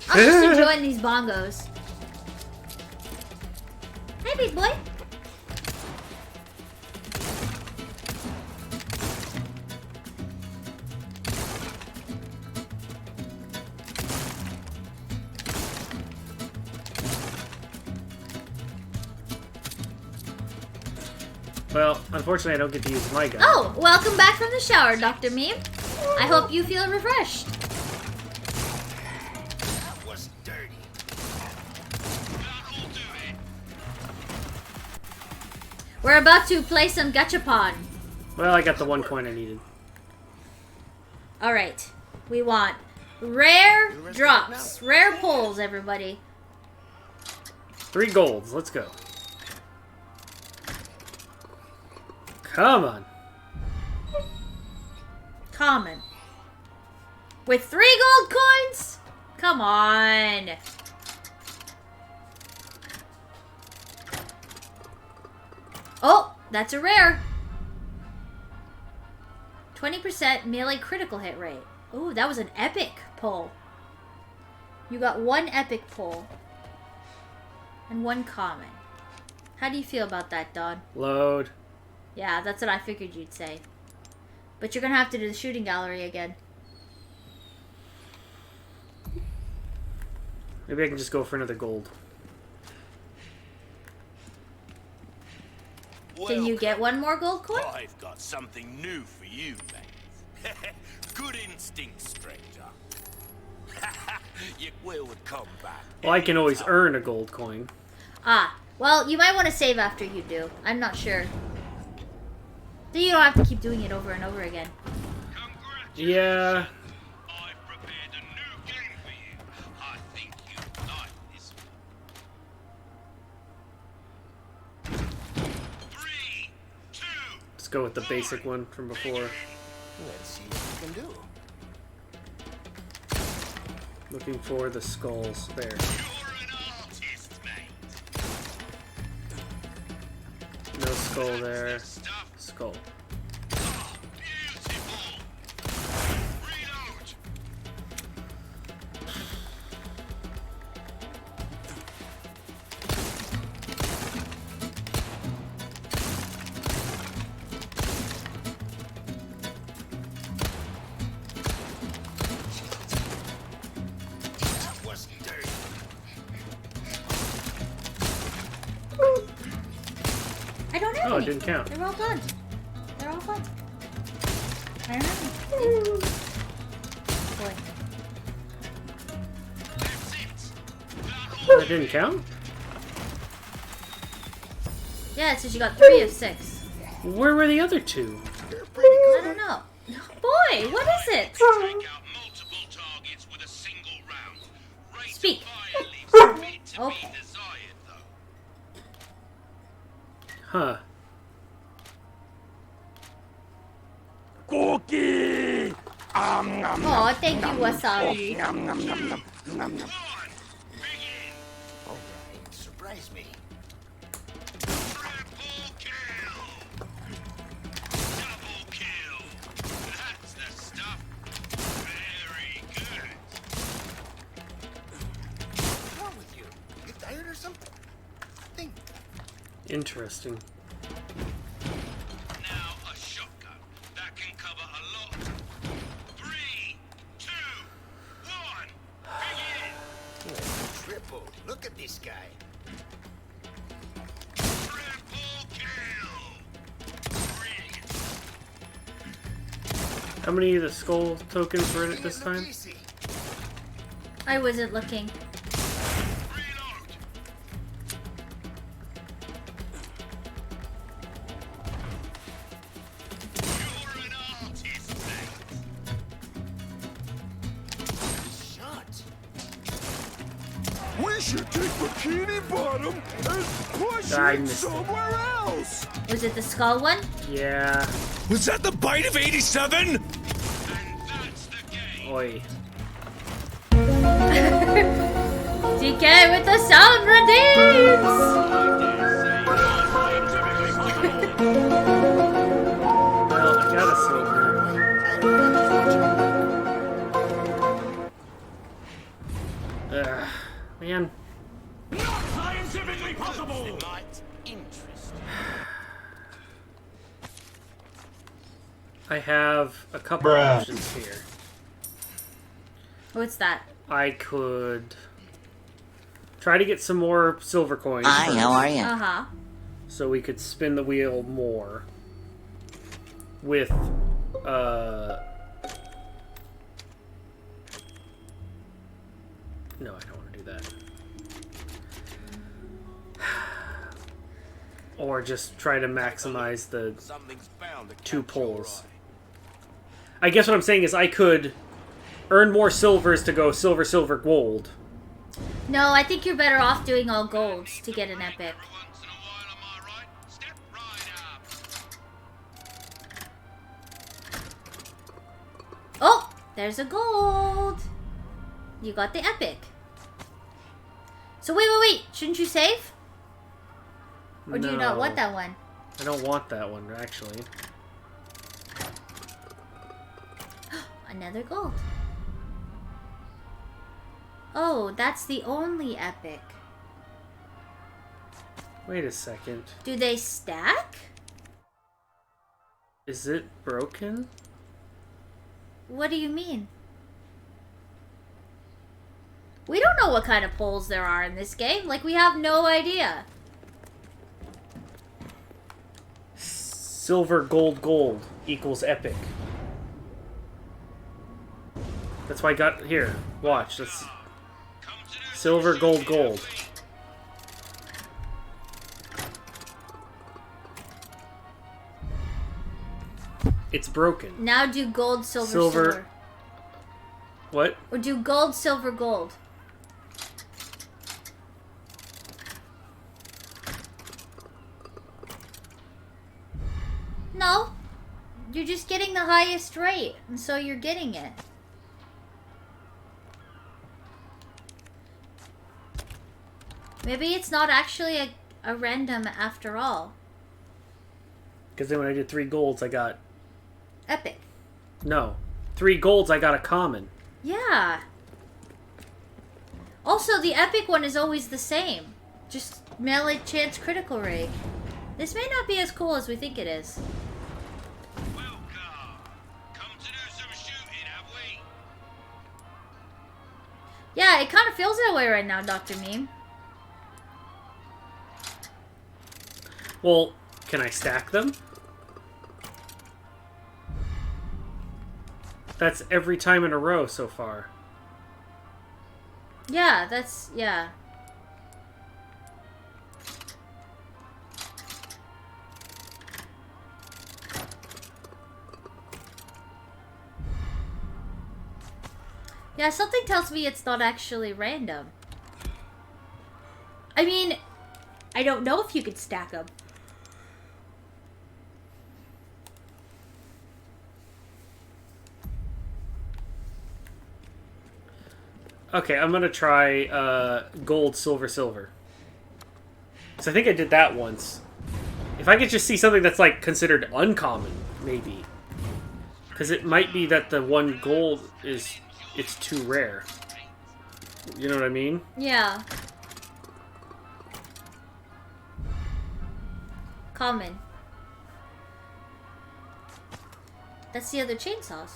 S1: I'm just enjoying these bongos. Hey, big boy.
S2: Well, unfortunately, I don't get to use my gun.
S1: Oh, welcome back from the shower, Dr. Meme. I hope you feel refreshed.
S13: That was dirty.
S1: We're about to play some gachapon.
S2: Well, I got the 1 coin I needed.
S1: Alright. We want rare drops. Rare pulls, everybody.
S2: 3 golds. Let's go. Come on.
S1: Common. With 3 gold coins? Come on. Oh, that's a rare. 20% melee critical hit rate. Ooh, that was an epic pull. You got 1 epic pull. And 1 common. How do you feel about that, Don?
S2: Load.
S1: Yeah, that's what I figured you'd say. But you're gonna have to do the shooting gallery again.
S2: Maybe I can just go for another gold.
S1: Can you get one more gold coin?
S5: I've got something new for you, mate. Good instinct, stranger. Your will would come back.
S2: Well, I can always earn a gold coin.
S1: Ah, well, you might want to save after you do. I'm not sure. Then you don't have to keep doing it over and over again.
S2: Yeah.
S5: I've prepared a new game for you. I think you'd like this one. 3, 2,
S2: Let's go with the basic one from before.
S13: Let's see what we can do.
S2: Looking for the skulls. There.
S5: You're an artist, mate.
S2: No skull there. Skull.
S5: Beautiful. Reload. That wasn't dirty.
S1: I don't have
S2: Oh, it
S1: any.
S2: didn't count.
S1: They're all gone. They're all gone. I don't have any. Boy.
S2: Oh, it didn't count?
S1: Yeah, it says you got 3 of 6.
S2: Where were the other 2?
S1: I don't know. Boy, what is it?
S5: Take out multiple targets with a single round. Rate
S1: Speak.
S5: fire leaves a bit to
S1: Oh.
S5: be desired, though.
S2: Huh.
S12: Cookie!
S1: Oh, thank you, Wasabi.
S13: All right, surprise me.
S5: Triple kill! Double kill! That's the stuff. Very good.
S13: What's wrong with you? You tired or something? Think.
S2: Interesting.
S5: Now a shotgun. That can cover a lot. 3, 2, 1. Begin!
S13: Triple. Look at this guy.
S5: Triple kill! Brilliant.
S2: How many of the skull tokens were in it this time?
S13: Easy.
S1: I wasn't looking.
S5: Reload! You're an artist, mate.
S13: Shot.
S12: We should take Bikini Bottom and push
S2: I
S12: it
S2: missed it.
S12: somewhere else!
S1: Was it the skull one?
S2: Yeah.
S12: Was that the bite of 87?
S5: And that's the game.
S2: Oi.
S1: DK with the sound redeems!
S2: Well, I got a silver. Man.
S12: Scientifically possible!
S5: It might interest you.
S2: I have a couple options here.
S1: What's that?
S2: I could try to get some more silver coins.
S10: Hi,
S2: first,
S10: how are you?
S1: Uh-huh.
S2: So we could spin the wheel more with no, I don't want to do that. Or just try to maximize the
S5: Something's bound to
S2: 2
S5: catch your
S2: pulls.
S5: eye.
S2: I guess what I'm saying is I could earn more silvers to go silver, silver, gold.
S1: No, I think you're better off doing all golds to get an epic.
S5: Every once in a while, am I right? Step right up.
S1: Oh, there's a gold. You got the epic. So wait. Shouldn't you save? Or do you not want that one?
S2: I don't want that one, actually.
S1: Another gold. Oh, that's the only epic.
S2: Wait a second.
S1: Do they stack?
S2: Is it broken?
S1: What do you mean? We don't know what kind of pulls there are in this game. Like, we have no idea.
S2: silver, gold, gold equals epic. That's why I got here. Watch. That's silver, gold, gold. It's broken.
S1: Now do gold, silver,
S2: Silver.
S1: silver.
S2: What?
S1: Or do gold, silver, gold. No. You're just getting the highest rate, and so you're getting it. Maybe it's not actually a random after all.
S2: Because then when I did 3 golds, I got...
S1: Epic.
S2: No. 3 golds, I got a common.
S1: Yeah. Also, the epic one is always the same. Just melee chance critical rate. This may not be as cool as we think it is. Yeah, it kind of feels that way right now, Dr. Meme.
S2: Well, can I stack them? That's every time in a row so far.
S1: Yeah, that's... yeah. Yeah, something tells me it's not actually random. I mean, I don't know if you could stack them.
S2: Okay, I'm gonna try gold, silver, silver. So I think I did that once. If I could just see something that's like considered uncommon, maybe. Because it might be that the one gold is... it's too rare. You know what I mean?
S1: Yeah. Common. That's the other chainsaws.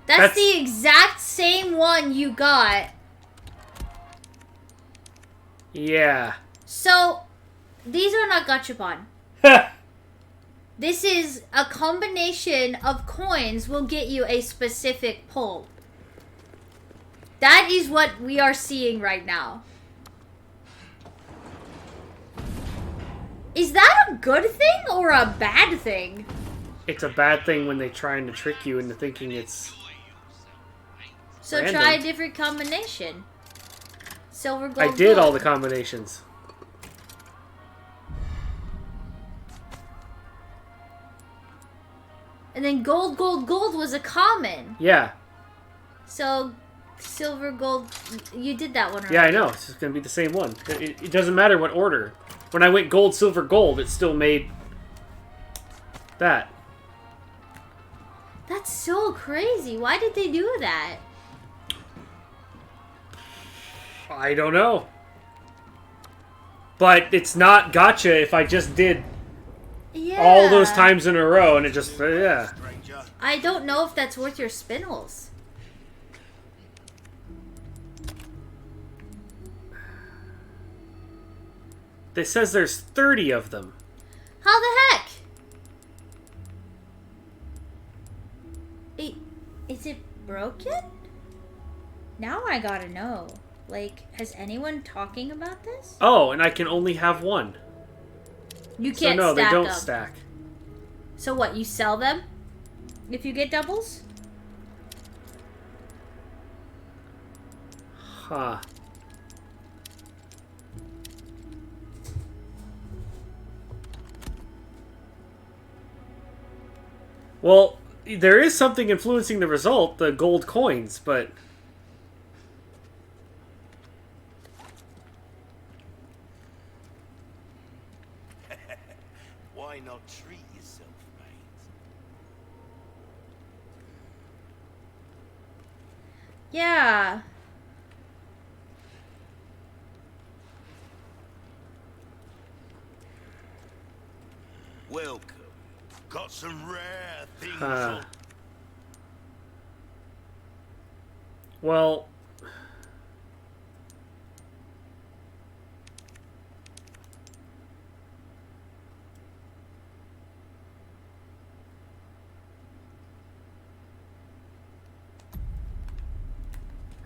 S1: That's the exact same one you got.
S2: Yeah.
S1: So, these are not gachapon. This is a combination of coins will get you a specific pull. That is what we are seeing right now. Is that a good thing or a bad thing?
S2: It's a bad thing when they're trying to trick you into thinking it's...
S1: So
S2: random.
S1: try a different combination. Silver, gold,
S2: I did
S1: gold.
S2: all the combinations.
S1: And then gold, gold, gold was a common.
S2: Yeah.
S1: So, silver, gold, you did that one right.
S2: Yeah, I know. It's just going to be the same one. It doesn't matter what order. When I went gold, silver, gold, it still made that.
S1: That's so crazy. Why did they do that?
S2: I don't know. But it's not gotcha if I just did all those times in a row and it just, yeah.
S1: I don't know if that's worth your spinels.
S2: It says there's 30 of them.
S1: How the heck? Is it broken? Now I gotta know. Like, has anyone talking about this?
S2: Oh, and I can only have one.
S1: You can't
S2: so no,
S1: stack
S2: they don't
S1: them.
S2: stack.
S1: So what, you sell them? If you get doubles?
S2: Huh. Well, there is something influencing the result, the gold coins, but...
S5: Why not treat yourself, mate?
S1: Yeah.
S5: Welcome. Got some rare things
S2: Huh.
S5: on.
S2: Well...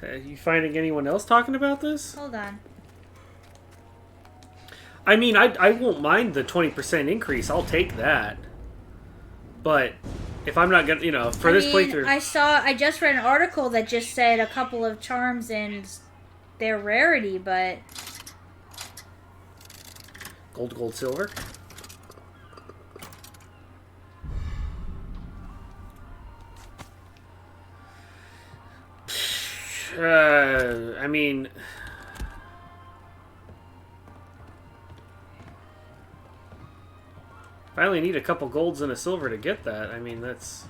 S2: You finding anyone else talking about this?
S1: Hold on.
S2: I mean, I won't mind the 20% increase. I'll take that. But if I'm not gonna, you know, for this playthrough,
S1: I just read an article that just said a couple of charms and their rarity, but
S2: gold, silver. I mean, I only need a couple golds and a silver to get that. I mean, that's...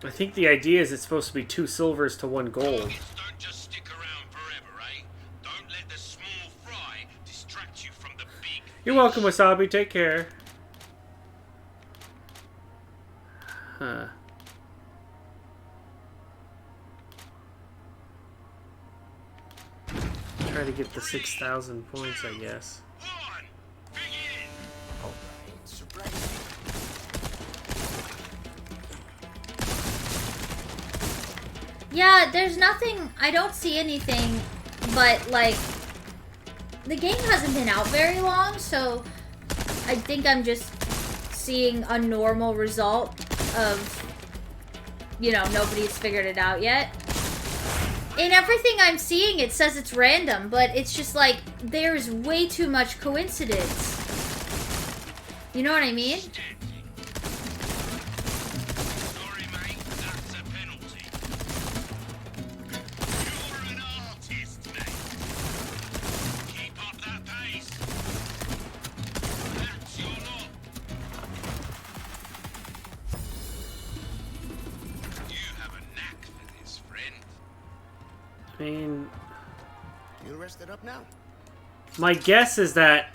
S2: I think the idea is it's supposed to be 2 silvers to 1 gold.
S5: Don't just stick around forever, eh? Don't let the small fry distract you from the big.
S2: You're welcome, Wasabi. Take care. Huh. Try to get the 6,000 points, I guess.
S1: yeah, there's nothing. I don't see anything, but like the game hasn't been out very long, so I think I'm just seeing a normal result of, you know, nobody's figured it out yet. In everything I'm seeing, it says it's random, but it's just like, there's way too much coincidence. You know what I mean?
S5: Sorry, mate, that's a penalty. You're an artist, mate. Keep up that pace. That's your lot. You have a knack for this, friend.
S2: I mean,
S13: You rested up now?
S2: my guess is that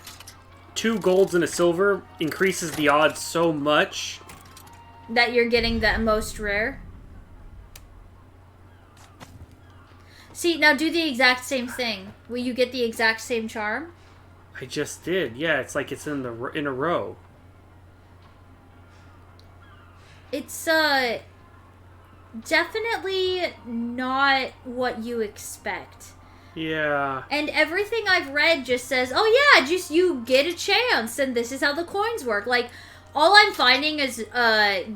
S2: 2 golds and a silver increases the odds so much
S1: That you're getting the most rare. See, now do the exact same thing. Will you get the exact same charm?
S2: I just did. Yeah, it's like it's in a row.
S1: It's, definitely not what you expect.
S2: Yeah.
S1: And everything I've read just says, oh yeah, just you get a chance, and this is how the coins work. Like, all I'm finding is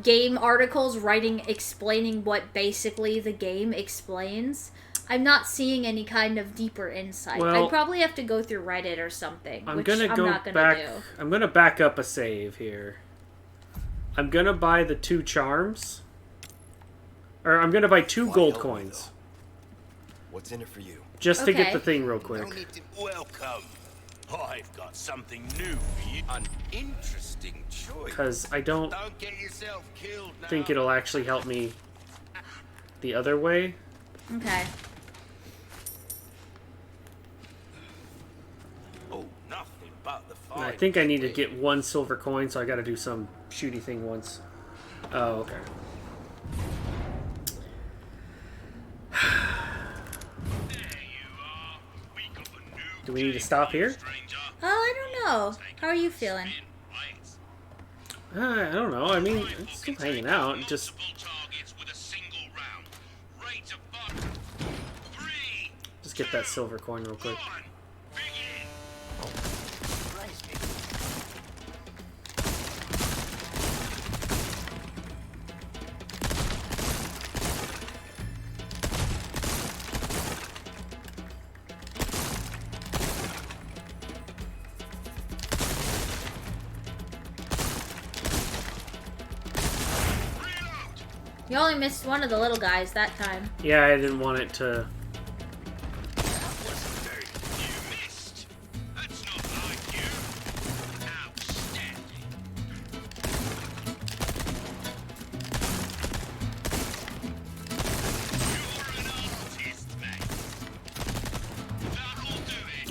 S1: game articles explaining what basically the game explains. I'm not seeing any kind of deeper insight.
S2: Well,
S1: I'd probably have to go through Reddit or something,
S2: I'm
S1: which
S2: gonna
S1: I'm
S2: go
S1: not gonna
S2: back.
S1: do.
S2: I'm gonna back up a save here. I'm gonna buy the 2 charms. Or I'm gonna buy 2 gold coins.
S3: What's in it for you?
S2: Just to get
S1: Okay.
S2: the thing real quick.
S5: Welcome. I've got something new for you. An interesting choice.
S2: Because I don't
S5: get yourself killed now.
S2: think it'll actually help me the other way.
S1: Okay.
S5: Oh, nothing but the
S2: And I
S5: fire.
S2: think I need to get 1 silver coin, so I gotta do some shooty thing once. Oh, okay. Do we need to stop here?
S1: Oh, I don't know. How are you feeling?
S2: I don't know. I mean, I'm still hanging out. Just get that silver coin real quick.
S1: You only missed one of the little guys that time.
S2: Yeah, I didn't want it to...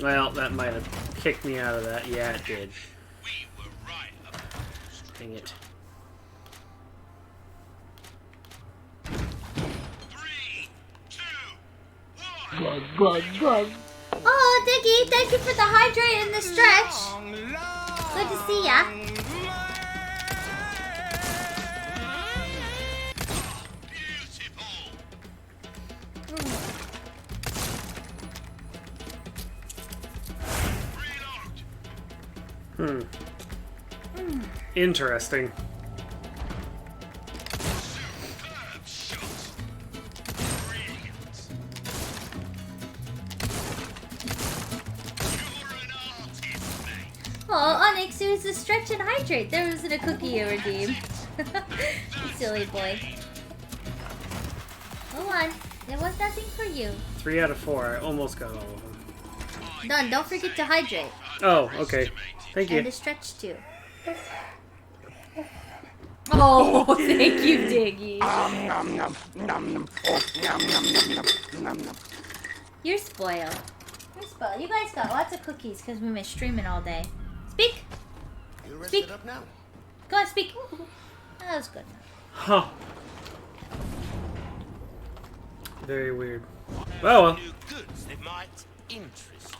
S2: Well, that might have kicked me out of that. Yeah, it did. Dang it.
S1: Oh, Diggy, thank you for the hydrate and the stretch. Good to see ya.
S2: Interesting.
S1: Oh, Onyx, it was a stretch and hydrate. There wasn't a cookie you redeemed. Silly boy. Hold on. There was nothing for you.
S2: 3 out of 4. I almost got all of them.
S1: Done. Don't forget to hydrate.
S2: Oh, okay. Thank you.
S1: And to stretch too. Oh, thank you, Diggy. You're spoiled. You're spoiled. You guys got lots of cookies because we missed streaming all day. Speak.
S13: You
S1: Speak.
S13: rested up now?
S1: Go on, speak. That was good.
S2: Huh. Very weird. Well,
S5: New goods that might interest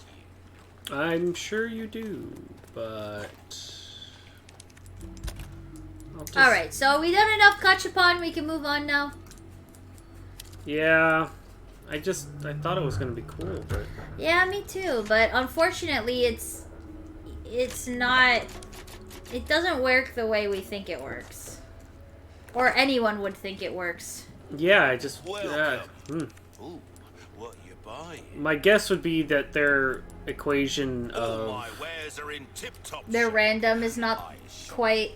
S5: you.
S2: I'm sure you do, but...
S1: Alright, so we done enough Gachapon. We can move on now.
S2: Yeah. I thought it was going to be cool, but...
S1: Yeah, me too. But unfortunately, it's not... It doesn't work the way we think it works. Or anyone would think it works.
S2: Yeah, I just...
S5: Ooh, what you buying?
S2: My guess would be that their equation
S5: All
S2: of...
S5: my wares are in tip-top
S1: Their random is not quite...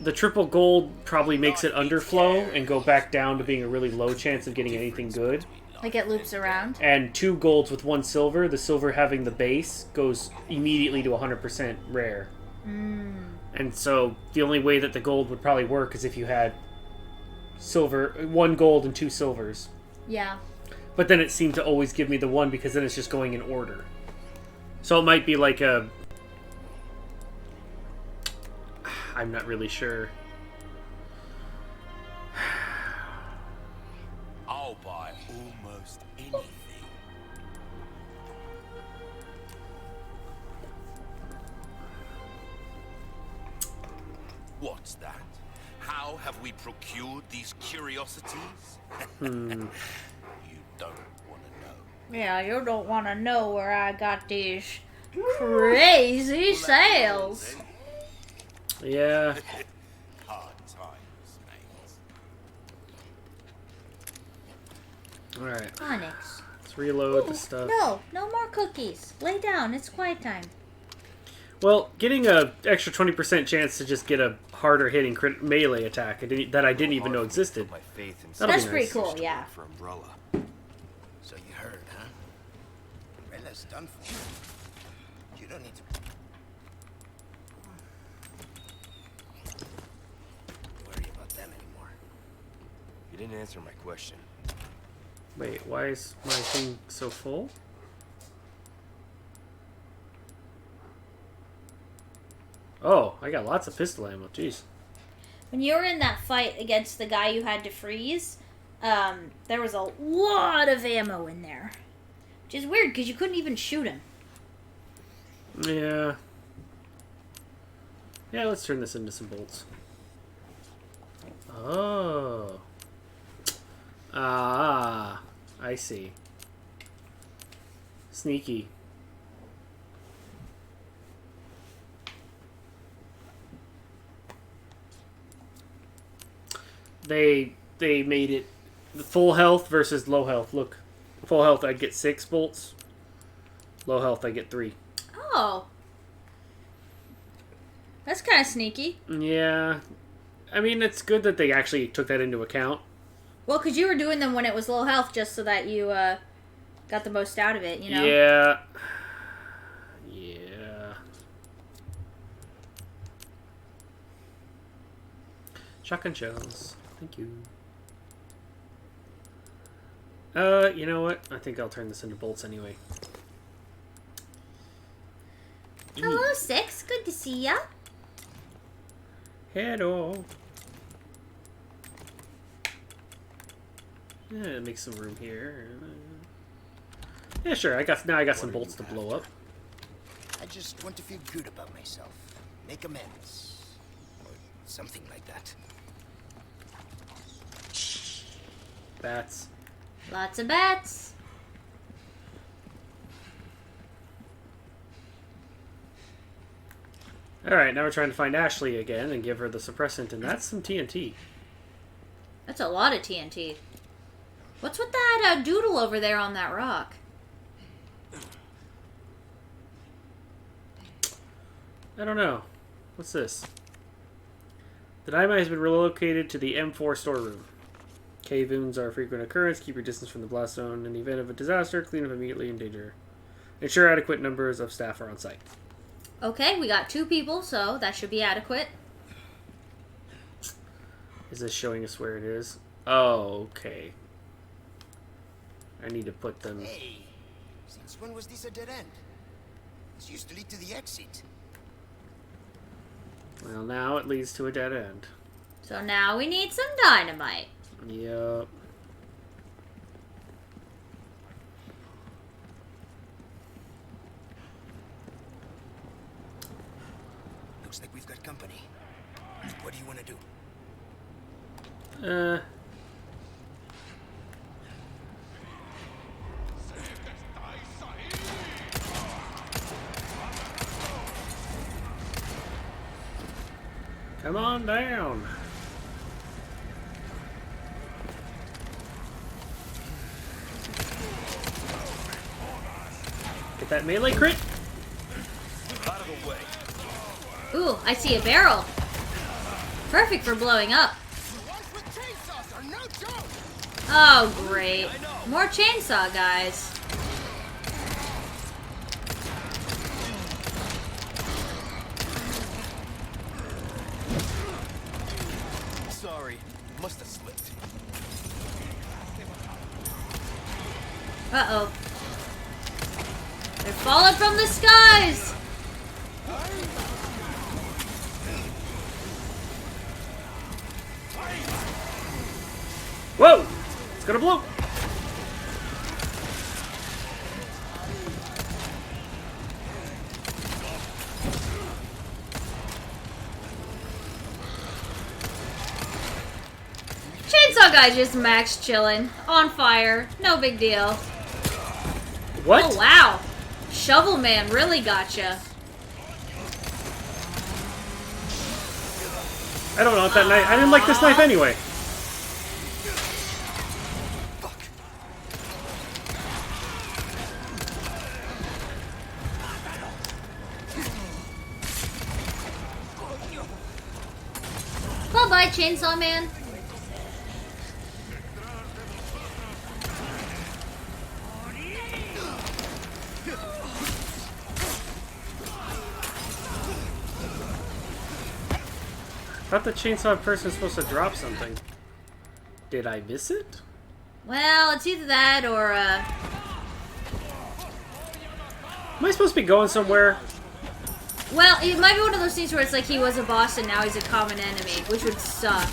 S2: The triple gold probably makes it underflow and go back down to being a really low chance of getting anything good.
S1: Like it loops around.
S2: And 2 golds with 1 silver, the silver having the base, goes immediately to 100% rare. And so the only way that the gold would probably work is if you had silver, 1 gold and 2 silvers.
S1: Yeah.
S2: But then it seemed to always give me the 1 because then it's just going in order. So it might be like a... I'm not really sure.
S5: I'll buy almost anything. What's that? How have we procured these curiosities? You don't want to know.
S1: Yeah, you don't want to know where I got these crazy sales.
S2: Yeah.
S5: Hard times, mate.
S2: Alright.
S1: Onyx.
S2: Let's reload the stuff.
S1: No more cookies. Lay down. It's quiet time.
S2: Well, getting a extra 20% chance to just get a harder hitting melee attack that I didn't even know existed.
S1: That's pretty cool, yeah.
S13: For Umbrella. So you heard, huh? Umbrella's done for. You don't need to worry about them anymore.
S3: You didn't answer my question.
S2: Wait, why is my thing so full? Oh, I got lots of pistol ammo. Jeez.
S1: When you were in that fight against the guy you had to freeze, there was a lot of ammo in there. Which is weird, because you couldn't even shoot him.
S2: Yeah. Yeah, let's turn this into some bolts. Oh. Ah, I see. Sneaky. They made it full health versus low health. Look, full health I'd get 6 bolts. Low health I get 3.
S1: Oh. That's kind of sneaky.
S2: Yeah. I mean, it's good that they actually took that into account.
S1: Well, because you were doing them when it was low health just so that you got the most out of it, you know?
S2: Yeah. Yeah. Shotgun shells. Thank you. You know what? I think I'll turn this into bolts anyway.
S1: Hello, Six. Good to see ya.
S2: Hello. Yeah, make some room here. Yeah, sure. Now I got some bolts to blow up.
S13: I just want to feel good about myself. Make amends. Or something like that.
S2: Bats.
S1: Lots of bats.
S2: Alright, now we're trying to find Ashley again and give her the suppressant, and that's some TNT.
S1: That's a lot of TNT. What's with that doodle over there on that rock?
S2: I don't know. What's this? The dynamite has been relocated to the M4 storeroom. Cave wounds are a frequent occurrence. Keep your distance from the blast zone. In the event of a disaster, clean up immediately in danger. Ensure adequate numbers of staff are on site.
S1: Okay, we got 2 people, so that should be adequate.
S2: Is this showing us where it is? Oh, okay. I need to put them...
S13: Hey, since when was this a dead end? This used to lead to the exit.
S2: Well, now it leads to a dead end.
S1: So now we need some dynamite.
S2: Yup.
S13: Looks like we've got company. What do you want to do?
S2: Come on down. Get that melee crit.
S3: Out of the way.
S1: Ooh, I see a barrel. Perfect for blowing up. Oh, great. More chainsaw guys.
S3: Sorry, must have slipped.
S1: Uh-oh. They're falling from the skies!
S2: Whoa! It's gonna blow!
S1: Chainsaw guy just max chilling. On fire. No big deal.
S2: What?
S1: Oh, wow. Shovel Man really gotcha.
S2: I don't want that knife. I didn't like this knife anyway.
S1: Bye-bye, Chainsaw Man.
S2: I thought the chainsaw person was supposed to drop something. Did I miss it?
S1: Well, it's either that or,
S2: Am I supposed to be going somewhere?
S1: well, it might be one of those things where it's like he was a boss and now he's a common enemy, which would suck.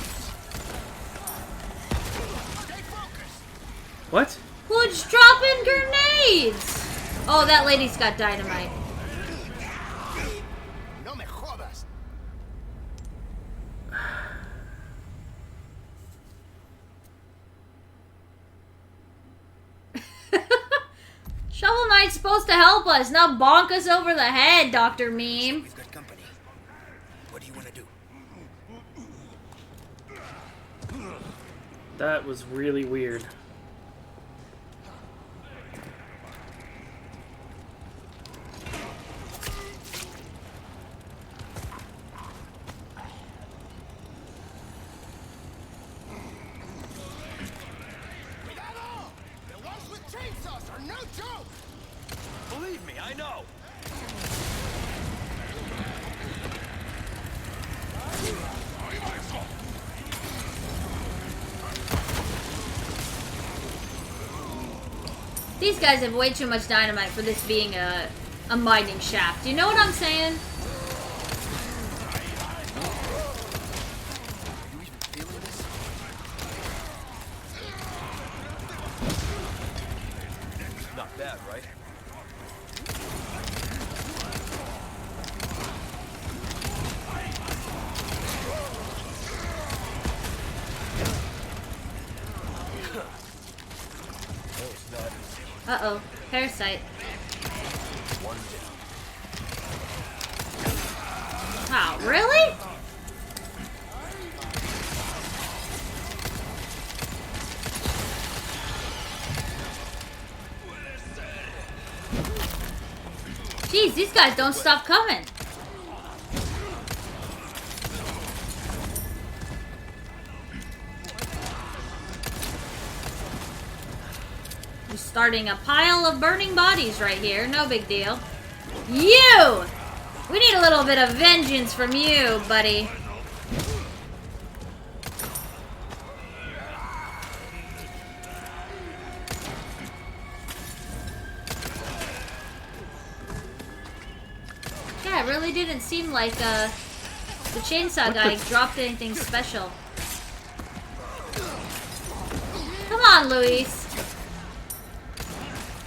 S2: What?
S1: Who's dropping grenades? Oh, that lady's got dynamite.
S13: No me jodas.
S1: Shovel Knight's supposed to help us, not bonk us over the head, Dr. Meme.
S13: We've got company. What do you want to do?
S2: That was really weird.
S13: The ones with chainsaws are no joke!
S3: Believe me, I know.
S1: These guys have way too much dynamite for this being a mining shaft. You know what I'm saying?
S3: You even feeling this? Not bad, right?
S1: Uh-oh. Parasite.
S3: One
S1: Wow, really? Jeez, these guys don't stop coming. You're starting a pile of burning bodies right here. No big deal. You! We need a little bit of vengeance from you, buddy. Yeah, it really didn't seem like the chainsaw guy dropped anything special. Come on, Luis.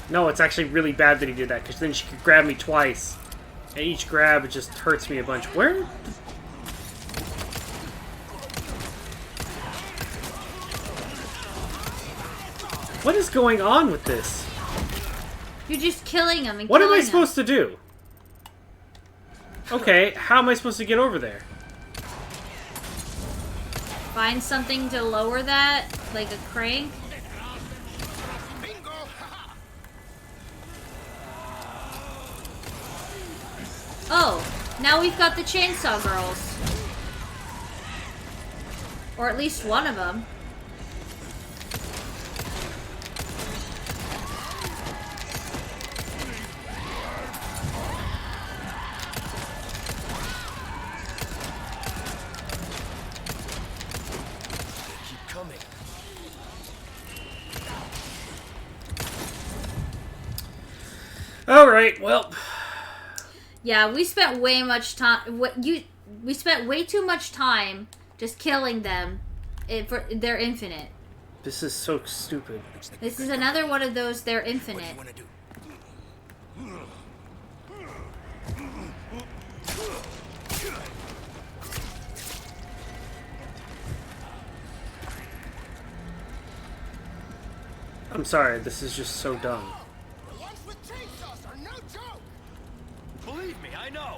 S2: No, it's actually really bad that he did that, because then she could grab me twice. And each grab, it just hurts me a bunch. Where? What is going on with this?
S1: You're just killing him and
S2: What am
S1: killing
S2: I supposed to do? Okay, how am I supposed to get over there?
S1: Find something to lower that, like a crank. Oh, now we've got the chainsaw girls. Or at least one of them.
S13: Keep coming.
S2: Alright, well...
S1: Yeah, we spent way much time. We spent way too much time just killing them. They're infinite.
S2: This is so stupid.
S1: This is another one of those. They're infinite.
S2: I'm sorry, this is just so dumb.
S13: The ones with chainsaws are no joke.
S3: Believe me, I know.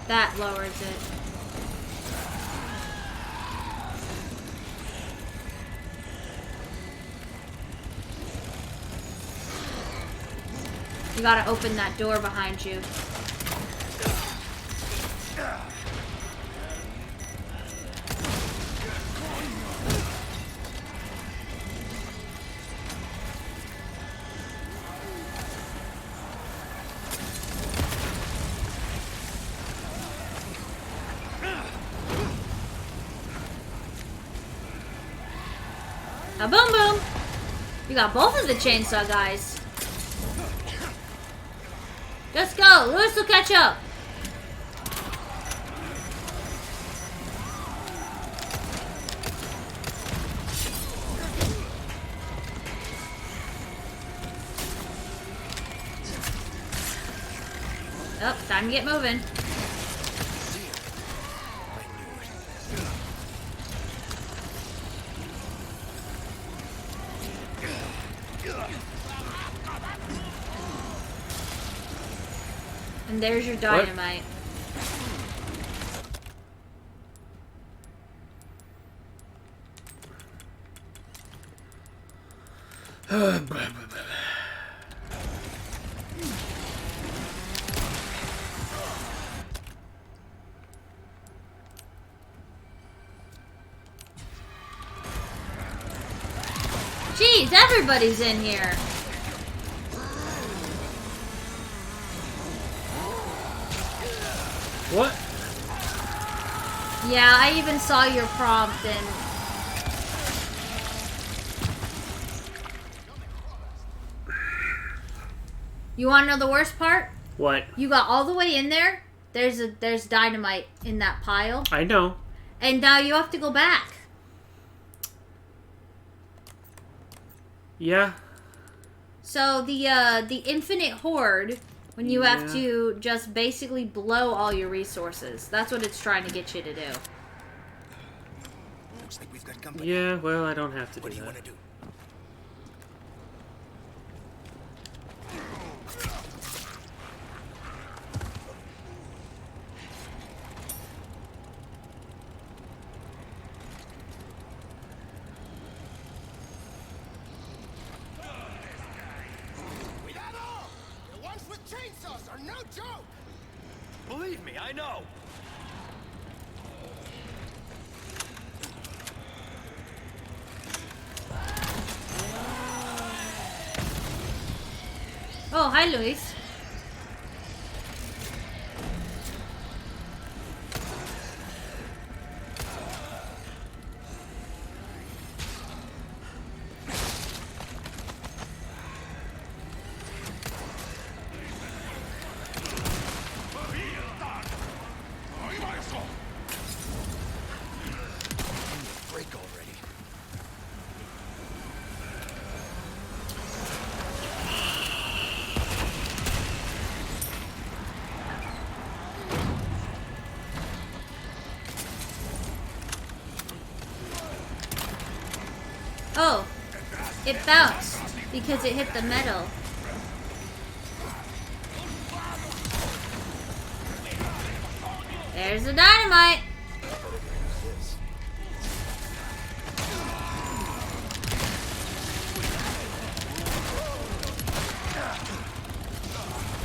S1: That lowers it. You gotta open that door behind you. A boom boom! You got both of the chainsaw guys. Let's go! Lewis will catch up! Oh, time to get moving. And there's your dynamite. Jeez, everybody's in here.
S2: What?
S1: Yeah, I even saw your prompt and... You wanna know the worst part?
S2: What?
S1: You got all the way in there. There's dynamite in that pile.
S2: I know.
S1: And now you have to go back.
S2: Yeah.
S1: So the infinite horde When you have to just basically blow all your resources. That's what it's trying to get you to do.
S13: Looks like we've got company.
S2: Yeah, well, I don't have to
S13: What
S2: do
S13: do you
S2: that.
S13: want to do? The ones with chainsaws are no joke!
S3: Believe me, I know.
S1: Oh, hi, Luis.
S13: Break already.
S1: Oh, it bounced because it hit the metal. There's the dynamite.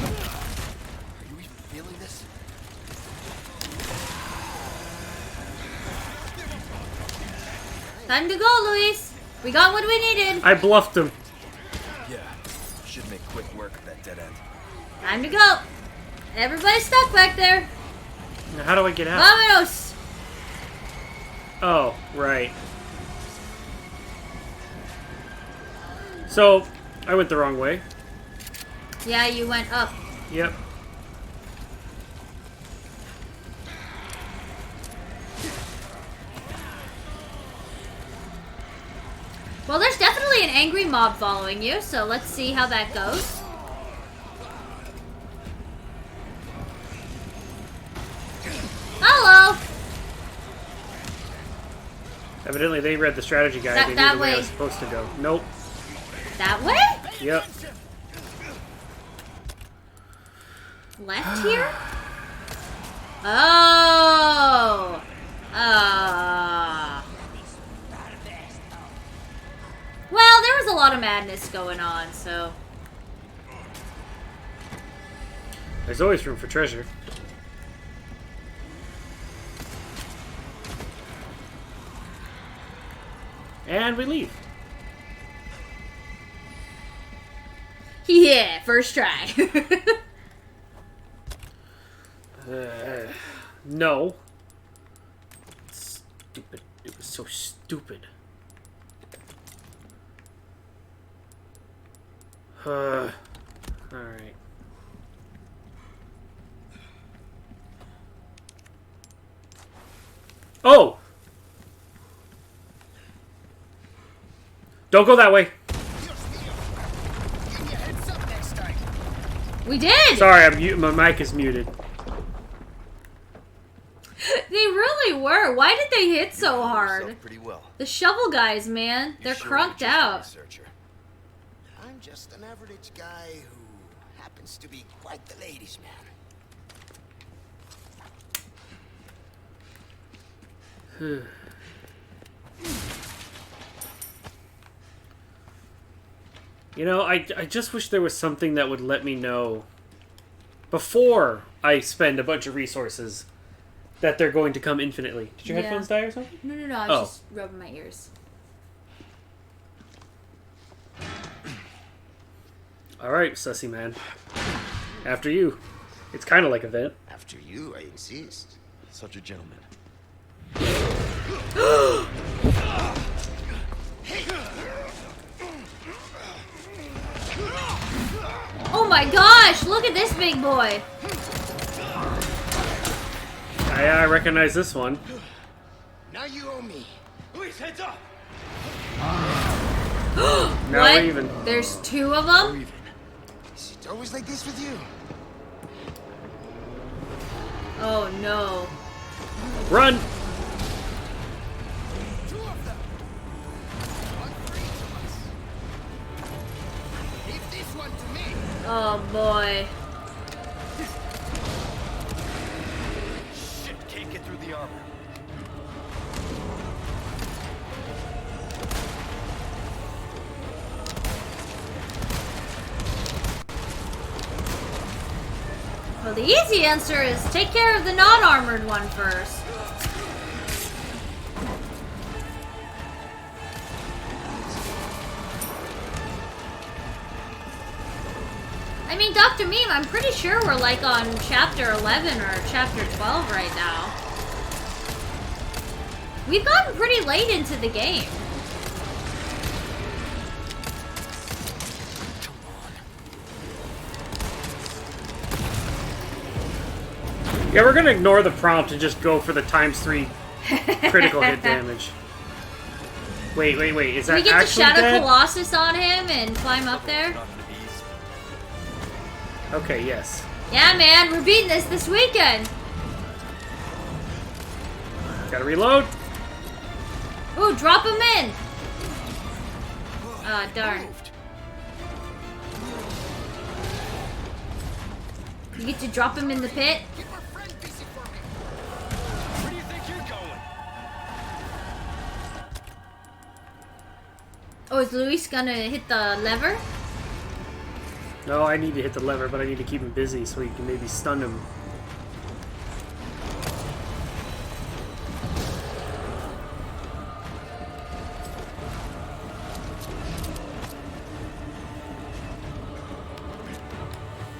S13: Are you even feeling this?
S1: Time to go, Luis. We got what we needed.
S2: I bluffed him.
S3: Yeah, should make quick work of that dead end.
S1: Time to go. Everybody's stuck back there.
S2: Now, how do I get out?
S1: Vámonos.
S2: Oh, right. So, I went the wrong way.
S1: Yeah, you went up.
S2: Yep.
S1: Well, there's definitely an angry mob following you, so let's see how that goes. Hello!
S2: Evidently, they read the strategy guide. They knew
S1: That
S2: the way I
S1: way.
S2: was supposed to go. Nope.
S1: That way?
S2: Yep.
S1: Left here? Oh! Well, there was a lot of madness going on, so...
S2: There's always room for treasure. And we leave.
S1: Yeah, first try.
S2: No. Stupid. It was so stupid. Alright. Oh! Don't go that way.
S13: Give me a heads up next time.
S1: We did!
S2: Sorry, my mic is muted.
S1: They really were. Why did they hit so hard?
S3: Pretty well.
S1: The shovel guys, man. They're crunked out.
S13: I'm just an average guy who happens to be quite the ladies' man.
S2: You know, I just wish there was something that would let me know before I spend a bunch of resources that they're going to come infinitely. Did your
S1: Yeah.
S2: headphones die or something?
S1: No, I was just rubbing my ears.
S2: Alright, sussy man. After you. It's kind of like a vent.
S13: After you, I insist.
S3: Such a gentleman.
S1: Oh my gosh! Look at this big boy!
S2: I recognize this one.
S13: Now you owe me.
S3: Luis, heads up!
S2: Now
S1: What?
S2: we're even.
S1: There's two of them?
S13: Is it always like this with you?
S1: Oh no.
S2: Run!
S13: Two of them. One for each of us. Leave this one to me.
S1: Oh boy.
S3: Shit, can't get through the armor.
S1: Well, the easy answer is take care of the non-armored one first. I mean, Dr. Meme, I'm pretty sure we're like on chapter 11 or chapter 12 right now. We've gotten pretty late into the game.
S2: Yeah, we're gonna ignore the prompt and just go for the ×3 critical hit damage. Wait, is that
S1: we get the
S2: actually
S1: Shadow
S2: dead?
S1: Colossus on him and climb up there?
S2: Okay, yes.
S1: Yeah, man, we're beating this weekend.
S2: Gotta reload.
S1: Ooh, drop him in. Ah, darn. You get to drop him in the pit?
S3: Where do you think you're going?
S1: Oh, is Luis gonna hit the lever?
S2: No, I need to hit the lever, but I need to keep him busy so he can maybe stun him.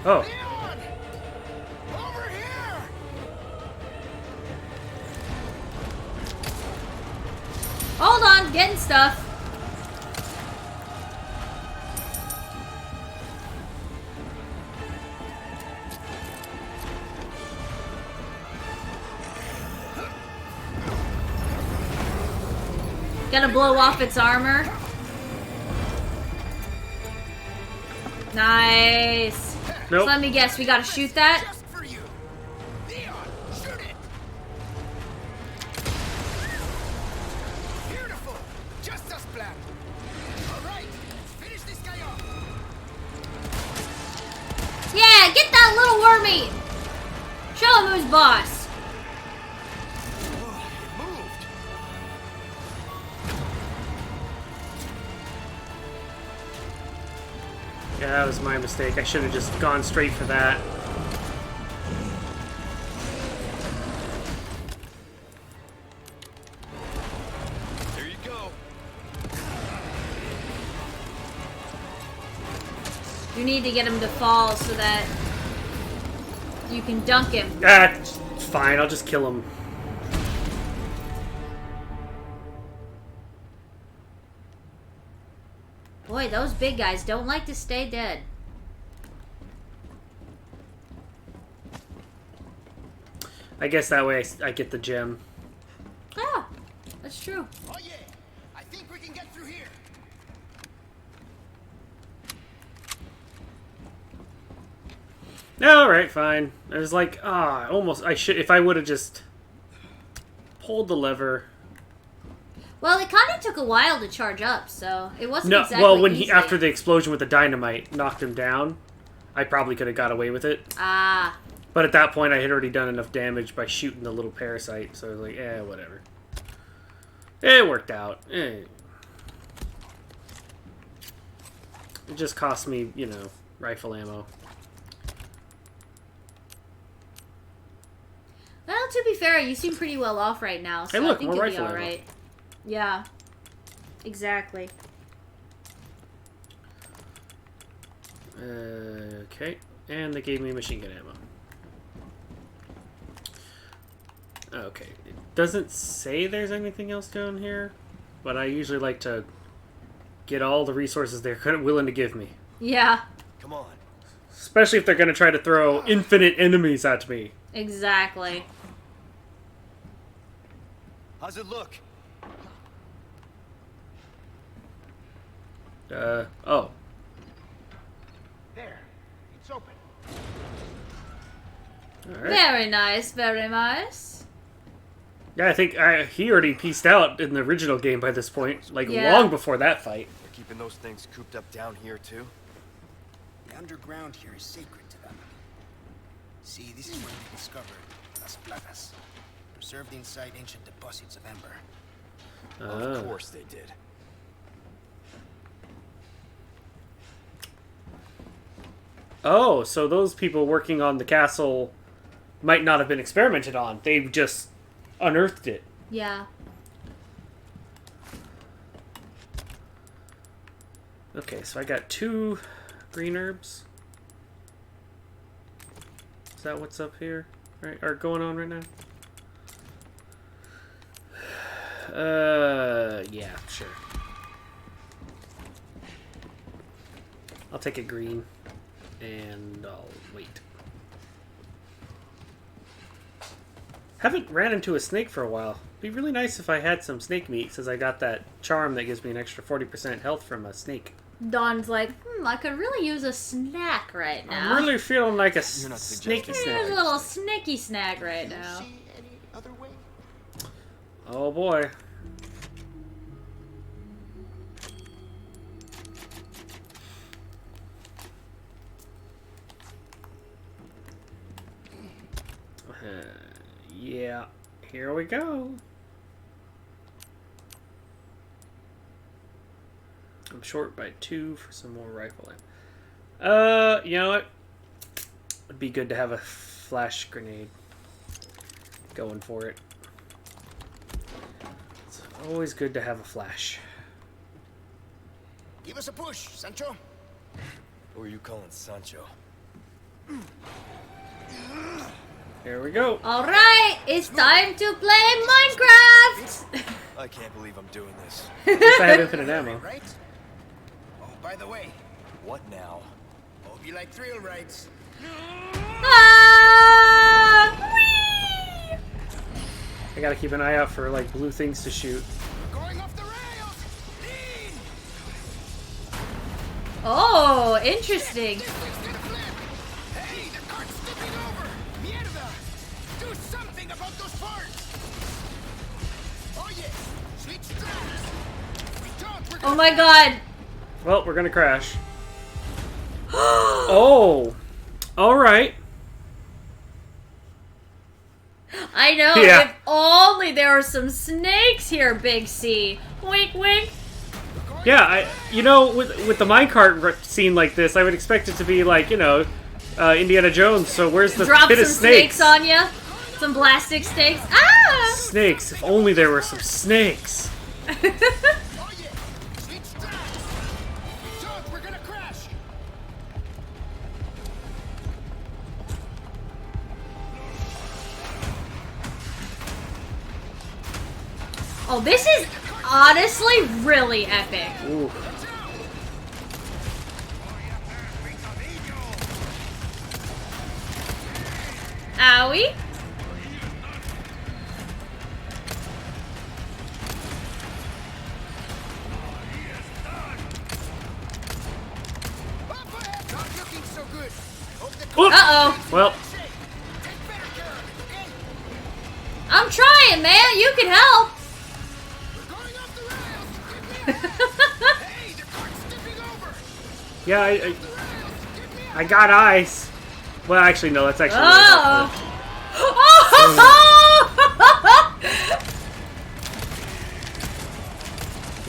S2: Oh.
S13: Over here.
S1: Hold on, getting stuff. Gonna blow off its armor. Nice.
S2: Nope.
S1: So let me guess, we gotta shoot that?
S13: Just for you. Leon, shoot it. Beautiful. Just as planned. All right, finish this guy off.
S1: Yeah, get that little wormy! Show him who's boss.
S2: Yeah, that was my mistake. I should have just gone straight for that.
S3: There you go.
S1: You need to get him to fall so that you can dunk him.
S2: Ah, it's fine. I'll just kill him.
S1: Boy, those big guys don't like to stay dead.
S2: I guess that way I get the gem.
S1: Yeah, that's true.
S13: Oh yeah, I think we can get through here.
S2: Alright, fine. I was like, almost. I should. If I would have just pulled the lever.
S1: Well, it kind of took a while to charge up, so it wasn't
S2: No,
S1: exactly
S2: well, when
S1: easy.
S2: he after the explosion with the dynamite knocked him down, I probably could have got away with it.
S1: Ah.
S2: But at that point, I had already done enough damage by shooting the little parasite, so I was like, whatever. It worked out. It just cost me, rifle ammo.
S1: Well, to be fair, you seem pretty well off right now, so
S2: Hey, look,
S1: I think
S2: more
S1: you'll be
S2: rifle ammo.
S1: alright. Yeah. Exactly.
S2: Okay, and they gave me machine gun ammo. Okay, it doesn't say there's anything else down here, but I usually like to get all the resources they're willing to give me.
S1: Yeah.
S3: Come on.
S2: Especially if they're going to try to throw infinite enemies at me.
S1: Exactly.
S3: How's it look?
S2: Oh.
S6: There, it's open.
S2: Alright.
S1: Very nice, very nice.
S2: Yeah, I think he already pieced out in the original game by this point. Like,
S1: Yeah.
S2: long before that fight.
S14: They're keeping those things cooped up down here, too?
S13: The underground here is sacred to them. See, this is where we discovered Las Plagas, preserved inside ancient deposits of amber.
S14: Of course they did.
S2: Oh, so those people working on the castle might not have been experimented on. They just unearthed it.
S1: Yeah.
S2: Okay, so I got 2 green herbs. Is that what's up here? Right, or going on right now? Yeah, sure. I'll take a green, and I'll wait. Haven't ran into a snake for a while. Be really nice if I had some snake meat, since I got that charm that gives me an extra 40% health from a snake.
S1: Dawn's like, I could really use a snack right now.
S2: I'm really feeling like a
S14: You're not
S2: snaky
S1: Here's
S2: snack.
S1: a little snacky snack right now.
S2: Oh boy. Yeah, here we go. I'm short by 2 for some more rifle ammo. You know what? It'd be good to have a flash grenade going for it. It's always good to have a flash.
S13: Give us a push, Sancho.
S14: Who are you calling Sancho?
S2: Here we go.
S1: Alright, it's time to play Minecraft!
S14: I can't believe I'm doing this.
S2: At least I have infinite ammo.
S13: Right? Oh, by the way,
S14: What now?
S13: hope you like thrill rides.
S1: Ah! Whee!
S2: I gotta keep an eye out for like blue things to shoot.
S13: Going off the rails! Lean!
S1: Oh, interesting.
S13: Hey, the cart's tipping over! Mierda! Do something about those parts! Oh yeah! Switch tracks! We don't, we're
S1: Oh my god.
S2: Well, we're gonna crash. Oh! Alright.
S1: I know,
S2: Yeah.
S1: if only there were some snakes here, Big C. Wink, wink.
S2: Yeah, you know, with the minecart scene like this, I would expect it to be like, you know, Indiana Jones, so where's the
S1: Drop
S2: pit
S1: some
S2: of snakes?
S1: snakes on ya. Some plastic snakes. Ah!
S2: Snakes. If only there were some snakes.
S13: Oh yeah! Switch tracks! We don't, we're gonna crash!
S1: Oh, this is honestly really epic.
S2: Ooh.
S1: Owie.
S13: Not looking so good. Hope the
S2: Oops.
S1: Uh-oh.
S2: Well,
S13: Take better care of it, okay?
S1: I'm trying, man. You can help.
S13: We're going off the rails! Get me! Hey, the cart's tipping over!
S2: yeah, I got eyes. Well, actually, no, that's actually really
S1: Oh.
S2: helpful.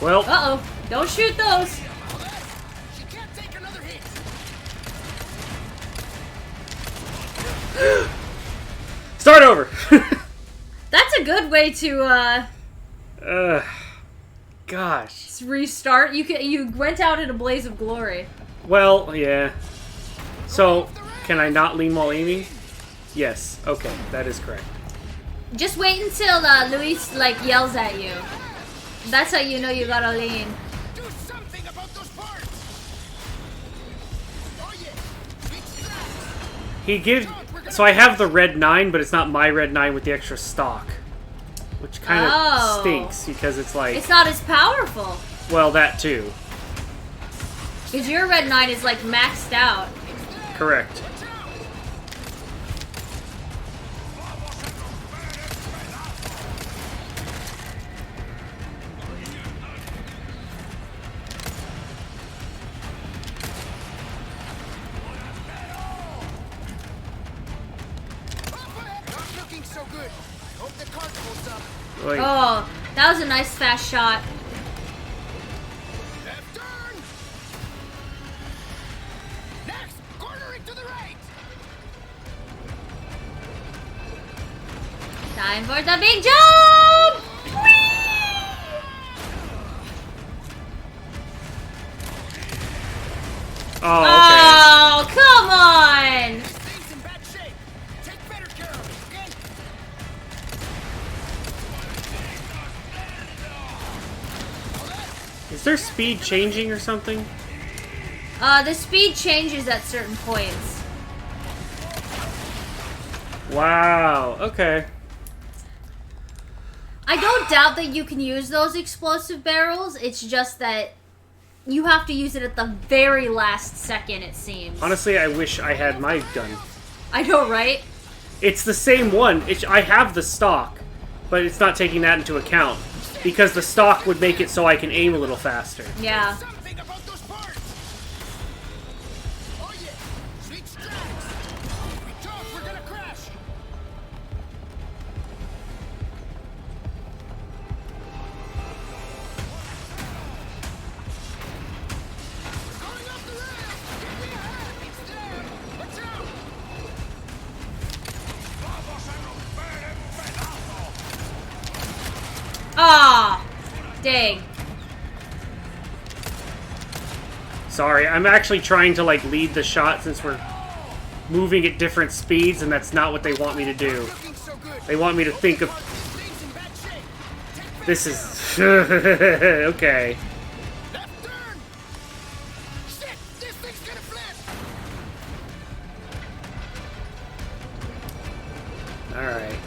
S2: Well,
S1: Uh-oh. Don't shoot those.
S13: She can't take another hit!
S2: start over.
S1: That's a good way to
S2: Gosh.
S1: restart. You went out in a blaze of glory.
S2: Well, yeah. So, can I not lean while aiming? Yes. Okay, that is correct.
S1: Just wait until Luis like yells at you. That's how you know you gotta lean.
S13: Do something about those parts! Oh yeah! Switch tracks!
S2: He gives. So I have the red 9, but it's not my red 9 with the extra stock, which kind of
S1: Oh.
S2: stinks because it's like.
S1: It's not as powerful.
S2: Well, that too.
S1: Because your red 9 is like maxed out.
S2: Correct. Wait.
S1: Oh, that was a nice fast shot.
S13: Left turn. Next, cornering to the right.
S1: Time for the big jump!
S2: Oh, okay.
S1: Oh, come on!
S13: This thing's in bad shape. Take better care of it, okay?
S2: Is their speed changing or something?
S1: The speed changes at certain points.
S2: Wow. Okay.
S1: I don't doubt that you can use those explosive barrels. It's just that you have to use it at the very last second, it seems.
S2: Honestly, I wish I had my gun.
S1: I know, right?
S2: It's the same one. I have the stock, but it's not taking that into account. Because the stock would make it so I can aim a little faster.
S1: Yeah.
S13: Something about those parts. Oh yeah, sweet strats. If we talk, we're gonna crash. We're going off the rails. Give me a hand. It's there. Watch out.
S1: Ah, dang.
S2: Sorry, I'm actually trying to like lead the shot since we're moving at different speeds, and that's not what they want me to do. They want me to think of... This is... okay.
S13: Left turn. Shit, this thing's gonna flip.
S2: Alright.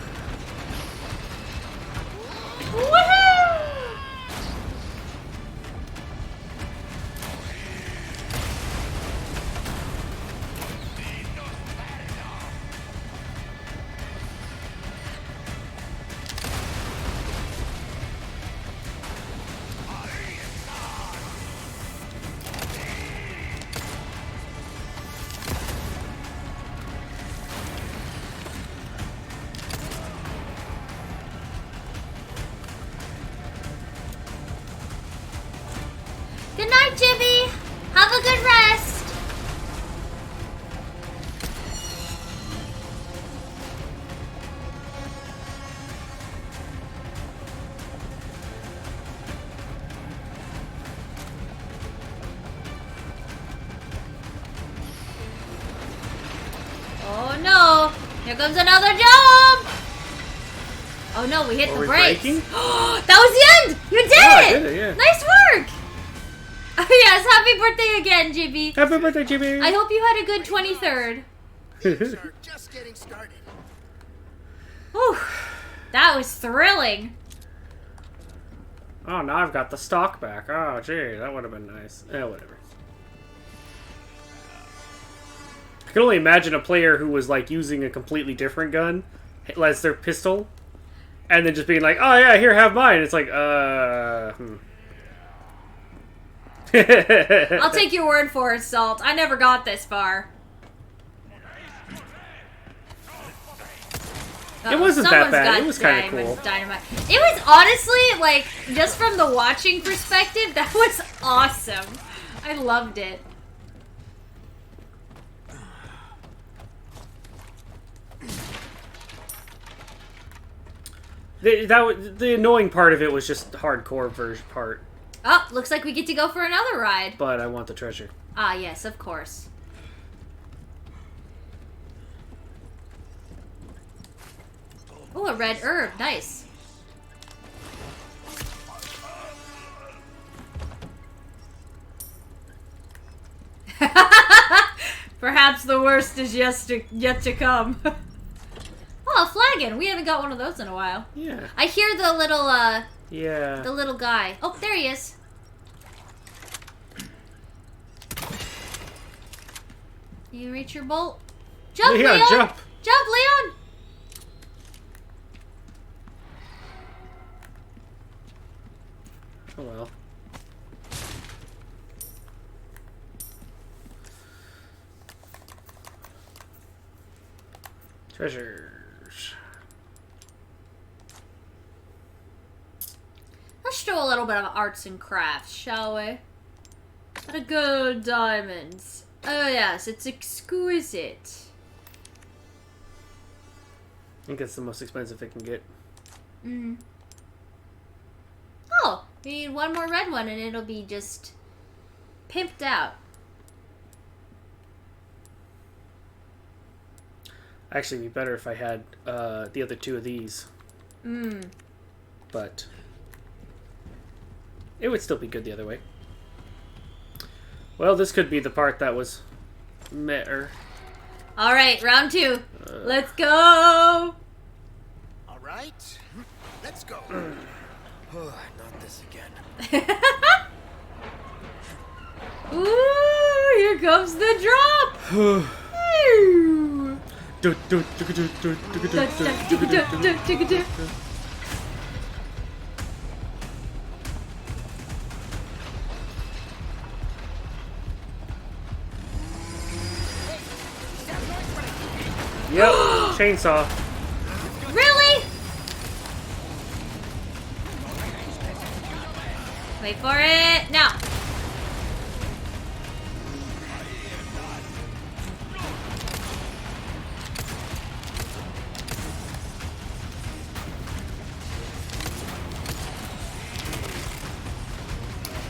S1: Good night, Jibby. Have a good rest. Oh no! Here comes another jump! Oh no, we hit
S2: Are
S1: the
S2: we
S1: brakes.
S2: braking?
S1: That was the end! You did
S2: Oh, I
S1: it!
S2: did it, yeah.
S1: Nice work! Oh yes, happy birthday again, Jibby.
S2: Happy birthday, Jimmy!
S1: I hope you had a good 23rd.
S13: We're just getting started.
S1: Whew. That was thrilling.
S2: Oh, now I've got the stock back. Oh, gee, that would have been nice. Whatever. I can only imagine a player who was, like, using a completely different gun as their pistol, and then just being like, oh, yeah, here, have mine. It's like,
S1: I'll take your word for it, Salt. I never got this far.
S2: It wasn't that bad. It was kind of cool.
S1: Dynamite. It was honestly, like, just from the watching perspective, that was awesome. I loved it.
S2: The annoying part of it was just the hardcore version part.
S1: Oh, looks like we get to go for another ride.
S2: But I want the treasure.
S1: Ah, yes, of course. Oh, a red herb. Nice. Perhaps the worst is yet to come. Oh, a flagon. We haven't got one of those in a while.
S2: Yeah.
S1: I hear the little,
S2: Yeah.
S1: the little guy. Oh, there he is. You reach your bolt? Jump,
S2: Leon,
S1: Leon!
S2: jump!
S1: Jump, Leon!
S2: Oh well. Treasures.
S1: little bit of arts and crafts, shall we? What a good diamonds. Oh yes, it's exquisite.
S2: I think it's the most expensive it can get.
S1: Mm. Oh, we need one more red one and it'll be just pimped out.
S2: Actually, it'd be better if I had the other two of these.
S1: Mm.
S2: But it would still be good the other way. Well, this could be the part that was better.
S1: Alright, round 2. Let's go!
S13: Alright, let's go.
S14: Not this again.
S1: Ooh, here comes the drop!
S2: Yep, chainsaw.
S1: Really? Wait for it. Now.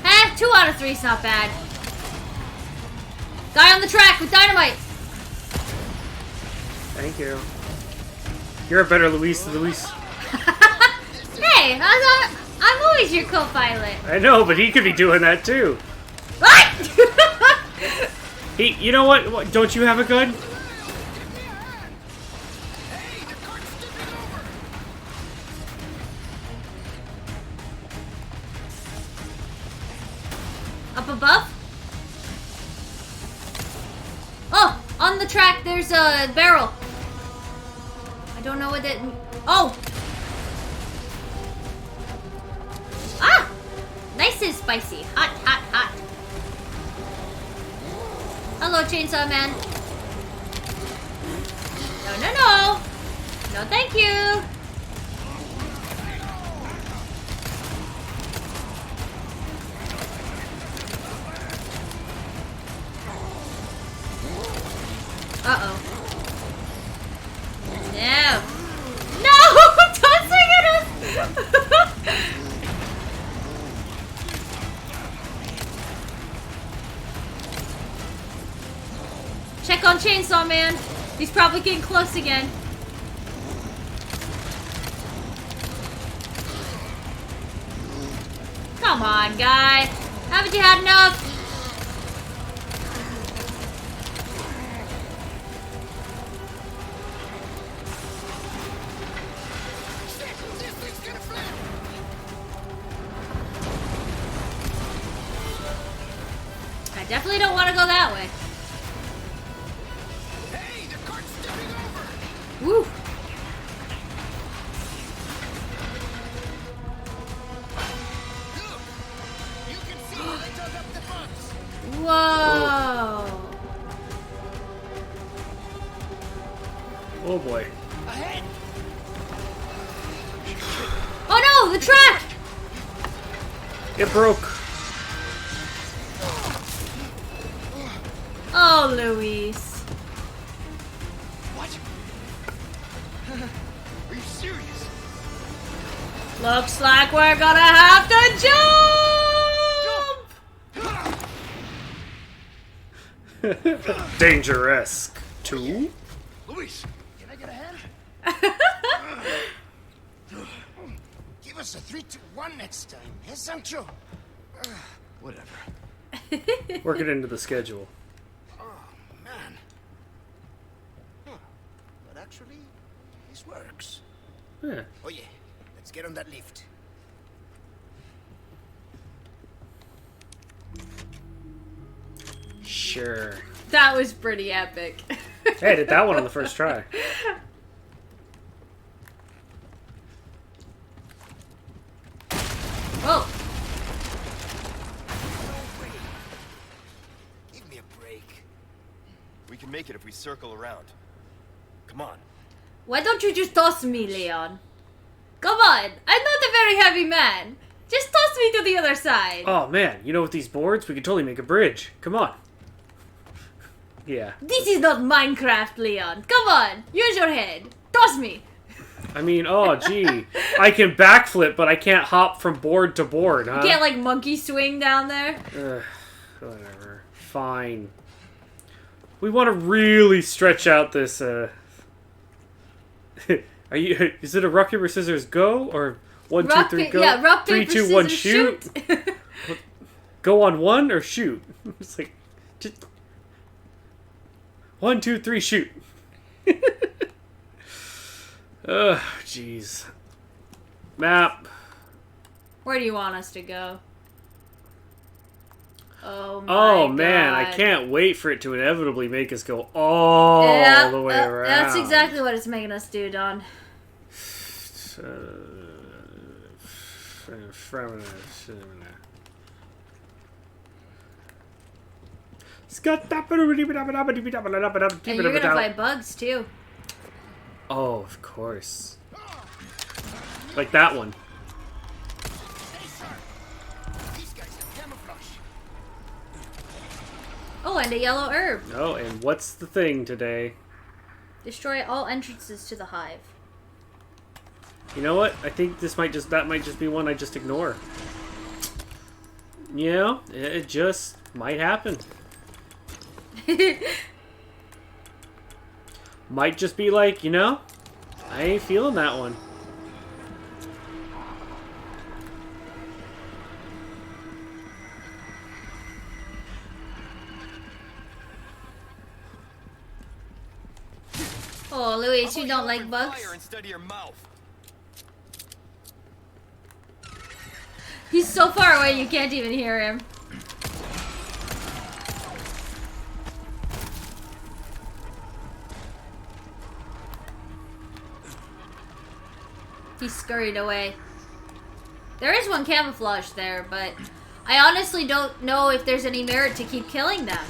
S1: Eh, 2 out of 3 is not bad. Guy on the track with dynamite.
S2: Thank you. You're a better Luis than Luis.
S1: Hey, I'm always your co-pilot.
S2: I know, but he could be doing that too.
S1: What?
S2: You know what? Don't you have a gun?
S1: Up above? Oh, on the track there's a barrel. I don't know what that... Oh! Ah! Nice and spicy. Hot, hot, hot. Hello, Chainsaw Man. No, no, no. No, thank you. Uh-oh. No. No! Don't swing at us! Check on Chainsaw Man. He's probably getting close again. Come on, guy. Haven't you had enough? I definitely don't want to go that way.
S13: Hey, the cart's tipping over.
S1: Woo.
S13: Look, you can see how they dug up the bugs.
S1: Whoa.
S2: Oh boy.
S13: Ahead.
S1: Oh no, the track!
S2: It broke.
S1: Oh, Luis.
S13: What? Are you serious?
S1: Looks like we're gonna have to jump!
S2: Dangerous. 2?
S13: Luis, can I get a hand? Give us a 3-2-1 next time, eh, Sancho?
S14: Whatever.
S2: Work it into the schedule.
S13: Man. Huh. But actually, this works.
S2: Yeah.
S13: Oh yeah, let's get on that lift.
S2: Sure.
S1: That was pretty epic.
S2: Hey, I did that one on the first try.
S1: Whoa.
S13: Give me a break.
S14: We can make it if we circle around. Come on.
S1: Why don't you just toss me, Leon? Come on, I'm not a very heavy man. Just toss me to the other side.
S2: Oh man, you know, with these boards, we could totally make a bridge. Come on. Yeah.
S1: This is not Minecraft, Leon. Come on, use your head. Toss me.
S2: I mean, oh gee, I can backflip, but I can't hop from board to board, huh?
S1: You can't like monkey swing down there.
S2: Whatever. Fine. We want to really stretch out this. Are you? Is it a rock paper scissors go or 1 2 3 go?
S1: Yeah, rock paper
S2: 3 2 1
S1: scissors
S2: shoot. Go on one or shoot. It's like just 1 2 3 shoot. Ugh, jeez. Map.
S1: Where do you want us to go? Oh my
S2: Oh man,
S1: God.
S2: I can't wait for it to inevitably make us go all the way around.
S1: That's exactly what it's making us do, Don. And you're gonna fight bugs too.
S2: Oh, of course. Like that one.
S1: Oh, and a yellow herb.
S2: Oh, and what's the thing today?
S1: Destroy all entrances to the hive.
S2: You know what? I think that might just be one I just ignore. You know, it just might happen. Might just be like, you know, I ain't feeling that one.
S1: Oh, Luis, you don't like bugs? He's so far away you can't even hear him. He scurried away. There is one camouflage there, but I honestly don't know if there's any merit to keep killing them.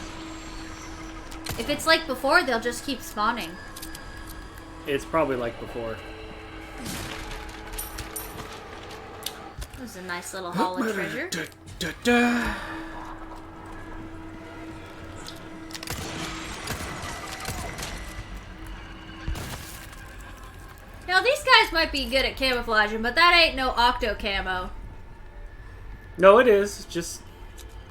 S1: If it's like before, they'll just keep spawning.
S2: It's probably like before.
S1: That was a nice little haul of treasure. Now, these guys might be good at camouflaging, but that ain't no octo camo.
S2: No, it is. Just...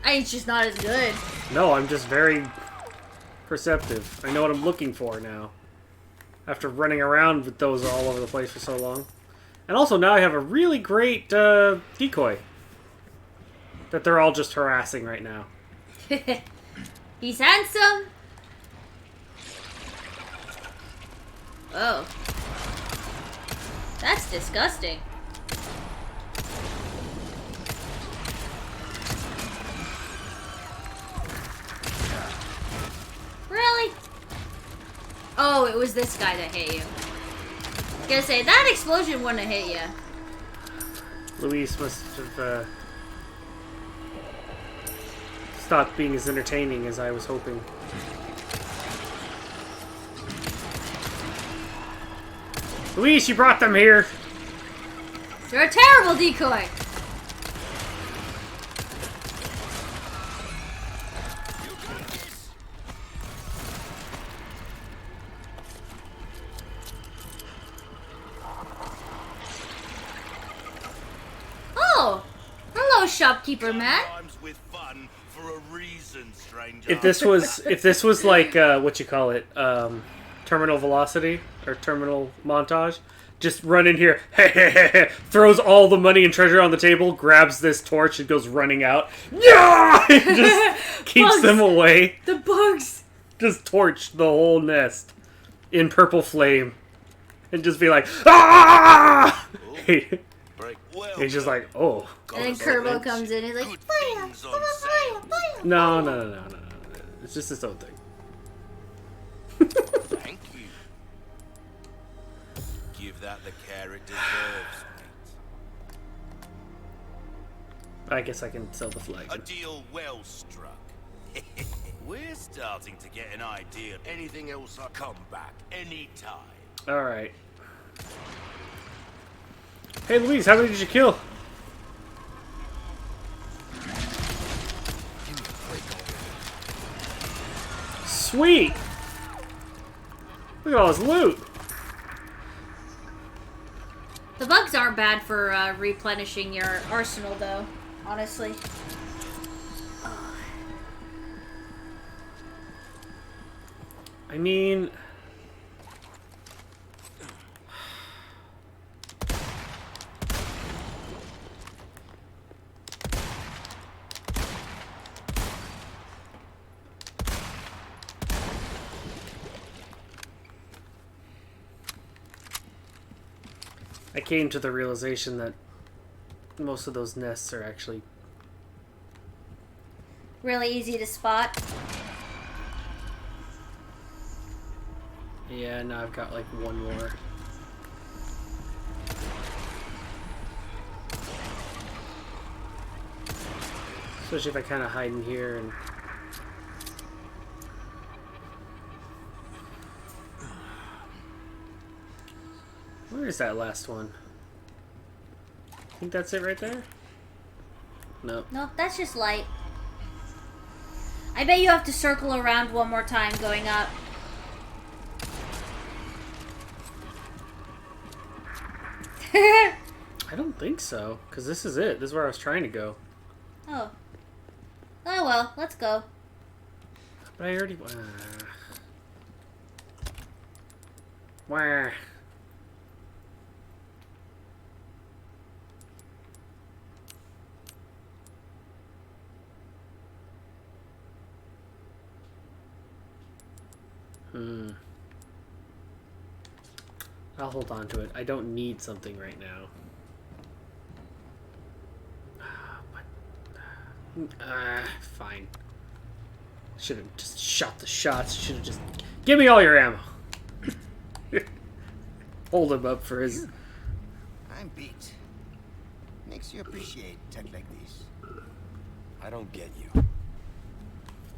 S1: It's just not as good.
S2: No, I'm just very perceptive. I know what I'm looking for now. After running around with those all over the place for so long. And also now I have a really great decoy. That they're all just harassing right now.
S1: He's handsome. Oh. That's disgusting. Really? Oh, it was this guy that hit you. I was gonna say, that explosion wouldn't have hit you.
S2: Luis must have stopped being as entertaining as I was hoping. Luis, you brought them here!
S1: You're a terrible decoy! Oh! Hello, shopkeeper man.
S2: If this was like what you call it, terminal velocity or terminal montage, just run in here, throws all the money and treasure on the table, grabs this torch and goes running out. Yeah, just keeps
S1: Bugs.
S2: them away.
S1: The bugs.
S2: Just torch the whole nest in purple flame, and just be like, ah! He's just like, oh.
S1: And then Kerbo comes in and he's like, fire, fire, fire.
S2: No. It's just its own thing.
S5: Thank you. Give that the care it deserves, mate.
S2: I guess I can sell the flag.
S5: A deal well struck. We're starting to get an idea. Anything else, I'll come back anytime.
S2: Alright. Hey Luis, how many did you kill? sweet! Look at all this loot!
S1: The bugs aren't bad for replenishing your arsenal, though. Honestly.
S2: I mean... I came to the realization that most of those nests are actually
S1: really easy to spot.
S2: Yeah, now I've got like one more. Especially if I kind of hide in here and... Where is that last one? I think that's it right there? Nope.
S1: No, that's just light. I bet you have to circle around one more time going up.
S2: I don't think so, because this is it. This is where I was trying to go.
S1: Oh. Oh well, let's go.
S2: But I already... Wah. I'll hold on to it. I don't need something right now. Fine. Should have just shot the shots. Should have just... Give me all your ammo! Hold him up for his...
S6: I'm beat. Makes you appreciate tech like this.
S14: I don't get you.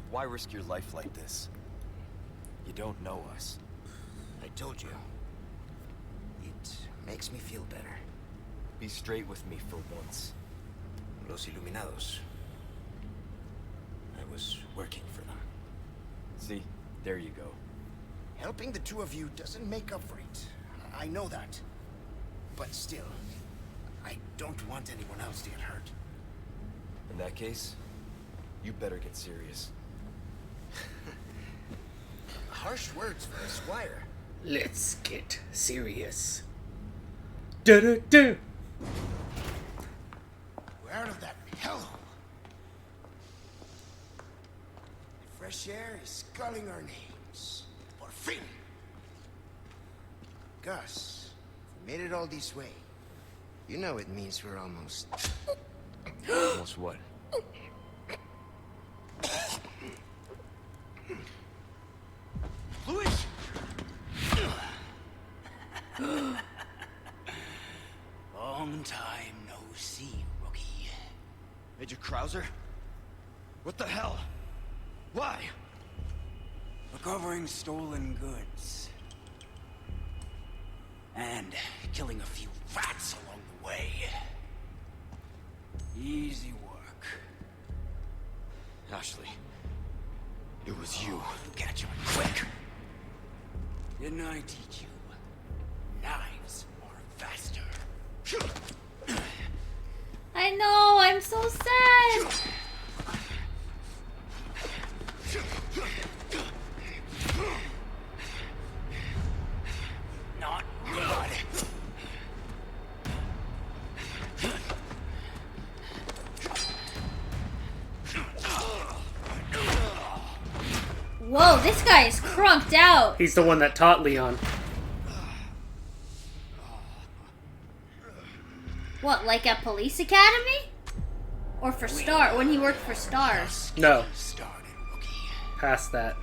S14: Why risk your life like this? You don't know us.
S6: I told you. It makes me feel better.
S14: Be straight with me for once.
S6: Los Iluminados. I was working for them.
S14: See? There you go.
S6: Helping the two of you doesn't make up for it. I know that. But still, I don't want anyone else to get hurt.
S14: In that case, you better get serious.
S6: Harsh words for a squire.
S2: Let's get serious. Da-da-da!
S6: We're out of that hellhole. The fresh air is calling our names. Por fin! Gus, we made it all this way. You know it means we're almost...
S14: Almost what?
S6: Luis!
S13: Long time no see, rookie.
S14: Major Krauser? What the hell? Why?
S13: Recovering stolen goods. And killing a few rats along the way. Easy work.
S14: Ashley. It was you.
S13: You catch on quick. Didn't I teach you? Knives are faster.
S1: I know, I'm so sad.
S13: Not good.
S1: Whoa, this guy is crunked out.
S2: He's the one that taught Leon.
S1: What, like at Police Academy? Or for Star, when he worked for Stars?
S2: No. Past that.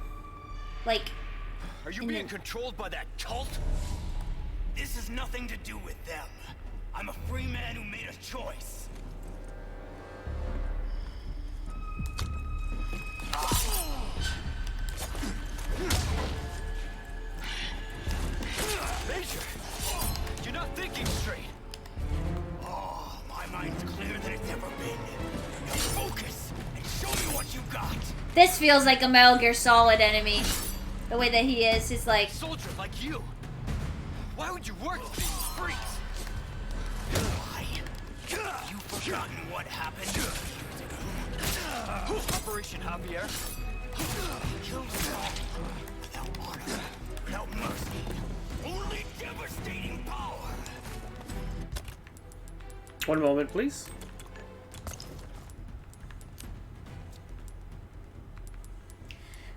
S1: Like...
S14: Are you being controlled by that cult?
S13: This has nothing to do with them. I'm a free man who made a choice.
S14: Major! You're not thinking straight!
S13: Oh, my mind's clearer than it's ever been. Now focus and show me what you got.
S1: This feels like a Metal Gear Solid enemy. The way that he is like...
S3: Soldier like you. Why would you work for these freaks? Why? You forgotten what happened years ago? Operation Javier. Killed us all. Without honor, without mercy. Only devastating power.
S2: One moment, please.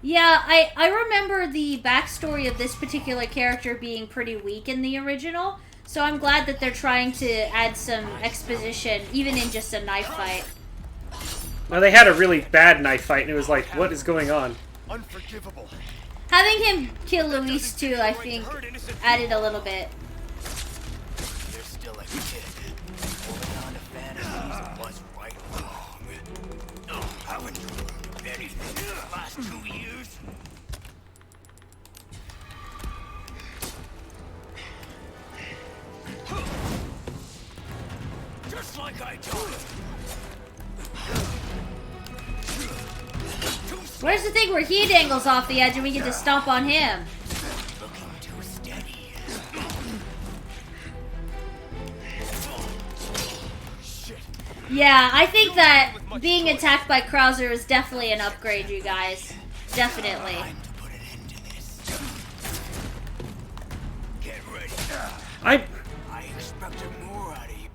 S1: Yeah, I remember the backstory of this particular character being pretty weak in the original, so I'm glad that they're trying to add some exposition, even in just a knife fight.
S2: Now, they had a really bad knife fight, and it was like, what is going on?
S3: Unforgivable.
S1: Having him kill Luis, too, I think, added a little bit.
S3: You're still a kid. Holding on to fantasies of what's right or wrong. Haven't you learned anything in the last 2 years? Just like I told you.
S1: Where's the thing where he dangles off the edge and we get to stomp on him?
S3: Looking too steady.
S1: Yeah, I think that being attacked by Krauser is definitely an upgrade, you guys. Definitely.
S3: Get ready.
S2: I
S3: expected more out of you.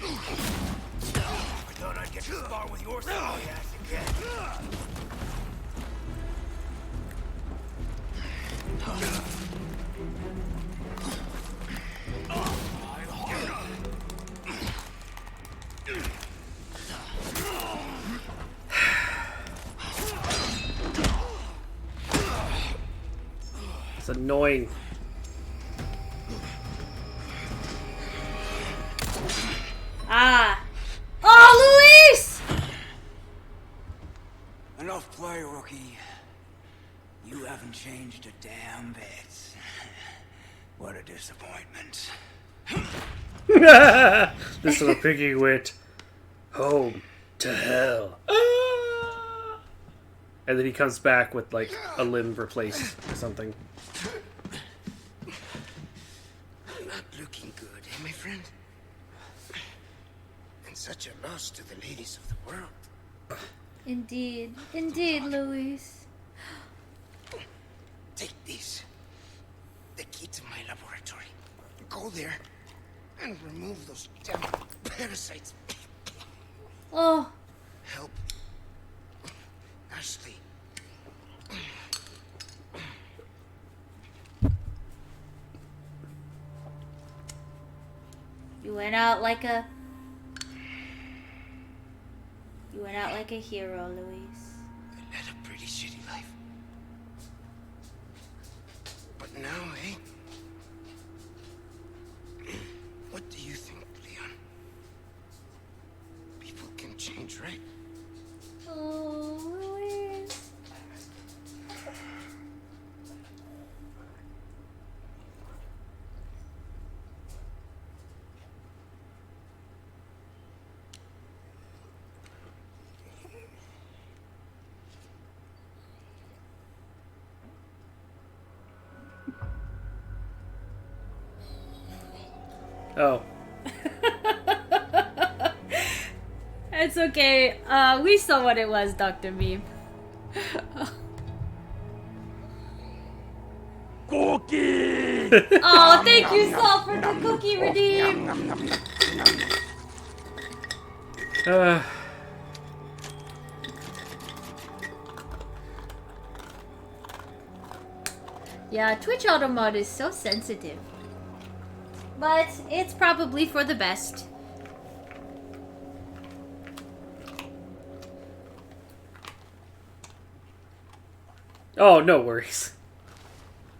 S3: I thought I'd get to spar with your silly ass again.
S2: It's annoying.
S1: Ah. Oh, Luis!
S15: Enough play, rookie. You haven't changed a damn bit. What a disappointment.
S2: This little piggy went home to hell. And then he comes back with like a limb replaced or something.
S6: Not looking good, eh, my friend? And such a loss to the ladies of the world.
S1: Indeed. Indeed, Luis.
S6: Take this. The key to my laboratory. Go there and remove those damn parasites.
S1: Oh.
S6: Help Ashley.
S1: You went out like a... You went out like a hero, Luis.
S6: I led a pretty shitty life. But now, eh? What do you think, Leon? People can change, right?
S1: Oh, Luis.
S2: Oh.
S1: It's okay. We saw what it was, Dr. Meme.
S2: Cookie!
S1: Oh, thank you, Saul, for the cookie redeem. Yeah, Twitch auto mode is so sensitive. But it's probably for the best.
S2: Oh, no worries.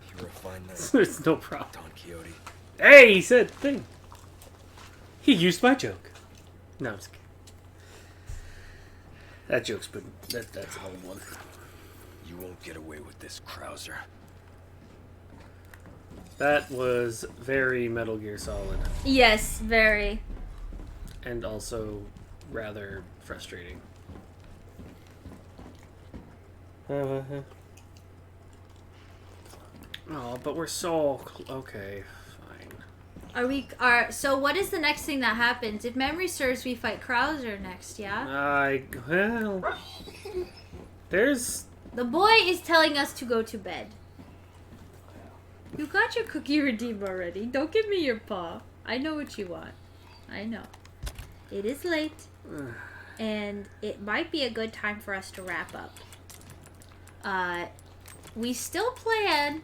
S14: You refined that.
S2: There's no problem.
S14: Don Quixote.
S2: Hey, he said thing. He used my joke. No, I'm just kidding. That joke's been... That's an old one.
S14: You won't get away with this, Krauser.
S2: That was very Metal Gear Solid.
S1: Yes, very.
S2: And also rather frustrating. Oh, but we're so... Okay, fine.
S1: So what is the next thing that happens? If memory serves, we fight Krauser next, yeah?
S2: Well... There's...
S1: The boy is telling us to go to bed. You got your cookie redeemed already. Don't give me your paw. I know what you want. I know. It is late. And it might be a good time for us to wrap up. We still plan...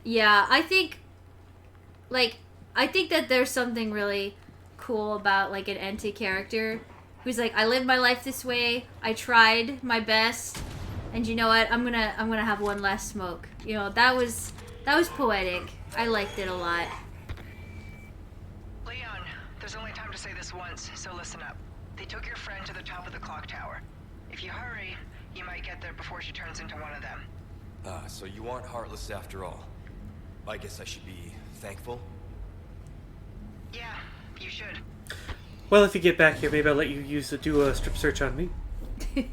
S1: Yeah, I think that there's something really cool about, like, an NT character who's like, I lived my life this way, I tried my best, and you know what, I'm gonna have one last smoke. You know, that was poetic. I liked it a lot.
S9: Leon, there's only time to say this once, so listen up. They took your friend to the top of the clock tower. If you hurry, you might get there before she turns into one of them.
S14: So you aren't heartless after all. I guess I should be thankful.
S9: Yeah, you should.
S2: Well, if you get back here, maybe I'll let you do a strip search on me. I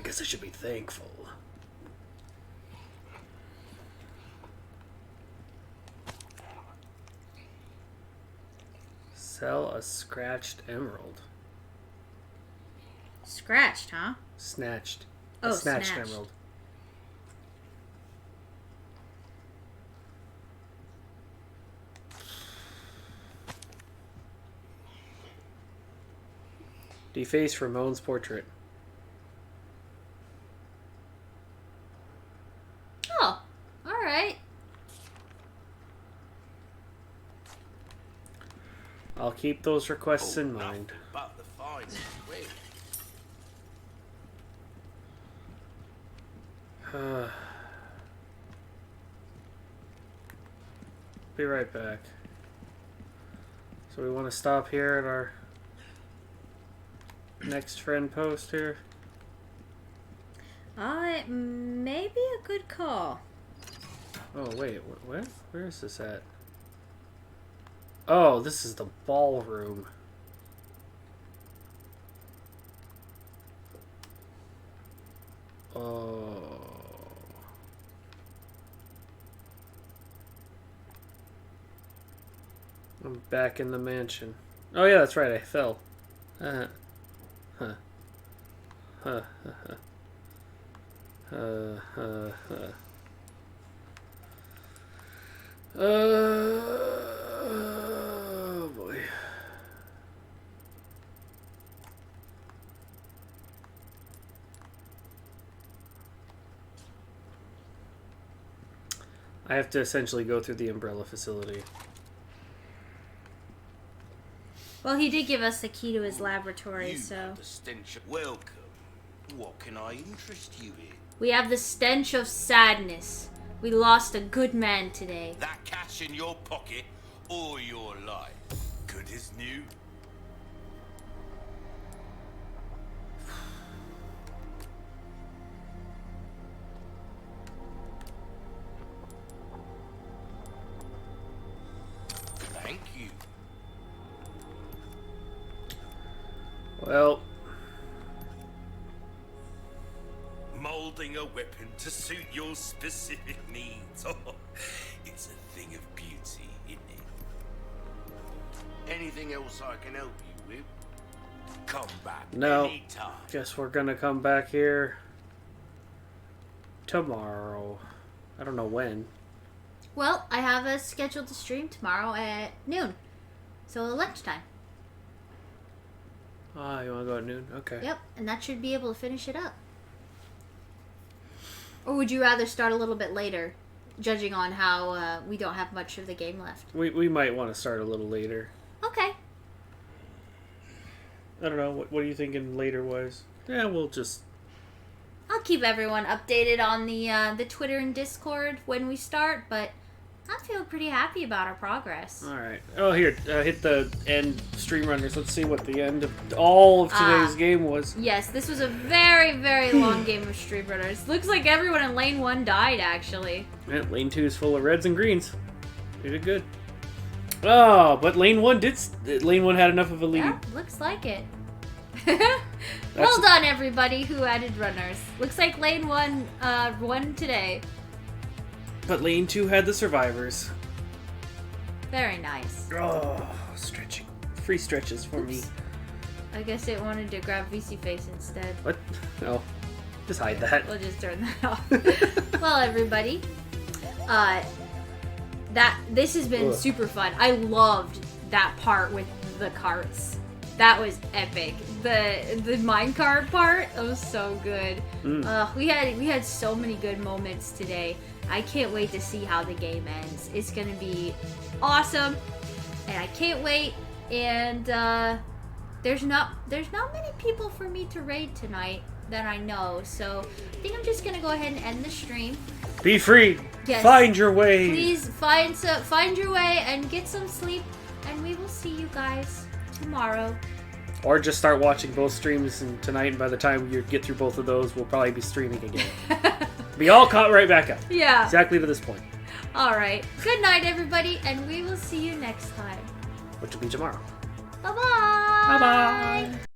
S2: guess I should be thankful. Sell a scratched emerald.
S1: Scratched, huh?
S2: Snatched.
S1: Oh,
S2: a snatched
S1: snatched.
S2: emerald. Deface Ramon's portrait.
S1: Oh, alright.
S2: I'll keep those requests in mind.
S5: But the fine wait.
S2: Be right back. So we want to stop here at our next friend post here.
S1: Maybe a good call.
S2: Oh wait, where is this at? Oh, this is the ballroom. Oh. I'm back in the mansion. Oh yeah, that's right, I fell. Huh. Huh. Huh. Oh boy. I have to essentially go through the umbrella facility.
S1: Well, he did give us the key to his laboratory, so...
S5: The stench of welcome. What can I interest you in?
S1: We have the stench of sadness. We lost a good man today.
S5: That cash in your pocket or your life? Good as new. Thank you.
S2: Well,
S5: molding a weapon to suit your specific needs. Oh, it's a thing of beauty, isn't it? Anything else I can help you with? Come back
S2: no.
S5: anytime.
S2: Guess we're gonna come back here tomorrow. I don't know when.
S1: Well, I have a scheduled to stream tomorrow at noon. So lunchtime.
S2: Ah, you wanna go at noon? Okay.
S1: Yep, and that should be able to finish it up. Or would you rather start a little bit later, judging on how we don't have much of the game left?
S2: We might want to start a little later.
S1: Okay.
S2: I don't know. What are you thinking later wise? Yeah, we'll just...
S1: I'll keep everyone updated on the Twitter and Discord when we start, but I feel pretty happy about our progress.
S2: Alright. Oh, here. Hit the end stream runners. Let's see what the end of all of today's game was.
S1: Yes, this was a very, very long game of Stream Runners. Looks like everyone in Lane 1 died, actually.
S2: Yeah, Lane 2 is full of reds and greens. You did good. Oh, but Lane 1 had enough of a lead.
S1: Yeah, looks like it. Well done, everybody who added runners. Looks like Lane 1 won today.
S2: But Lane 2 had the survivors.
S1: Very nice.
S2: Oh, stretching. Free stretches for me.
S1: I guess it wanted to grab VC Face instead.
S2: What? No. Just hide that.
S1: We'll just turn that off. Well, everybody, this has been super fun. I loved that part with the carts. That was epic. The minecart part, that was so good. We had so many good moments today. I can't wait to see how the game ends. It's gonna be awesome, and I can't wait. And there's not many people for me to raid tonight that I know, so I think I'm just gonna go ahead and end the stream.
S2: Be free.
S1: Yes.
S2: Find your way.
S1: Please find your way and get some sleep, and we will see you guys tomorrow.
S2: Or just start watching both streams tonight, and by the time you get through both of those, we'll probably be streaming again. Be all caught right back up.
S1: Yeah.
S2: Exactly to this point.
S1: All right. Good night, everybody, and we will see you next time.
S2: Which will be tomorrow.
S1: Bye-bye.
S2: Bye-bye.